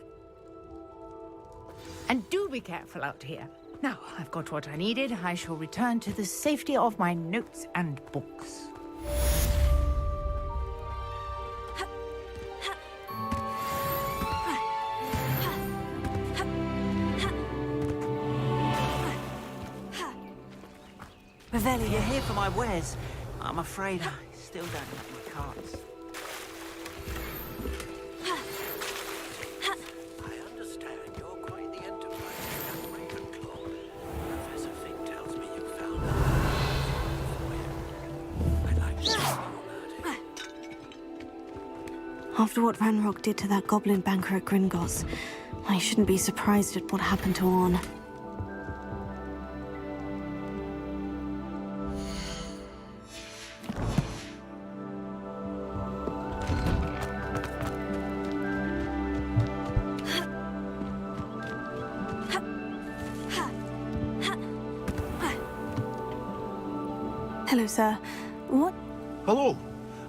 And do be careful out here. Now, I've got what I needed. I shall return to the safety of my notes and books. Revelli, you're here for my wares. I'm afraid I still don't have my cards. I understand you're quite the enterprise, young Ravenclaw. Professor Fig tells me you found a I'd like to know about it. After what Ranrock did to that goblin banker at Gringotts, I shouldn't be surprised at what happened to Orn. Hello, sir. What? Hello,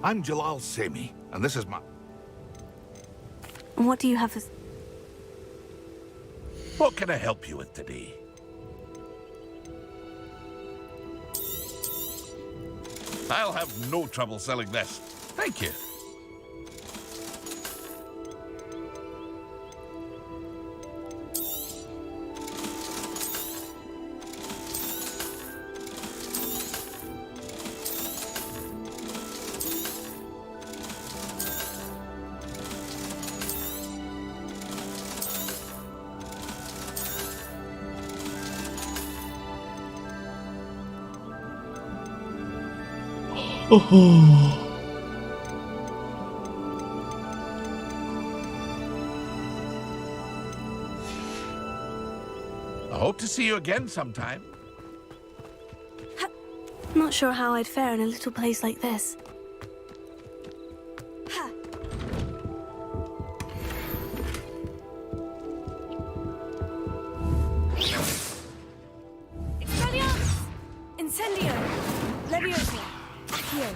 I'm Jalal Semi, and this is my... What do you have as... What can I help you with today? I'll have no trouble selling this. Thank you. I hope to see you again sometime. Not sure how I'd fare in a little place like this. Expelliarmus! Incendio! Leviosa! Accio!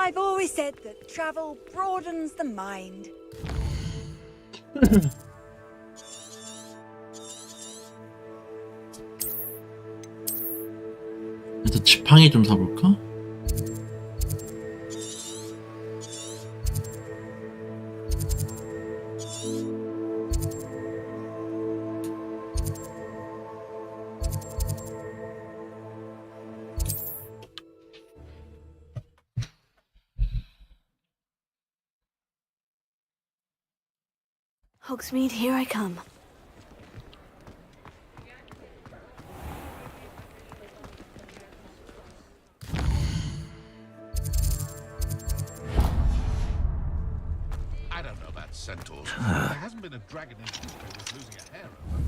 I've always said that travel broadens the mind. 그래서 지팡이 좀 사볼까? Hogsmeade, here I come. I don't know about centaurs. There hasn't been a dragon in history worth losing a hair over.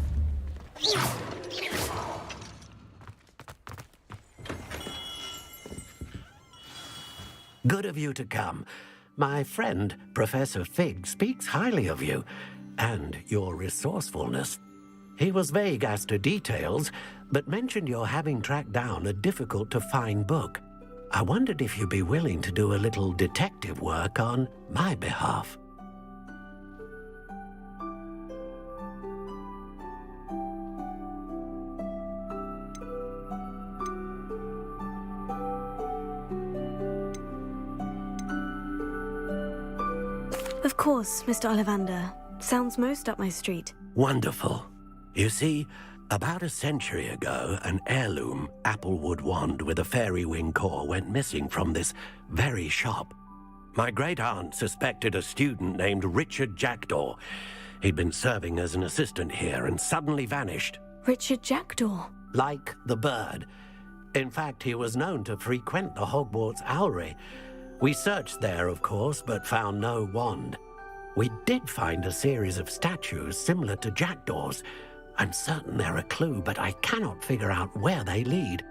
Good of you to come. My friend, Professor Fig, speaks highly of you and your resourcefulness. He was vague as to details, but mentioned your having tracked down a difficult-to-find book. I wondered if you'd be willing to do a little detective work on my behalf. Of course, Mr. Ollivander. Sounds most up my street. Wonderful. You see, about a century ago, an heirloom applewood wand with a fairy wing core went missing from this very shop. My great-aunt suspected a student named Richard Jackdaw. He'd been serving as an assistant here and suddenly vanished. Richard Jackdaw? Like the bird. In fact, he was known to frequent the Hogwarts Owlery. We searched there, of course, but found no wand. We did find a series of statues similar to Jackdaw's. I'm certain they're a clue, but I cannot figure out where they lead.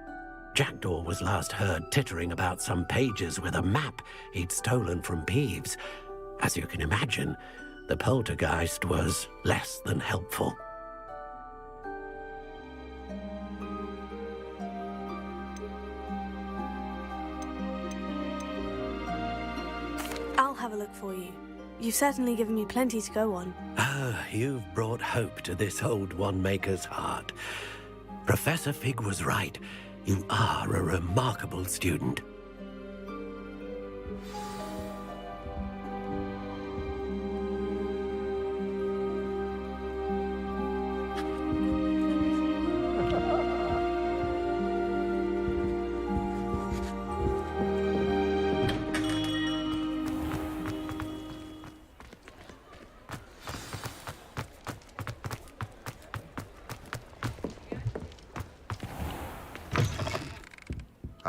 Jackdaw was last heard tittering about some pages with a map he'd stolen from Peeves. As you can imagine, the poltergeist was less than helpful. I'll have a look for you. You've certainly given me plenty to go on. Ah, you've brought hope to this old one-maker's heart. Professor Fig was right. You are a remarkable student.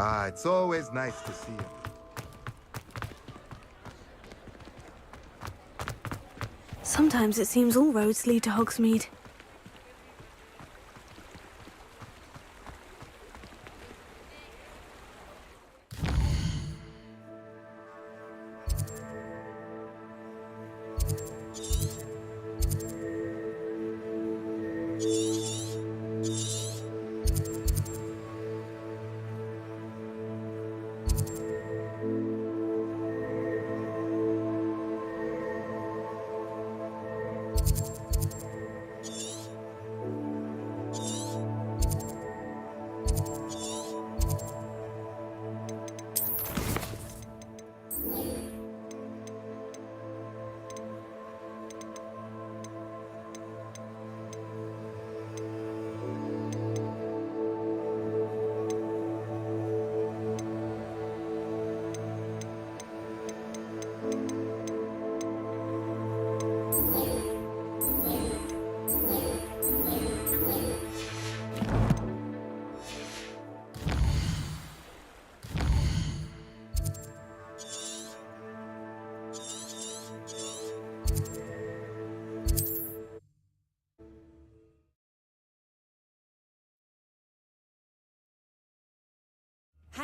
Ah, it's always nice to see you. Sometimes it seems all roads lead to Hogsmeade.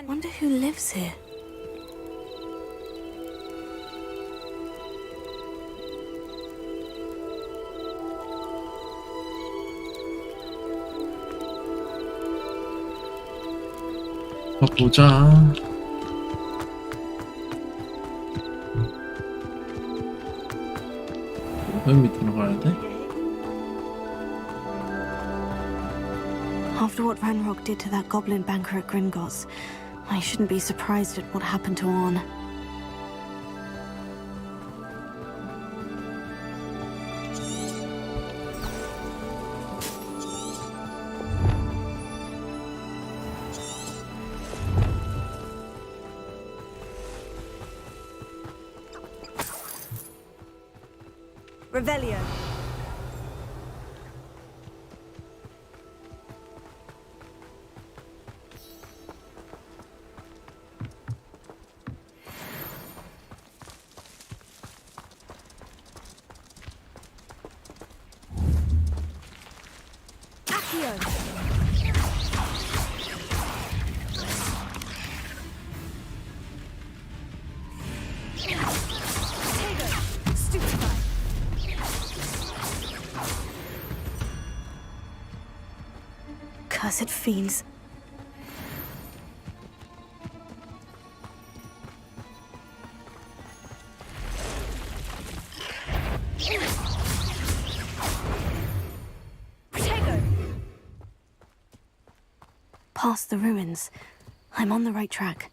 Wonder who lives here. 보자. 여기 밑으로 가야 돼? After what Ranrock did to that goblin banker at Gringotts, I shouldn't be surprised at what happened to Orn. Revelio. Cursed fiends. Past the ruins. I'm on the right track.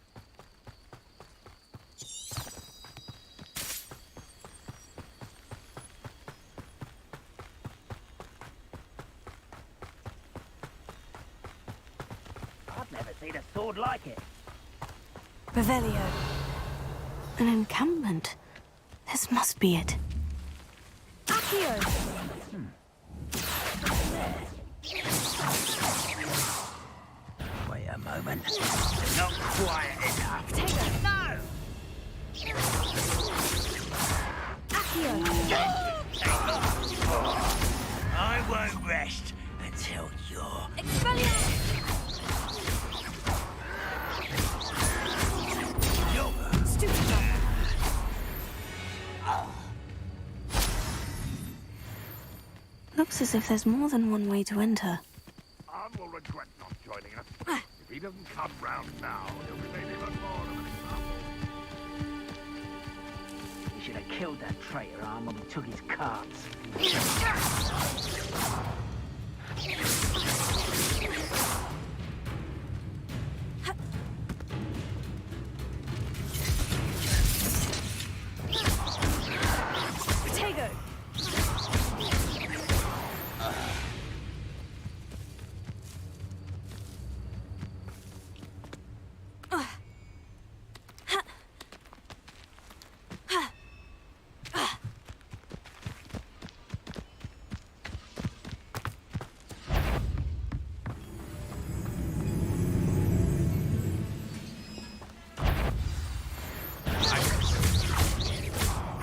I've never seen a sword like it. Revelio. An encampment. This must be it. Accio. Wait a moment. Not quiet enough. Potato. No! I won't rest until you're... Expelliarmus. Looks as if there's more than one way to enter. Arn will regret not joining us. If he doesn't come round now, he'll be made even more of an example. You should have killed that traitor, Arn, when we took his carts. Potato.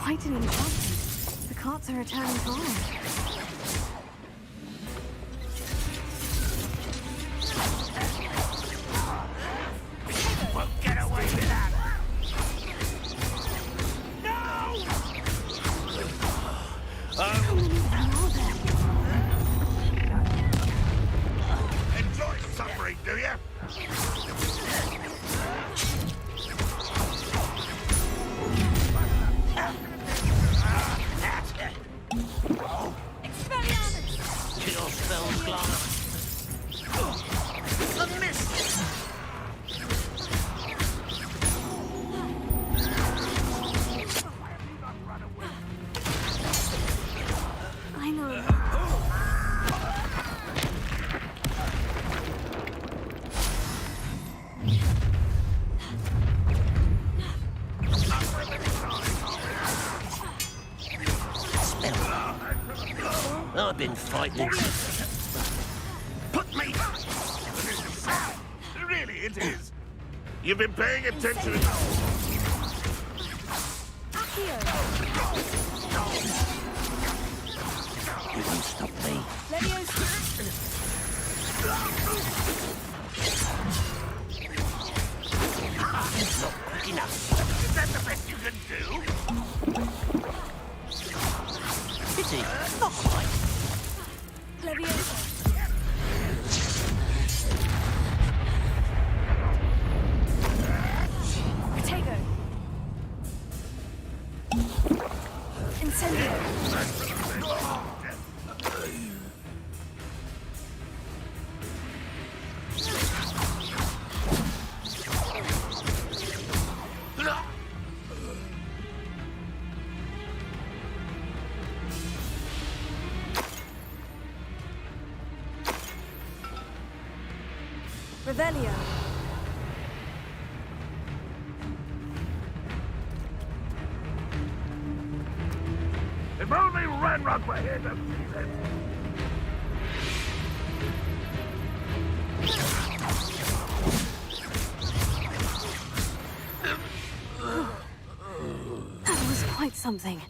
Quite an enchantment. The carts are returning to Orn. Won't get away with that! How many of them are there? Enjoy suffering, do you? Kill spells glass. A miss! I know. I've been fighting. Put me! Really, it is. You've been paying attention. You won't stop me. Not quick enough. Is that the best you can do? Pity. Not quite. Potato. Incendio. Revelio. If only Renrod were here to see this. That was quite something.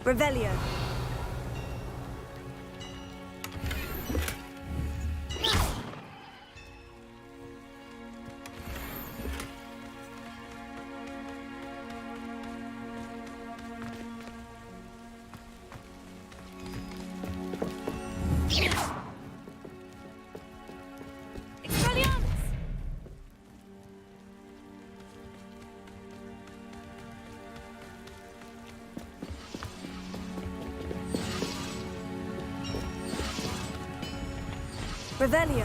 Revelio. Revelio.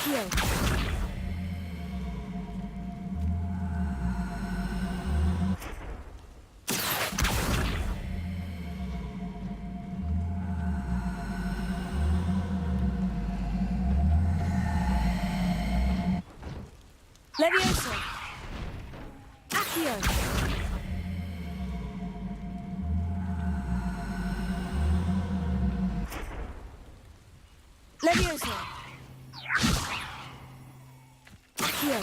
Heal. Levioso. Accio. Levioso. Accio.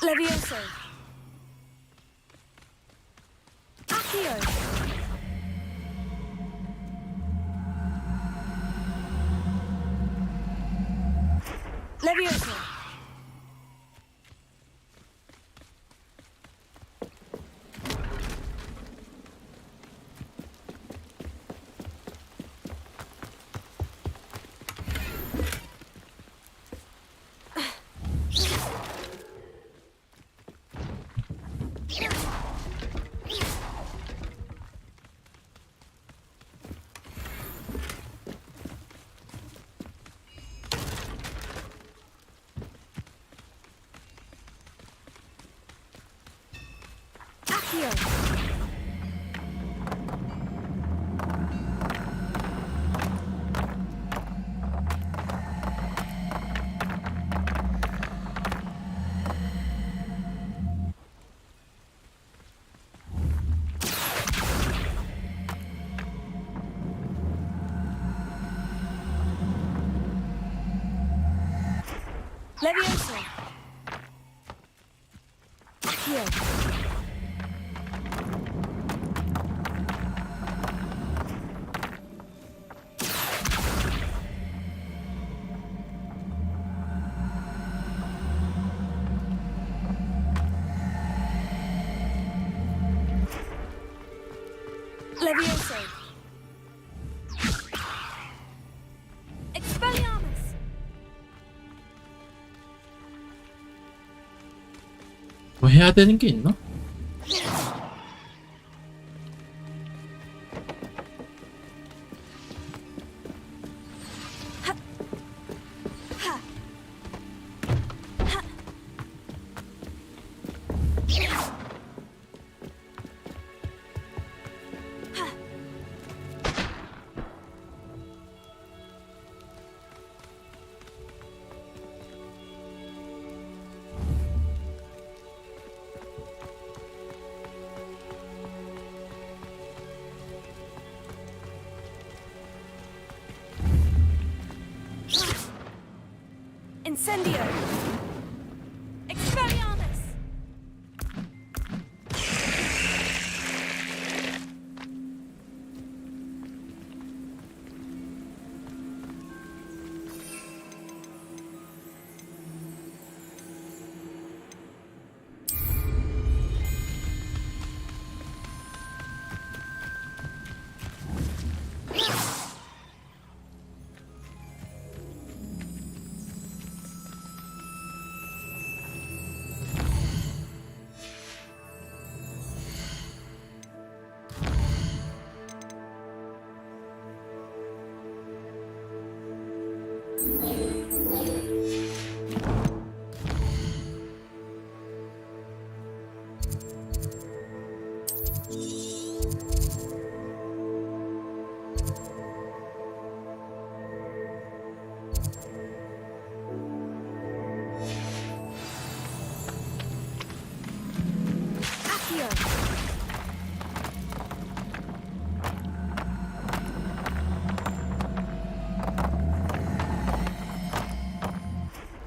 Levioso. Accio. Levioso. Levioso. Accio. Levioso. Expelliarmus. 뭐 해야 되는 게 있나? Incendio! Expelliarmus!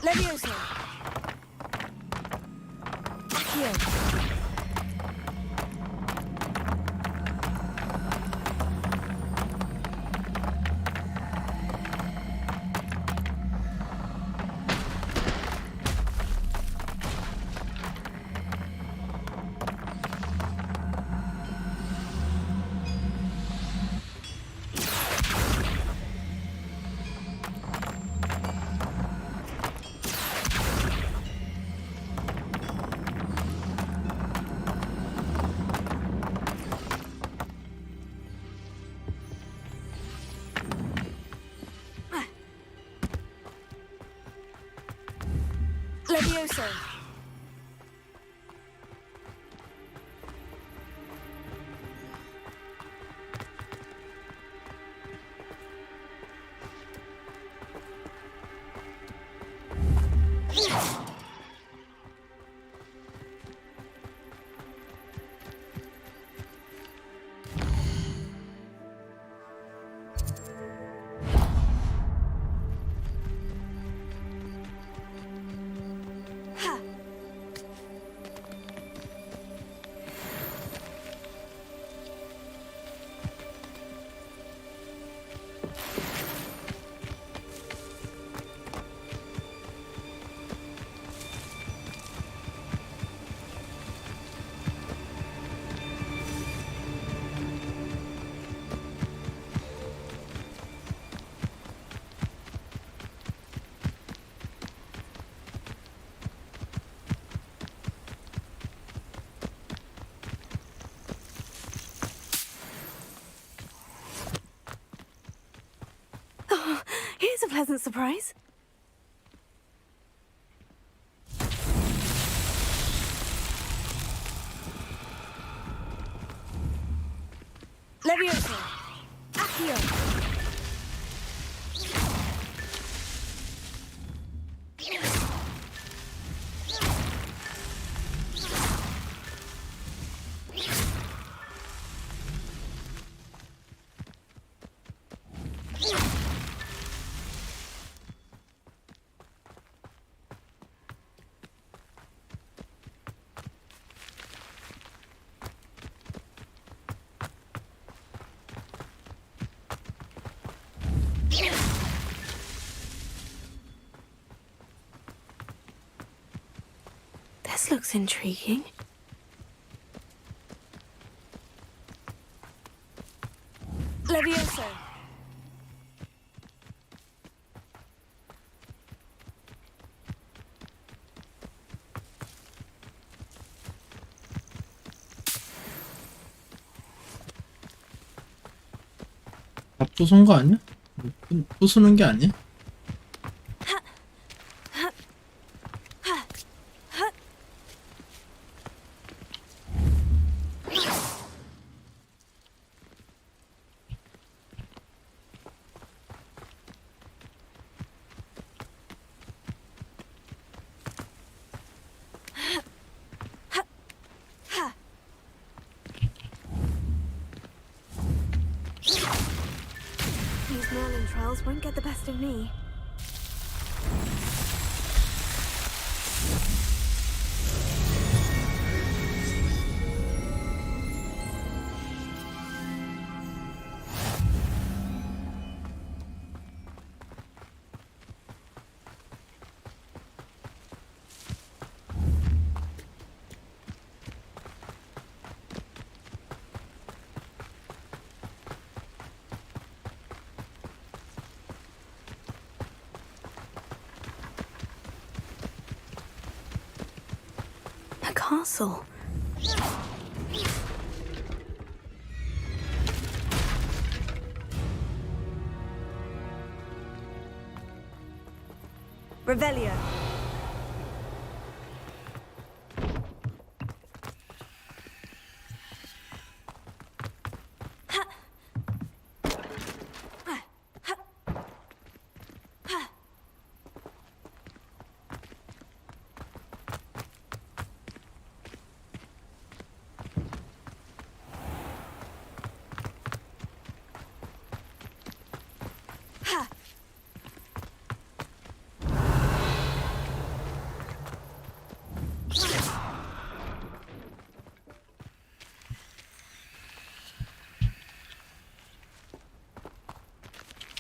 Levioso! Accio! Levioso! Here's a pleasant surprise. Levioso! Accio! This looks intriguing. Levioso! 다 부순 거 아니야? 부수는 게 아니야? These Merlin trials won't get the best of me. castle. Revelio.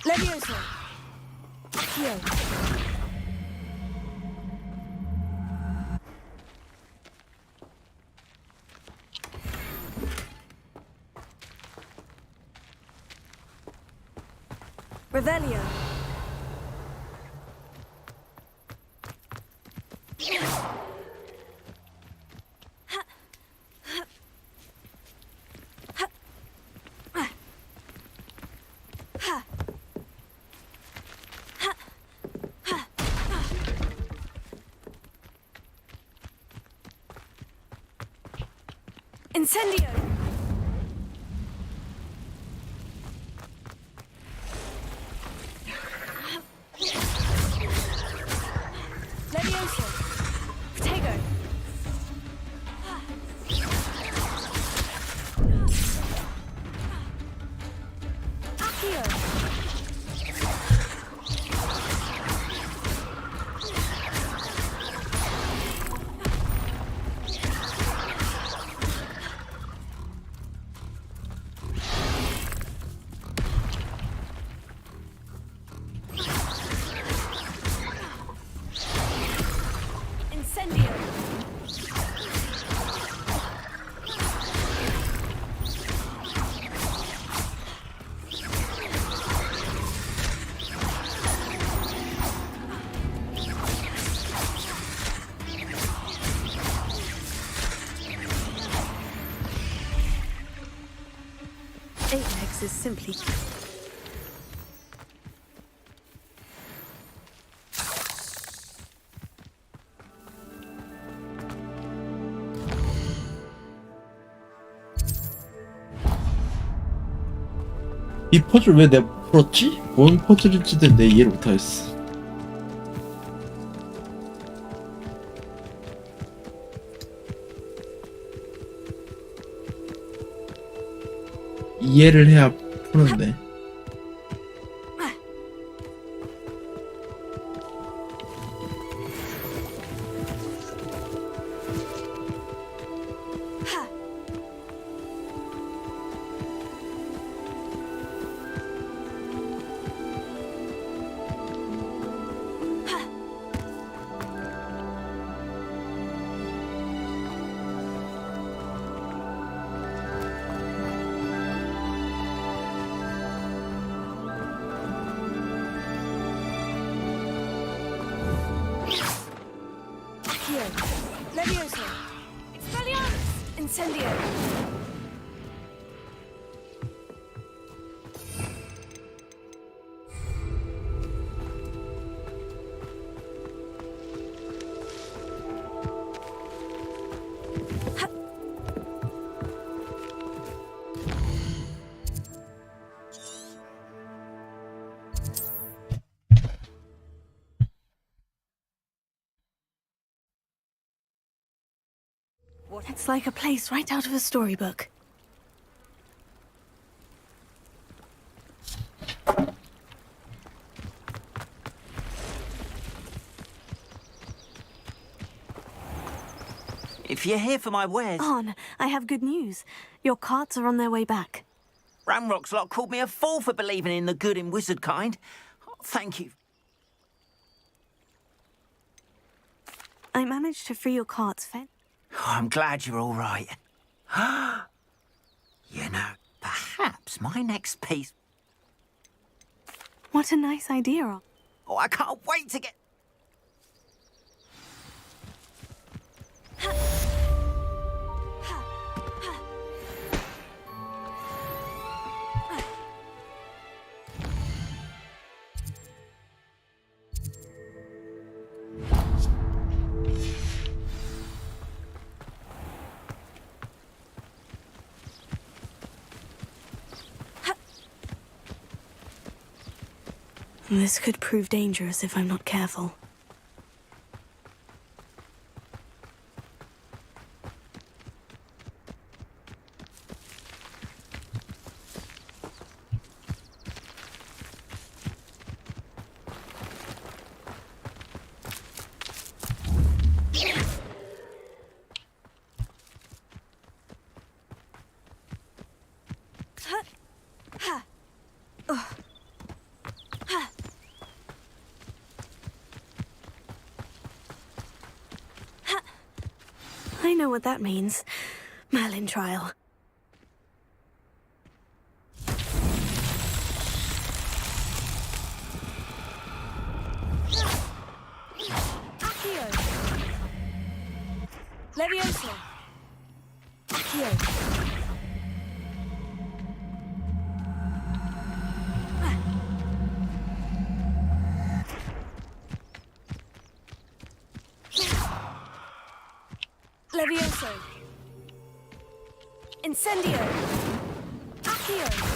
Levioso. Accio. Revelio. Incendio! Levioso! Protego! Accio! Apex is simply... 이 퍼즐 왜 내가 풀었지? 뭔 퍼즐인지는 내 이해를 못하겠어. 이해를 해야 푸는데. Levioso! Expelliarmus! Incendio! It's like a place right out of a storybook. If you're here for my wares... On, I have good news. Your carts are on their way back. Ramrock's lot called me a fool for believing in the good in wizard kind. Thank you. I managed to free your carts, Fen. I'm glad you're all right. You know, perhaps my next piece... What a nice idea, On. Oh, I can't wait to get... This could prove dangerous if I'm not careful. I know what that means. Merlin trial. Accio. Levioso. Accio. Levioso. Incendio. Accio.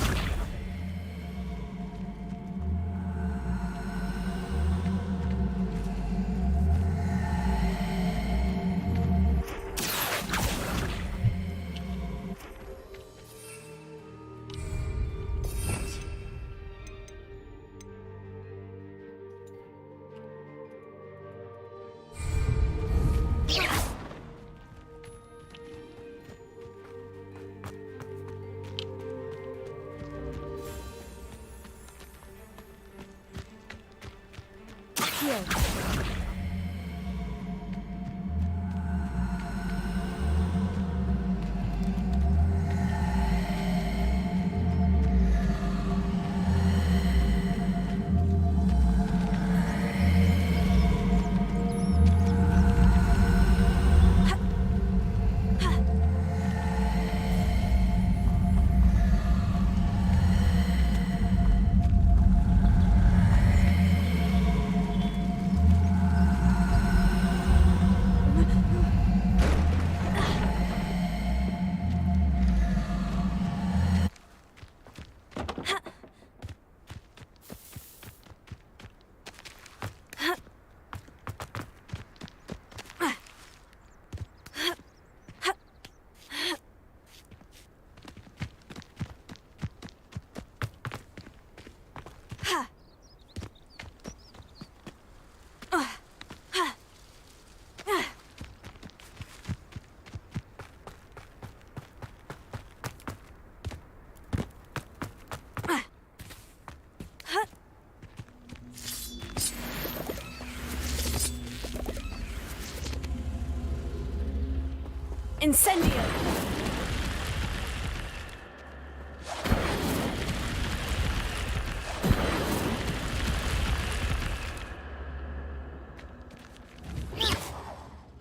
Incendio!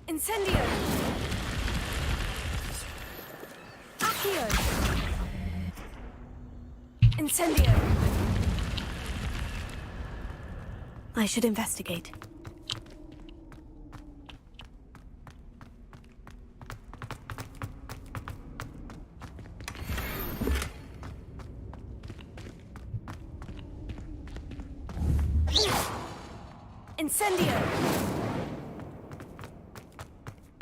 Incendio! Accio! Incendio! I should investigate. Incendio!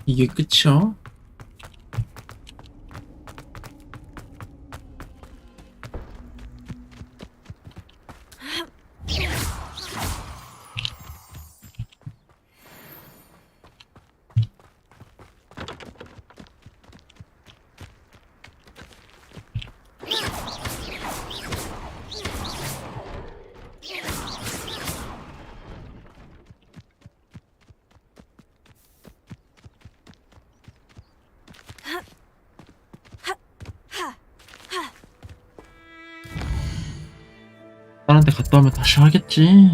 이게 끝이야? 다른 데 갔다 오면 다시 하겠지.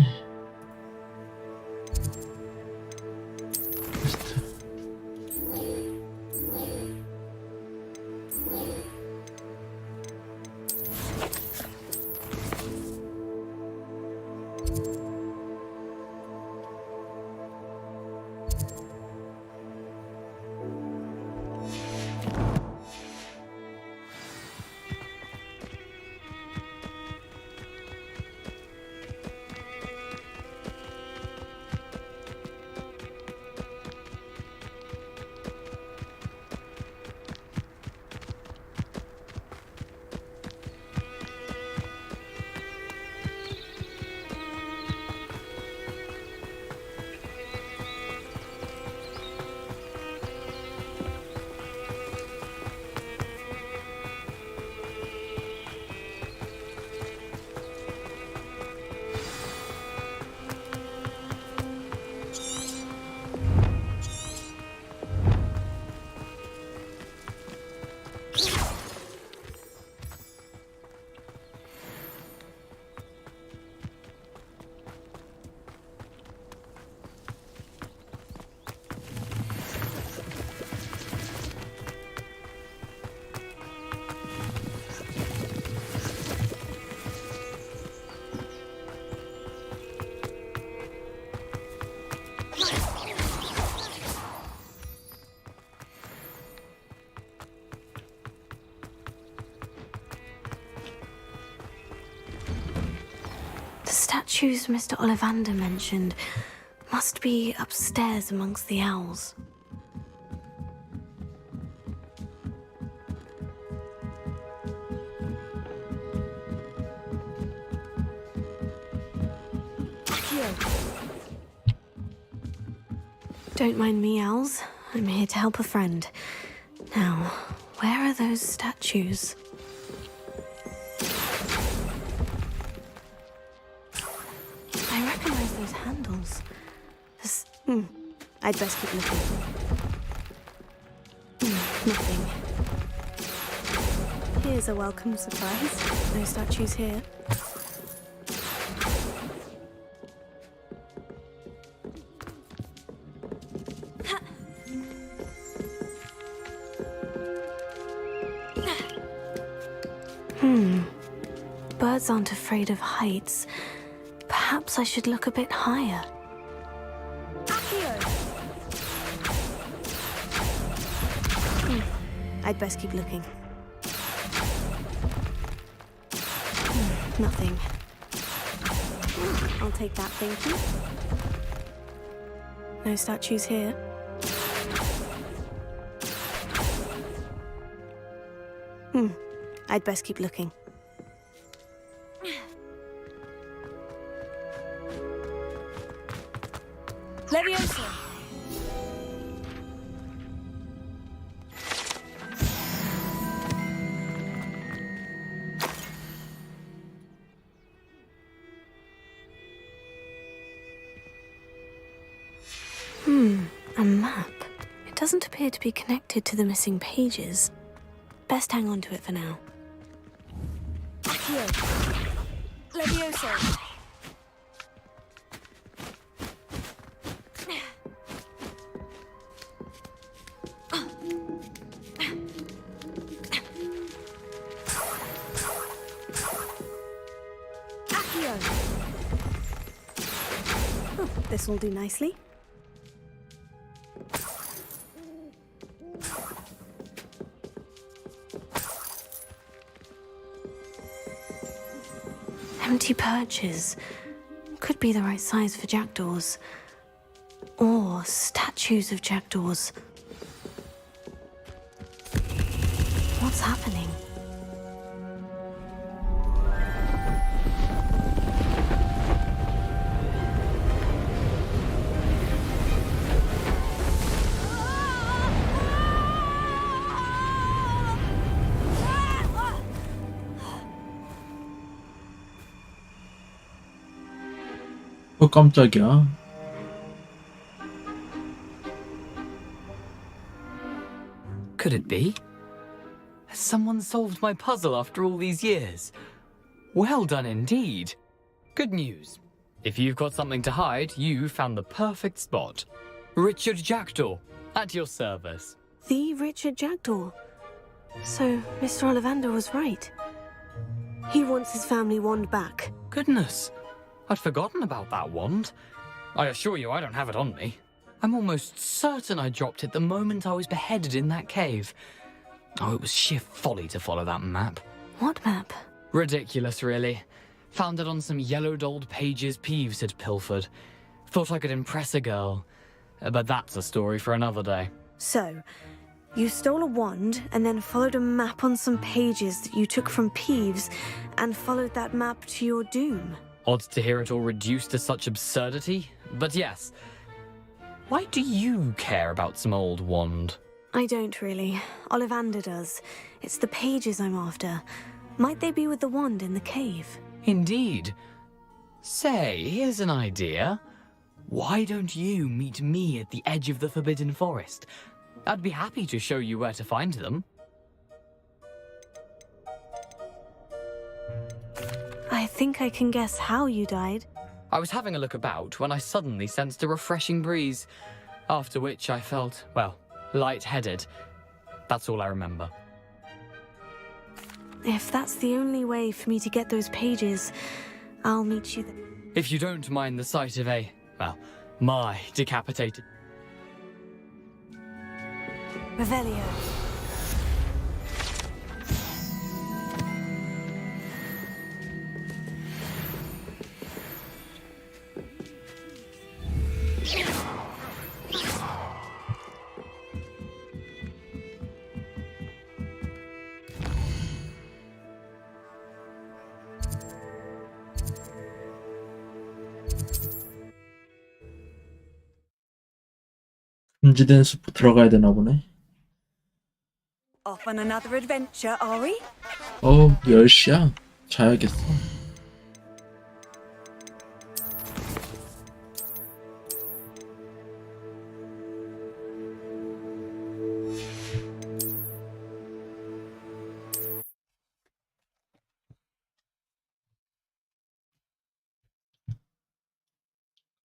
statues Mr. Ollivander mentioned must be upstairs amongst the owls. Don't mind me, owls. I'm here to help a friend. Now, where are those statues? I recognize those handles. I'd best keep looking. Nothing. Here's a welcome surprise. No statues here. Birds aren't afraid of heights. Perhaps I should look a bit higher. I'd best keep looking. Nothing. I'll take that, thank you. No statues here. I'd best keep looking. Leviosa! A map. It doesn't appear to be connected to the missing pages. Best hang on to it for now. Accio! Leviosa! This will do nicely. Empty perches. Could be the right size for jackdaws. Or statues of jackdaws. What's happening? 깜짝이야. Could it be? Has someone solved my puzzle after all these years? Well done indeed. Good news. If you've got something to hide, you found the perfect spot. Richard Jackdaw, at your service. The Richard Jackdaw. So, Mr. Ollivander was right. He wants his family wand back. Goodness, I'd forgotten about that wand. I assure you I don't have it on me. I'm almost certain I dropped it the moment I was beheaded in that cave. Oh, it was sheer folly to follow that map. What map? Ridiculous, really. Found it on some yellowed old pages Peeves had pilfered. Thought I could impress a girl. But that's a story for another day. So, you stole a wand and then followed a map on some pages that you took from Peeves and followed that map to your doom. Odd to hear it all reduced to such absurdity, but yes. Why do you care about some old wand? I don't really. Ollivander does. It's the pages I'm after. Might they be with the wand in the cave? Indeed. Say, here's an idea. Why don't you meet me at the edge of the Forbidden Forest? I'd be happy to show you where to find them. I think I can guess how you died. I was having a look about when I suddenly sensed a refreshing breeze, after which I felt, well, lightheaded. That's all I remember. If that's the only way for me to get those pages, I'll meet you there. If you don't mind the sight of my decapitated... Revelio. 금지된 숲 들어가야 되나 보네. Off on another adventure, are we? 10시야? 자야겠어.